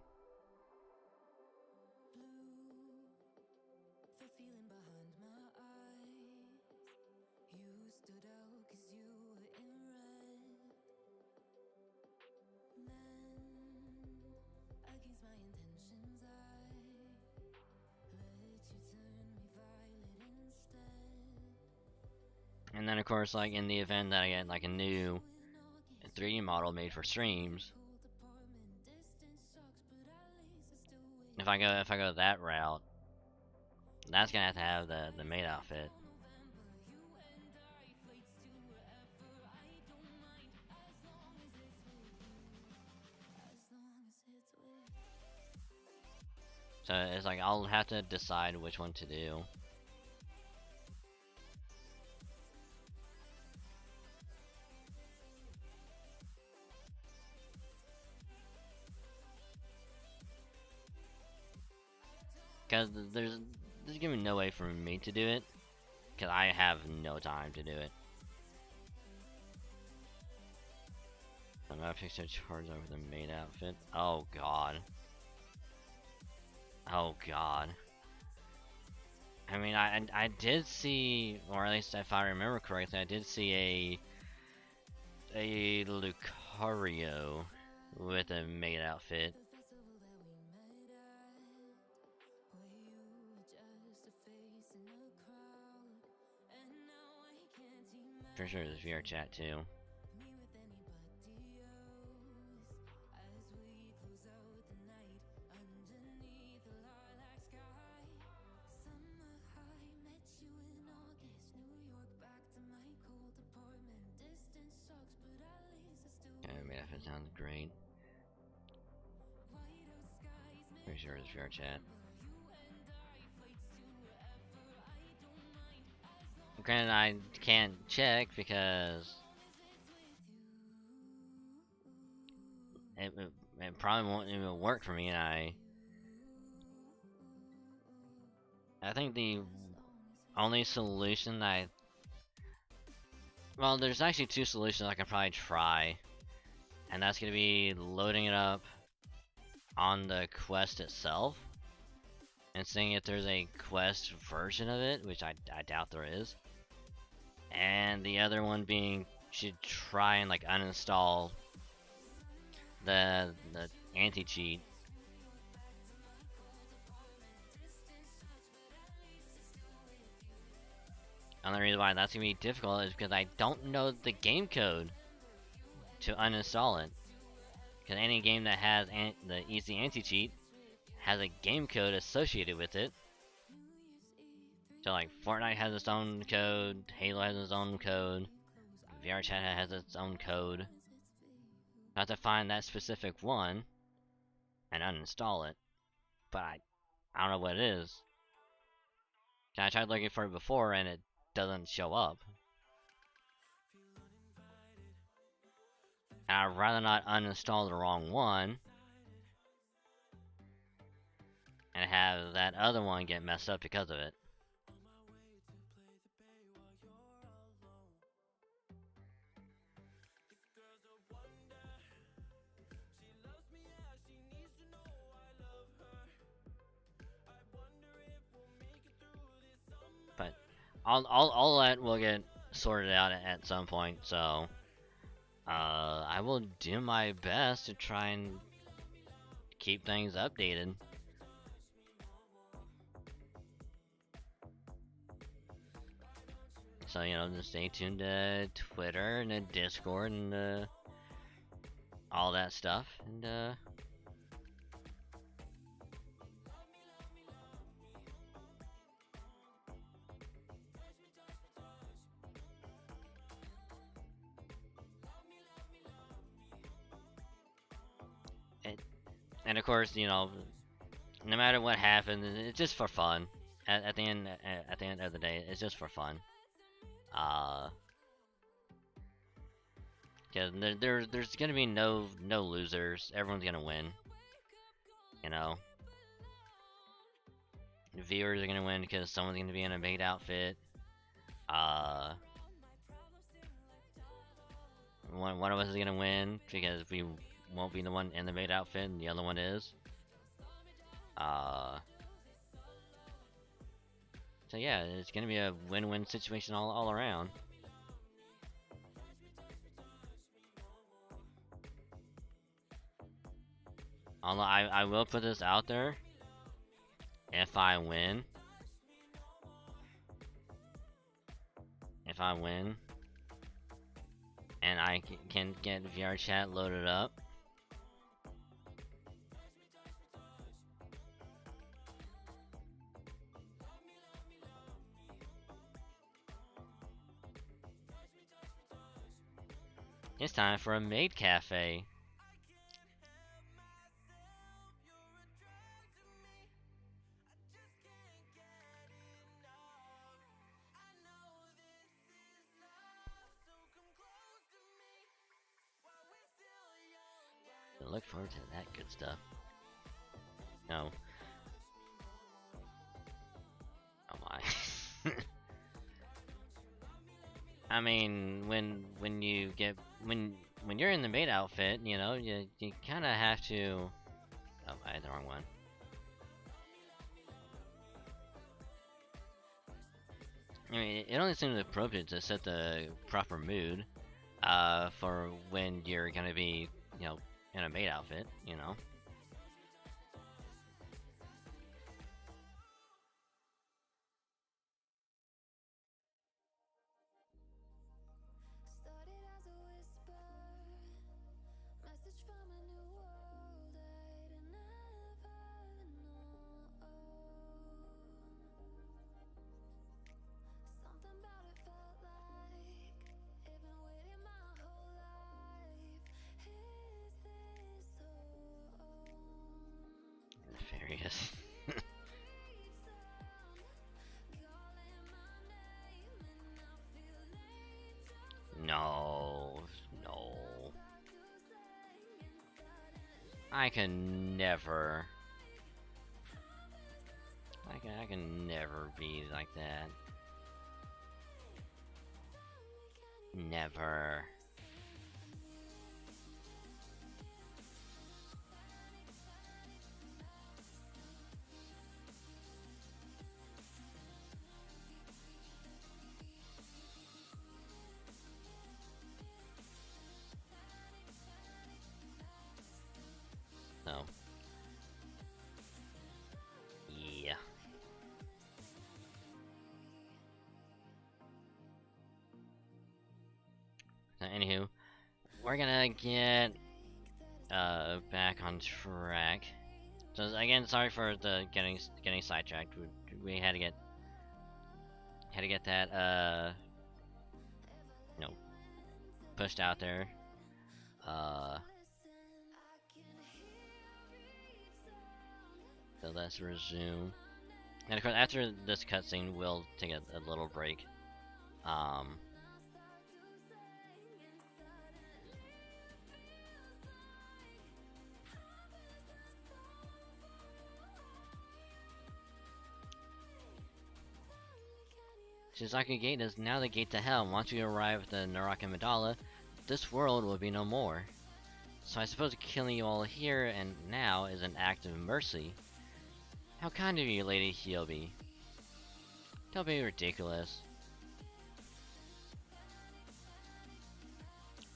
The feeling behind my eyes. You stood out 'cause you were in red. Then, against my intentions, I let you turn me violet instead. And then of course, like, in the event that I get like a new 3D model made for streams, if I go that route, that's gonna have to have the maid outfit. So it's like I'll have to decide which one to do. Because there's gonna be no way for me to do it, because I have no time to do it. I'm gonna fix their charge over the maid outfit. Oh god. Oh god. I mean, I did see, or at least if I remember correctly, I did see a Lucario with a maid outfit. For sure, there's VR chat too. Maid outfit sounds great. Pretty sure it's VR chat. Granted, I can't check because it probably won't even work for me, and I think the only solution well, there's actually two solutions I can probably try, and that's gonna be loading it up on the quest itself and seeing if there's a quest version of it, which I doubt there is. And the other one being, should try and like uninstall the anti-cheat. Only reason why that's gonna be difficult is because I don't know the game code to uninstall it. Because any game that has the easy anti-cheat has a game code associated with it. So like Fortnite has its own code, Halo has its own code, VRChat has its own code. I have to find that specific one and uninstall it. But I don't know what it is. I tried looking for it before and it doesn't show up. And I'd rather not uninstall the wrong one and have that other one get messed up because of it. But all that will get sorted out at some point, so I will do my best to try and keep things updated. So, you know, just stay tuned to Twitter and the Discord and all that stuff. And of course, you know, no matter what happens, it's just for fun. At the end of the day, it's just for fun. Cause there's gonna be no losers. Everyone's gonna win. You know, viewers are gonna win because someone's gonna be in a maid outfit. One of us is gonna win because we won't be the one in the maid outfit, and the other one is. So yeah, it's gonna be a win-win situation all around. Although I will put this out there. If I win, and I can get VRChat loaded up, it's time for a maid cafe. Look forward to that good stuff. No. Oh my. I mean, when you're in the maid outfit, you know, you kind of have to. Oh, I had the wrong one. I mean, it only seems appropriate to set the proper mood, for when you're gonna be, you know, in a maid outfit, you know. Nefarious. No. I can never. I can never be like that. Never. we're gonna get back on track. So again, sorry for the getting sidetracked. We had to get that you know, pushed out there. So let's resume. And of course, after this cutscene, we'll take a little break. Shizuku Gate is now the gate to hell. Once you arrive at the Naraka Mandala, this world will be no more. So I suppose killing you all here and now is an act of mercy. How kind of you, Lady Hyobi. Don't be ridiculous.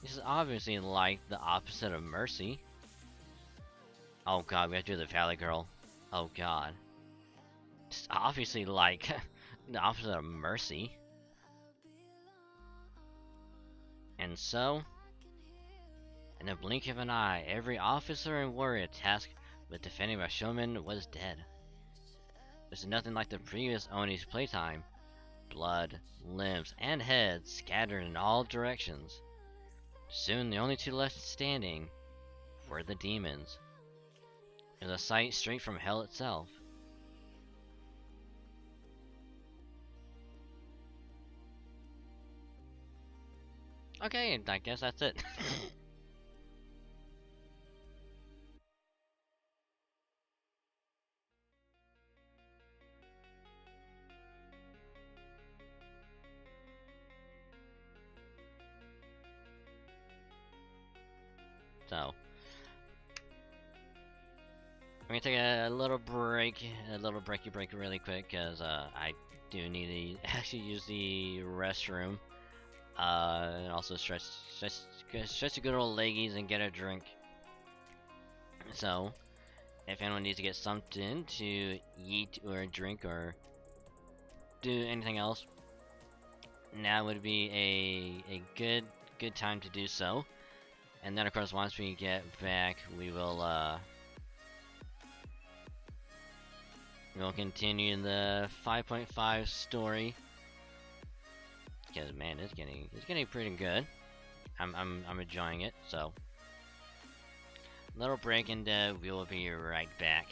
This is obviously like the opposite of mercy. Oh god, we have to do the Valley Girl. Oh god. It's obviously like the opposite of mercy. And so, in a blink of an eye, every officer and warrior tasked with defending Rashomon was dead. This is nothing like the previous Oni's playtime. Blood, limbs, and heads scattered in all directions. Soon the only two left standing were the demons. It was a sight straight from hell itself. Okay, I guess that's it. So, I'm gonna take a little break, breaky break really quick, because I do need to actually use the restroom. And also stretch the good old leggies and get a drink. So, if anyone needs to get something to eat or drink or do anything else, now would be a good time to do so. And then of course once we get back, we'll continue the 5.5 story. Because man, it's getting pretty good. I'm enjoying it. So, little break and we will be right back.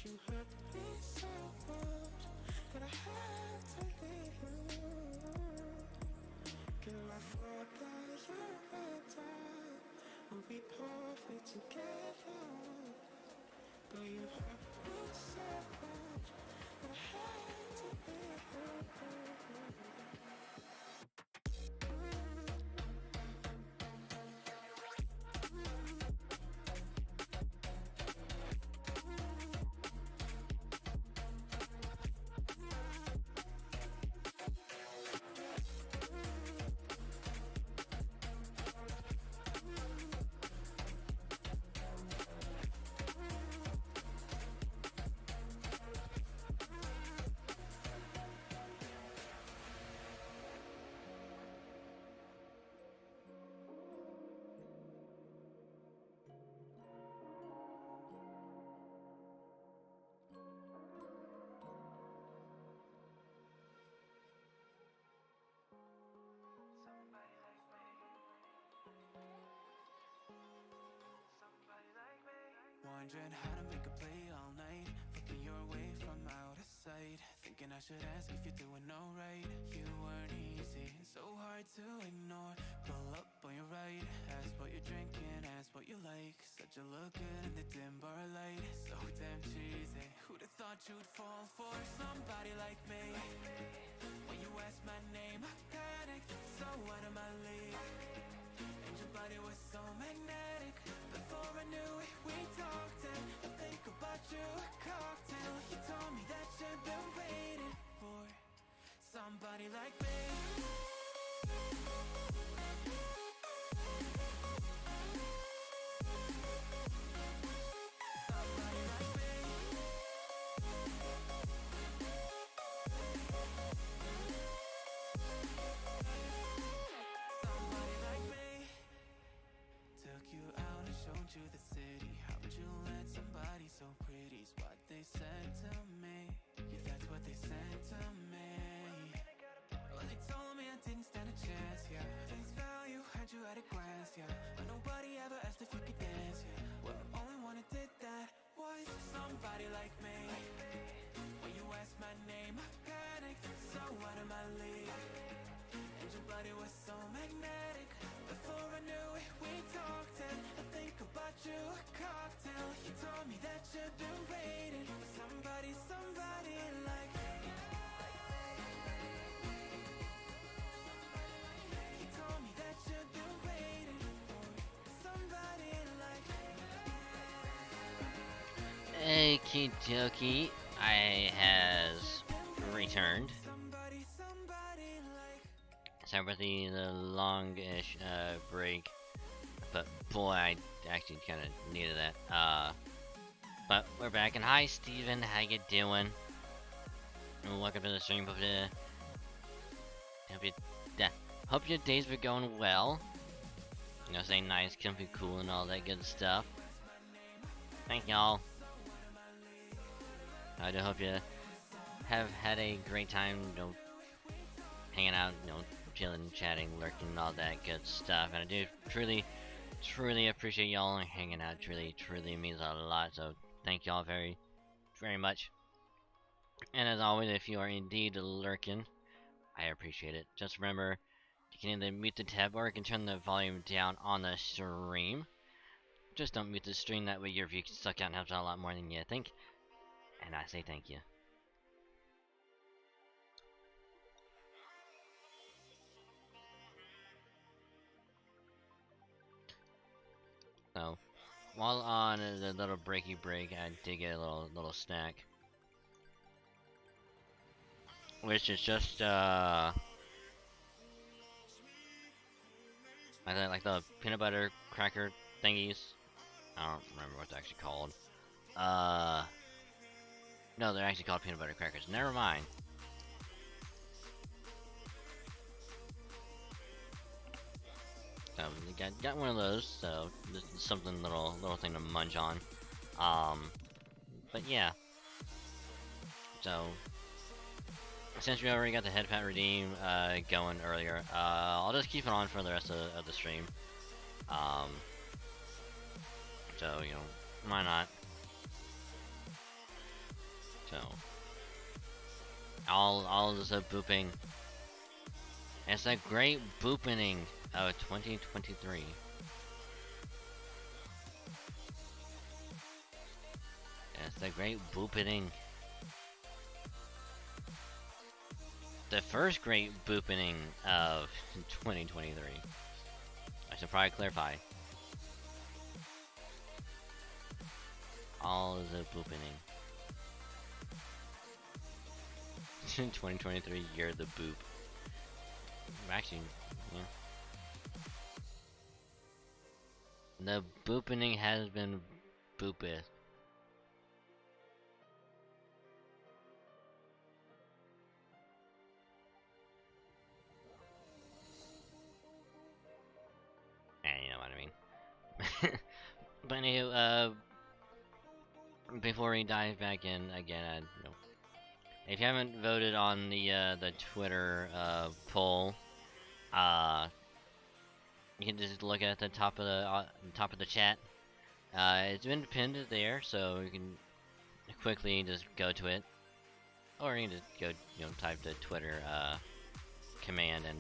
you hurt me so much that I had to leave you. Can I forget you better? We'll be perfect together. But you hurt me so much that I had to leave you. Wondering how to make a play all night, looking your way from out of sight, thinking I should ask if you're doing alright. You weren't easy, so hard to ignore. Pull up on your right, ask what you're drinking, ask what you like. Said you look good in the dim bar light, so damn cheesy. Who'd have thought you'd fall for somebody like me? When you asked my name, I panicked, so out of my league. And your body was so magnetic. Before I knew it, we talked and I think about you, a cocktail. You told me that you've been waiting for somebody like me. Somebody like me. Somebody like me. Took you out and showed you the city. How would you let somebody so pretty's what they said to me? Yeah, that's what they said to me. Well, they told me I didn't stand a chance, yeah. Face value, had you at a glance, yeah. But nobody ever asked if you could dance, yeah. Well, only one who did that was somebody like me. When you asked my name, I panicked, so out of my league. And your body was so magnetic. Before I knew it, we talked and I think about you, a cocktail. You told me that you've been waiting for somebody, somebody like me. You told me that you've been waiting for somebody like me. Okie dokie, I has returned. Somebody, somebody like. Sorry for the long-ish break, but boy, I actually kind of needed that. But we're back, and hi Steven, how you doing? And welcome to the stream. Hope your days were going well. You know, staying nice, comfy, cool, and all that good stuff. Thank y'all. I do hope you have had a great time, you know, hanging out, you know, chilling, chatting, lurking, and all that good stuff. And I do truly appreciate y'all hanging out. Truly means a lot. So thank y'all very much. And as always, if you are indeed lurking, I appreciate it. Just remember, you can either mute the tab or you can turn the volume down on the stream. Just don't mute the stream, that way your view can suck out and helps out a lot more than you think. And I say thank you. So, while on the little breaky break, I did get a little snack, which is just I like the peanut butter cracker thingies. I don't remember what they're actually called. No, they're actually called peanut butter crackers. Never mind. So got one of those. So this is something little thing to munch on. But yeah. So since we already got the head pat redeem going earlier, I'll just keep it on for the rest of the stream. So you know, why not? So all is a booping. It's a great boopening of 2023. It's a great boopening. The first great boopening of 2023. I should probably clarify. All is a boopening. 2023 year of the boop. Actually, yeah. The boopening has been boopeth. You know what I mean. But anyway, before we dive back in again, you know, if you haven't voted on the Twitter poll, you can just look at the top of the chat. It's been pinned there, so you can quickly just go to it, or you can just go, you know, type the Twitter command, and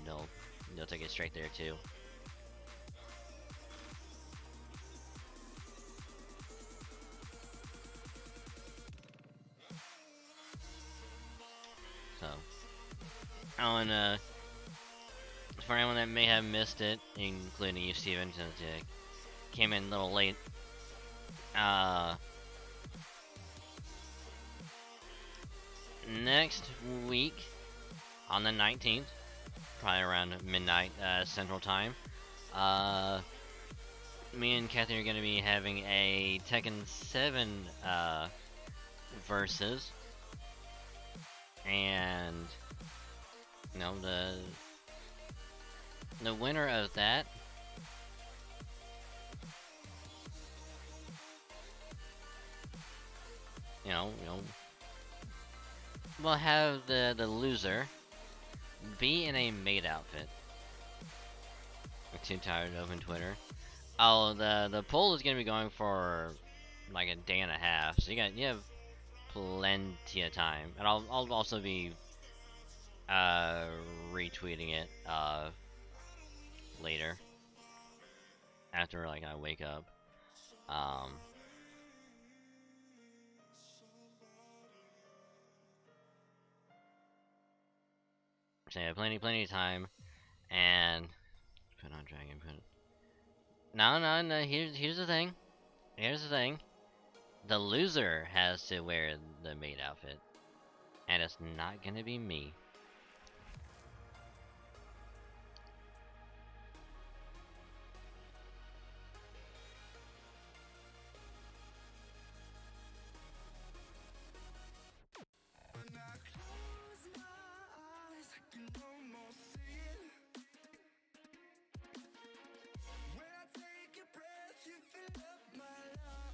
they'll take it straight there too. So, and for anyone that may have missed it, including you, Steven, since you came in a little late, next week on the 19th, probably around midnight Central Time, me and Kathy are going to be having a Tekken 7 versus, and you know, the winner of that you know we'll have the loser be in a maid outfit. I'm too tired to open Twitter. Oh, the poll is gonna be going for like a day and a half, so you have plenty of time, and I'll also be retweeting it later after like I wake up. So yeah, plenty of time, and put on dragon. No. Here's the thing. The loser has to wear the maid outfit, and it's not gonna be me.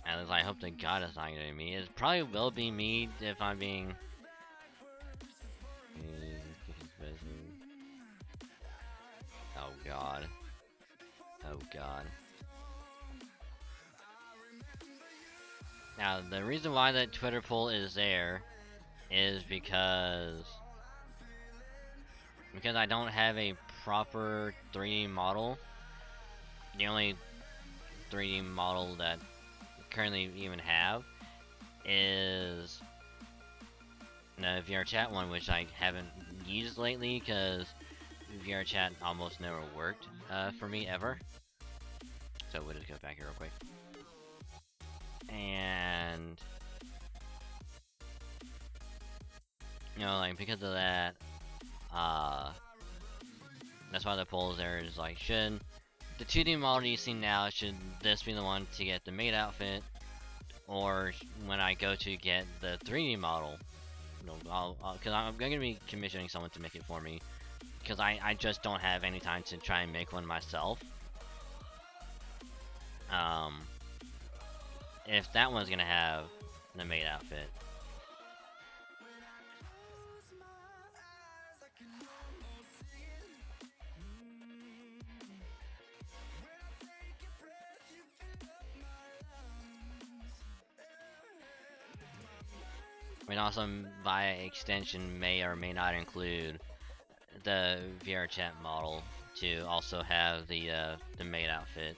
At least I hope to God it's not gonna be me. It probably will be me if I'm being. Oh God. Oh God. Now the reason why that Twitter poll is there is because I don't have a proper 3D model. The only 3D model that currently even have is the VRChat one, which I haven't used lately because VRChat almost never worked for me ever. So we'll just go back here real quick. And you know, like because of that, that's why the poll is there. Is like, should the 2D model you see now, should this be the one to get the maid outfit, or when I go to get the 3D model, you know, because I'm going to be commissioning someone to make it for me, because I just don't have any time to try and make one myself. If that one's going to have the maid outfit. I mean, also via extension may or may not include the VR chat model to also have the maid outfit.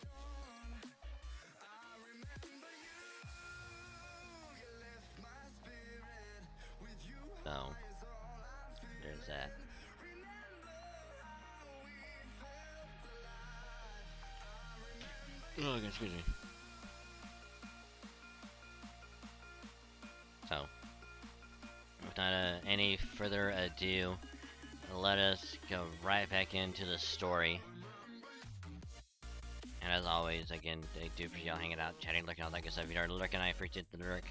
So there's that. Oh, excuse me. So, without any further ado, let us go right back into the story. And as always, again, I do appreciate y'all hanging out, chatting, looking, all that good stuff. If you are lurking, I appreciate the lurk.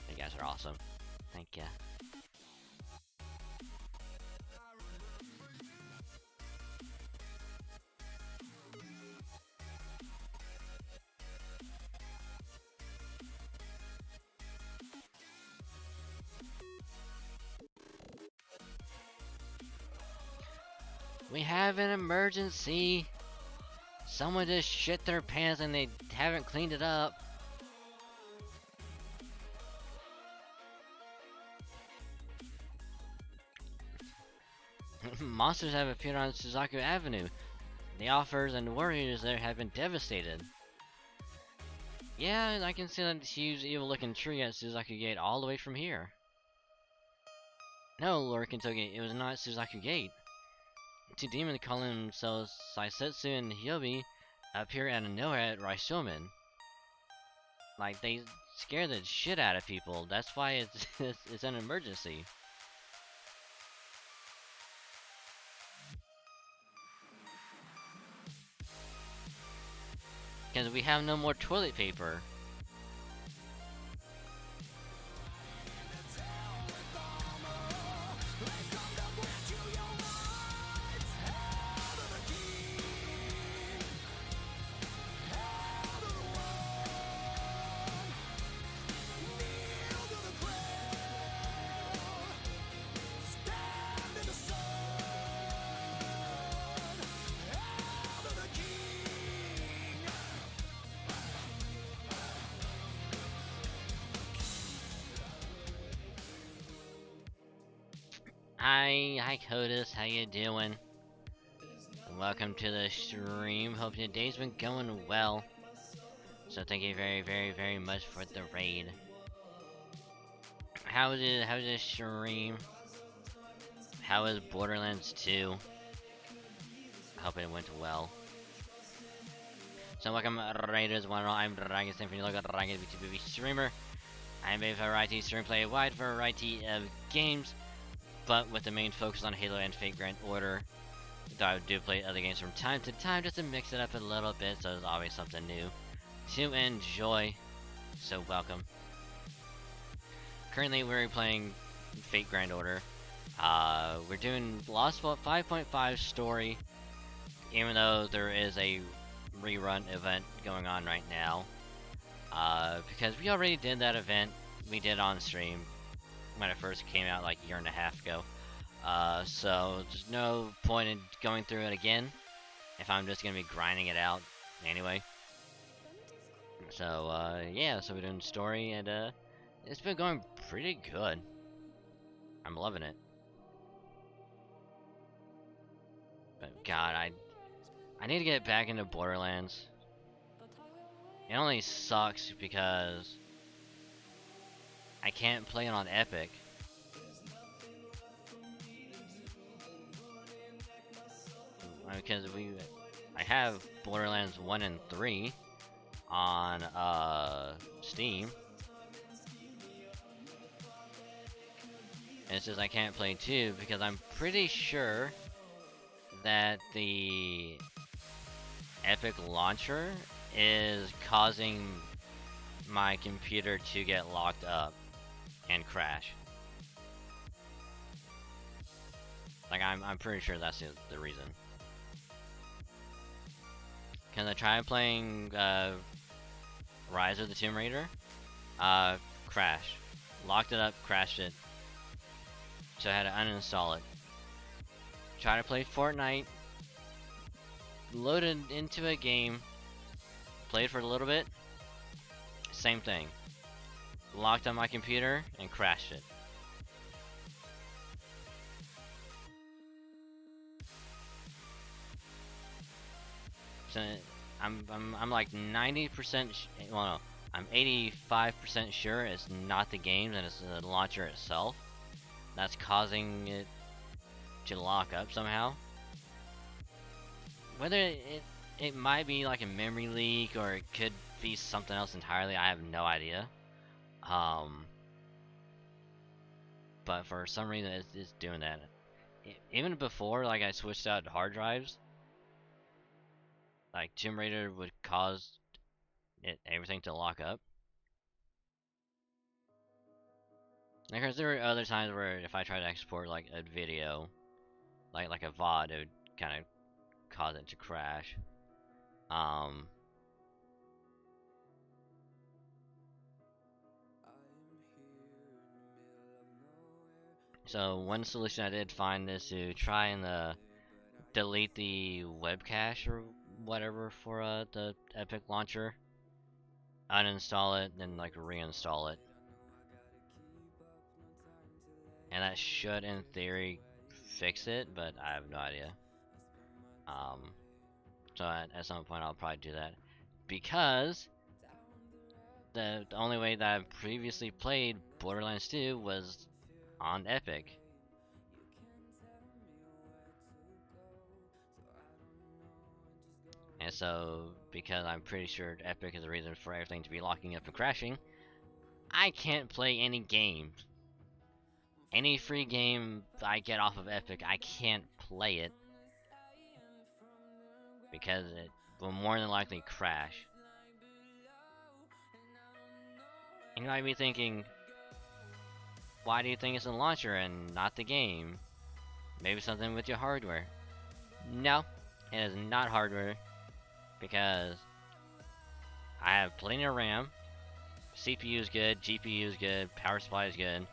You guys are awesome. Thank ya. We have an emergency. Someone just shit their pants and they haven't cleaned it up. Monsters have appeared on Suzaku Avenue. The offers and warriors there have been devastated. Yeah, I can see that huge evil-looking tree at Suzaku Gate all the way from here. No, Lord Kentucky, it was not Suzaku Gate. Two demons calling themselves Saisetsu and Hyobi appear out of nowhere at Raishomen. Like, they scare the shit out of people. That's why it's it's an emergency. Because we have no more toilet paper. Hi Codus, how you doing? Welcome to the stream. Hope your day's been going well. So thank you very much for the raid. How's the stream? How is Borderlands 2? I hope it went well. So welcome Raiders one and all. I'm Dragon Symphony, look at Dragon VStreamer. I'm a variety stream, play a wide variety of games, but with the main focus on Halo and Fate Grand Order. Though I do play other games from time to time just to mix it up a little bit, so there's always something new to enjoy. So welcome. Currently we're playing Fate Grand Order. We're doing Lost Vault 5.5 story, even though there is a rerun event going on right now. Because we already did that event, we did on stream when it first came out like a year and a half ago. So there's no point in going through it again if I'm just gonna be grinding it out anyway. So yeah, so we're doing story, and it's been going pretty good. I'm loving it. But God, I need to get back into Borderlands. It only sucks because I can't play it on Epic. Because I have Borderlands 1 and 3 on Steam. And it says I can't play 2 because I'm pretty sure that the Epic launcher is causing my computer to get locked up and crash. Like I'm pretty sure that's the reason. Cause I tried playing Rise of the Tomb Raider, crash, locked it up, crashed it, so I had to uninstall it. Try to play Fortnite, loaded into a game, played for a little bit, same thing. locked on my computer and crashed it. So I'm like 90%. Well, no, I'm 85% sure it's not the game, and it's the launcher itself that's causing it to lock up somehow. Whether it might be like a memory leak or it could be something else entirely, I have no idea. But for some reason it's doing that. Even before, like, I switched out hard drives, like Tomb Raider would cause everything to lock up. Because there were other times where if I tried to export like a video, like a VOD, it would kind of cause it to crash. So one solution I did find is to try and delete the web cache or whatever for the Epic launcher, uninstall it, then like reinstall it, and that should in theory fix it, but I have no idea. So at some point I'll probably do that, because the only way that I've previously played Borderlands 2 was on Epic. And so, because I'm pretty sure Epic is the reason for everything to be locking up and crashing, I can't play any game. Any free game I get off of Epic, I can't play it, because it will more than likely crash. And you might be thinking, why do you think it's a launcher and not the game? Maybe something with your hardware. No, it is not hardware, because I have plenty of RAM, CPU is good, GPU is good, power supply is good,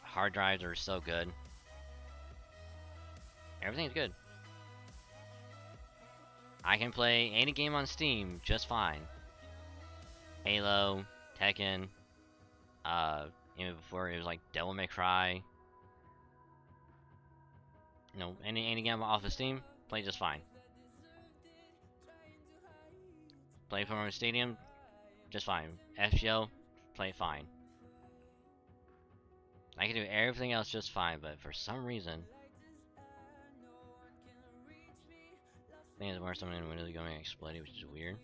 hard drives are so good. Everything's good. I can play any game on Steam just fine. Halo, Tekken, even before it was like Devil May Cry. You know, any game off of Steam, play just fine. Play from Stadium, just fine. FGO, play fine. I can do everything else just fine, but for some reason, I think it's where something in Windows going to explode, which is weird.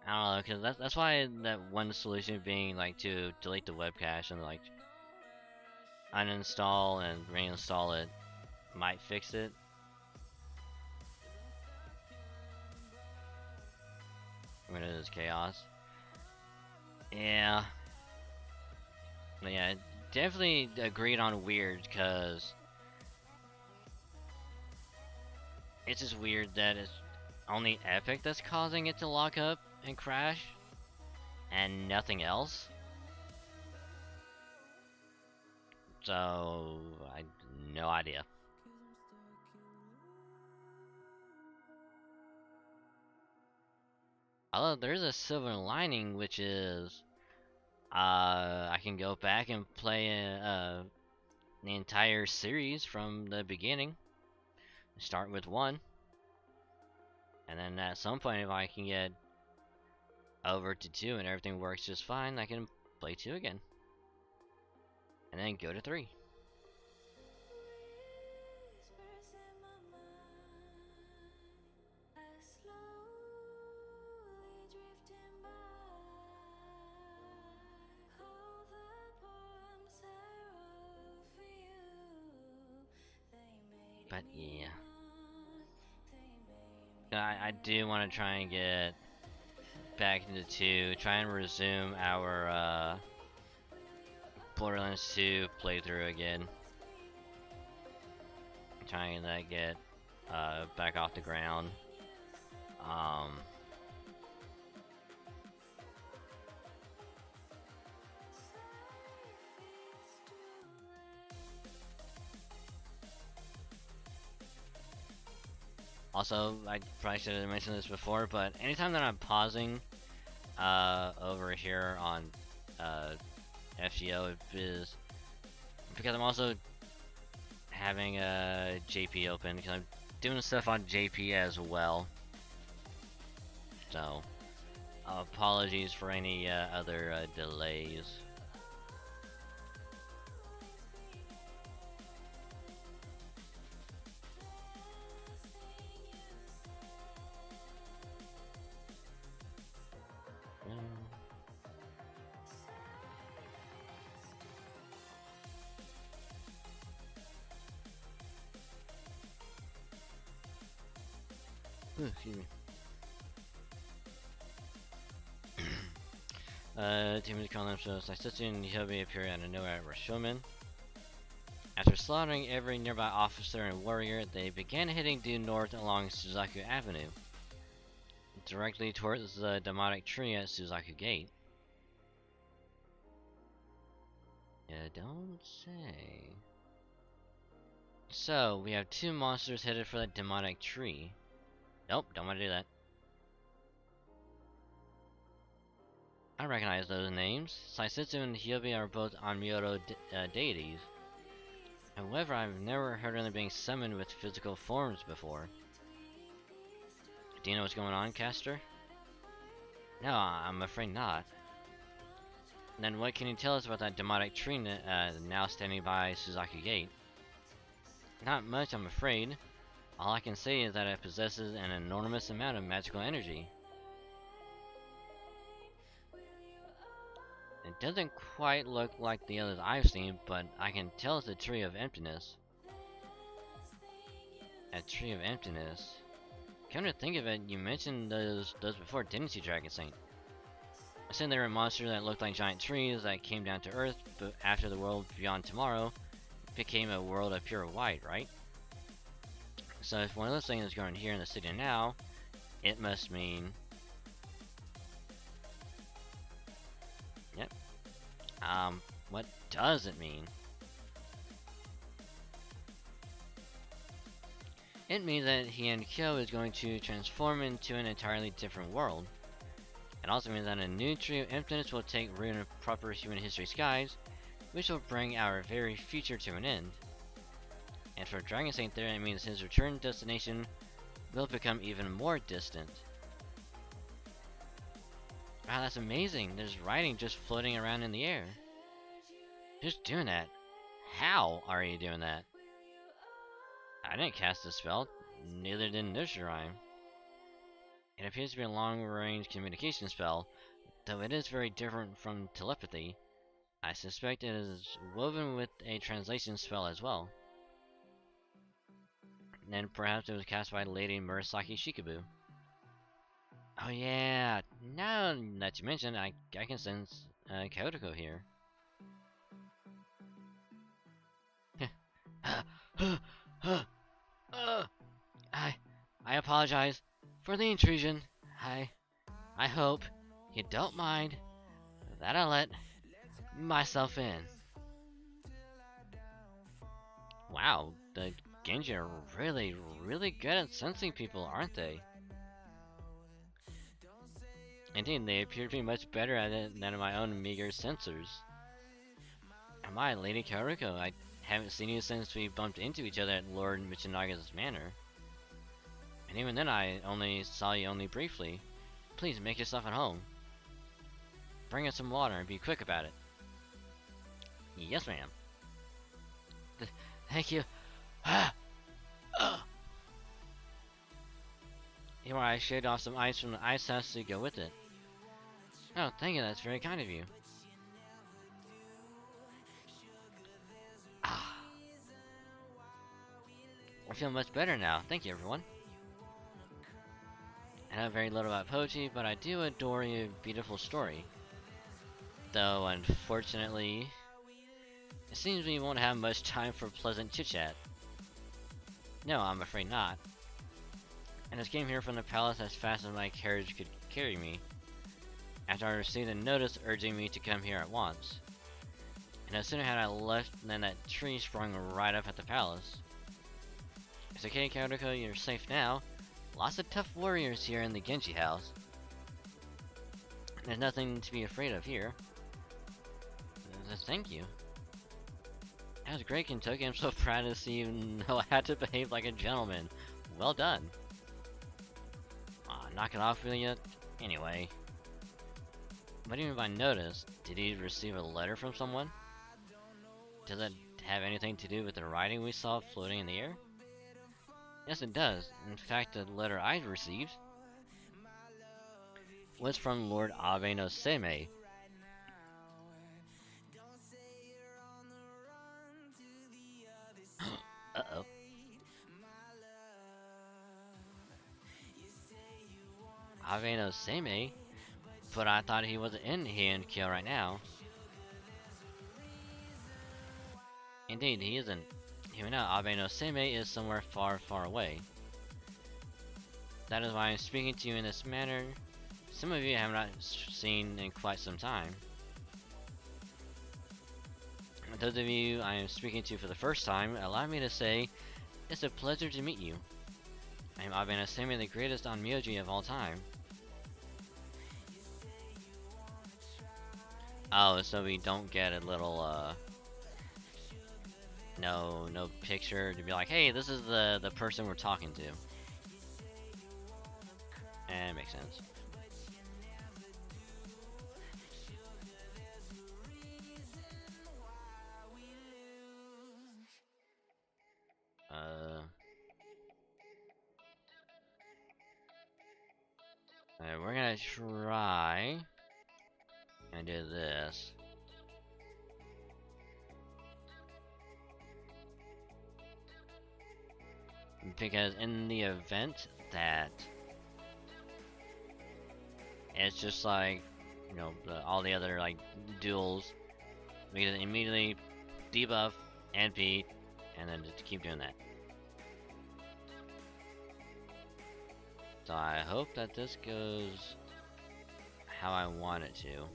I don't know, because that's why that one solution being like to delete the web cache and like uninstall and reinstall it might fix it. When it is chaos. Yeah. But yeah, definitely agreed on weird, because it's just weird that it's only Epic that's causing it to lock up and crash, and nothing else. So, I have no idea. Although there is a silver lining, which is I can go back and play the entire series from the beginning. Start with 1, and then at some point, if I can get over to 2 and everything works just fine, I can play 2 again, and then go to 3. But yeah, I do want to try and get back into 2, try and resume our Borderlands 2 playthrough again. Trying to get back off the ground. Also, I probably should have mentioned this before, but anytime that I'm pausing over here on FGO, it is because I'm also having JP open, because I'm doing stuff on JP as well. So, apologies for any other delays. Excuse me. Teams call themselves Saisutsu and Nihyobi appear out of nowhere at Rashomon. After slaughtering every nearby officer and warrior, they began heading due north along Suzaku Avenue, directly towards the demonic tree at Suzaku Gate. Yeah, don't say. So, we have two monsters headed for that demonic tree. Nope, don't want to do that. I recognize those names. Saisutsu and Hyobi are both Onmyoto deities. However, I've never heard of them being summoned with physical forms before. Do you know what's going on, Caster? No, I'm afraid not. Then what can you tell us about that demonic tree now standing by Suzaku Gate? Not much, I'm afraid. All I can say is that it possesses an enormous amount of magical energy. It doesn't quite look like the others I've seen, but I can tell it's a tree of emptiness. A tree of emptiness. Come to think of it, you mentioned those before, didn't you, Dragon Saint? I said they were monsters that looked like giant trees that came down to Earth, but after the world beyond tomorrow became a world of pure white, right? So if one of those things is growing here in the city now, it must mean... Yep. What does it mean? It means that Kyo is going to transform into an entirely different world. It also means that a new tree of emptiness will take root in proper human history skies, which will bring our very future to an end. And for Dragon Saint there, it means his return destination will become even more distant. Wow, that's amazing. There's writing just floating around in the air. Who's doing that? How are you doing that? I didn't cast the spell, neither did Nursery. It appears to be a long-range communication spell, though it is very different from telepathy. I suspect it is woven with a translation spell as well. Then perhaps it was cast by Lady Murasaki Shikabu. Oh yeah, now that you mention, I can sense Kaotoko here. I apologize for the intrusion. I hope you don't mind that I let myself in. Wow, the Genji are really good at sensing people, aren't they? Indeed, they appear to be much better at it than my own meager sensors. Am I Lady Kaoruko? I haven't seen you since we bumped into each other at Lord Michinaga's manor. And even then I only saw you briefly. Please make yourself at home. Bring us some water and be quick about it. Yes, ma'am. Thank you. Here I shaved off some ice from the ice house to go with it. Oh, thank you, that's very kind of you. I feel much better now, thank you everyone. I know very little about poetry, but I do adore your beautiful story. Though, unfortunately, it seems we won't have much time for pleasant chit-chat. No, I'm afraid not. I just came here from the palace as fast as my carriage could carry me, after I received a notice urging me to come here at once. And no sooner had I left than that tree sprung right up at the palace. It's okay, Kaotoko, you're safe now. Lots of tough warriors here in the Genji house. There's nothing to be afraid of here. Thank you. That was great, Kentucky. I'm so proud to see you know how to behave like a gentleman. Well done. Knock it off, will ya? Anyway. What do you mean by notice? Did he receive a letter from someone? Does it have anything to do with the writing we saw floating in the air? Yes, it does. In fact, the letter I received was from Lord Abe no Seimei. Uh-oh. Abe no Seimei? But I thought he was in Heian-kyo right now. Indeed, he isn't. Here now, Abe no Seimei is somewhere far, far away. That is why I'm speaking to you in this manner. Some of you I have not seen in quite some time. Those of you I am speaking to for the first time, allow me to say, it's a pleasure to meet you. I am Abe no Seimei, the greatest onmyoji of all time. Oh, so we don't get a little, no picture to be like, hey, this is the person we're talking to. And it makes sense. We're gonna try and do this. Because in the event that it's just like, you know, all the other like duels, we can immediately debuff, NP, and then just keep doing that. So I hope that this goes how I want it to.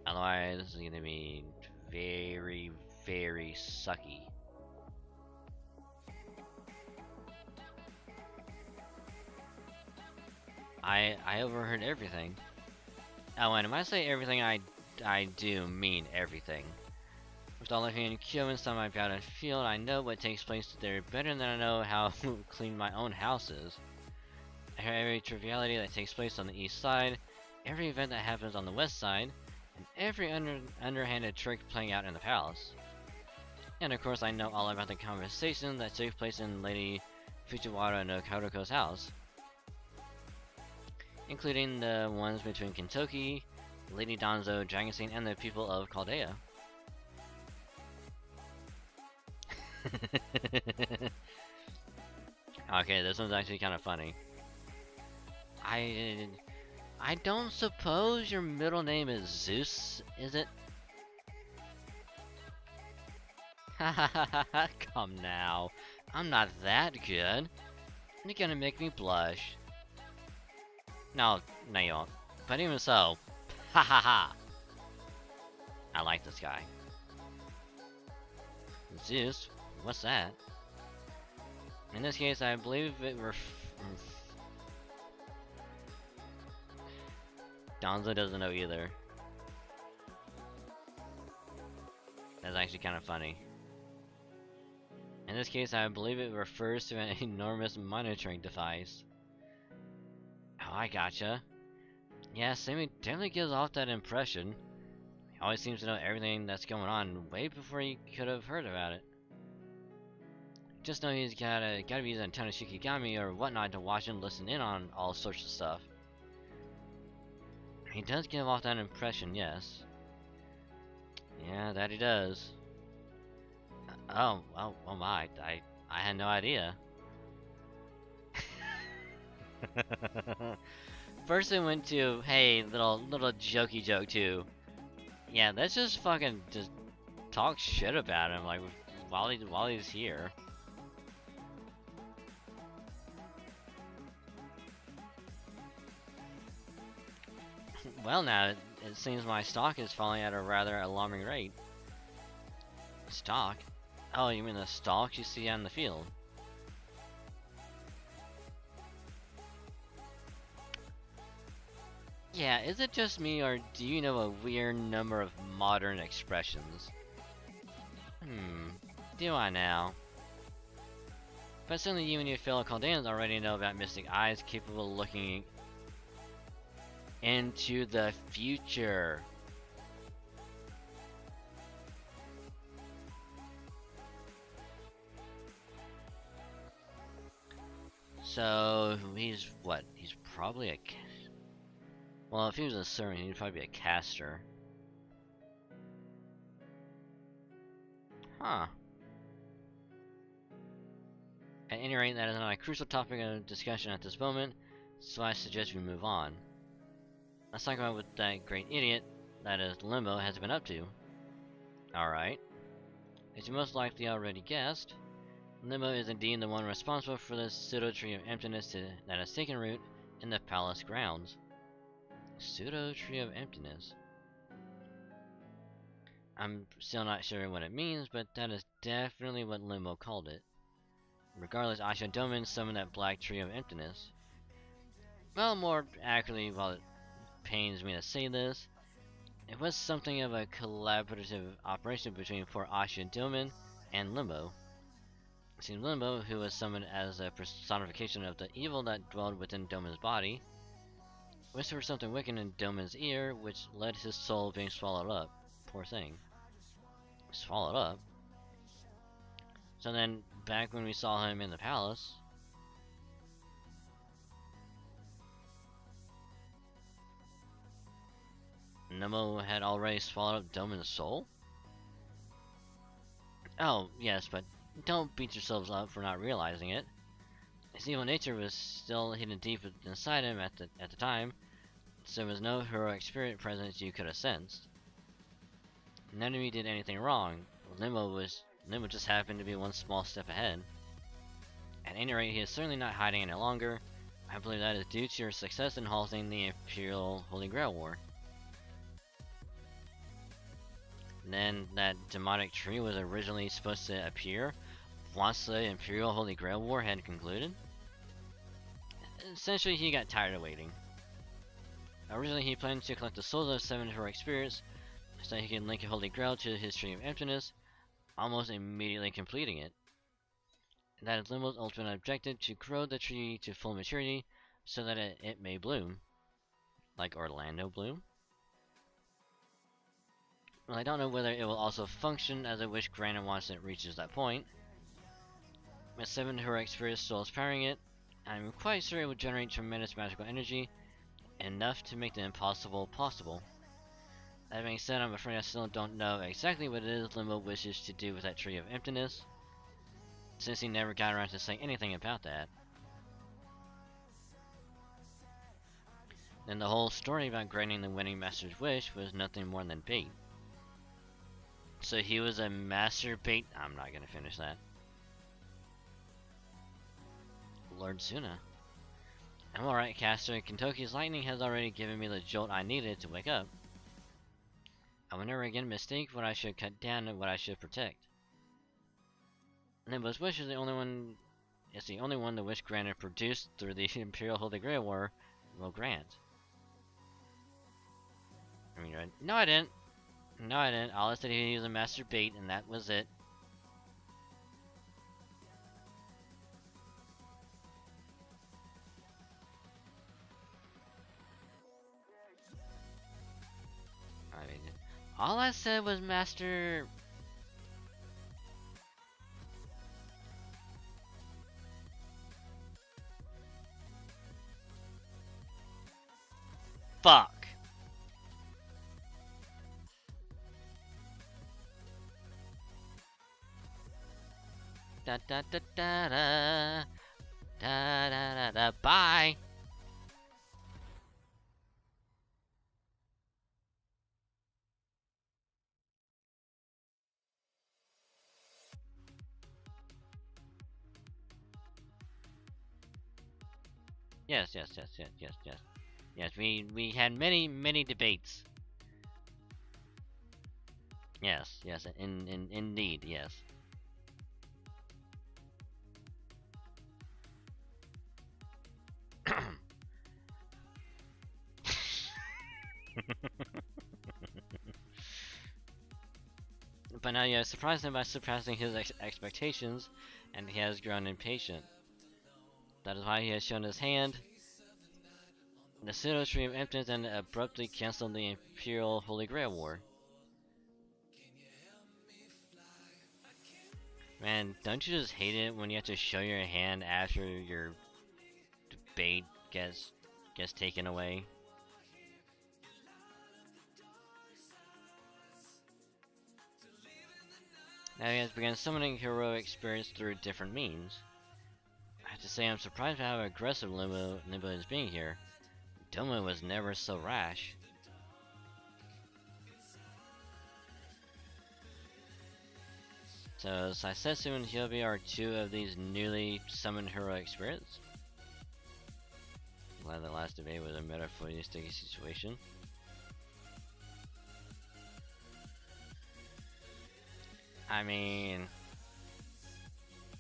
Otherwise, this is gonna be very, very sucky. I overheard everything. Oh, and when I say everything, I do mean everything. With all of you in Kyo inside my battlefield, I know what takes place there better than I know how clean my own house is. I hear every triviality that takes place on the east side, every event that happens on the west side, and every underhanded trick playing out in the palace. And of course I know all about the conversation that took place in Lady Fujiwara no Karuko's house. Including the ones between Kentoki, Lady Danzo, Dragon Scene, and the people of Chaldea. Okay, this one's actually kind of funny. I don't suppose your middle name is Zeus, is it? Come now, I'm not that good. You're gonna make me blush. No, you won't. But even so, ha ha ha. I like this guy. Zeus, what's that? In this case, I believe it Danzo doesn't know either. That's actually kind of funny. In this case, I believe it refers to an enormous monitoring device. Oh, I gotcha. Yeah, Sammy definitely gives off that impression. He always seems to know everything that's going on way before you could have heard about it. Just know he's gotta be using a ton of Shikigami or whatnot to watch and listen in on all sorts of stuff. He does give off that impression, yes. Yeah, that he does. Oh my, I had no idea. First it went to, hey, little jokey joke too. Yeah, let's just fucking just talk shit about him, like, while he's here. Well now, it seems my stock is falling at a rather alarming rate. Stock? Oh, you mean the stalks you see on the field? Yeah, is it just me, or do you know a weird number of modern expressions? Do I now? But certainly you and your fellow Chaldeans already know about mystic eyes capable of looking into the future. So, he's what? He's probably a... Well, if he was a servant, he'd probably be a caster. Huh. At any rate, that is not a crucial topic of discussion at this moment, so I suggest we move on. Let's talk about what that great idiot, that is Limbo, has been up to. Alright. As you most likely already guessed, Limbo is indeed the one responsible for the pseudo-tree of emptiness that has taken root in the palace grounds. Pseudo-tree of emptiness. I'm still not sure what it means, but that is definitely what Limbo called it. Regardless, Asha Domin summoned that black tree of emptiness. Well, more accurately, while it pains me to say this, it was something of a collaborative operation between poor Asha Domin and Limbo. See, Limbo, who was summoned as a personification of the evil that dwelled within Domin's body, whispered something wicked in Domin's ear, which led his soul being swallowed up. Poor thing. Swallowed up? So then, back when we saw him in the palace, Nemo had already swallowed up Domin's soul? Oh, yes, but don't beat yourselves up for not realizing it. His evil nature was still hidden deep inside him at the time, so there was no heroic spirit presence you could have sensed. None of you did anything wrong. Limbo just happened to be one small step ahead. At any rate, he is certainly not hiding any longer. I believe that is due to your success in halting the Imperial Holy Grail War. And then that demonic tree was originally supposed to appear once the Imperial Holy Grail War had concluded. Essentially, he got tired of waiting. Originally, he planned to collect the souls of 7 heroic spirits so he could link a Holy Grail to his Tree of Emptiness, almost immediately completing it. That is Limbo's ultimate objective, to grow the tree to full maturity so that it may bloom. Like Orlando Bloom? Well, I don't know whether it will also function as a wish granted once it reaches that point. With 7 heroic spirit souls powering it, I'm quite sure it will generate tremendous magical energy, enough to make the impossible possible. That being said, I'm afraid I still don't know exactly what it is Limbo wishes to do with that Tree of Emptiness, since he never got around to saying anything about that. Then the whole story about granting the winning master's wish was nothing more than bait. So he was a master bait. I'm not gonna finish that. Lord Suna. I'm alright, caster. Kentucky's lightning has already given me the jolt I needed to wake up. I will never again mistake what I should cut down and what I should protect. Nimbo's wish is the only one. It's the only one the wish granted produced through the Imperial Holy Grail War will grant. I mean, no, I didn't. No, I didn't. All I said he was a master bait, and that was it. I mean, all I said was master. Fuck. Da da da da da da da da da. Bye. Yes, yes, yes, yes, yes, yes. Yes, we had many debates. Yes, yes, indeed, yes. But now you have surprised him by surpassing his expectations, and he has grown impatient. That is why he has shown his hand, the pseudo tree of emptiness, and abruptly canceled the Imperial Holy Grail War. Man, don't you just hate it when you have to show your hand after your debate gets taken away? Now he has begun summoning heroic spirits through different means. I have to say I'm surprised by how aggressive Limbo is being here. Doma was never so rash. So Saisetsu and Hyobi are two of these newly summoned heroic spirits. I'm glad the last debate was a metaphoristic situation. I mean,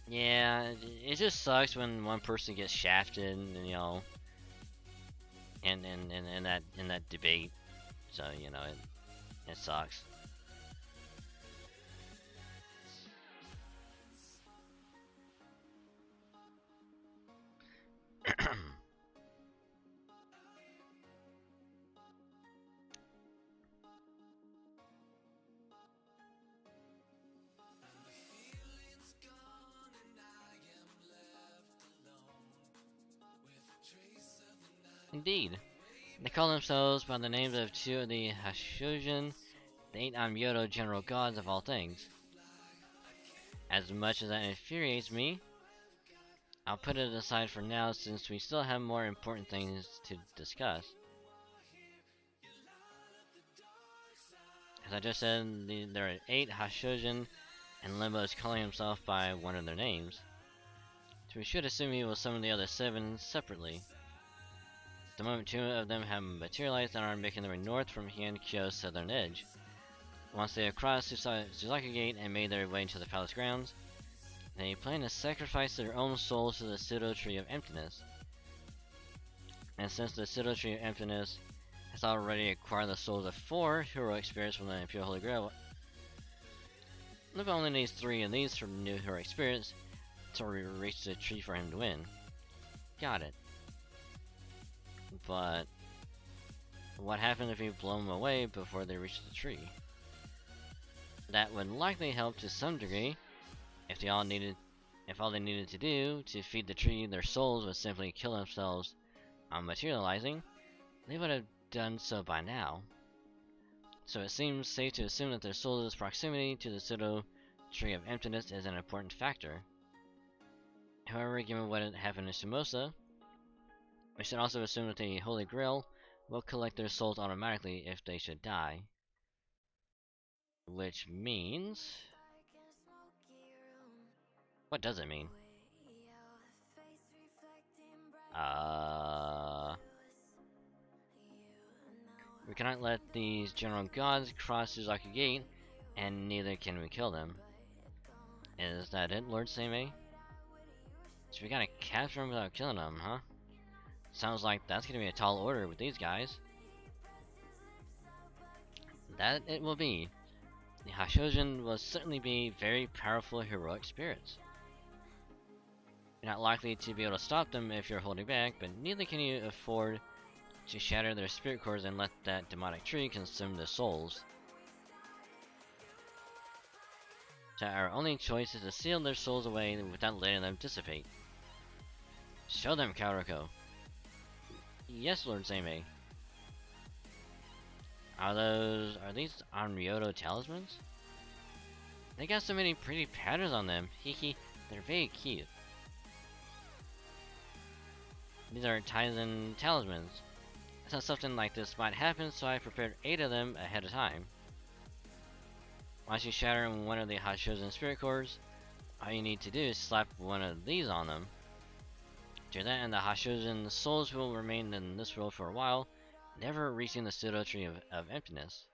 yeah, it just sucks when one person gets shafted, and, you know, in that debate. So, you know, it sucks. Indeed. They call themselves by the names of two of the Hashujin, the 8 Amyoto general gods of all things. As much as that infuriates me, I'll put it aside for now since we still have more important things to discuss. As I just said, there are 8 Hashujin, and Limbo is calling himself by one of their names. So we should assume he will summon the other 7 separately. At the moment, 2 of them have materialized and are making their way north from Heian-kyo's southern edge. Once they have crossed Suzaki Gate and made their way into the palace grounds, they plan to sacrifice their own souls to the pseudo tree of emptiness. And since the pseudo tree of emptiness has already acquired the souls of 4 heroic spirits from the Imperial Holy Grail, Limbo only needs 3 of these from new heroic spirits to reach the tree for him to win. Got it. But what happens if you blow them away before they reach the tree? That would likely help to some degree. If all they needed to do to feed the tree their souls was simply kill themselves on materializing, they would have done so by now. So it seems safe to assume that their souls' proximity to the pseudo tree of emptiness is an important factor. However, given what happened in Shimosa, we should also assume that the Holy Grail will collect their souls automatically if they should die. Which means... what does it mean? We cannot let these general gods cross Suzaki Gate, and neither can we kill them. Is that it, Lord Seimei? So we gotta capture them without killing them, huh? Sounds like that's gonna be a tall order with these guys. That it will be. The Hashojin will certainly be very powerful heroic spirits. You're not likely to be able to stop them if you're holding back, but neither can you afford to shatter their spirit cores and let that demonic tree consume their souls. So our only choice is to seal their souls away without letting them dissipate. Show them, Kaoriko. Yes, Lord Seimei. Are these Onryoto talismans? They got so many pretty patterns on them. Hee, they're very cute. These are Tizen talismans. I thought something like this might happen, so I prepared 8 of them ahead of time. Once you shatter one of the Hashojin spirit cores, all you need to do is slap one of these on them. Do that, and the Hashojin souls will remain in this world for a while, never reaching the pseudo tree of emptiness.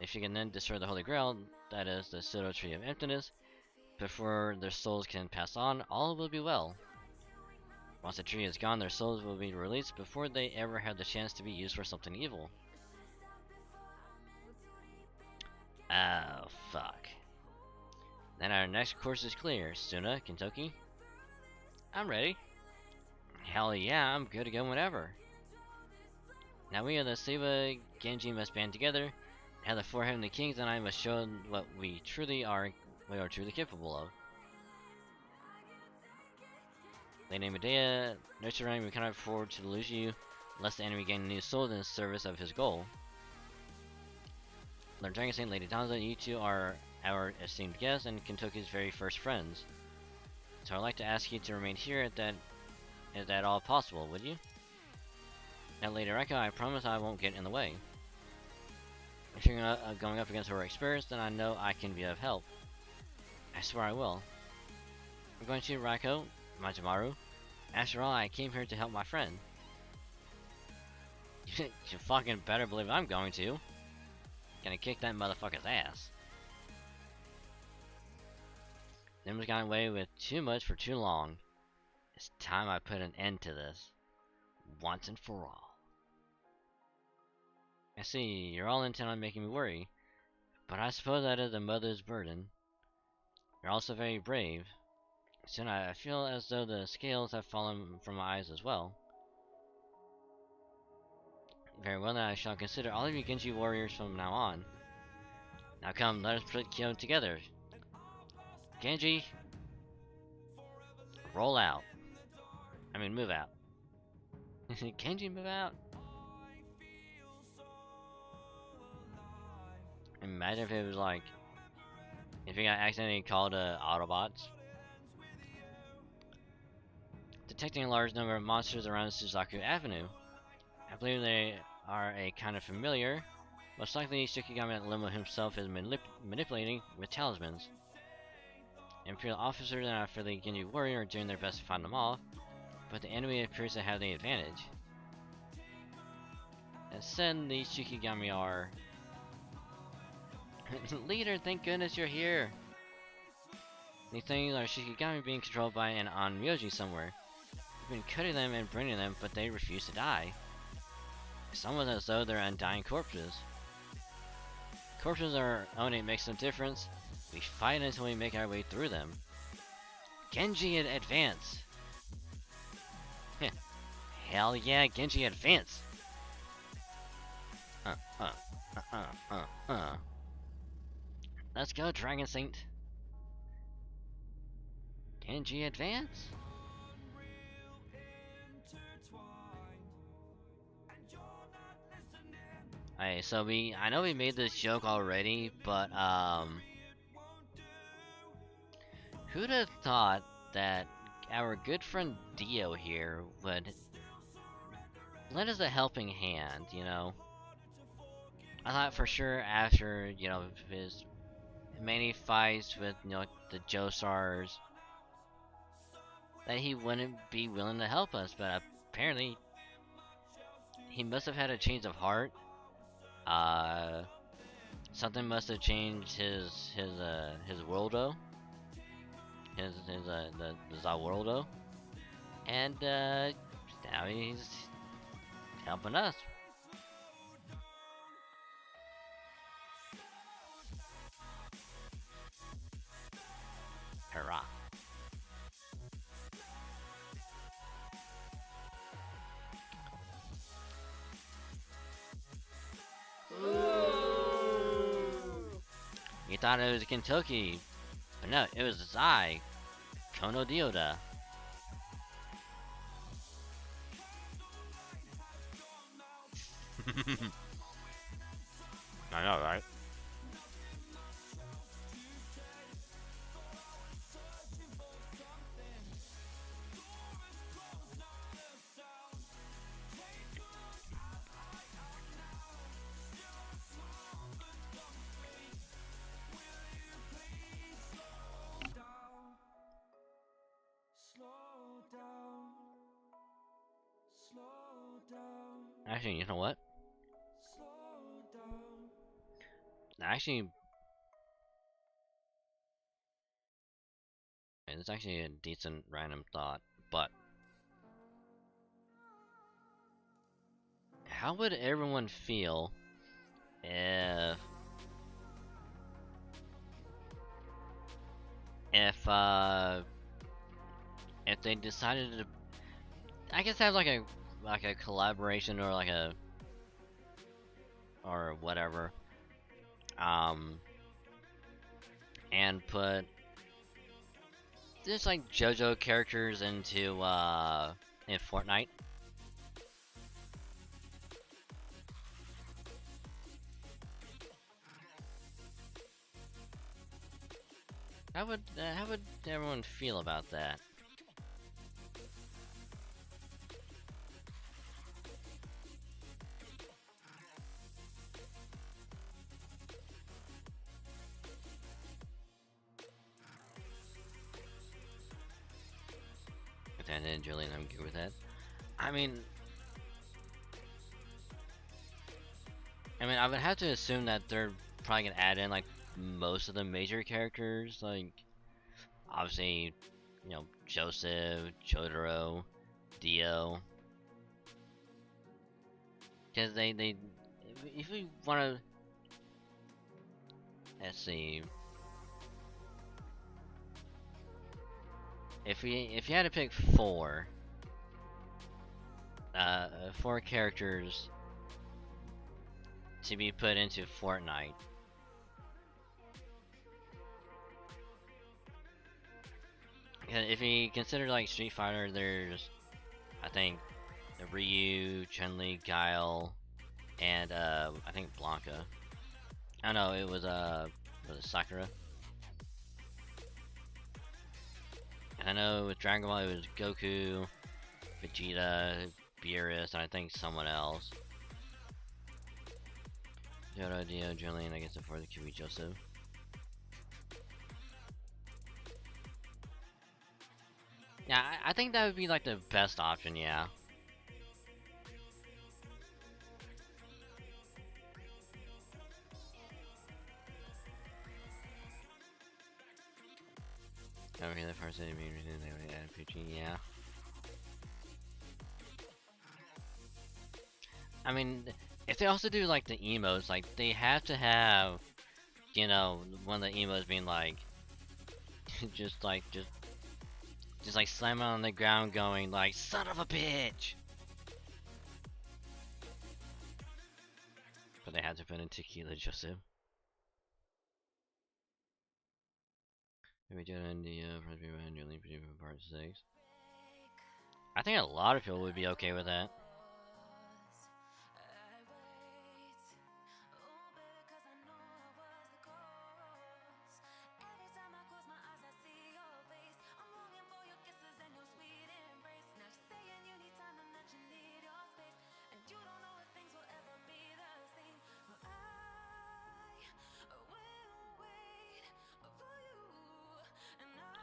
If you can then destroy the Holy Grail, that is, the pseudo tree of emptiness, before their souls can pass on, all will be well. Once the tree is gone, their souls will be released before they ever have the chance to be used for something evil. And our next course is clear. Suna, Kentucky. I'm ready. Hell yeah, I'm good to go whenever. Now we are the Seiba Genji must band together, have the four Heavenly Kings, and I must show what we are truly capable of. Lady Medea, nurturing, we cannot afford to lose you, lest the enemy gain a new soul in the service of his goal. Lord Dragon Saint, Lady Danza, you two are our esteemed guests and Kentucky's very first friends. So I'd like to ask you to remain here if that all possible, would you? Now Lady Reka, I promise I won't get in the way. If you're going up against heroic spirits, then I know I can be of help. I swear I will. I'm going to Raiko, Majimaru. After all, I came here to help my friend. You fucking better believe I'm going to. Gonna kick that motherfucker's ass. Nim's gotten away with too much for too long. It's time I put an end to this. Once and for all. I see, you're all intent on making me worry. But I suppose that is a mother's burden. You're also very brave. Soon I feel as though the scales have fallen from my eyes as well. Very well, then I shall consider all of you Genji warriors from now on. Now come, let us put Kyo together. Genji, roll out. I mean, move out. Genji, move out. Imagine if it was like, if you got accidentally called Autobots. Detecting a large number of monsters around Suzaku Avenue. I believe they are a kind of familiar. Most likely, Shikigami Limo himself is manipulating with talismans. Imperial officers and our fairly Genji warrior are doing their best to find them off, but the enemy appears to have the advantage. And then these Shikigami are... Leader, thank goodness you're here! These things are Shikigami being controlled by an Onmyoji somewhere. We've been cutting them and burning them, but they refuse to die. It's almost as though they're undying corpses. Corpses are only makes no difference. We fight until we make our way through them. Genji advance! Hell yeah, Genji advance! Let's go, Dragon Saint. Genji advance? Alright, so I know we made this joke already, but who'd have thought that our good friend Dio here would lend us a helping hand, you know? I thought for sure after, you know, his many fights with, you know, the Josars, that he wouldn't be willing to help us, but apparently he must have had a change of heart. Something must have changed his worldo, the Zaworldo, and now he's helping us. Hurrah! You thought it was Kentucky, but no, it was Zai, Kono Dioda. I know, right? Actually, you know what? Actually, it's actually a decent random thought, but how would everyone feel if if they decided to, I guess have like a collaboration or like a or whatever, and put just like JoJo characters into in Fortnite. How would everyone feel about that? If that is Julian, I'm good with that. I mean, I would have to assume that they're probably gonna add in like most of the major characters, like obviously, you know, Joseph, Jotaro, Dio, because they if we want to, let's see, if you had to pick four characters to be put into Fortnite. If you consider like Street Fighter, there's I think Ryu, Chun-Li, Guile, and I think Blanca. I know it was Sakura. I know with Dragon Ball it was Goku, Vegeta, Beerus, and I think someone else. Jotaro, Dio, Julian, I guess the fourth could be Joseph. Yeah, I think that would be like the best option, yeah. Okay, the first enemy they would add Poochie, yeah. I mean, if they also do like the emotes, like they have to have, you know, one of the emotes being like, just like slamming on the ground, going like, "Son of a bitch!" But they had to put in Tequila Joseph. We did in the part 6. I think a lot of people would be okay with that.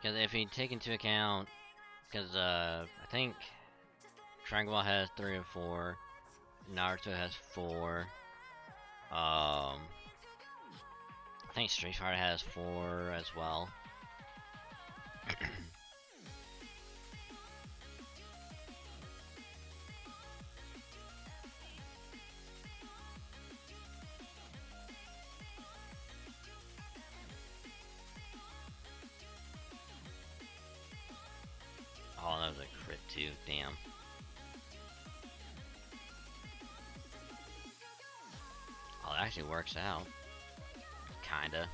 Because if you take into account, because I think Dragon Ball has 3 or 4, Naruto has 4, I think Street Fighter has 4 as well. Oh, that was a crit too, damn. Oh, that actually works out. Kinda.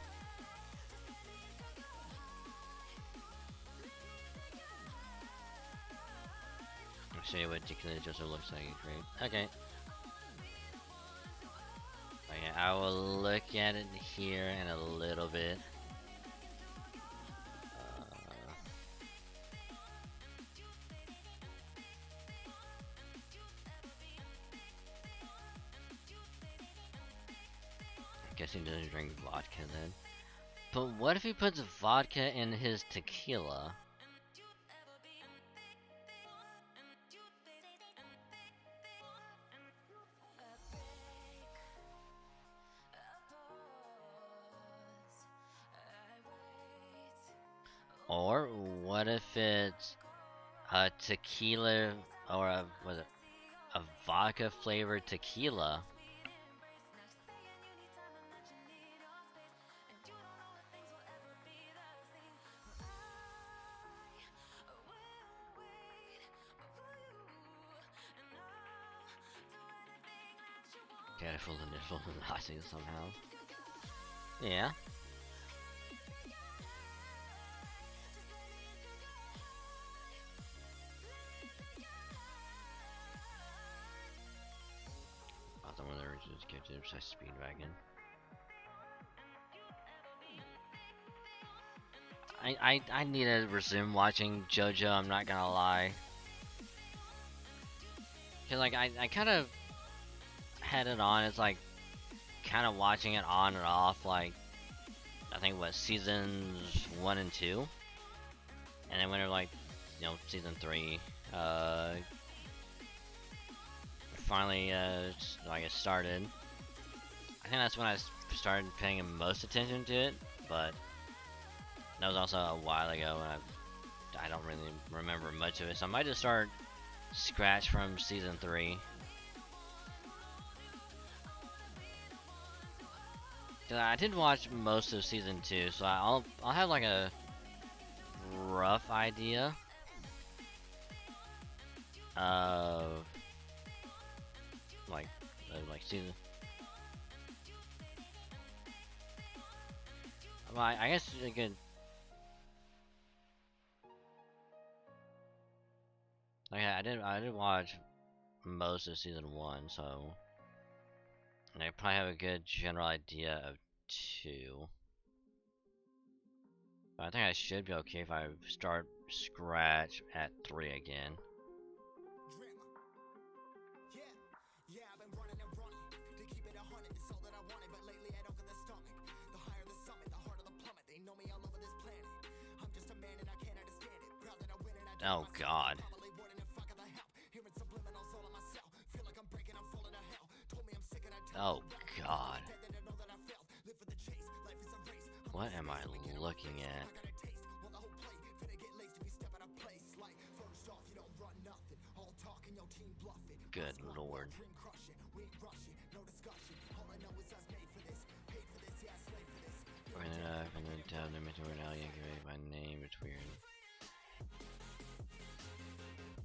I'll show you what Tequila Joseph looks like. Great. Okay. Okay, I will look at it here in a little bit. Guess he doesn't drink vodka then. But what if he puts vodka in his tequila? Or what if it's a tequila or a vodka flavored tequila? Got a full initial velocity somehow. Yeah. I thought one of the reasons get to such speedwagon. I need to resume watching JoJo, I'm not gonna lie. Cause like I kind of had it on, it's like kind of watching it on and off, like I think what seasons 1 and 2, and then when they're like, you know, season 3 finally like it started, I think that's when I started paying most attention to it, but that was also a while ago and I don't really remember much of it, so I might just start scratch from season 3. I did watch most of season 2, so I'll have like a rough idea of like season. Well, I guess a good. Like I did watch most of season 1, so and I probably have a good general idea of 2. But I think I should be okay if I start scratch at 3 again. Oh God. Oh God. What am I looking at? Good Lord. And then tell them to evaluate my name, it's weird.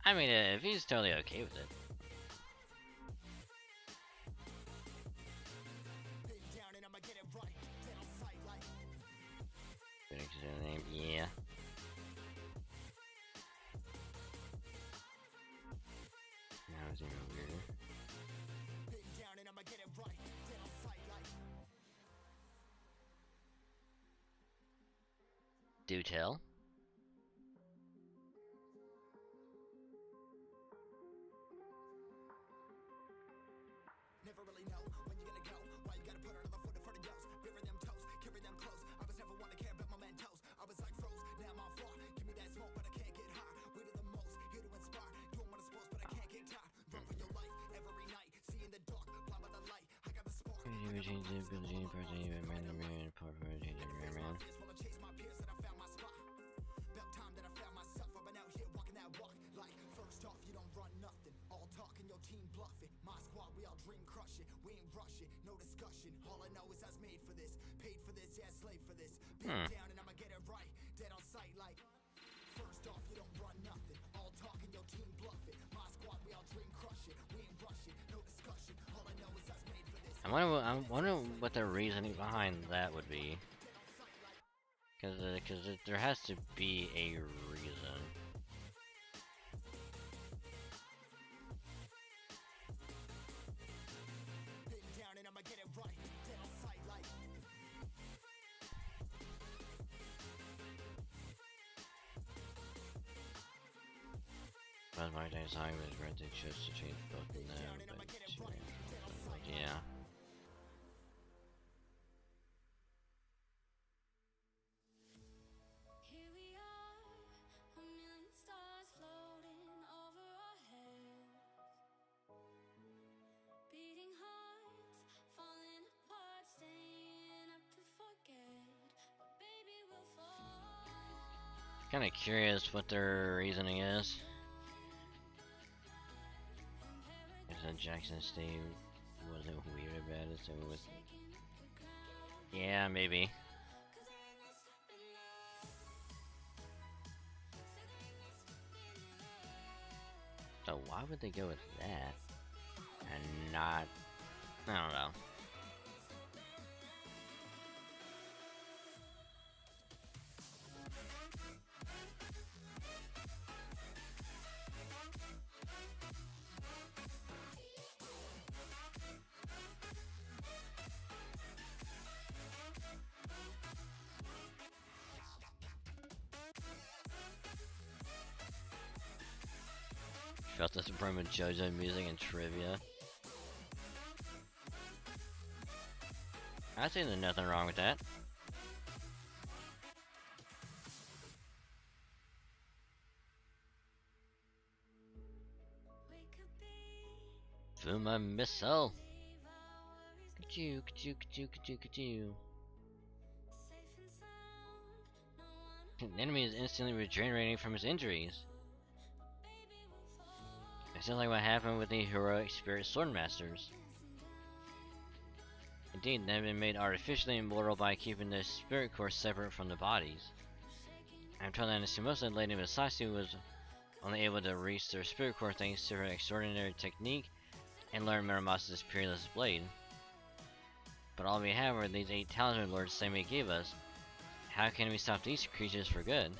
I mean, if he's totally okay with it. Name, yeah. Now it's even weirder. Do tell. I wonder what the reasoning behind that would be. Because there has to be a reason. But my design was rented just to change both of them, but yeah. Here we are, a million stars floating over our heads. Beating hearts, falling apart, staying up to forget. But baby, we'll fall. Kind of curious what their reasoning is. If Jackson State wasn't weird about it, so it was. Yeah, maybe. So why would they go with that and not I don't know. Felt this brim with JoJo music and trivia. I see there's nothing wrong with that. Fuma missile. Ka-choo, ka-choo, ka-choo, ka-choo, ka-choo. The enemy is instantly regenerating from his injuries. It's just like what happened with the heroic spirit swordmasters. Indeed, they've been made artificially immortal by keeping the spirit core separate from the bodies. I'm told that Shimosa Lady Masashi was only able to reach their spirit core thanks to her extraordinary technique and learn Muramasa's peerless blade. But all we have are these 8 talisman lords Semi gave us. How can we stop these creatures for good?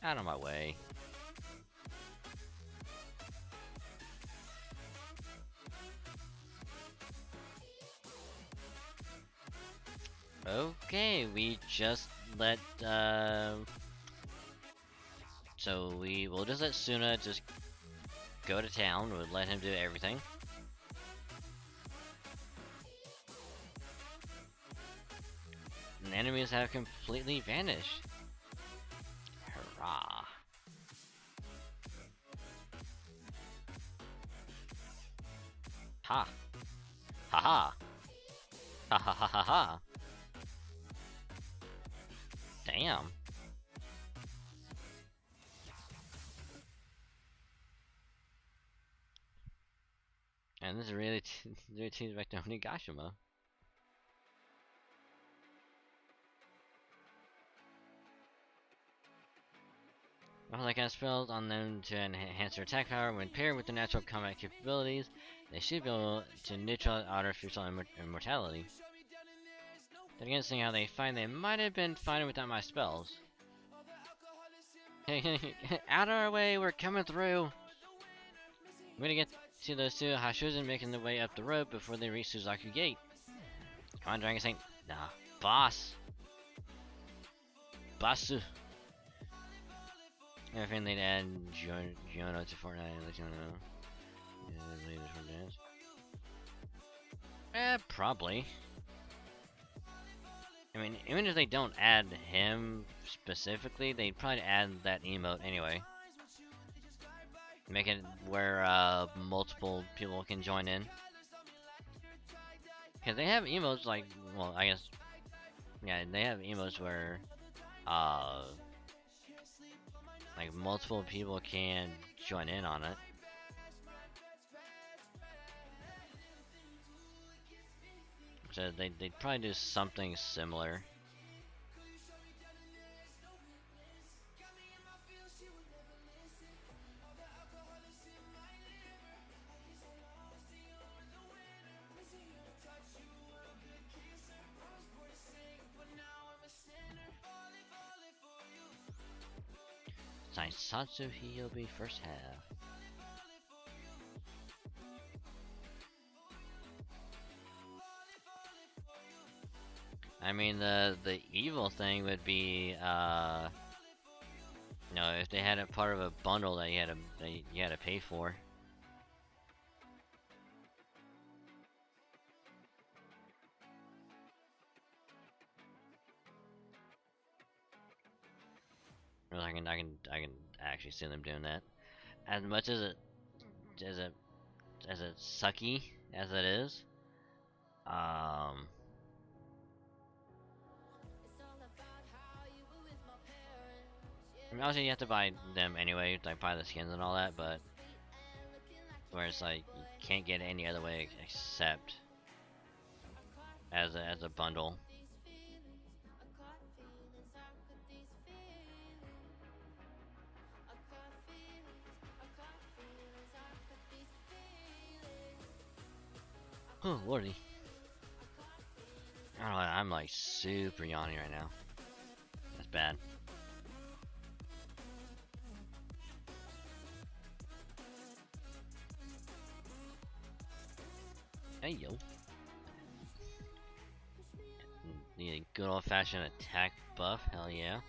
Out of my way. Okay, we just let so we'll just let Suna just go to town. We'll let him do everything. And enemies have completely vanished. Hurrah. Ha. Ha ha. Ha ha ha ha ha. Damn. And this is really teams back to Onigashima. Well, like I spells on them to enhance their attack power when paired with the natural combat capabilities, they should be able to neutralize artificial immortality. Then again, seeing how they fight, they might have been fighting without my spells. Out of our way, we're coming through! I'm gonna get to those two Hashuzan making their way up the road before they reach Suzaku Gate. Come on, Dragon Saint. Nah. Boss! Bossu! I think they'd add Giono to Fortnite and let you know. Probably. I mean, even if they don't add him specifically, they'd probably add that emote anyway. Make it where multiple people can join in. Cause they have emotes like, well, I guess, yeah, they have emotes where, like multiple people can join in on it. So they'd probably do something similar. Saisatsu Hyobi first half. I mean, the evil thing would be, you know, if they had a part of a bundle that you had to pay for. Well, I can actually see them doing that. As much as it sucky as it is, I mean, obviously you have to buy them anyway, like buy the skins and all that, but where it's like you can't get it any other way except as a bundle. Oh lordy. I don't know, I'm like super yawny right now. That's bad. Hey yo. Need a good old fashioned attack buff, hell yeah.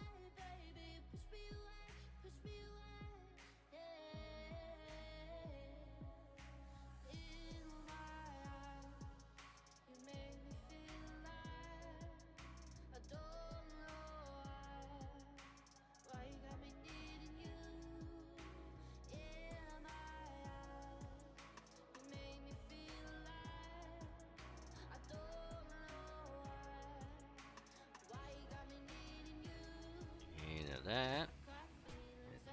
Either that.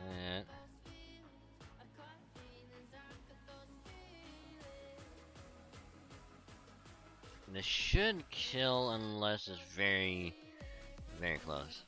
That. This should kill unless it's very, very close.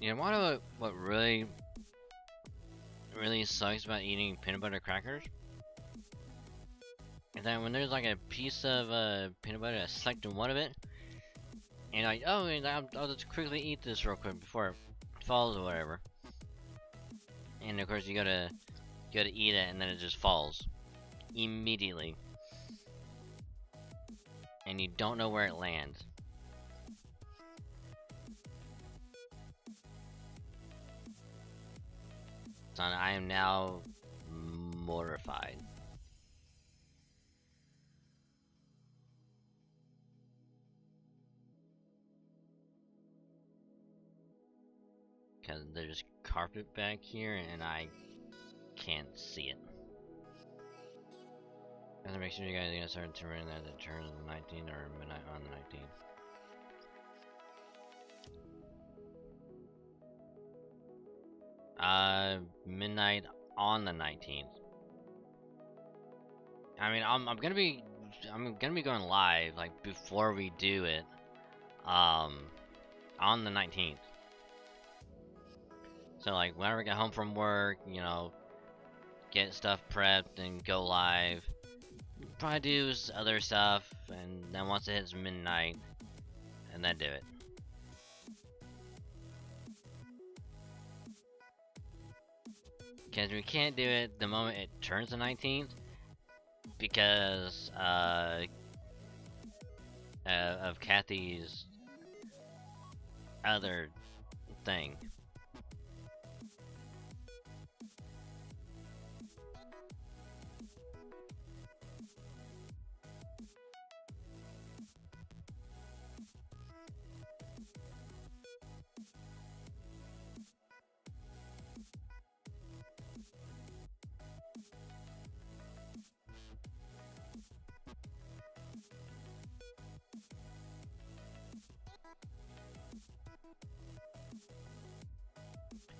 You know what really sucks about eating peanut butter crackers? Is that when there's like a piece of peanut butter that's stuck to one of it, and like, oh, and I'll just quickly eat this real quick before it falls or whatever. And of course you gotta eat it, and then it just falls immediately, and you don't know where it lands. Son, I am now mortified. Because there's carpet back here and I can't see it. And to make sure you guys are gonna start turning at the turn of the 19th or midnight on the 19th. Midnight on the 19th. I mean, I'm gonna be going live like before we do it, on the 19th. So like whenever I get home from work, you know, get stuff prepped and go live. Probably do other stuff, and then once it hits midnight, and then do it. Because we can't do it the moment it turns the 19th, because of Kathy's other thing.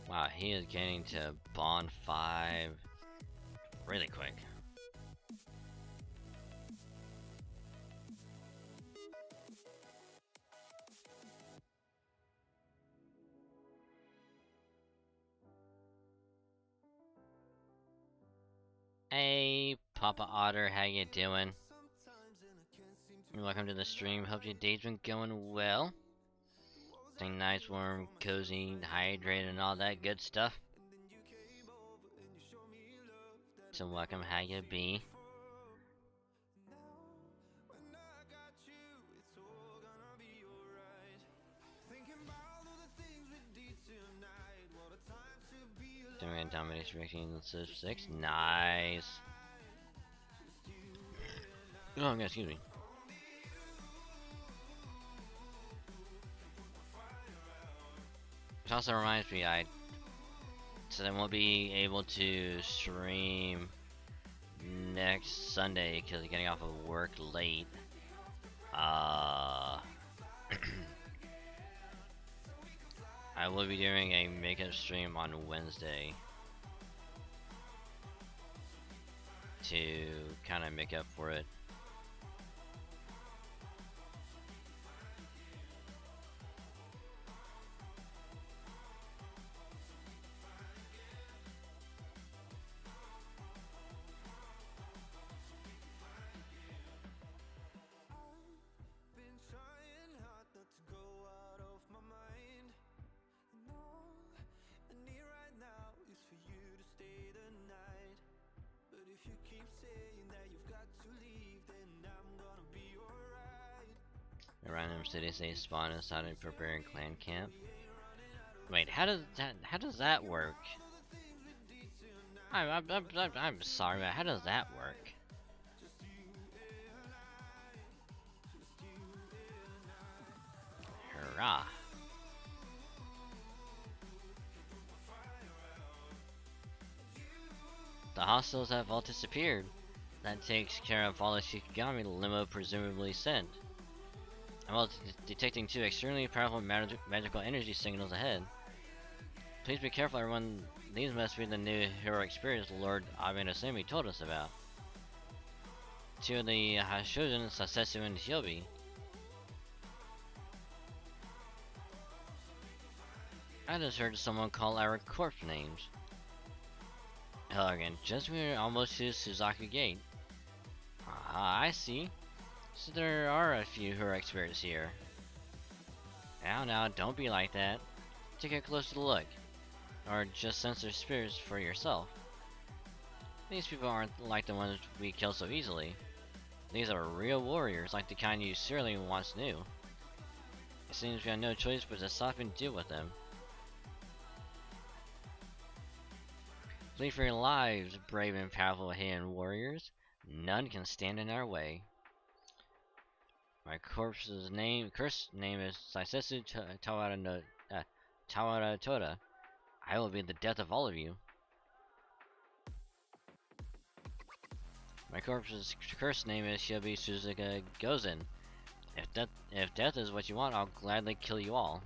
Wow, he is getting to Bond 5 really quick. Hey, Papa Otter, how you doing? Welcome to the stream. Hope your day's been going well. Staying nice, warm, cozy, hydrated, and all that good stuff. So welcome, how you be? Doing domination ranking 6. Nice. Oh, excuse me. Which also reminds me, I won't be able to stream next Sunday because I'm getting off of work late. I will be doing a makeup stream on Wednesday to kind of make up for it. A random city say spawn inside a barbarian clan camp. Wait, how does that work? I'm sorry, but how does that work? Hurrah! The hostiles have all disappeared. That takes care of all the Shikigami limo presumably sent. I'm also detecting 2 extremely powerful magical energy signals ahead. Please be careful, everyone. These must be the new heroic spirits Lord Abenasemi told us about. 2 of the Hashojin, Sasetsu and Hyobi. I just heard someone call our corpse names. Hell again, just when we're almost to Suzaku Gate. Ah, I see. So there are a few heroic spirits here. Now, don't be like that. Take a closer look. Or just sense their spirits for yourself. These people aren't like the ones we kill so easily. These are real warriors, like the kind you surely once knew. It seems we have no choice but to stop and deal with them. Flee for your lives, brave and powerful Heian warriors. None can stand in our way. My cursed name is Saisetsu Tawara Toda. I will be the death of all of you. My corpse's cursed name is Shobi Suzuka Gozen. If death is what you want, I'll gladly kill you all.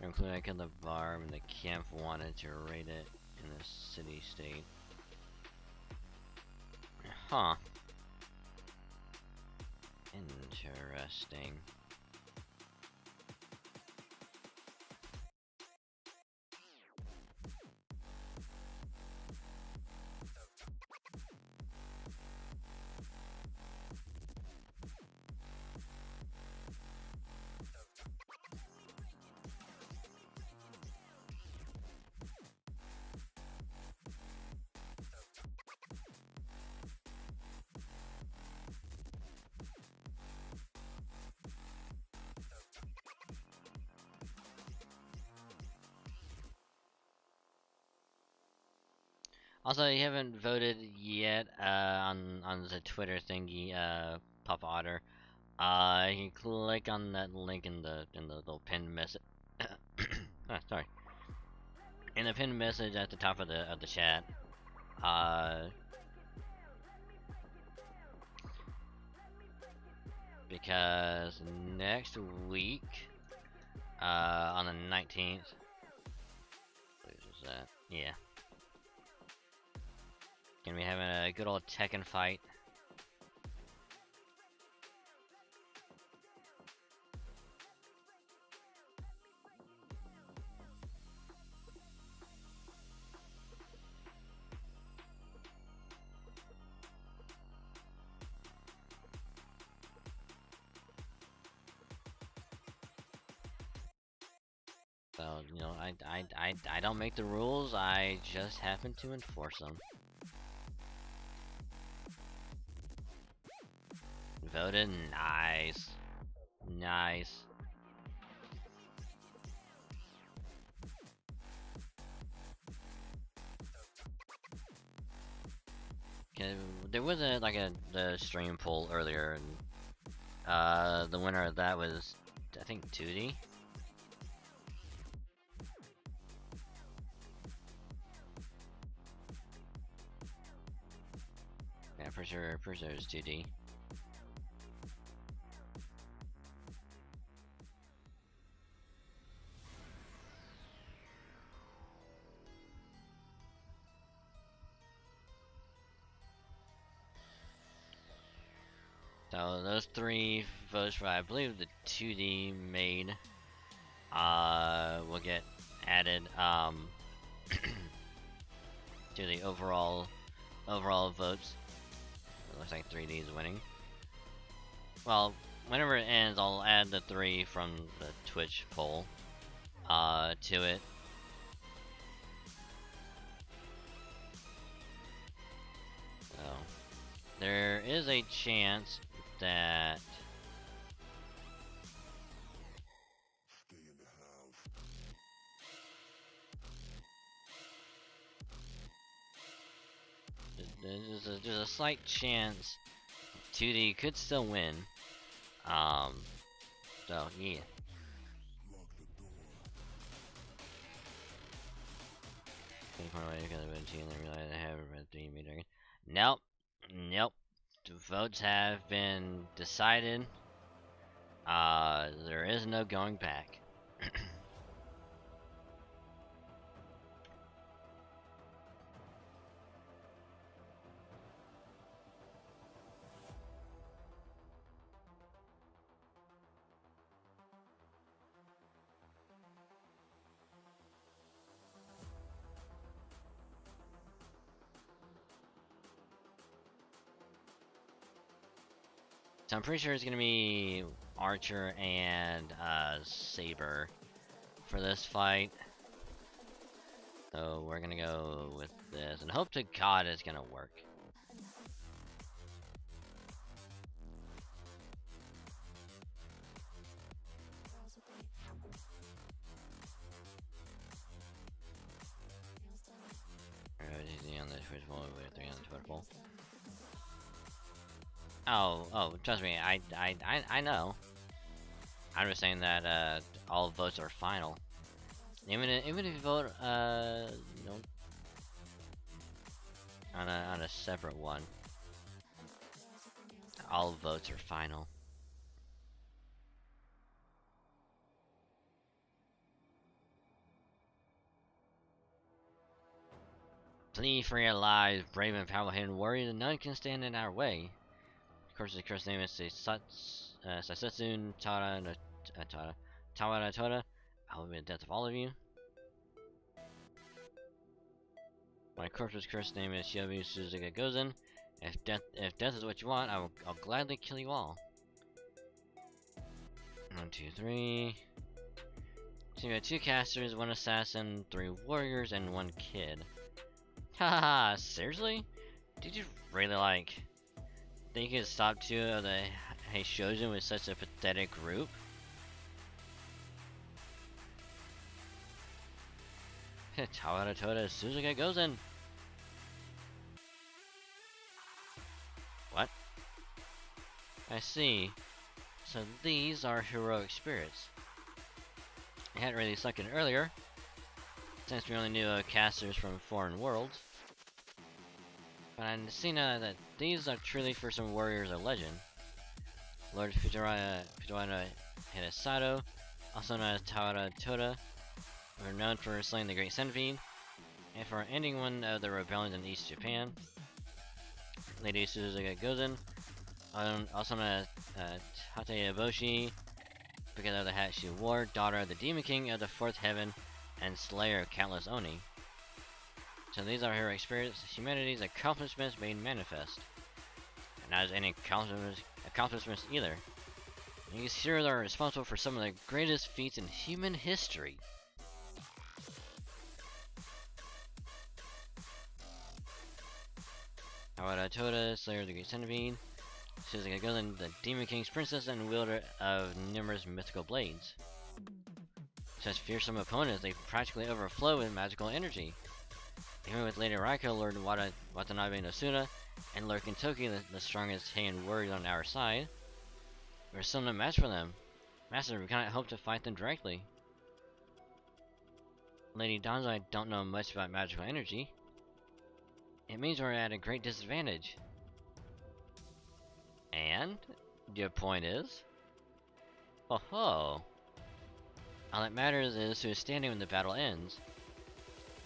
Including I killed the bar when the camp wanted to raid it in the city-state. Huh. Interesting. Also, you haven't voted yet on the Twitter thingy, Papa Otter. You can click on that link in the little pinned message. Sorry. In the pinned message at the top of the chat. Because next week, on the 19th. What is that? Yeah. Gonna be having a good old Tekken fight. you know, I don't make the rules. I just happen to enforce them. Voted, nice, nice. Okay, there was the stream poll earlier, and the winner of that was, I think, 2D. Yeah, for sure it was 2D. So those 3 votes for, I believe, the 2D made will get added to the overall votes. It looks like 3D is winning. Well, whenever it ends, I'll add the 3 from the Twitch poll to it. So there is a chance that there's a slight chance 2D could still win. So yeah. Nope. Nope. The votes have been decided. There is no going back. So I'm pretty sure it's gonna be Archer and Saber for this fight. So we're gonna go with this and hope to God it's gonna work. On the Twitch poll, we're 3 on the Twitter poll. Oh, trust me, I know. I'm just saying that all votes are final. Even if you vote you know, on a separate one, all votes are final. Flee for your lives, brave and powerful hidden warrior. None can stand in our way. Of course, the cursed name is Sasatsun Tawara Tora. I will be the death of all of you. My corpse's cursed name is Shiobu Suzuka Gozen. If death is what you want, I'll gladly kill you all. 1, 2, 3. So you got 2 casters, 1 assassin, 3 warriors, and 1 kid. Haha, seriously? Did you really think you could stop 2 of the Heishojin with such a pathetic group? Tawara Toda Suzuka Gozen. What? I see. So these are heroic spirits. I hadn't really sunk in earlier, since we only knew casters from foreign worlds. But I see now that these are truly for some warriors of legend. Lord Fujiwara Hidesato, also known as Tawara Toda, were known for slaying the Great Centipede, and for ending one of the rebellions in East Japan. Lady Suzuka Gozen, also known as Tateyeboshi, because of the hat she wore, daughter of the Demon King of the Fourth Heaven, and slayer of countless Oni. So these are heroic spirits, humanity's accomplishments made manifest. And not as any accomplishments either. These heroes are responsible for some of the greatest feats in human history. Princess, Slayer of the Great Centipede. Suzuka Gozen, the Demon King's princess and wielder of numerous mythical blades. Such fearsome opponents, they practically overflow with magical energy. Even with Lady Raiko, Lord Watanabe no Suna, and Lord Kentucky, the strongest hand warriors on our side, we're still no match for them. Master, we cannot hope to fight them directly. Lady Danzo, I don't know much about magical energy. It means we're at a great disadvantage. And? Your point is? Oh ho! All that matters is who is standing when the battle ends.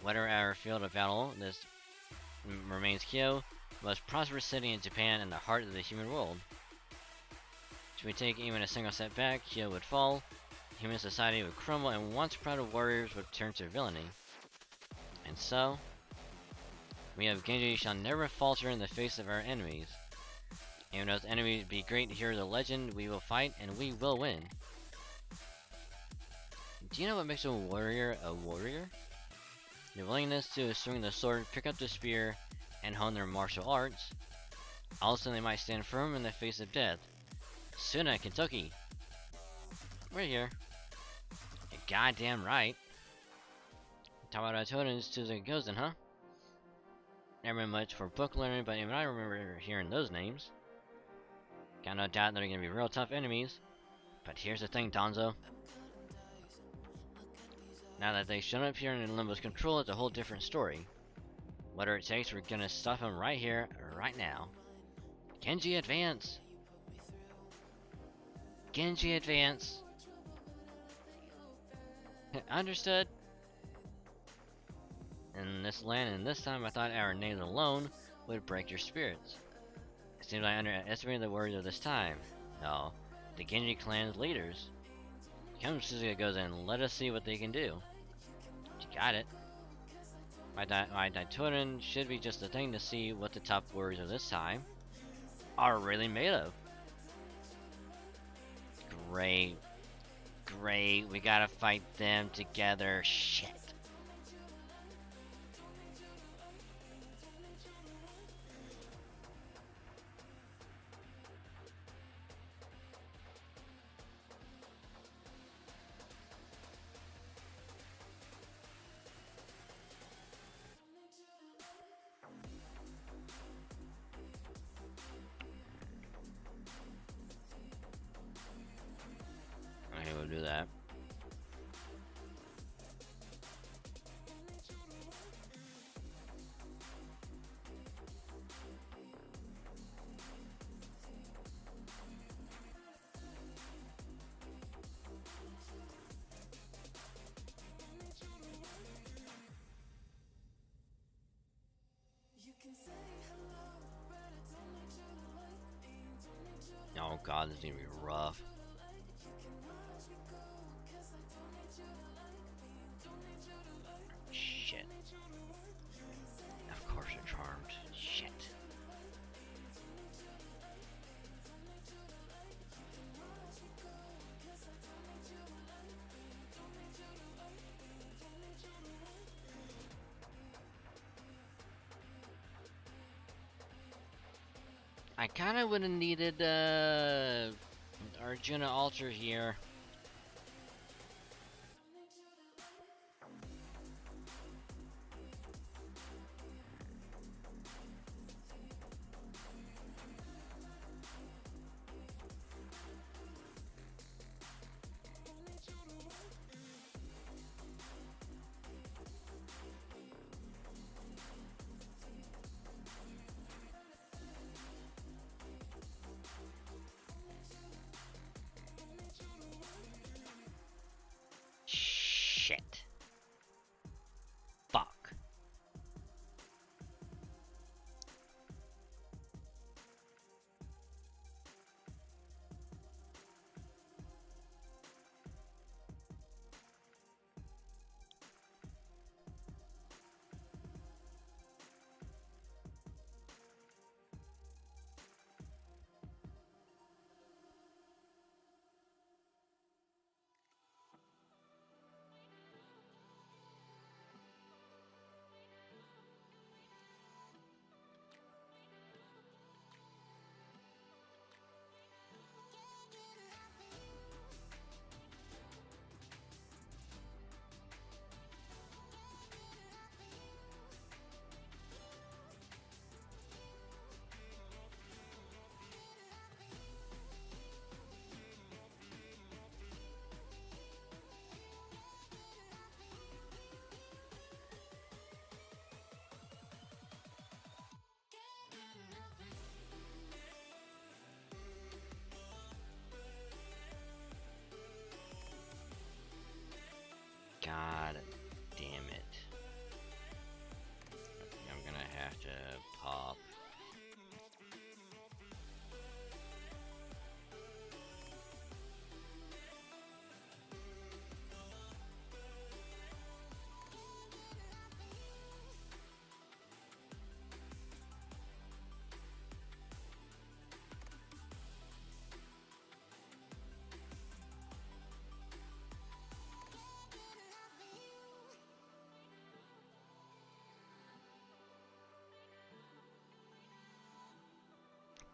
Whatever our field of battle, this remains Kyo, the most prosperous city in Japan and the heart of the human world. Should we take even a single step back, Kyo would fall, human society would crumble, and once proud warriors would turn to villainy. And so, we of Genji shall never falter in the face of our enemies. Even though those enemies be great heroes of legend, we will fight and we will win. Do you know what makes a warrior a warrior? The willingness to swing the sword, pick up the spear, and hone their martial arts. Also, they might stand firm in the face of death. Suna, Kentucky. We're here. You're goddamn right. Tawara Toten's Suzuka Gozen, huh? Never been much for book learning, but even I remember hearing those names. Got no doubt they're gonna be real tough enemies. But here's the thing, Danzo. Now that they've shown up here in Limbo's control, it's a whole different story. Whatever it takes, we're gonna stop him right here, right now. Genji, advance! Genji, advance! Understood? In this land and this time, I thought our names alone would break your spirits. It seems I underestimated the words of this time. No, the Genji clan's leaders. Come, Suzuka goes in, let us see what they can do. You got it. My Daitorin should be just the thing to see what the top warriors of this time are really made of. Great. Great, we gotta fight them together. Shit. Okay, we'll do that. Oh god, this is gonna be rough. Shit. Of course they're charmed. Shit. I kinda would've needed, Arjuna Altar here. to pop.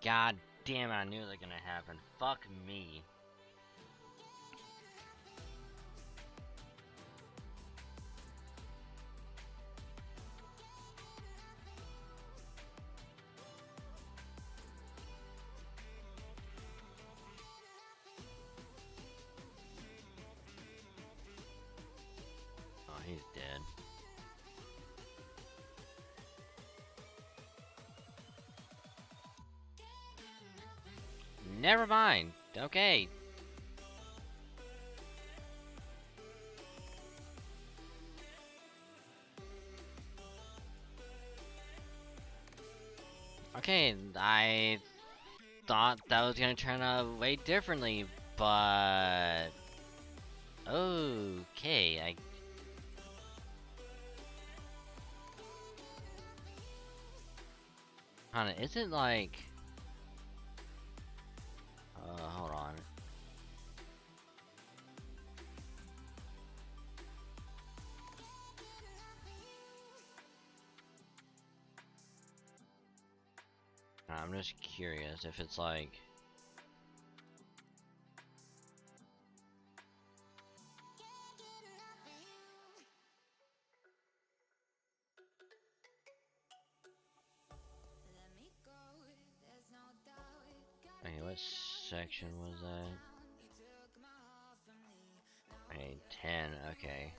God damn it, I knew it was gonna happen. Fuck me. Oh, he's dead. Never mind. Okay. Okay, I thought that was gonna turn out way differently, but okay, is it like hold on. I'm just curious if it's like okay, what section was that? Okay, 10, okay.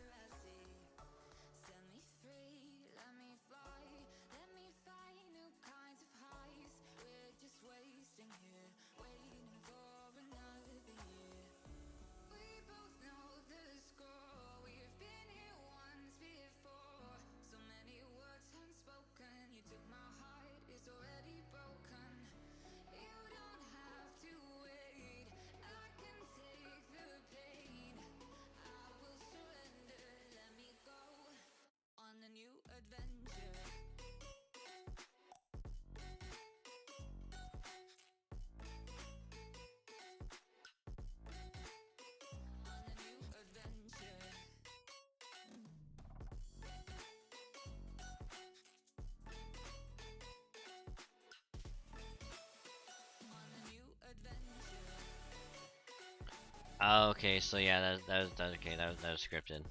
Oh, okay, so yeah, that was okay. That was scripted.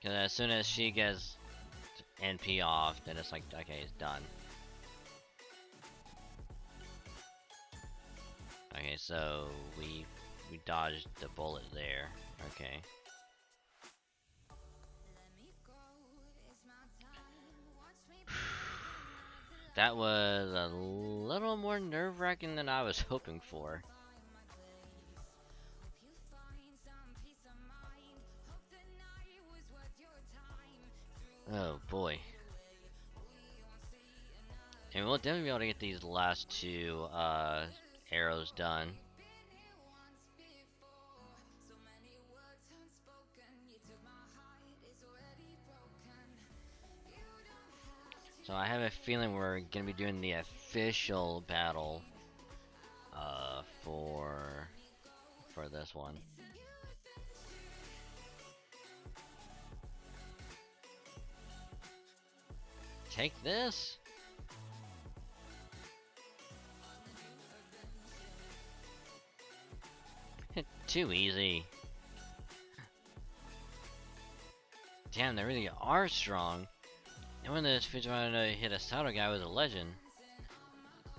Cause as soon as she gets NP off, then it's like, okay, it's done. Okay, so we dodged the bullet there. Okay. That was a little more nerve-wracking than I was hoping for. Oh boy. And we'll definitely be able to get these last two arrows done. So I have a feeling we're gonna be doing the official battle for this one. Take this. Too easy. Damn, they really are strong. And when this feature wanted to hit a Sato guy was a legend.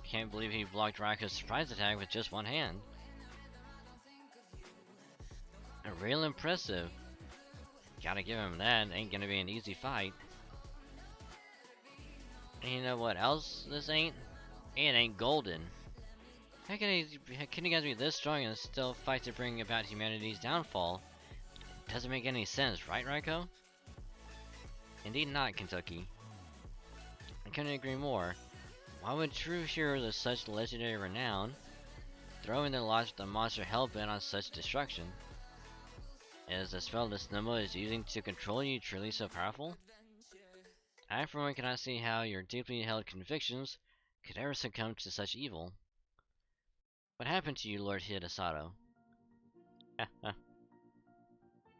Can't believe he blocked Raika's surprise attack with just one hand. Real impressive. Gotta give him that. Ain't gonna be an easy fight. And you know what else this ain't? It ain't golden. How can you guys be this strong and still fight to bring about humanity's downfall? Doesn't make any sense, right, Raiko? Indeed not, Kentucky. I couldn't agree more. Why would true heroes of such legendary renown throw in their lots with a monster hellbent on such destruction? Is the spell this Nimble is using to control you truly so powerful? I for one cannot see how your deeply held convictions could ever succumb to such evil. What happened to you, Lord Hidesato? I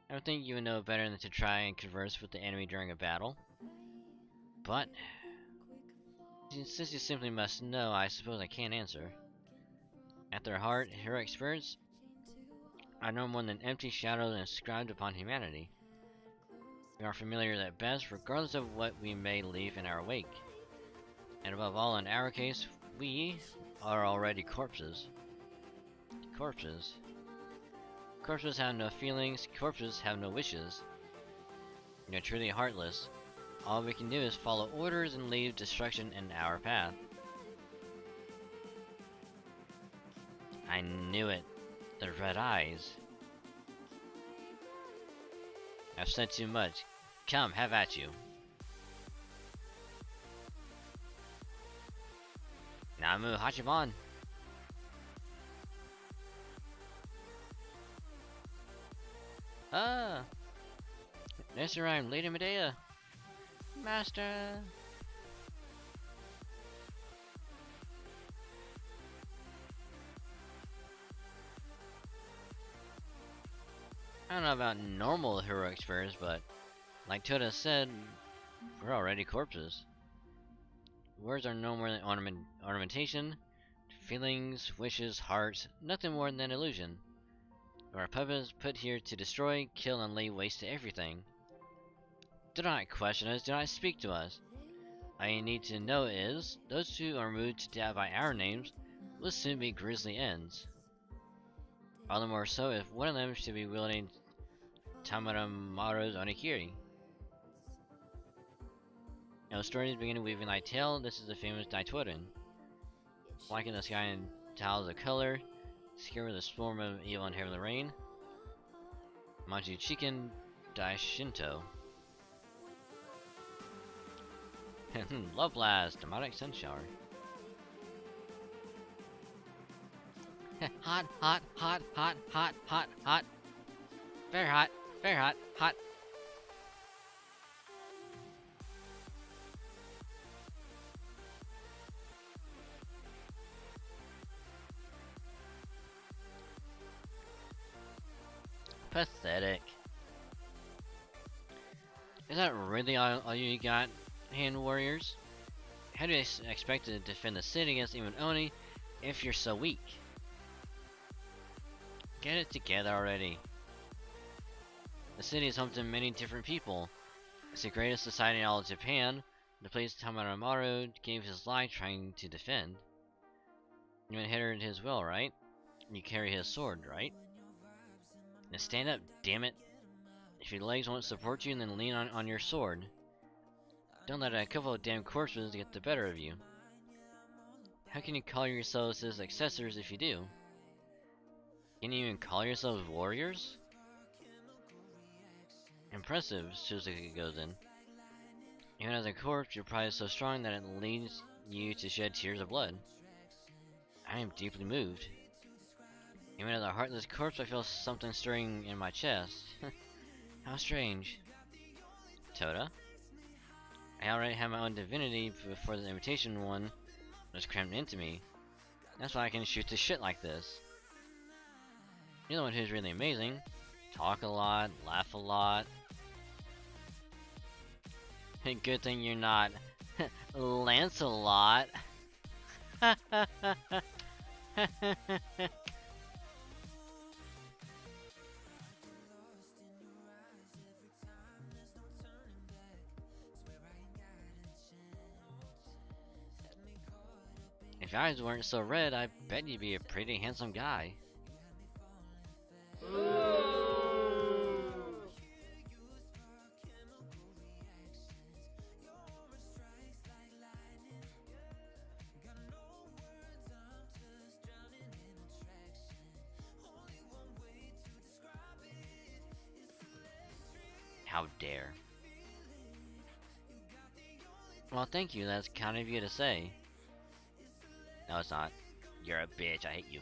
don't think you would know better than to try and converse with the enemy during a battle. But since you simply must know, I suppose I can't answer. At their heart, heroic spirits are no more than empty shadows inscribed upon humanity. We are familiars at best, regardless of what we may leave in our wake. And above all, in our case, we are already corpses. Corpses. Corpses have no feelings, corpses have no wishes. We are truly heartless. All we can do is follow orders and leave destruction in our path. I knew it. The red eyes. I've said too much. Come, have at you. Namu Hachiban. Ah! Nice rhyme, Lady Medea. Master. I don't know about normal heroic spirits, but like Toda said, we're already corpses. Words are no more than ornamentation, feelings, wishes, hearts, nothing more than illusion. Our puppets put here to destroy, kill, and lay waste to everything. Do not question us, do not speak to us. All you need to know is, those who are moved to death by our names will soon be grisly ends. All the more so if one of them should be wielding Tamaramaro's Onikiri. Now, stories begin weaving thy tale. This is the famous Daitorin. Black in the sky and tiles of color, secure with a storm of evil and heavenly rain. Manju Chicken Daishinto. Love Blast, Demonic Sun Shower. Hot, hot, hot, hot, hot, hot, hot. Very hot, very hot, hot. Pathetic. Is that really all you got, hand warriors? How do you expect to defend the city against even Oni if you're so weak? Get it together already. The city is home to many different people. It's the greatest society in all of Japan, the place Tamaramaru gave his life trying to defend. You inherited his will, right? You carry his sword, right? Now stand up, damn it. If your legs won't support you, then lean on your sword. Don't let a couple of damn corpses get the better of you. How can you call yourselves his successors if you do? Can you even call yourselves warriors? Impressive, Suzuki goes in. Even as a corpse, your pride is so strong that it leads you to shed tears of blood. I am deeply moved. Even as a heartless corpse, I feel something stirring in my chest. How strange. Toda? I already have my own divinity before the imitation one was crammed into me. That's why I can shoot the shit like this. You're the one who's really amazing. Talk a lot, laugh a lot. Good thing you're not Lancelot. If your eyes weren't so red, I bet you'd be a pretty handsome guy. How dare. Well, thank you, that's kind of you to say. No, it's not. You're a bitch, I hate you.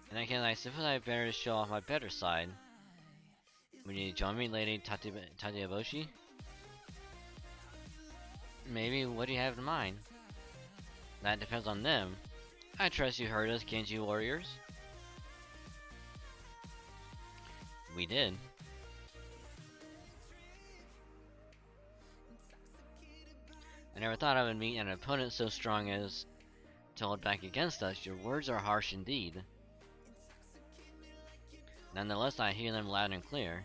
In that case, I suppose I better show off my better side. Would you join me, Lady Tatiaboshi? Maybe, what do you have in mind? That depends on them. I trust you heard us, Genji warriors. We did. I never thought I would meet an opponent so strong as to hold back against us. Your words are harsh indeed. Nonetheless, I hear them loud and clear.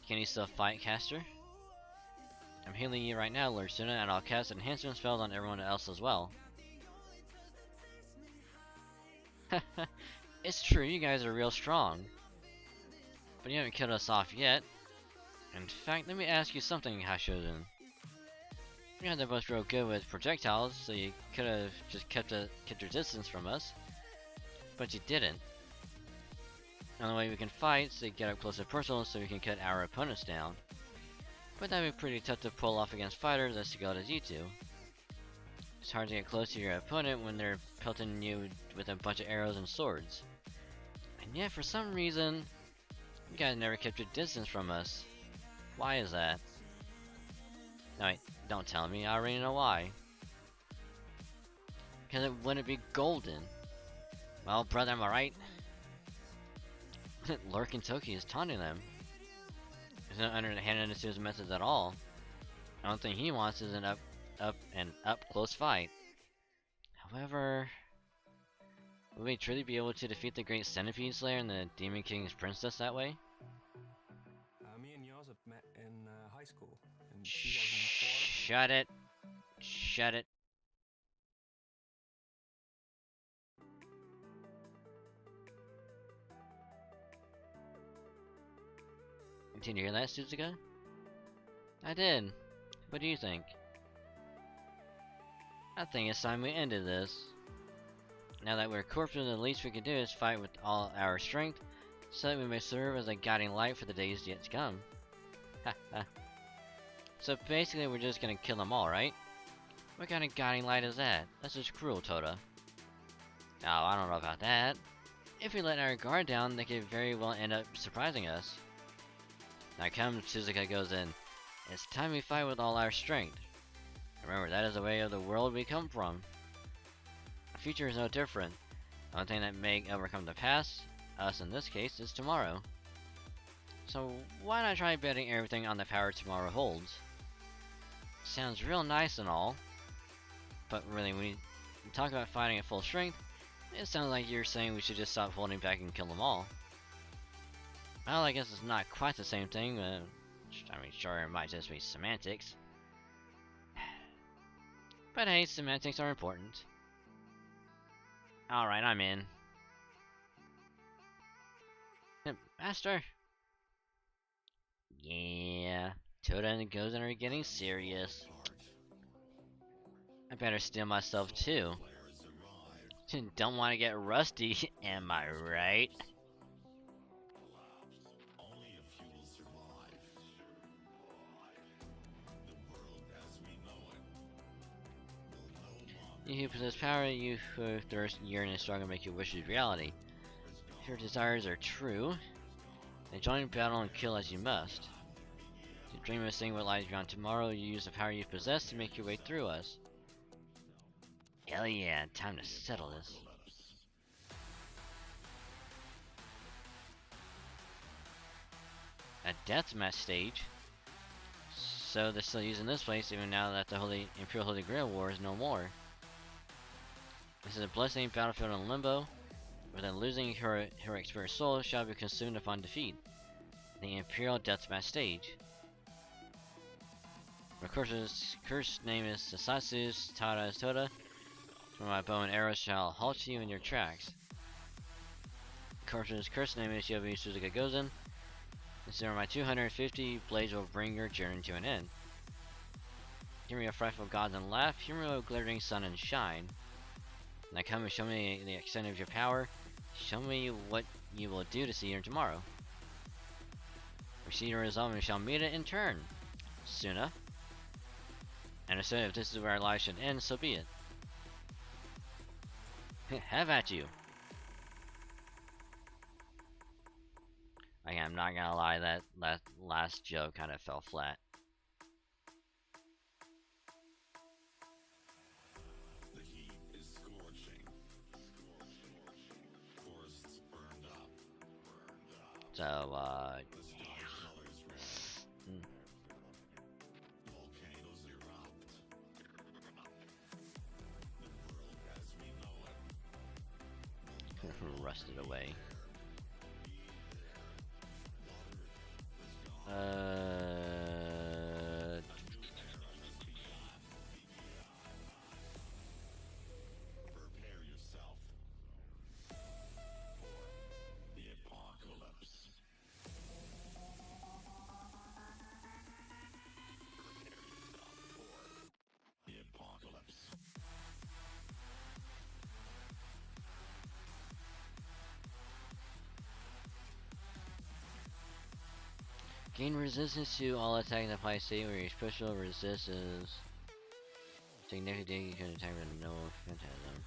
Can you still fight, caster? I'm healing you right now, Lord Suna, and I'll cast enhancement spells on everyone else as well. It's true, you guys are real strong. But you haven't killed us off yet. In fact, let me ask you something, Hashoden. You guys are both real good with projectiles, so you could have just kept your distance from us. But you didn't. The only way we can fight is to get up close and personal so we can cut our opponents down. But that'd be pretty tough to pull off against fighters as skilled as you two. It's hard to get close to your opponent when they're pelting you with a bunch of arrows and swords. And yet, for some reason, you guys never kept your distance from us. Why is that? No, wait, don't tell me, I already know why. Because it wouldn't be golden. Well, brother, am I right? Lord Kentucky is taunting them. He's not underhanded to his methods at all. I don't think he wants is an up close fight. However, will we truly be able to defeat the Great Centipede Slayer and the Demon King's Princess that way? Me and Joseph met in high school in 2004. Shut it. Shut it. Did you hear that, Suzuka? I did. What do you think? I think it's time we ended this. Now that we're corpses, the least we can do is fight with all our strength, so that we may serve as a guiding light for the days yet to come. Ha ha. So basically we're just gonna kill them all, right? What kind of guiding light is that? That's just cruel, Toda. Oh, I don't know about that. If we let our guard down, they could very well end up surprising us. Now come, Suzuka goes in. It's time we fight with all our strength. Remember, that is the way of the world we come from. Our future is no different. The only thing that may overcome the past, us in this case, is tomorrow. So why not try betting everything on the power tomorrow holds? Sounds real nice and all, but really when you talk about fighting at full strength, it sounds like you're saying we should just stop holding back and kill them all. Well, I guess it's not quite the same thing, but I mean, sure, it might just be semantics. But hey, semantics are important. Alright, I'm in. Master? Yeah, Toda and Gozen are getting serious. I better steel myself too. Don't want to get rusty, am I right? You who possess power, you who thirst, yearn, and struggle make your wishes reality. If your desires are true, then join battle and kill as you must. To dream of seeing what lies beyond tomorrow, you use the power you possess to make your way through us. Hell yeah, time to settle this. A deathmatch stage? So they're still using this place even now that the Imperial Holy Grail War is no more. This is a bloodstained battlefield in limbo, where the losing heroic spirit soul shall be consumed upon defeat. The Imperial Deathmatch stage. My cursed name is Sasasu's, Tada is Toda. For my bow and arrows shall halt you in your tracks. Corpse's cursed name is Yobi Suzuka Gozen. These are my 250 blades will bring your journey to an end. Hear me, O frightful gods, and laugh. Hear me, O glittering sun, and shine. Now come and show me the extent of your power. Show me what you will do to see here tomorrow. Receive your resolve and we shall meet it in turn. Suna. And so if this is where our life should end, so be it. Have at you. Again, I'm not gonna lie, that last joke kind of fell flat. The heat is scorching. Forests burned up. So, The sky colors red. Volcanoes erupt. The world as we know it. rusted away. Prepare yourself for the apocalypse. The apocalypse. Gain resistance to all attacks in the state where your special resistance. Significant you can attack with no phantasm.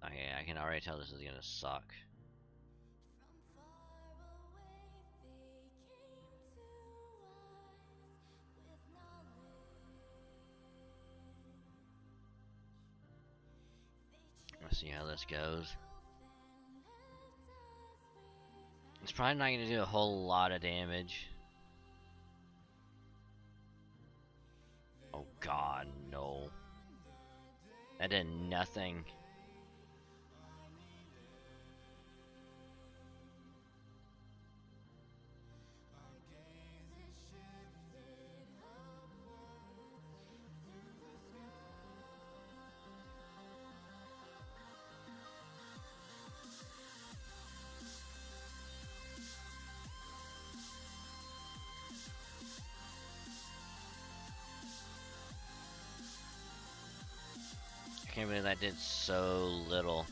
Okay, I can already tell this is gonna suck. From far away they came to us with knowledge. Let's see how this goes. Then left us with It's probably not gonna do a whole lot of damage. Oh god, no. That did nothing. I can't believe that did so little.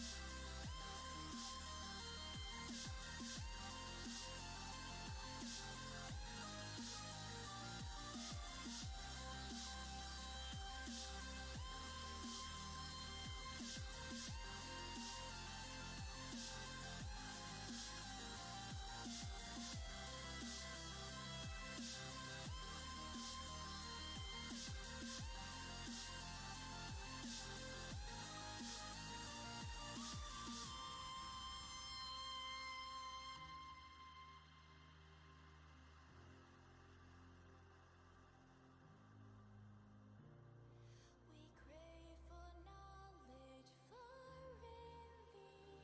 we crave for knowledge far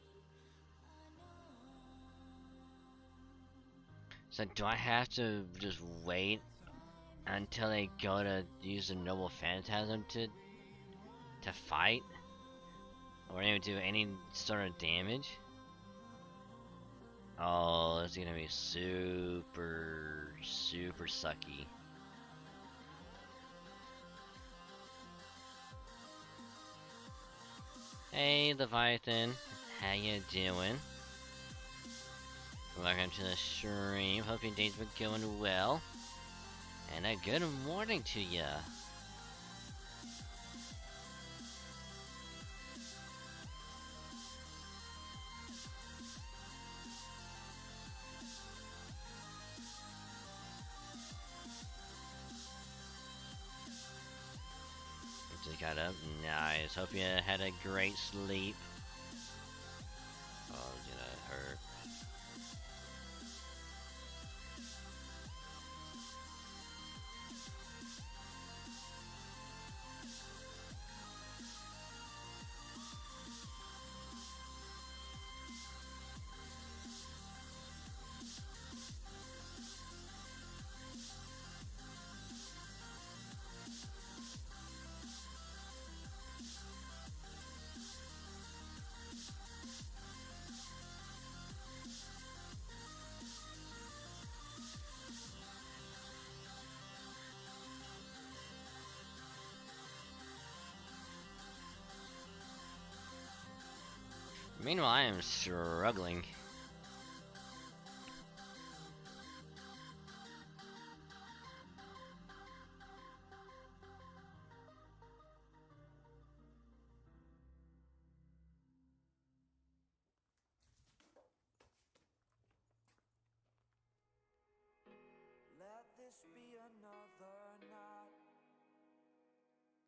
in the unknown. So do I have to just wait until they go to use the noble phantasm to fight? Or even do any sort of damage? Oh, it's gonna be super sucky. Hey Leviathan, how you doing? Welcome to the stream. Hope your day's been going well. And a good morning to ya. Just got up. Nice. Hope you had a great sleep. Oh, it's gonna hurt. Meanwhile, I am struggling. Let this be another knot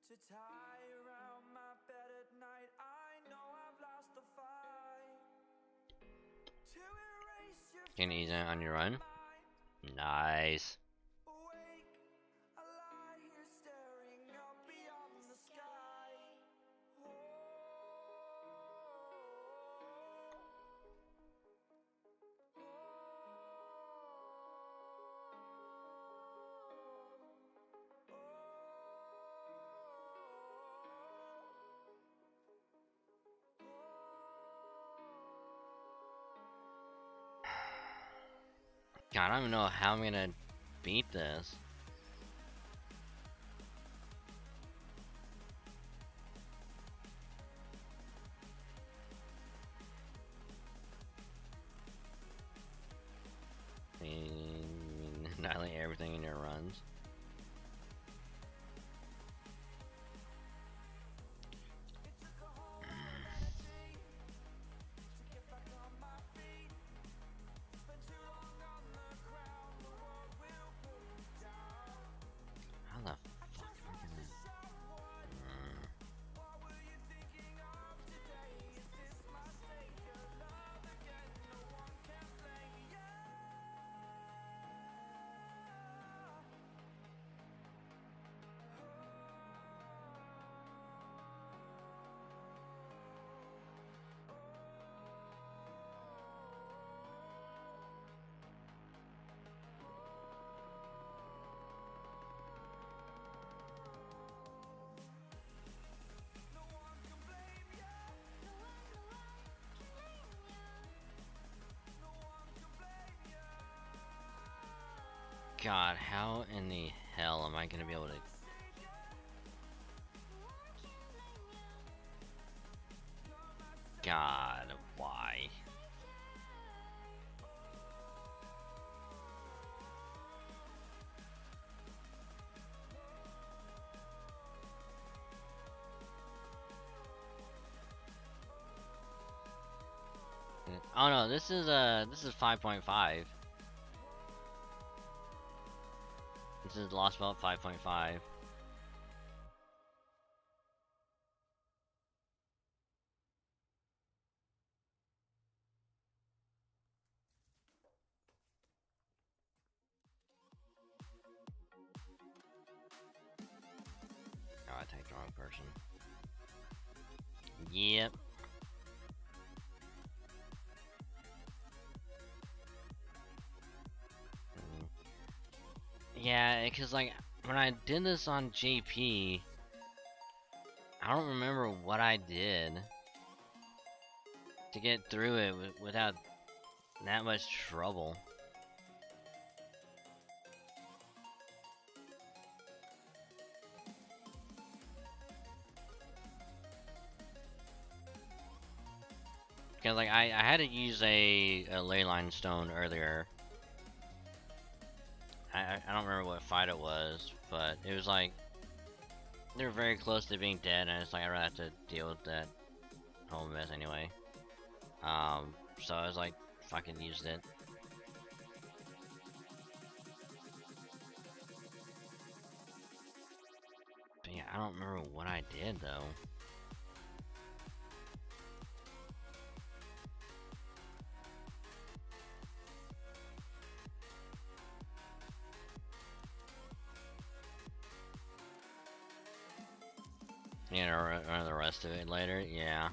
to tie around my bed at night. I know I've lost the fight to erase your Can you ease it on your face run? from my mind. Nice. Awake, I lie here staring up beyond the sky. God, I don't even know how I'm gonna beat this. Annihilate everything in your runs. How the fuck am I gonna... God, how in the hell am I gonna be able to... God, why? Oh no, this is 5.5. This is Lost Belt 5.5. Oh, I typed the wrong person. Yep. Yeah, because like when I did this on JP, I don't remember what I did to get through it without that much trouble. Because like I had to use a ley line stone earlier. I don't remember what fight it was, but it was like they were very close to being dead, and it's like I'd rather have to deal with that whole mess anyway. So I was like, fucking used it. But yeah, I don't remember what I did though. You know, run the rest of it later, yeah.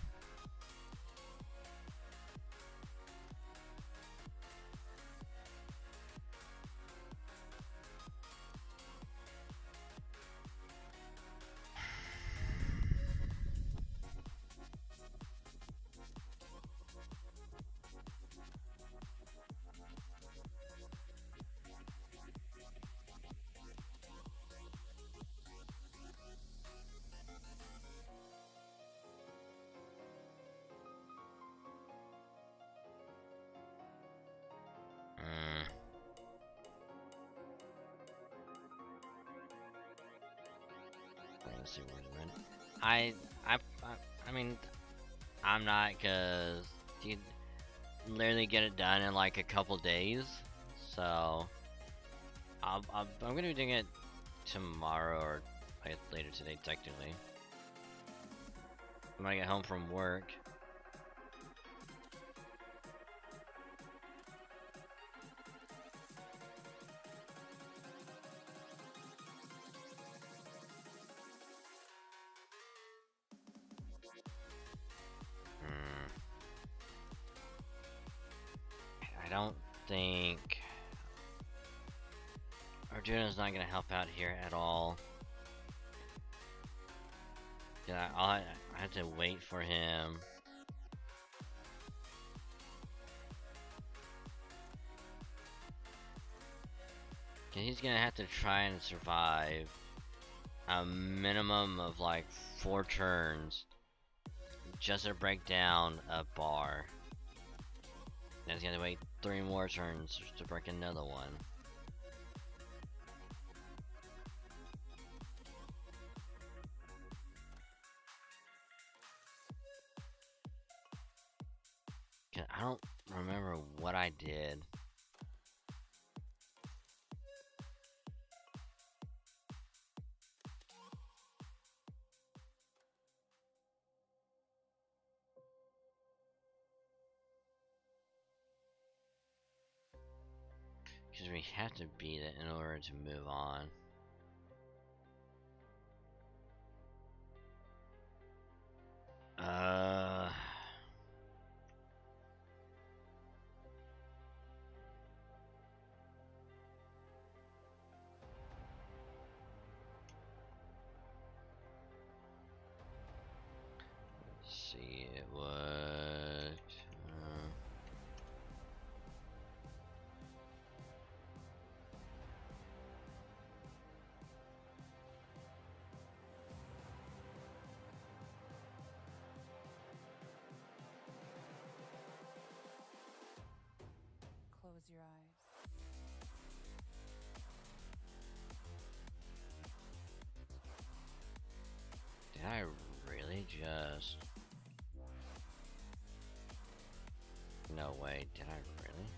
Let's see where we went. I mean, I'm not, cause you literally get it done in like a couple days. So I'm gonna be doing it tomorrow or I guess later today technically. When I get home from work. I don't think Arjuna's not gonna help out here at all. Yeah, I have to wait for him. He's gonna have to try and survive a minimum of like 4 turns just to break down a bar. And he's gonna wait 3 more turns just to break another one. I don't remember what I did. Because we have to beat it in order to move on. Let's see what. Close your eyes. Did I really just? No way, did I really?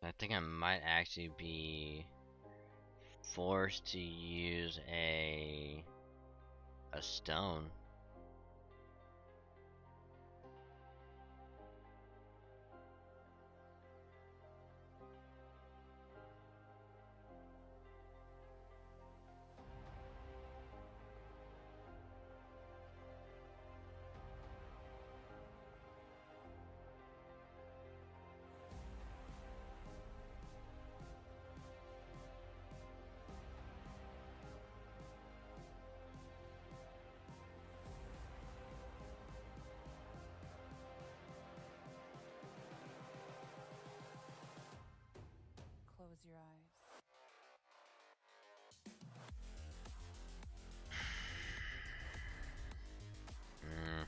I think I might actually be forced to use a stone. Close your eyes. Mm.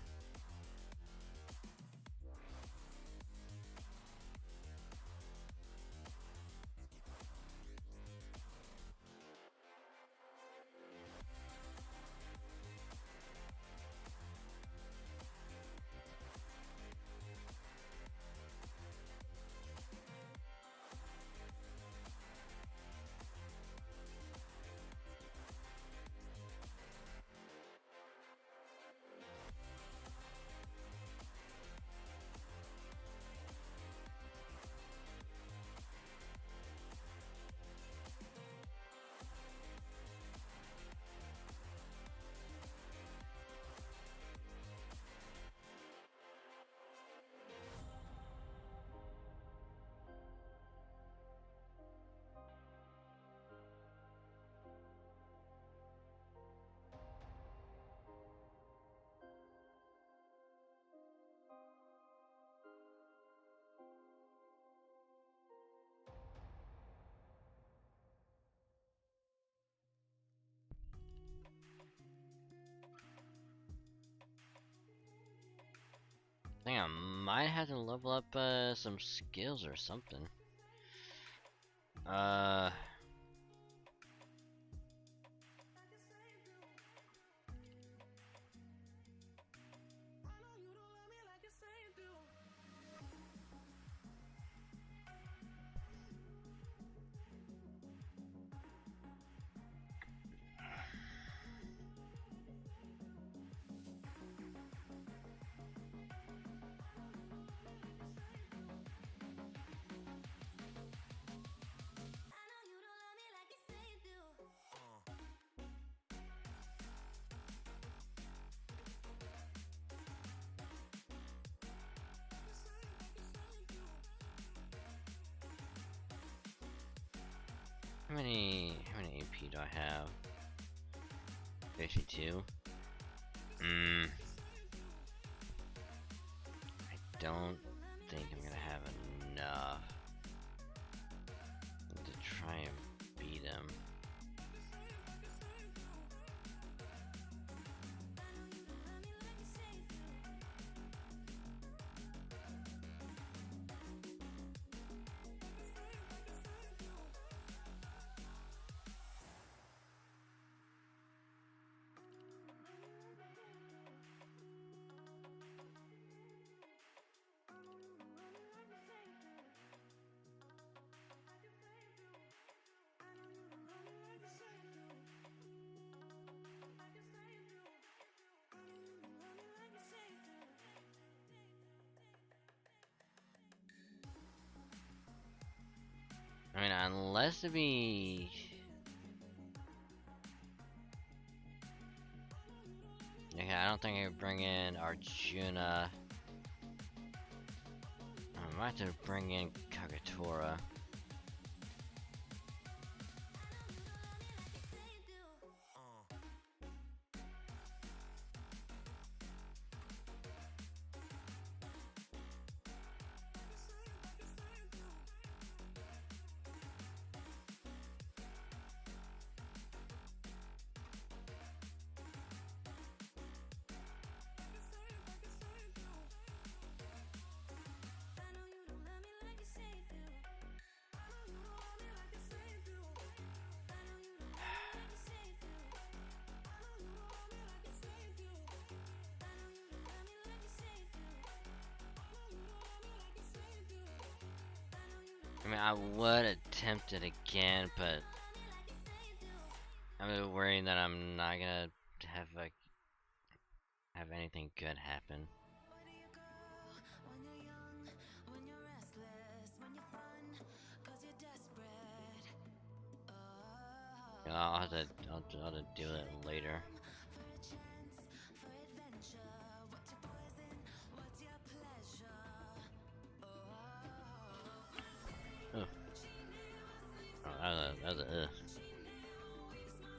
think I might have to level up some skills or something. How many AP do I have? 52. I don't think I'm gonna have enough to try and beat him. I mean, unless it be... Okay, I don't think I could bring in Arjuna. I might have to bring in Kagatora. I mean, I would attempt it again, but I'm worried that I'm not gonna have like have anything good happen. I'll have to do it later. Oh, that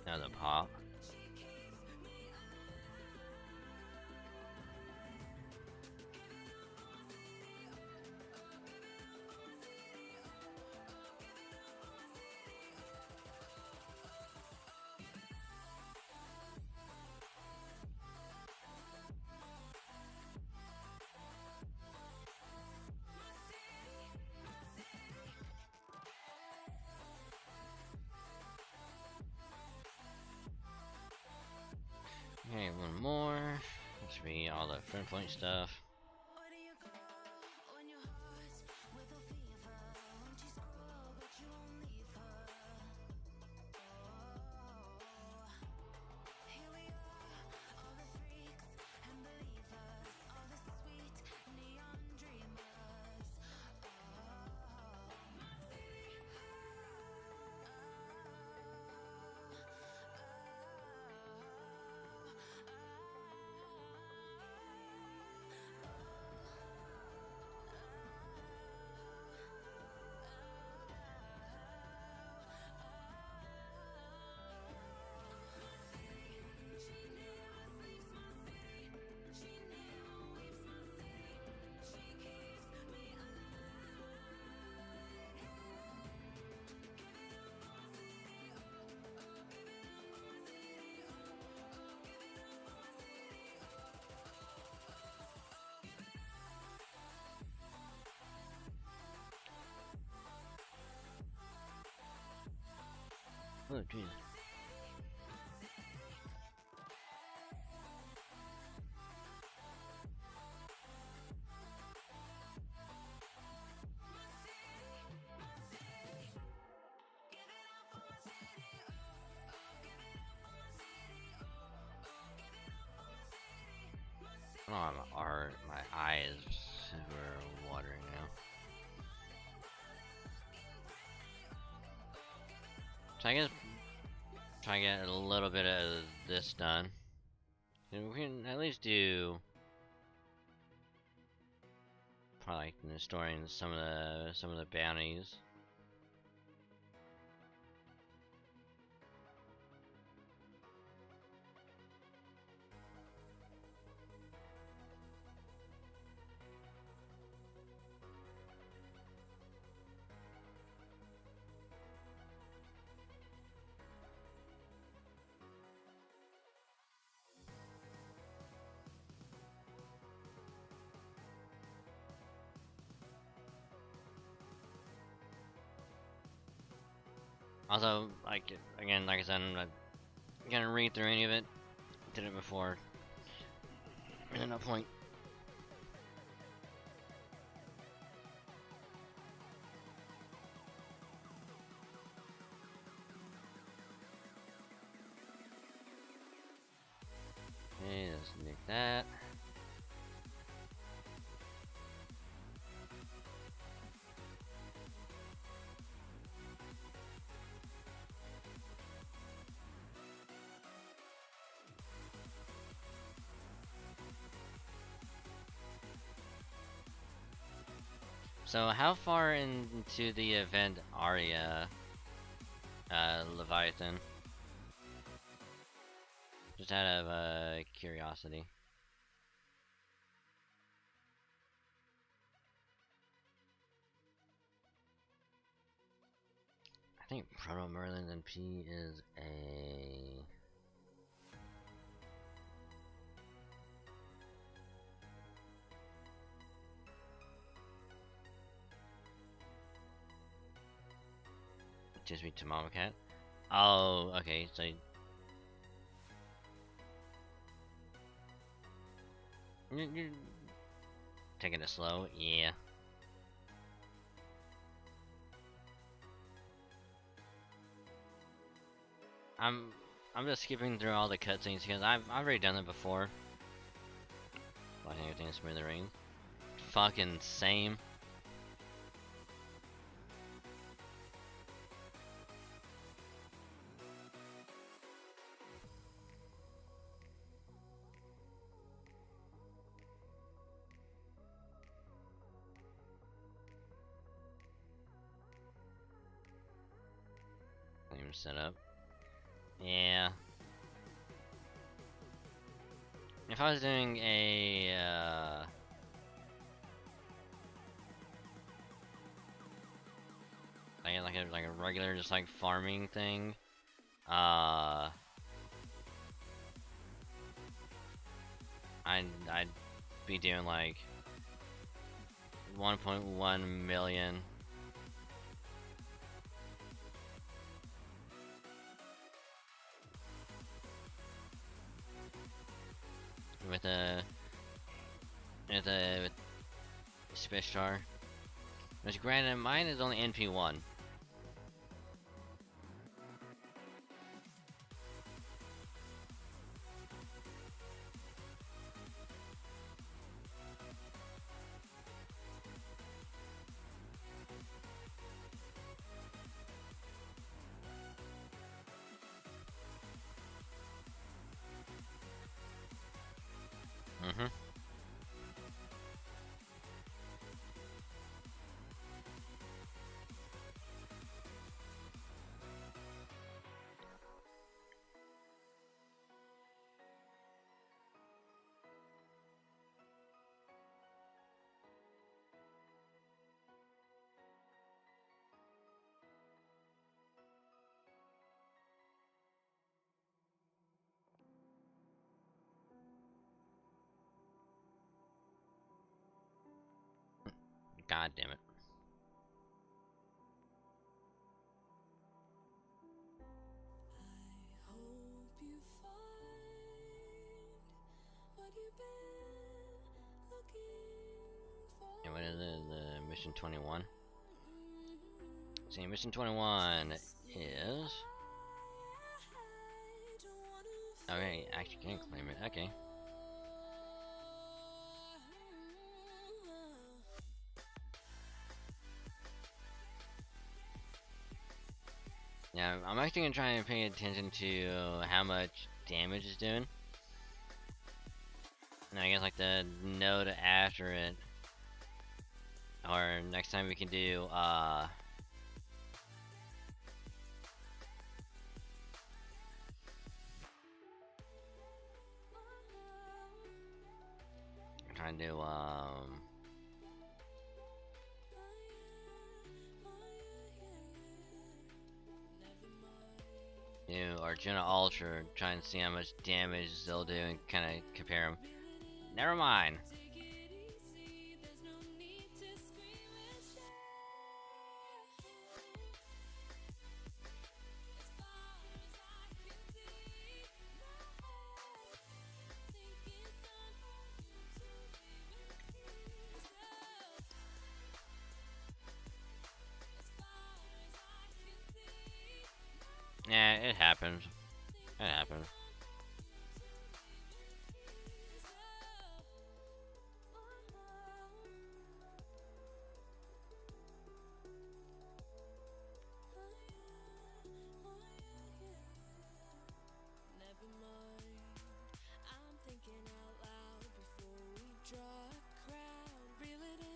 was a pop. Okay, one more. This should be all the friend point stuff. Oh, jeez. Oh, my eye is super watering now. So I guess try to get a little bit of this done. And we can at least do probably like restoring some of the bounties. Also, like again, like I said, I'm not gonna read through any of it. Did it before. Really no point. Okay, let's make that. So how far into the event are ya, Leviathan? Just out of curiosity. I think Proto Merlin NP is a. Just me Tamama Cat. Oh, okay. So you're taking it slow, yeah. I'm just skipping through all the cutscenes because I've already done it before. Watching everything smooth the rain. Fucking same. Same setup. Yeah. If I was doing a like a regular just like farming thing, I'd be doing like 1.1 million. With with Space Star. Which granted mine is only NP1. Mm-hmm. God damn it. the mission 21. See, mission 21 is. Okay, actually can't claim it. Okay. Yeah, I'm actually gonna try and pay attention to how much damage it's doing. And I guess like the node after it, or next time we can do I'm trying to do Arjuna Ultra, try and see how much damage they'll do and kind of compare them. Never mind. Yeah, it happens. It happens.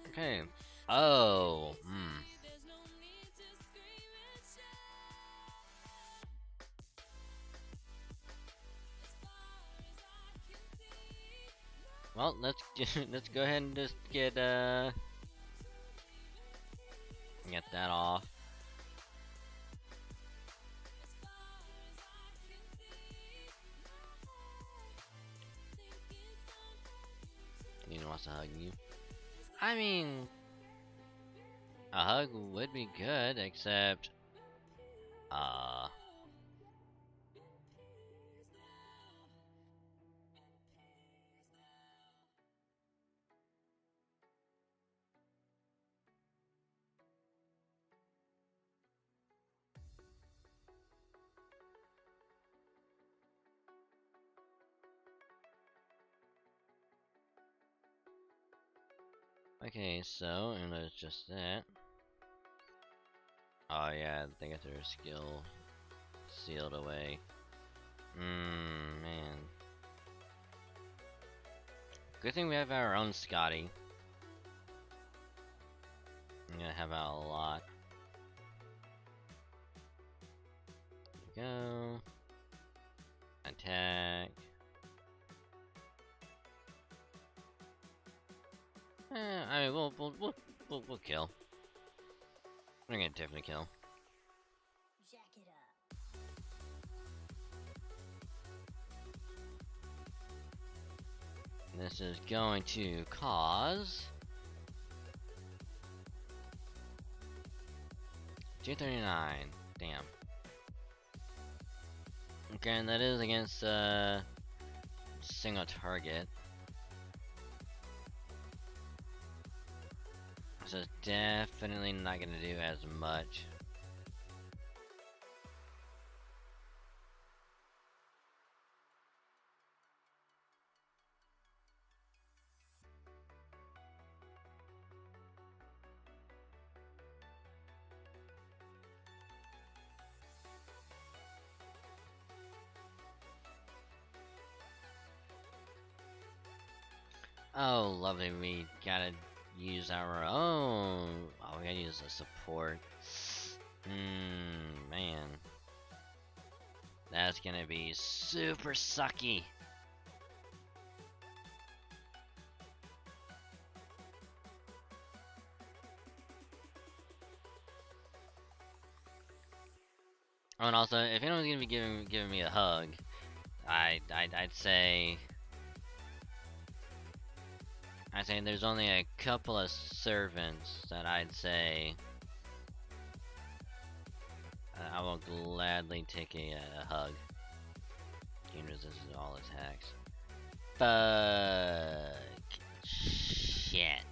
Okay. Oh. Well, let's go ahead and just get that off. He wants to hug you. I mean, a hug would be good, except okay, so, and that's just that. Oh yeah, they got their skill sealed away. Man. Good thing we have our own Scotty. I'm gonna have out a lot. There we go. Attack. I mean, we'll kill. We're gonna definitely kill. Jack it up. This is going to cause 239. Damn. Okay, and that is against single target. So it's definitely not gonna do as much. Oh, lovely, we gotta use our own. Oh, we gotta use a support. Man. That's gonna be super sucky. Oh, and also, if anyone's gonna be giving me a hug, I'd say there's only a couple of servants that I'd say I will gladly take a hug. Gain resists all attacks. Fuck. Shit.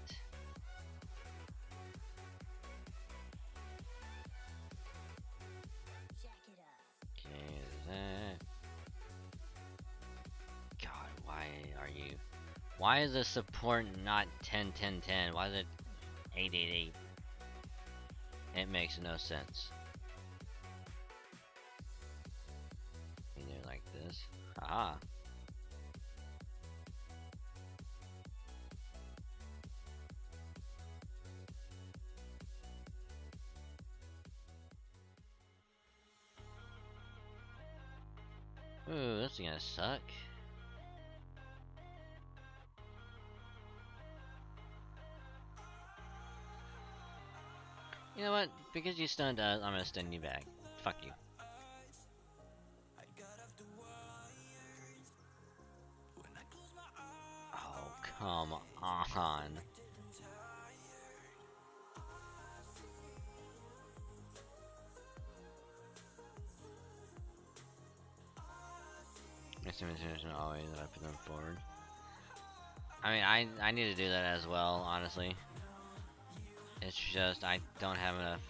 Why is the support not 10 10 10? Why is it 8 8 8? It makes no sense. Either like this. Haha. Ooh, this is gonna suck. You know what? Because you stunned us, I'm gonna stun you back. Fuck you. Oh, come on. It's intention always that I put them forward. I mean, I need to do that as well, honestly. It's just I don't have enough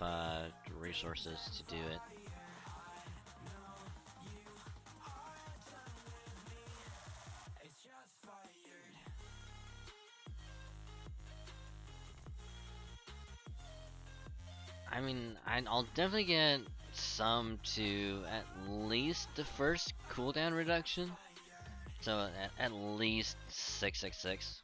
resources to do it. I mean, I'll definitely get some to at least the first cooldown reduction. So at least 666.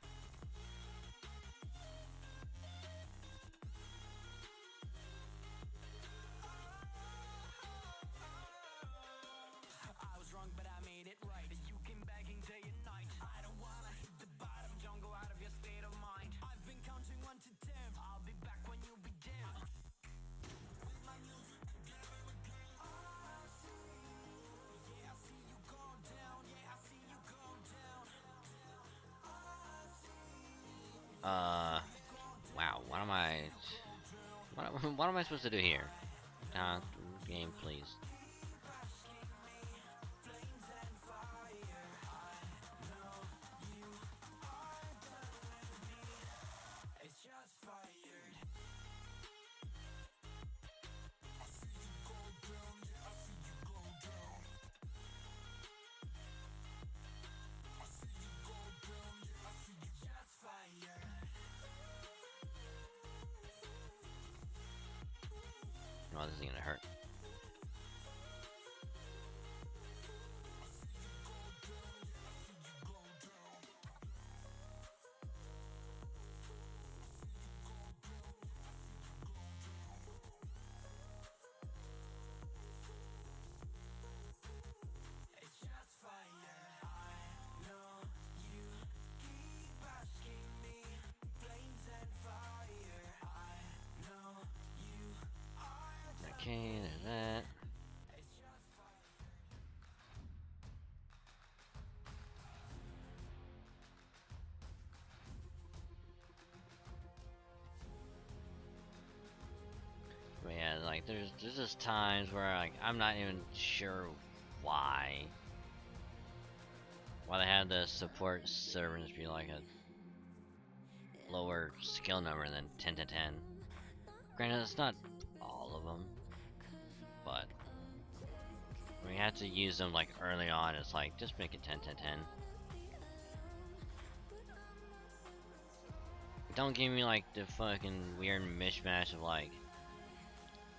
Wow, what am I supposed to do here? Game, please. Oh, this is gonna hurt. Okay, there's that. But yeah, like there's just times where like I'm not even sure why they had the support servants be like a lower skill number than 10 to 10. Granted, it's not all of them, but we had to use them like early on. It's like just make it 10 10 10. Don't give me like the fucking weird mishmash of like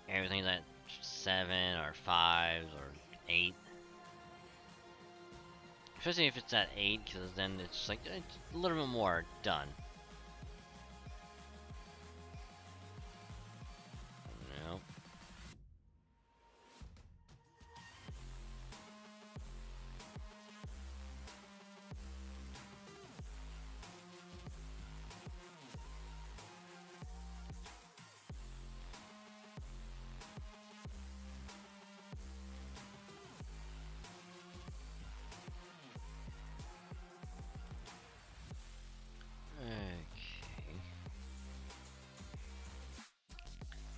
everything's at 7 or 5 or 8. Especially if it's at 8, because then it's like it's a little bit more done. Nope.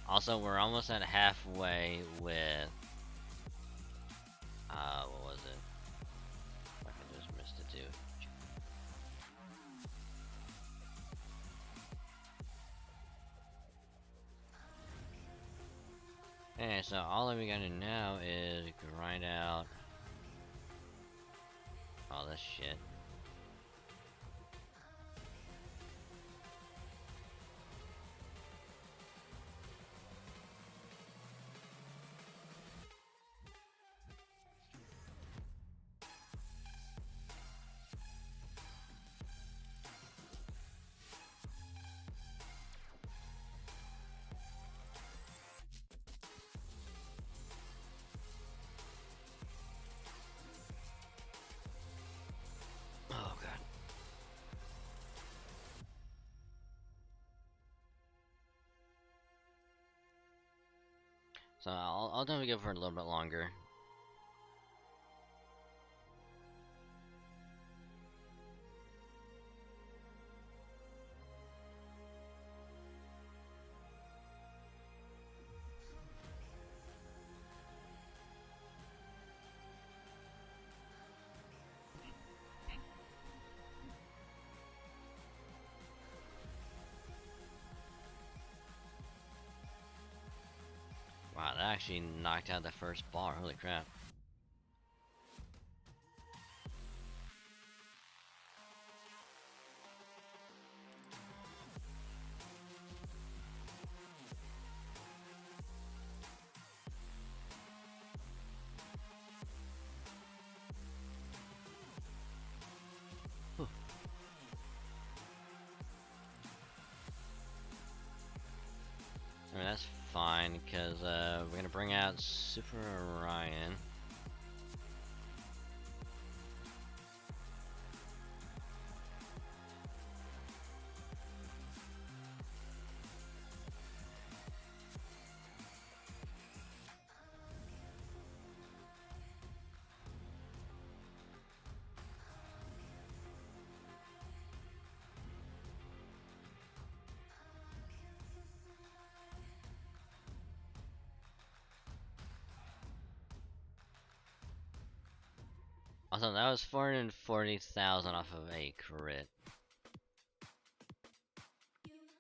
Also, we're almost at halfway with what was it? I just missed it too. Okay, so all that we gotta do now is grind out all this shit. So I'll definitely go for a little bit longer. Wow, that actually knocked out the first bar. Holy crap. Whew. I mean, that's fine, because we're gonna bring out Super Orion. Also, that was 440,000 off of a crit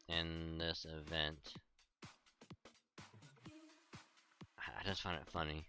in this event. I just find it funny.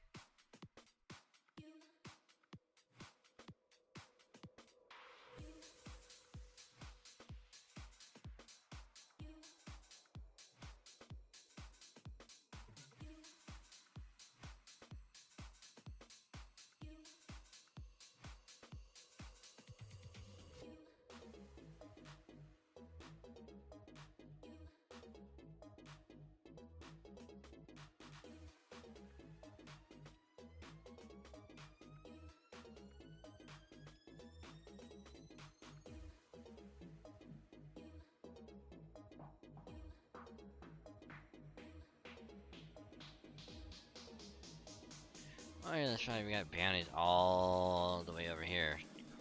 Oh yeah, that's right, we got bounties all the way over here.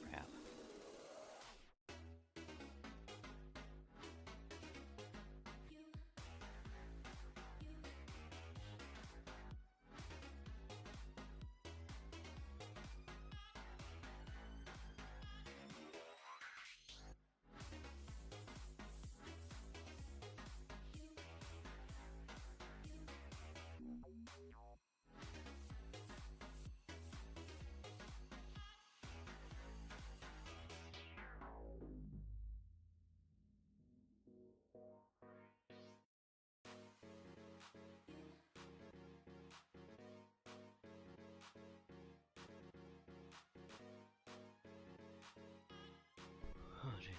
Crap. Oh jeez.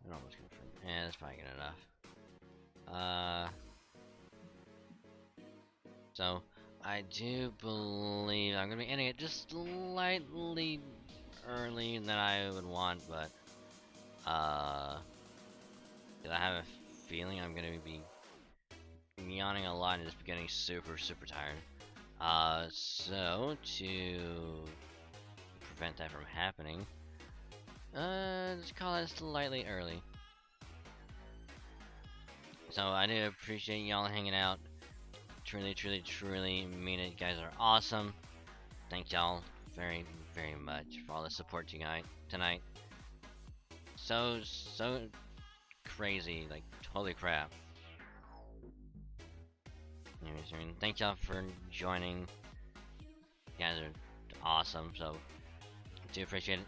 We're almost confirmed. Yeah, that's probably good enough. So I do believe I'm gonna be ending it just slightly early than I would want, but 'cause I have a feeling I'm gonna be yawning a lot and just be getting super tired. So to prevent that from happening, just call it slightly early. So I do appreciate y'all hanging out. Truly mean it. You guys are awesome. Thank y'all very much for all the support tonight. So crazy, like holy crap. Anyways, I mean, thank y'all for joining. You guys are awesome, so do appreciate it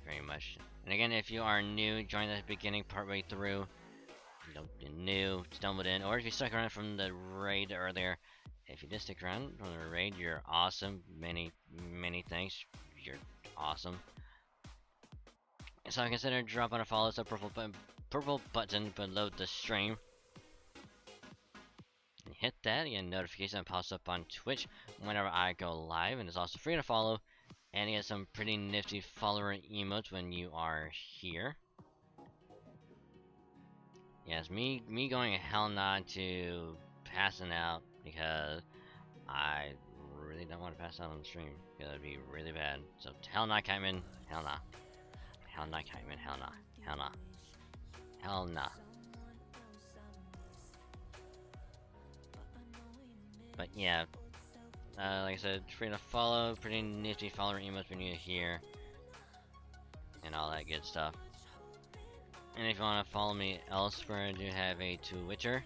very much. And again, if you are new, join the beginning partway through. You know, you're new, stumbled in, or if you stuck around from the raid earlier. If you did stick around from the raid, you're awesome. Many thanks. You're awesome. So consider dropping a follow. It's a purple button below the stream. hit that, you get a notification that pops up on Twitch whenever I go live, and it's also free to follow, and you get some pretty nifty follower emotes when you are here. Yes, me going hell nah to passing out because I really don't want to pass out on the stream because it'd be really bad. So hell nah, Kiteman, hell nah, hell nah, Kiteman, hell nah, hell nah, hell nah. But yeah, like I said, free to follow, pretty nifty follower emotes when you're here, and all that good stuff. And if you want to follow me elsewhere, I do have a Twitcher,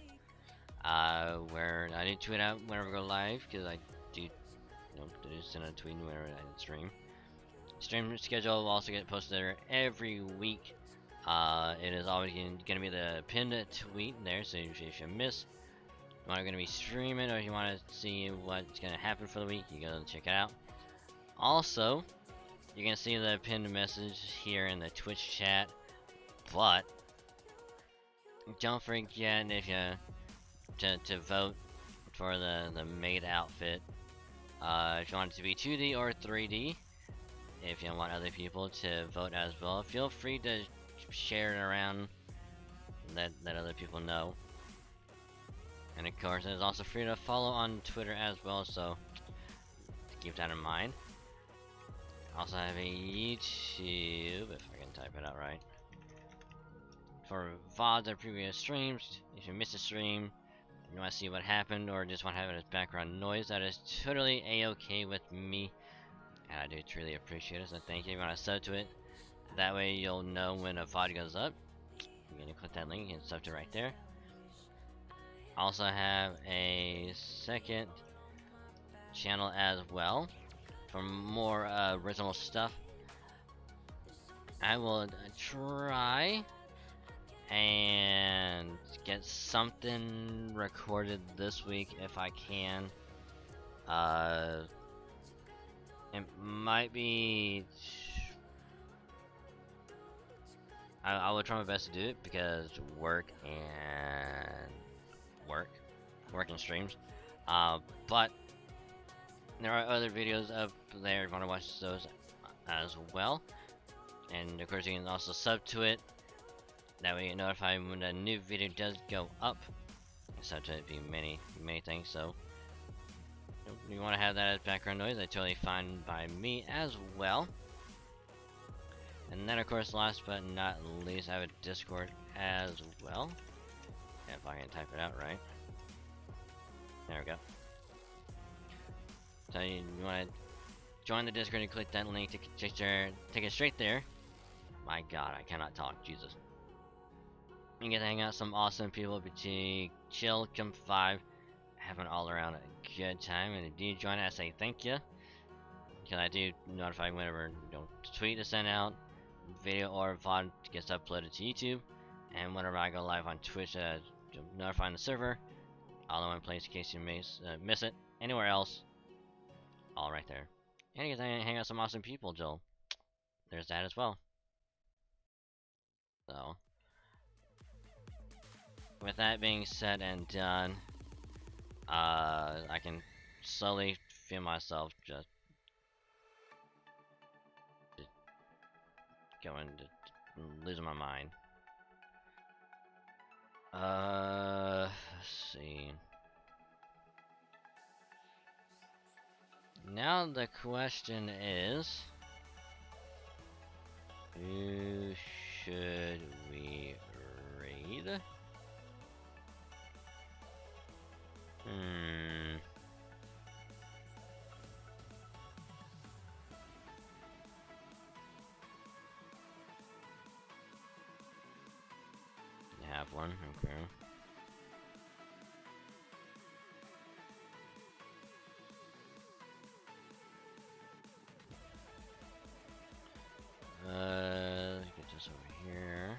where I do tweet out whenever I go live, because I do send a tweet whenever I stream. Stream schedule will also get posted there every week. It is always going to be the pinned tweet there, so if you miss when I'm going to be streaming, or if you want to see what's going to happen for the week, you go check it out. Also, you can see the pinned message here in the Twitch chat, but don't forget if you to vote for the maid outfit. If you want it to be 2D or 3D, if you want other people to vote as well, feel free to share it around, let other people know. And of course, it's also free to follow on Twitter as well, so keep that in mind. I also have a YouTube, if I can type it out right, for VODs or previous streams. If you missed a stream, you want to see what happened, or just want to have it as background noise, that is totally a-okay with me, and I do truly appreciate it, so thank you. If you want to sub to it, that way you'll know when a VOD goes up. You're going to click that link and sub to right there. Also have a second channel as well for more original stuff. I will try and get something recorded this week if I can. It might be. I will try my best to do it because work and streams. But there are other videos up there if you want to watch those as well. And of course, you can also sub to it. That way you get notified when a new video does go up. Sub to it be many things. So if you want to have that as background noise, that's totally fine by me as well. And then of course, last but not least, I have a Discord as well. If I can type it out right. There we go. So you want to join the Discord and click that link to take it straight there. My God, I cannot talk. Jesus. You get to hang out with some awesome people, chill, come vibe, have an all-around good time. And if you join it, I say thank you, because I do notify whenever tweet to send out, video or VOD gets uploaded to YouTube, and whenever I go live on Twitch, notifying the server, all in one place in case you miss it anywhere else. All right there. And you get to hang out with some awesome people, Joel. There's that as well. So, with that being said and done, I can slowly feel myself just going to losing my mind. Let's see. Now the question is, who should we raid? You have one, okay. Let's get this over here.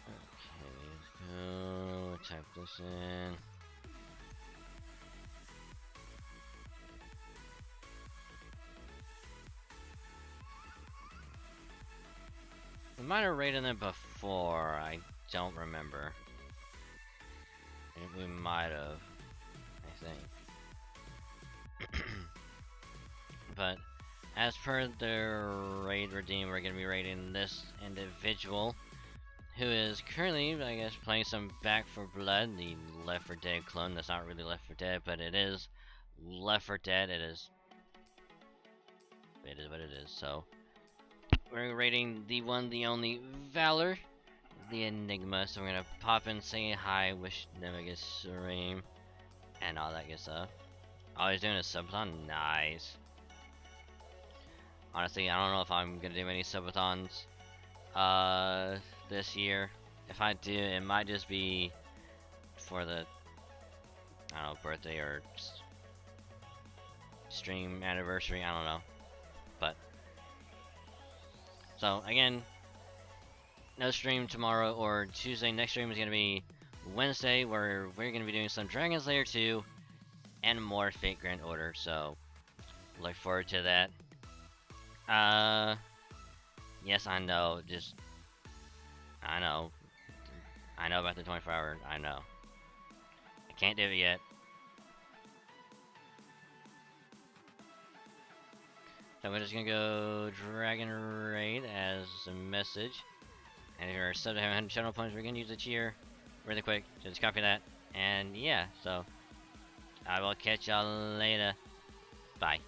Okay, let's go. Type this in. We might have raided them before. I don't remember. We might have. I think. But as per the raid redeem, we're gonna be raiding this individual, who is currently, I guess, playing some Back 4 Blood, the Left 4 Dead clone. That's not really Left 4 Dead, but it is Left 4 Dead. It is what it is. So we're raiding the one, the only Valor, the Enigma. So we're gonna pop in, say hi, wish them a good stream, and all that good stuff. All he's doing is subathon. Nice. Honestly, I don't know if I'm gonna do any subathons this year. If I do, it might just be for the, I don't know, birthday or stream anniversary. I don't know. But so again, no stream tomorrow or Tuesday. Next stream is gonna be Wednesday, where we're gonna be doing some Dragon Slayer 2 and more Fate Grand Order. So look forward to that. Yes, I know. I know about the 24-hour. I know. I can't do it yet. So we're just gonna go Dragon Raid as a message. And if you're sub to 100 channel points, we're gonna use the cheer really quick. Just copy that. And yeah, so I will catch y'all later. Bye.